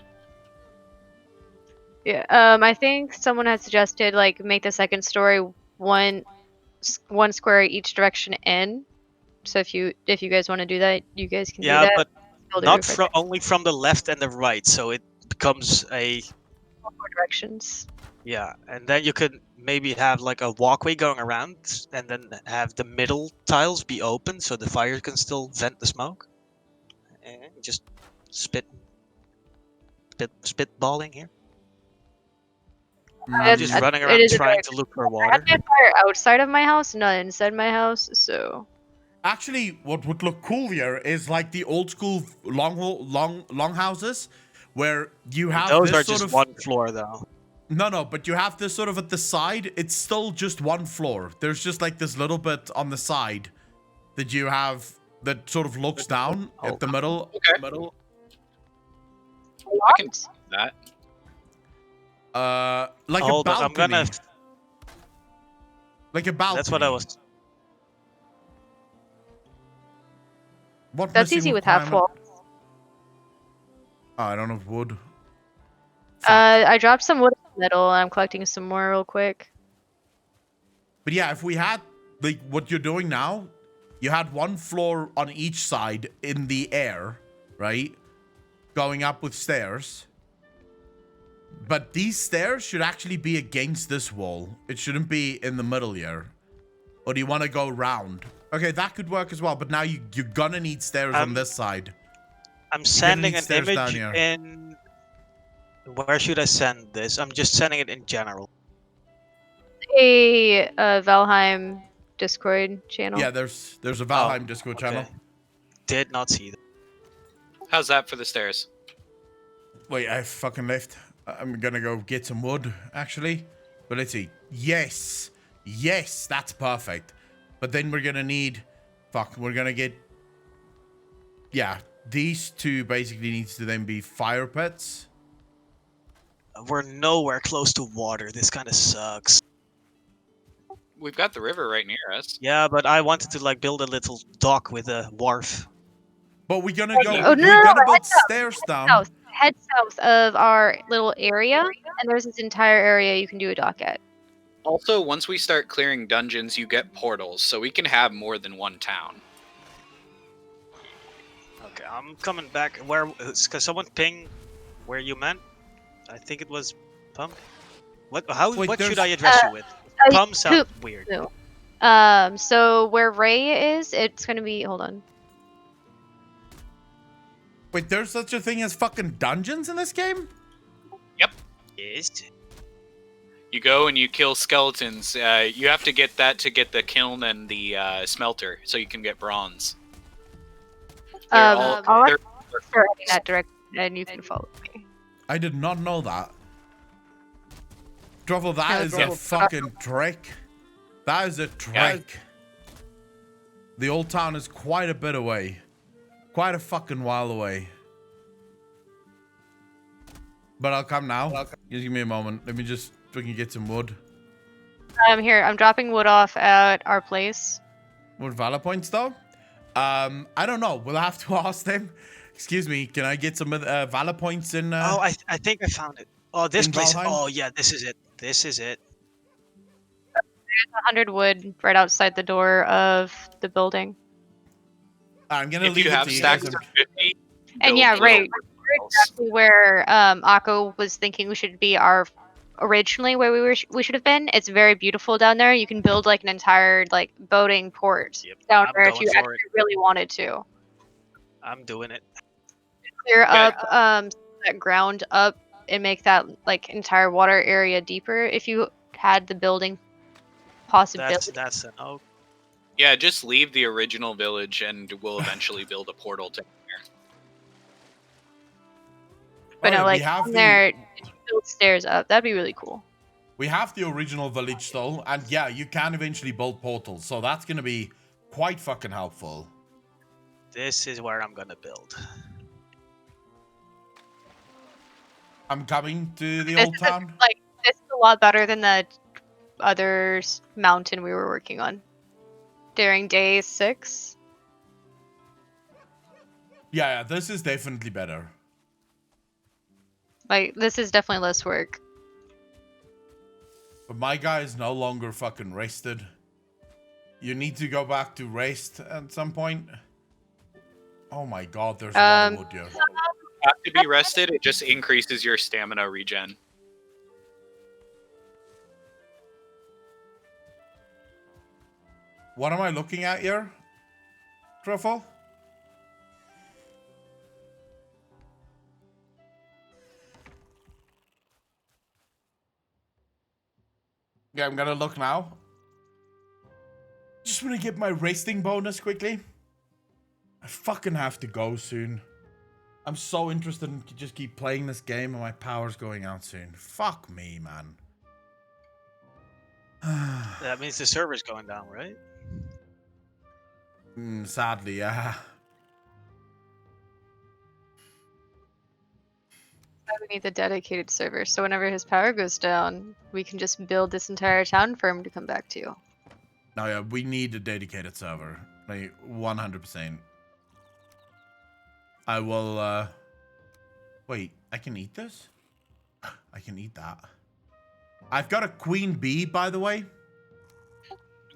Yeah. I think someone had suggested like make the second story one square each direction in. So if you guys want to do that, you guys can Yeah, do that. but Build a not roof right from only from the left and the right, so it becomes a 4 directions. Yeah, and then you could maybe have like a walkway going around, and then have the middle tiles be open so the fire can still vent the smoke. And just spitballing here. I'm just Mm, running It around is a trying very to look for I water. have my fire outside of my house, not inside my house, so Actually, what would look cool here is like the old school long houses, where you have Those this are sort just of one floor though. no, but you have this sort of at the side. It's still just one floor. There's just like this little bit on the side that you have that sort of looks down at the middle. Okay. Middle. I can do that. Like Hold a on, I'm balcony. gonna. Like a balcony. That's what I was. What that's missing easy with half requirement? wall. Oh, I don't have wood. I dropped some wood in the middle, and I'm collecting some more real quick. But yeah, if we had like what you're doing now, you had one floor on each side in the air, right? Going up with stairs. But these stairs should actually be against this wall. It shouldn't be in the middle here. Or do you want to go round? Okay, that could work as well. But now you're gonna need stairs on this side. I'm sending need an stairs down image here. in. Where should I send this? I'm just sending it in general. A Valheim Discord channel. Yeah, there's a Valheim Discord channel. Okay. Did not see that. How's that for the stairs? Wait, I fucking left. I'm gonna go get some wood, actually. But let's see. Yes. Yes, that's perfect. But then we're gonna need... Fuck, we're gonna get... Yeah, these two basically needs to then be fire pits. We're nowhere close to water. This kind of sucks. We've got the river right near us. Yeah, but I wanted to like build a little dock with a wharf. But we're gonna go... Oh, no, we're gonna build head south, stairs down. Head south of our little area, and there's this entire area you can do a dock at. Also, once we start clearing dungeons, you get portals, so we can have more than one town. Okay, I'm coming back. Where? Cause someone ping where you meant. I think it was Pum. What? How? Wait, what should there's- I address you with? Pum sounds weird. So where Ray is, it's gonna be. Hold on. Wait, there's such a thing as fucking dungeons in this game? Yep. Yes. You go and you kill skeletons. You have to get that to get the kiln and the smelter, so you can get bronze. I'll start in that direction, and you can follow me. I did not know that. Truffle, that is a Truffle. fucking trick. That is a trick. The old town is quite a bit away. Quite a fucking while away. But I'll come now. Just give me a moment. Let me just fucking get some wood. Here, I'm dropping wood off at our place. What Valor points though? I don't know. We'll have to ask them. Excuse me. Can I get some Valor points in? Oh, I think I found it. Oh, this in place. Valheim? Oh yeah, this is it. This is it. There's 100 wood right outside the door of the building. I'm gonna If leave you it have to you stacks guys. of 50, And build yeah, little right. portals. Exactly where Akko was thinking we should be originally where we should have been. It's very beautiful down there. You can build like an entire like boating port down I'm there if going you for actually really wanted to. I'm doing it. Clear Yeah. up that ground up and make that like entire water area deeper if you had the building possibility. That's an oak. Yeah, just leave the original village, and we'll eventually build a portal to here. But no, Okay, like we have on the- there, if you build stairs up, that'd be really cool. We have the original village though, and yeah, you can eventually build portals, so that's gonna be quite fucking helpful. This is where I'm gonna build. I'm coming to the This old is town. this is a lot better than the other mountain we were working on during day 6. Yeah, this is definitely better. Like this is definitely less work. But my guy is no longer fucking rested. You need to go back to rest at some point. Oh my god, there's a lot of wood here. Have to be rested. It just increases your stamina regen. What am I looking at here? Truffle? Yeah, I'm gonna look now. Just wanna get my resting bonus quickly. I fucking have to go soon. I'm so interested in just keep playing this game and my power's going out soon. Fuck me, man. That means the server's going down, right? Sadly, yeah. We need the dedicated server, so whenever his power goes down, we can just build this entire town for him to come back to. No, yeah, we need a dedicated server. Like, 100%. I will, Wait, I can eat this? I can eat that. I've got a queen bee, by the way.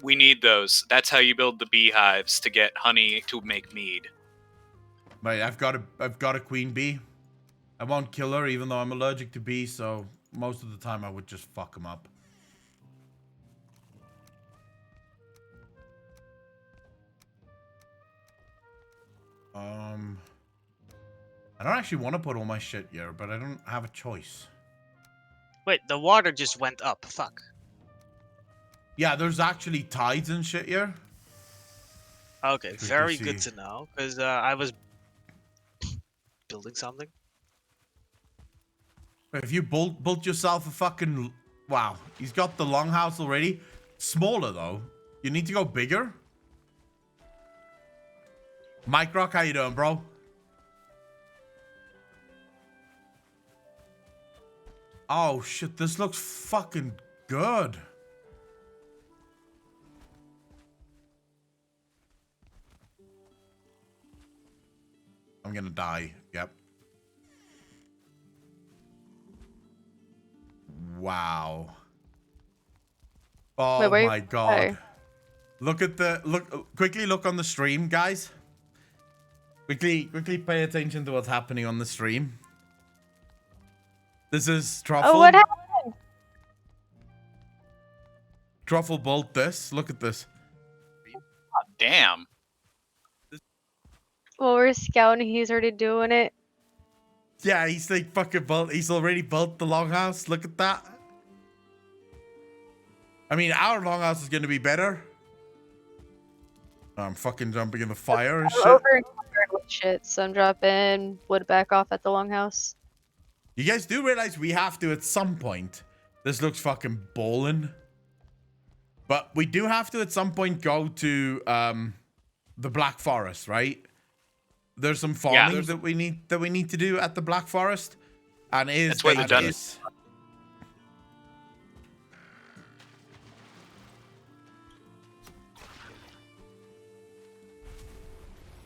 We need those. That's how you build the beehives to get honey to make mead. Right, I've got a queen bee. I won't kill her, even though I'm allergic to bees, so most of the time I would just fuck them up. I don't actually want to put all my shit here, but I don't have a choice. Wait, the water just went up. Fuck. Yeah, there's actually tides and shit here. Okay, Good to very good see. to know, because I was building something. If you built yourself a fucking... Wow, he's got the longhouse already. Smaller, though. You need to go bigger. Mike Rock, how you doing, bro? Oh, shit, this looks fucking good. I'm gonna die. Yep. Wow. Oh Wait, where my god. Look at the quickly look on the stream, guys. Quickly pay attention to what's happening on the stream. This is Truffle. Oh, what happened? Truffle built this. Look at this. Damn. Well, we're scouting. He's already doing it. Yeah, he's like fucking built. He's already built the longhouse. Look at that. I mean, our longhouse is gonna be better. I'm fucking jumping in the fire and I'm shit. over with shit, so I'm dropping wood back off at the longhouse. You guys do realize we have to at some point. This looks fucking ballin'. But we do have to at some point go to the Black Forest, right? There's some farming that we need to do at the Black Forest. And That's where the dungeon is.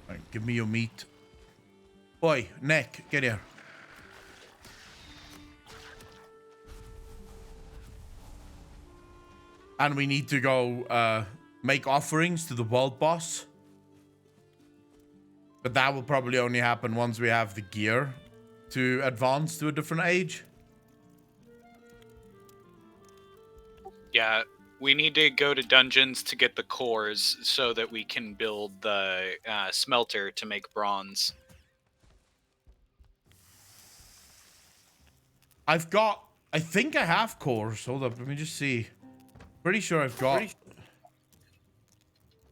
Right, give me your meat. Boy, Nick, get here. And we need to go make offerings to the world boss. But that will probably only happen once we have the gear to advance to a different age. Yeah, we need to go to dungeons to get the cores so that we can build the smelter to make bronze. I think I have cores. Hold up, let me just see. Pretty sure I've got...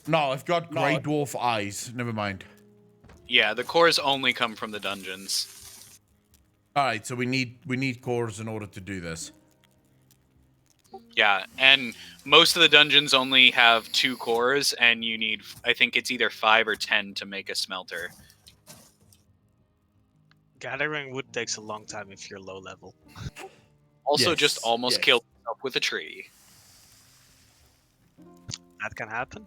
No, I've got Grey Dwarf eyes. Never mind. Yeah, the cores only come from the dungeons. Alright, so we need cores in order to do this. Yeah, and most of the dungeons only have 2 cores, and you need, I think it's either 5 or 10 to make a smelter. Gathering wood takes a long time if you're low level. Also, Yes, just almost yes. killed yourself with a tree. That can happen.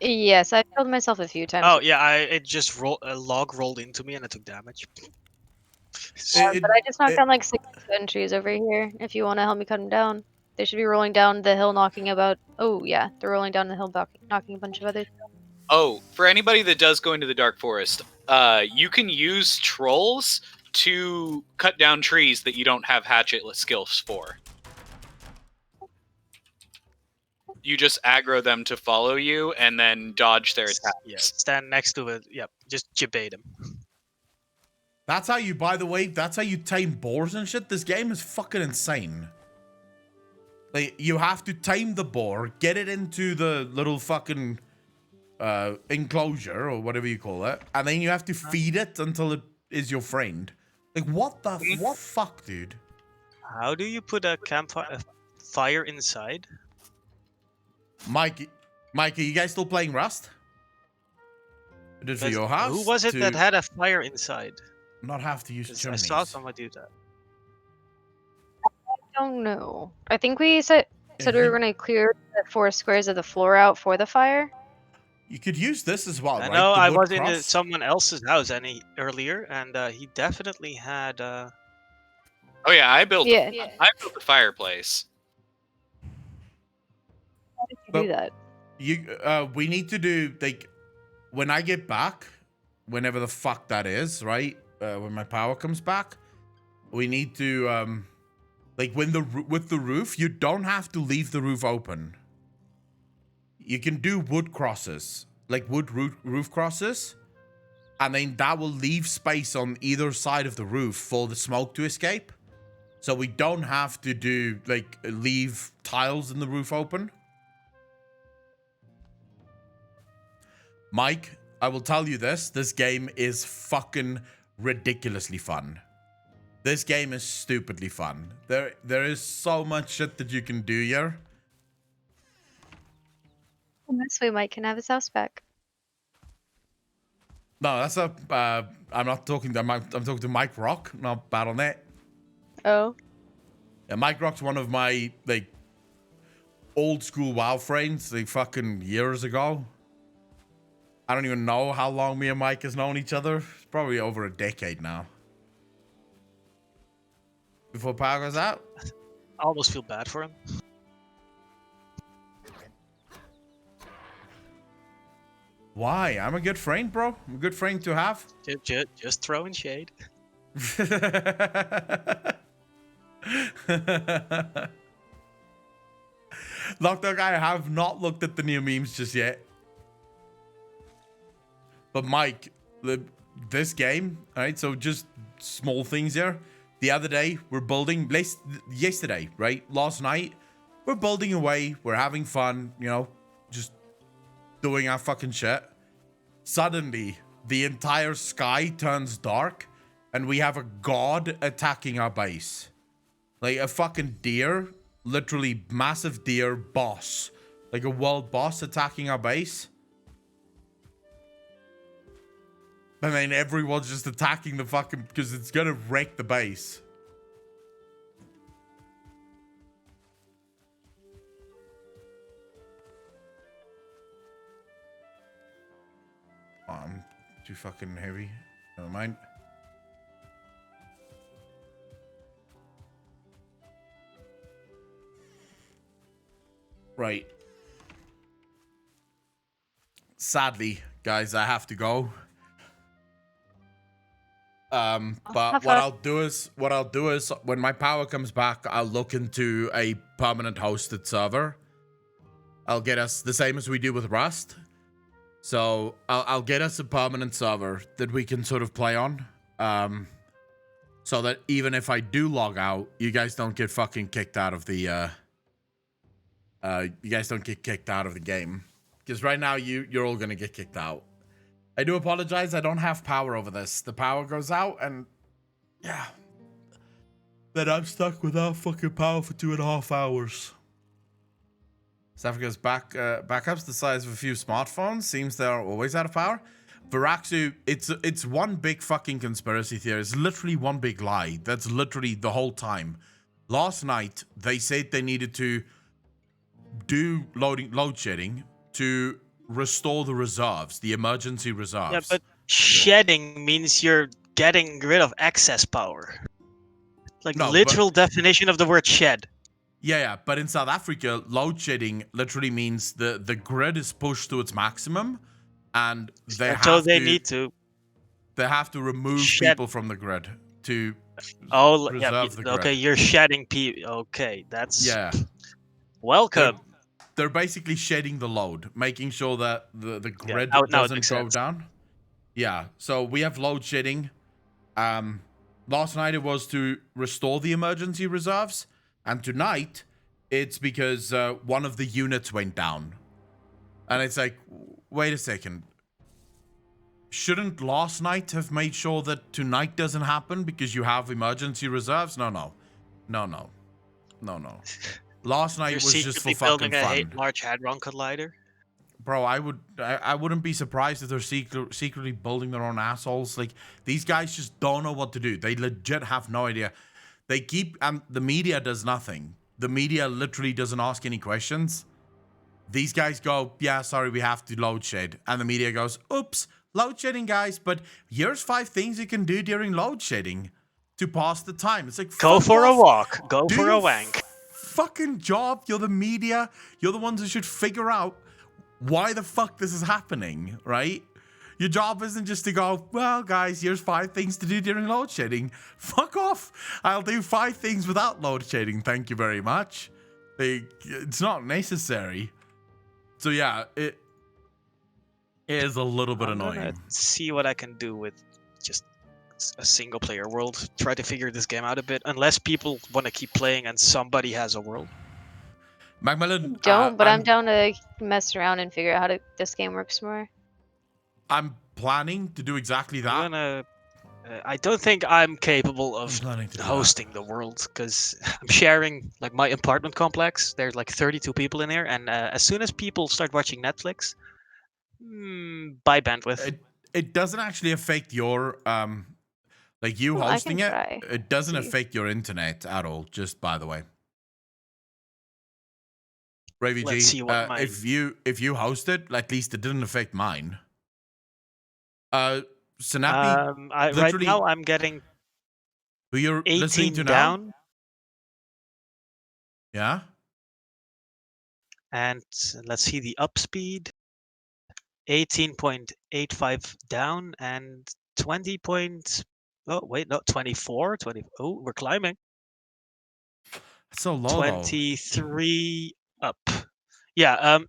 Yes, I've killed myself a few times. Oh yeah, it just a log rolled into me and I took damage. But I just knocked down like 6 trees over here. If you want to help me cut them down, they should be rolling down the hill, knocking about. Oh yeah, they're rolling down the hill, knocking a bunch of others. Oh, for anybody that does go into the Dark Forest, you can use trolls to cut down trees that you don't have hatchet skills for. You just aggro them to follow you and then dodge their attacks. Yeah, stand next to it. Yep, just jibate him. That's how you, by the way, that's how you tame boars and shit. This game is fucking insane. Like, you have to tame the boar, get it into the little fucking enclosure or whatever you call it, and then you have to feed it until it is your friend. Like, what the fuck, dude? How do you put a fire inside? Mike, are you guys still playing Rust? I did for your house. Who was it that had a fire inside? Not have to use 'Cause chimneys. I saw someone do that. I don't know. I think we said we were going to clear the 4 squares of the floor out for the fire. You could use this as well, I right? know The I wood was in cross. someone else's house earlier, and he definitely had. Oh yeah, I built a fireplace. How did you But- do that? We need to do, like, when I get back, whenever the fuck that is, right? When my power comes back, we need to, like, with the roof, you don't have to leave the roof open. You can do wood crosses, like wood roof crosses, and then that will leave space on either side of the roof for the smoke to escape. So we don't have to do, like, leave tiles in the roof open. Mike, I will tell you this game is fucking ridiculously fun. This game is stupidly fun. There is so much shit that you can do here. And this way Mike can have his house back. No, that's a, I'm not talking to, I'm talking to Mike Rock, not Battle.net. Oh. Yeah, Mike Rock's one of my, like, old school WoW friends, like, fucking years ago. I don't even know how long me and Mike has known each other. It's probably over a decade now. Before power goes out. I almost feel bad for him. Why? I'm a good friend, bro. I'm a good friend to have. Just throwing shade. Lockdog, I have not looked at the new memes just yet. But Mike, this game, alright, so just small things here. The other day, we're building, yesterday, right? Last night, we're building away, we're having fun, you know, just doing our fucking shit. Suddenly, the entire sky turns dark, and we have a god attacking our base. Like a fucking deer, literally massive deer boss. Like a world boss attacking our base. And then everyone's just attacking the fucking, because it's gonna wreck the base. Oh, I'm too fucking heavy. Never mind. Right. Sadly, guys, I have to go. But what I'll do is when my power comes back, I'll look into a permanent hosted server. I'll get us the same as we do with Rust. So I'll get us a permanent server that we can sort of play on. So that even if I do log out, you guys don't get fucking kicked out of the you guys don't get kicked out of the game. Because right now you're all gonna get kicked out. I do apologize, I don't have power over this. The power goes out and yeah. Then I'm stuck without fucking power for 2.5 hours. South Africa's backups the size of a few smartphones. Seems they're always out of power. Varaxu, it's one big fucking conspiracy theory. It's literally one big lie. That's literally the whole time. Last night, they said they needed to do load shedding to restore the reserves, the emergency reserves. Yeah, but shedding means you're getting rid of excess power. Like No, literal definition of the word shed. Yeah, but in South Africa, load shedding literally means the grid is pushed to its maximum, and they need to remove people from the grid to preserve the grid. Okay, you're shedding people. Okay, that's yeah. welcome. they're basically shedding the load, making sure that the grid now it doesn't makes go sense. down. Yeah, so we have load shedding. Last night it was to restore the emergency reserves, and tonight it's because one of the units went down. And it's like, wait a second. Shouldn't last night have made sure that tonight doesn't happen because you have emergency reserves? No. Last night You're was just for secretly fucking building a fun. Large Hadron Collider. Bro, I wouldn't be surprised if they're secretly building their own assholes. Like, these guys just don't know what to do. They legit have no idea. They keep, the media does nothing. The media literally doesn't ask any questions. These guys go, yeah, sorry, we have to load shed. And the media goes, oops, load shedding, guys. But here's 5 things you can do during load shedding to pass the time. It's like, Go fuck for a off. walk. Go Do for your a wank. fucking job. You're the media. You're the ones who should figure out why the fuck this is happening, right? Your job isn't just to go, well, guys, here's 5 things to do during load shedding. Fuck off. I'll do 5 things without load shedding. Thank you very much. It's not necessary. So yeah, it is a little bit I'm gonna annoying. see what I can do with just a single player world. Try to figure this game out a bit. Unless people want to keep playing and somebody has a world. Macmillan, Don't, but I'm down to mess around and figure out how this game works more. I'm planning to do exactly that. I don't think I'm capable of planning to do hosting the world because I'm sharing like my apartment complex. There's like 32 people in here, and as soon as people start watching Netflix, buy bandwidth. It doesn't actually affect your like you Well, I hosting can it. try. It doesn't See. affect your internet at all. Just by the way, Ravy Let's G, see what mine- if you host it, at least it didn't affect mine. Snappy, Right literally- now I'm getting who you're listening 18 to now? down, Yeah. and let's see the up speed. 18.85 down and 20 point. Oh wait, no, 24. 20. Oh, we're climbing. It's so low though. 23 up. Yeah.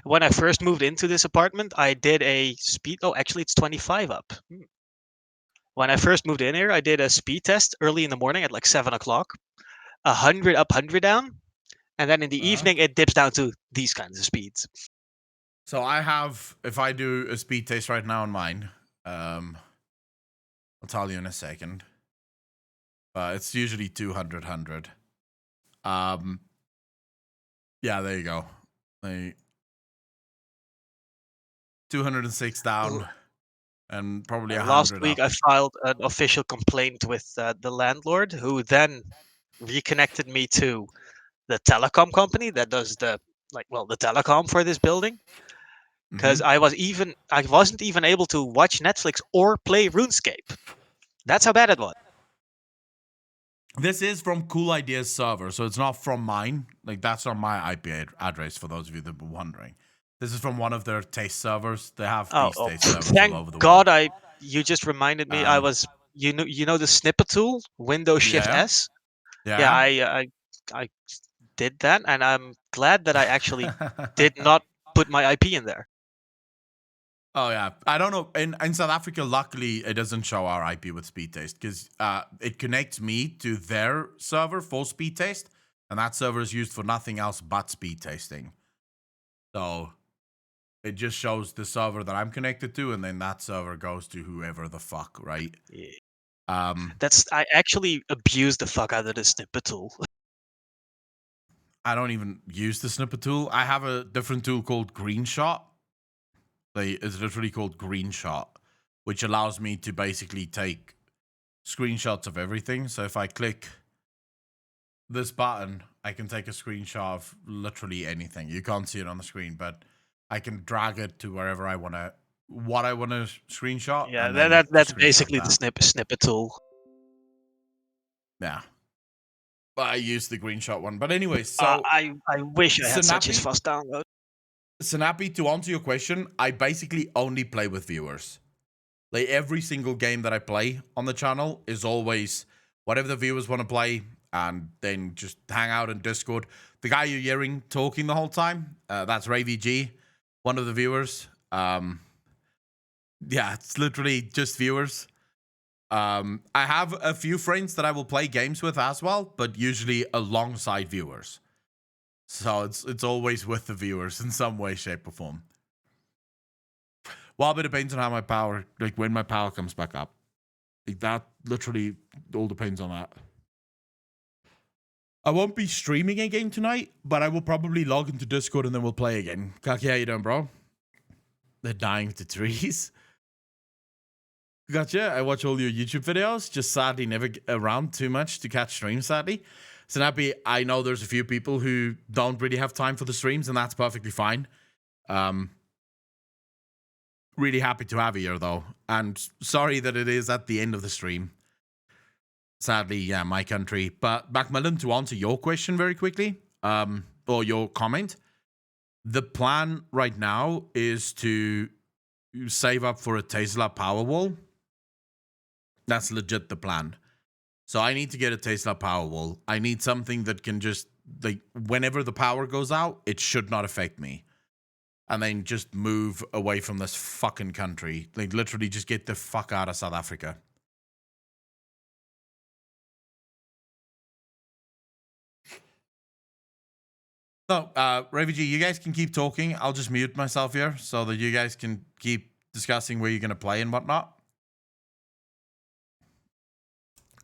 When I first moved into this apartment, I did a speed. Oh, actually, it's 25 up. When I first moved in here, I did a speed test early in the morning at like 7 o'clock. 100 up, 100 down, and then in the evening it dips down to these kinds of speeds. So I have, if I do a speed test right now on mine, I'll tell you in a second. It's usually 200, 100. Yeah, there you go. 206 down, and probably 100 Last week, up. I filed an official complaint with the landlord, who then reconnected me to the telecom company that does the telecom for this building. Because I wasn't even able to watch Netflix or play RuneScape. That's how bad it was. This is from Cool Ideas server, so it's not from mine. Like, that's not my IP address, for those of you that were wondering. This is from one of their test servers. They have these test servers all over the God, world. you just reminded me. I was, you know the snippet tool, Windows Shift S. Yeah, I did that, and I'm glad that I actually did not put my IP in there. Oh yeah, I don't know. In South Africa, luckily, it doesn't show our IP with speed test because it connects me to their server for speed test, and that server is used for nothing else but speed testing. So it just shows the server that I'm connected to, and then that server goes to whoever the fuck, right? Yeah. I actually abused the fuck out of the snippet tool. I don't even use the snippet tool. I have a different tool called Greenshot. It's literally called Greenshot, which allows me to basically take screenshots of everything. So if I click this button, I can take a screenshot of literally anything. You can't see it on the screen, but I can drag it to wherever I want to, what I want to screenshot. Yeah, and then that's screenshot basically that. the snippet tool. Yeah. But I use the Greenshot one. But anyway, so I wish I had such a Snappy- fast download. Snappy, to answer your question, I basically only play with viewers. Like, every single game that I play on the channel is always whatever the viewers want to play. and then just hang out in Discord. The guy you're hearing talking the whole time, that's RayVG, one of the viewers. Yeah, it's literally just viewers. I have a few friends that I will play games with as well, but usually alongside viewers. So it's always with the viewers in some way, shape, or form. Well, it depends on how my power, like when my power comes back up. Like that literally all depends on that. I won't be streaming again tonight, but I will probably log into Discord and then we'll play again. Kaki, how you doing, bro? They're dying to trees. Gotcha. I watch all your YouTube videos, just sadly never get around too much to catch streams, sadly. So I know there's a few people who don't really have time for the streams, and that's perfectly fine. Really happy to have you here, though. And sorry that it is at the end of the stream. Sadly, yeah, my country. But Macmillan, to answer your question very quickly, or your comment, the plan right now is to save up for a Tesla Powerwall. That's legit the plan. So I need to get a Tesla Powerwall. I need something that can just, like, whenever the power goes out, it should not affect me. And then just move away from this fucking country. Like, literally just get the fuck out of South Africa. So, RayVG, you guys can keep talking. I'll just mute myself here so that you guys can keep discussing where you're going to play and whatnot.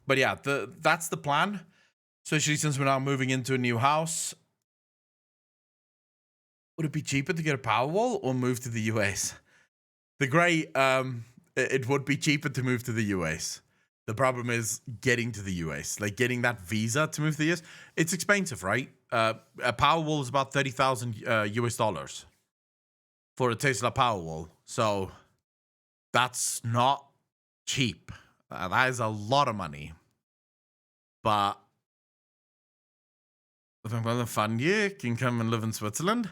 But yeah, that's the plan. Especially since we're now moving into a new house. Would it be cheaper to get a Powerwall or move to the US? The grey, it would be cheaper to move to the US. The problem is getting to the US. Like, getting that visa to move to the US. It's expensive, right? A Powerwall is about $30,000 US dollars for a Tesla Powerwall. So that's not cheap. That is a lot of money. But if I'm going to fund you, can come and live in Switzerland.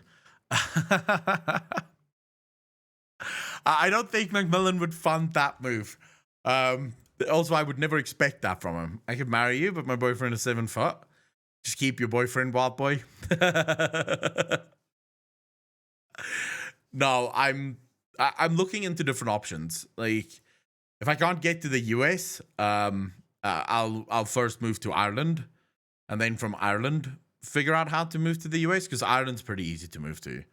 I don't think Macmillan would fund that move. Also, I would never expect that from him. I could marry you, but my boyfriend is 7 foot. Just keep your boyfriend, wild boy. No, I'm looking into different options. Like, if I can't get to the US, I'll first move to Ireland, and then from Ireland figure out how to move to the US, because Ireland's pretty easy to move to.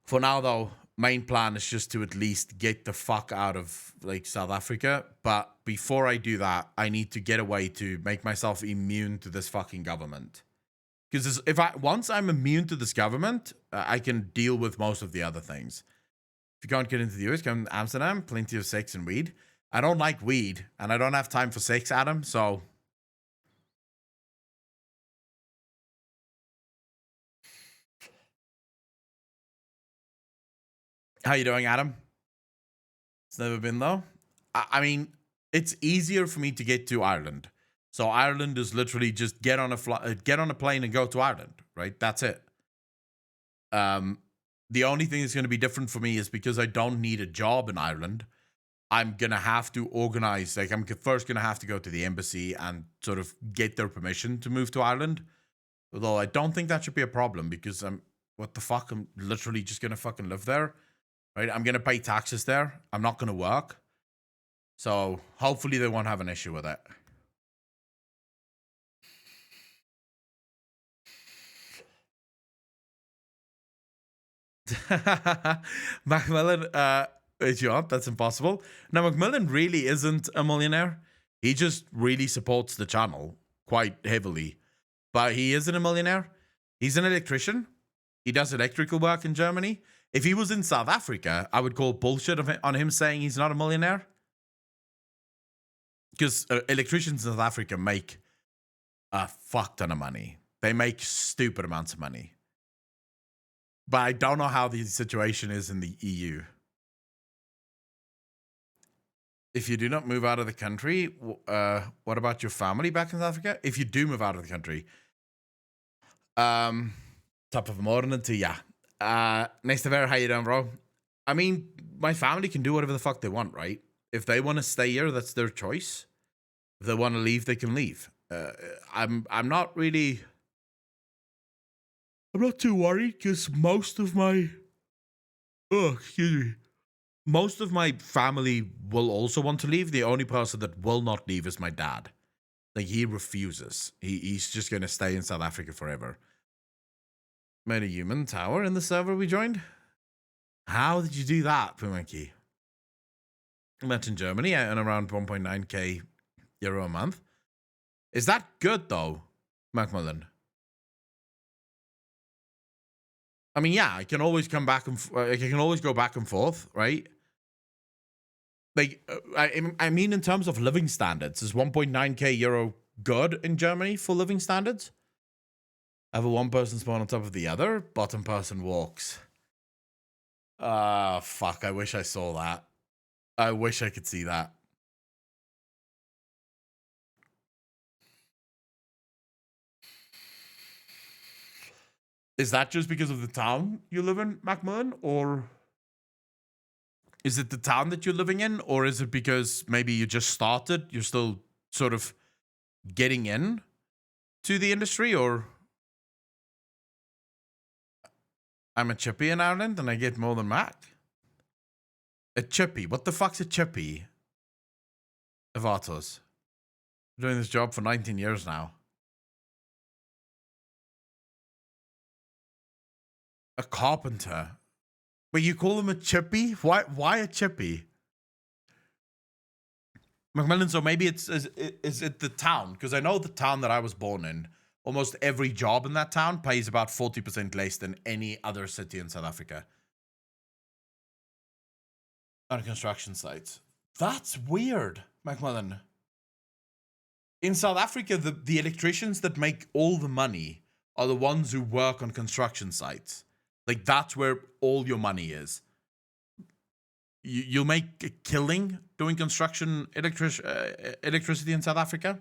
For now, though, main plan is just to at least get the fuck out of, like, South Africa. But before I do that, I need to get away to make myself immune to this fucking government. Because once I'm immune to this government, I can deal with most of the other things. If you can't get into the US, come to Amsterdam, plenty of sex and weed. I don't like weed, and I don't have time for sex, Adam, so... How you doing, Adam? It's never been, though. I mean, it's easier for me to get to Ireland. So Ireland is literally just get on a plane and go to Ireland, right? That's it. The only thing that's going to be different for me is because I don't need a job in Ireland. I'm going to have to organize, like, I'm first going to have to go to the embassy and sort of get their permission to move to Ireland. Although I don't think that should be a problem, because what the fuck? I'm literally just going to fucking live there, right? I'm going to pay taxes there. I'm not going to work. So hopefully they won't have an issue with it. Macmillan, if you want, that's impossible. Now, Macmillan really isn't a millionaire. He just really supports the channel quite heavily. But he isn't a millionaire. He's an electrician. He does electrical work in Germany. If he was in South Africa, I would call bullshit on him saying he's not a millionaire. Because electricians in South Africa make a fuck ton of money. They make stupid amounts of money. But I don't know how the situation is in the EU. If you do not move out of the country, what about your family back in South Africa? If you do move out of the country, top of the morning to ya. Nice to ver, how you doing, bro? I mean, my family can do whatever the fuck they want, right? If they want to stay here, that's their choice. If they want to leave, they can leave. I'm not really. I'm not too worried because most of my. Oh, excuse me. Most of my family will also want to leave. The only person that will not leave is my dad. Like, he refuses. He's just going to stay in South Africa forever. Made a human tower in the server we joined. How did you do that, Pumanki? I mentioned Germany and around 1.9k euro a month. Is that good though, Macmillan? I mean, yeah, I can always come back and I can always go back and forth, right? Like, I mean, in terms of living standards, is 1.9k euro good in Germany for living standards? Have a one person spawn on top of the other, bottom person walks. Fuck, I wish I saw that. I wish I could see that. Is that just because of the town you live in, Macmillan? Or is it the town that you're living in? Or is it because maybe you just started, you're still sort of getting in to the industry? Or I'm a chippy in Ireland and I get more than Mac? A chippy? What the fuck's a chippy? Avatos. I'm doing this job for 19 years now. A carpenter. But you call them a chippy? Why a chippy? Macmillan, so maybe is it the town? Because I know the town that I was born in, almost every job in that town pays about 40% less than any other city in South Africa. On construction sites. That's weird, Macmillan. In South Africa, the electricians that make all the money are the ones who work on construction sites. Like, that's where all your money is. You'll make a killing doing construction electricity in South Africa.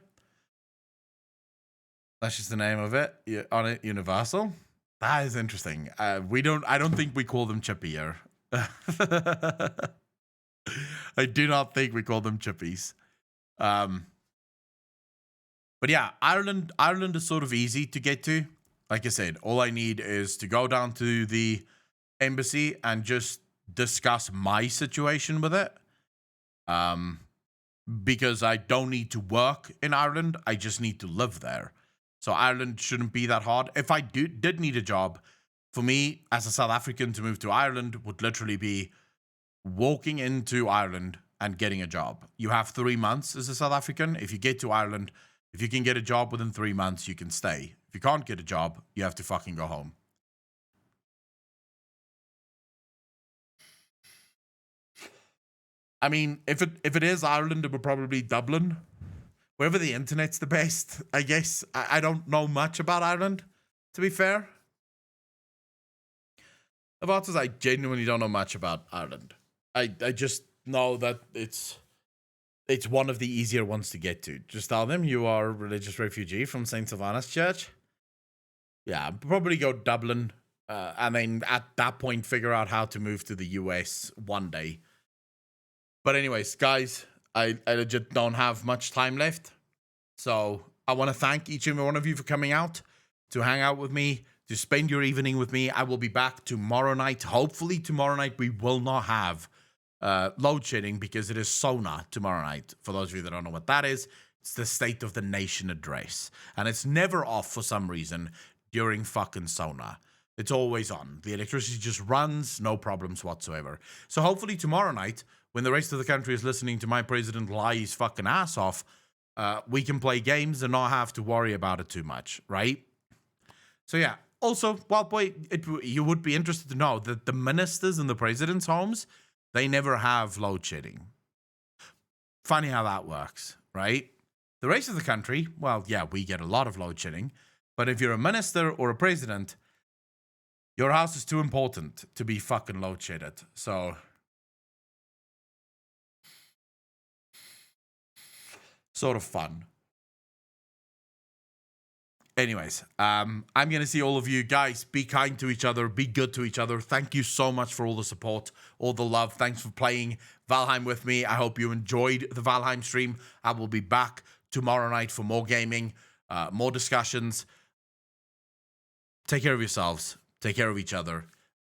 That's just the name of it. On it, Universal. That is interesting. I don't think we call them chippy here. I do not think we call them chippies. But yeah, Ireland is sort of easy to get to. Like I said, all I need is to go down to the embassy and just discuss my situation with it. Because I don't need to work in Ireland, I just need to live there. So Ireland shouldn't be that hard. If I did need a job, for me as a South African to move to Ireland would literally be walking into Ireland and getting a job. You have 3 months as a South African. If you get to Ireland, if you can get a job within 3 months, you can stay. If you can't get a job, you have to fucking go home. I mean, if it is Ireland, it would probably be Dublin. Wherever the internet's the best, I guess. I don't know much about Ireland, to be fair. About this, I genuinely don't know much about Ireland. I just know that it's one of the easier ones to get to. Just tell them you are a religious refugee from St. Sylvanas Church. Yeah, probably go Dublin, and then at that point figure out how to move to the US one day. But anyways, guys, I legit don't have much time left. So I want to thank each and every one of you for coming out to hang out with me, to spend your evening with me. I will be back tomorrow night. Hopefully tomorrow night we will not have load shedding because it is SONA tomorrow night. For those of you that don't know what that is, it's the State of the Nation address. And it's never off for some reason during fucking SONA. It's always on. The electricity just runs, no problems whatsoever. So hopefully tomorrow night, when the rest of the country is listening to my president lie his fucking ass off, we can play games and not have to worry about it too much, right? So yeah. Also, well, boy, you would be interested to know that the ministers in the president's homes, they never have load shedding. Funny how that works, right? The rest of the country, well, yeah, we get a lot of load shedding. But if you're a minister or a president, your house is too important to be fucking load shedded. So sort of fun. Anyways, I'm going to see all of you guys. Be kind to each other. Be good to each other. Thank you so much for all the support, all the love. Thanks for playing Valheim with me. I hope you enjoyed the Valheim stream. I will be back tomorrow night for more gaming, more discussions. Take care of yourselves. Take care of each other.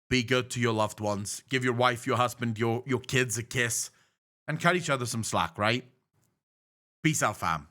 Be good to your loved ones. Give your wife, your husband, your kids a kiss. And cut each other some slack, right? Peace out, fam.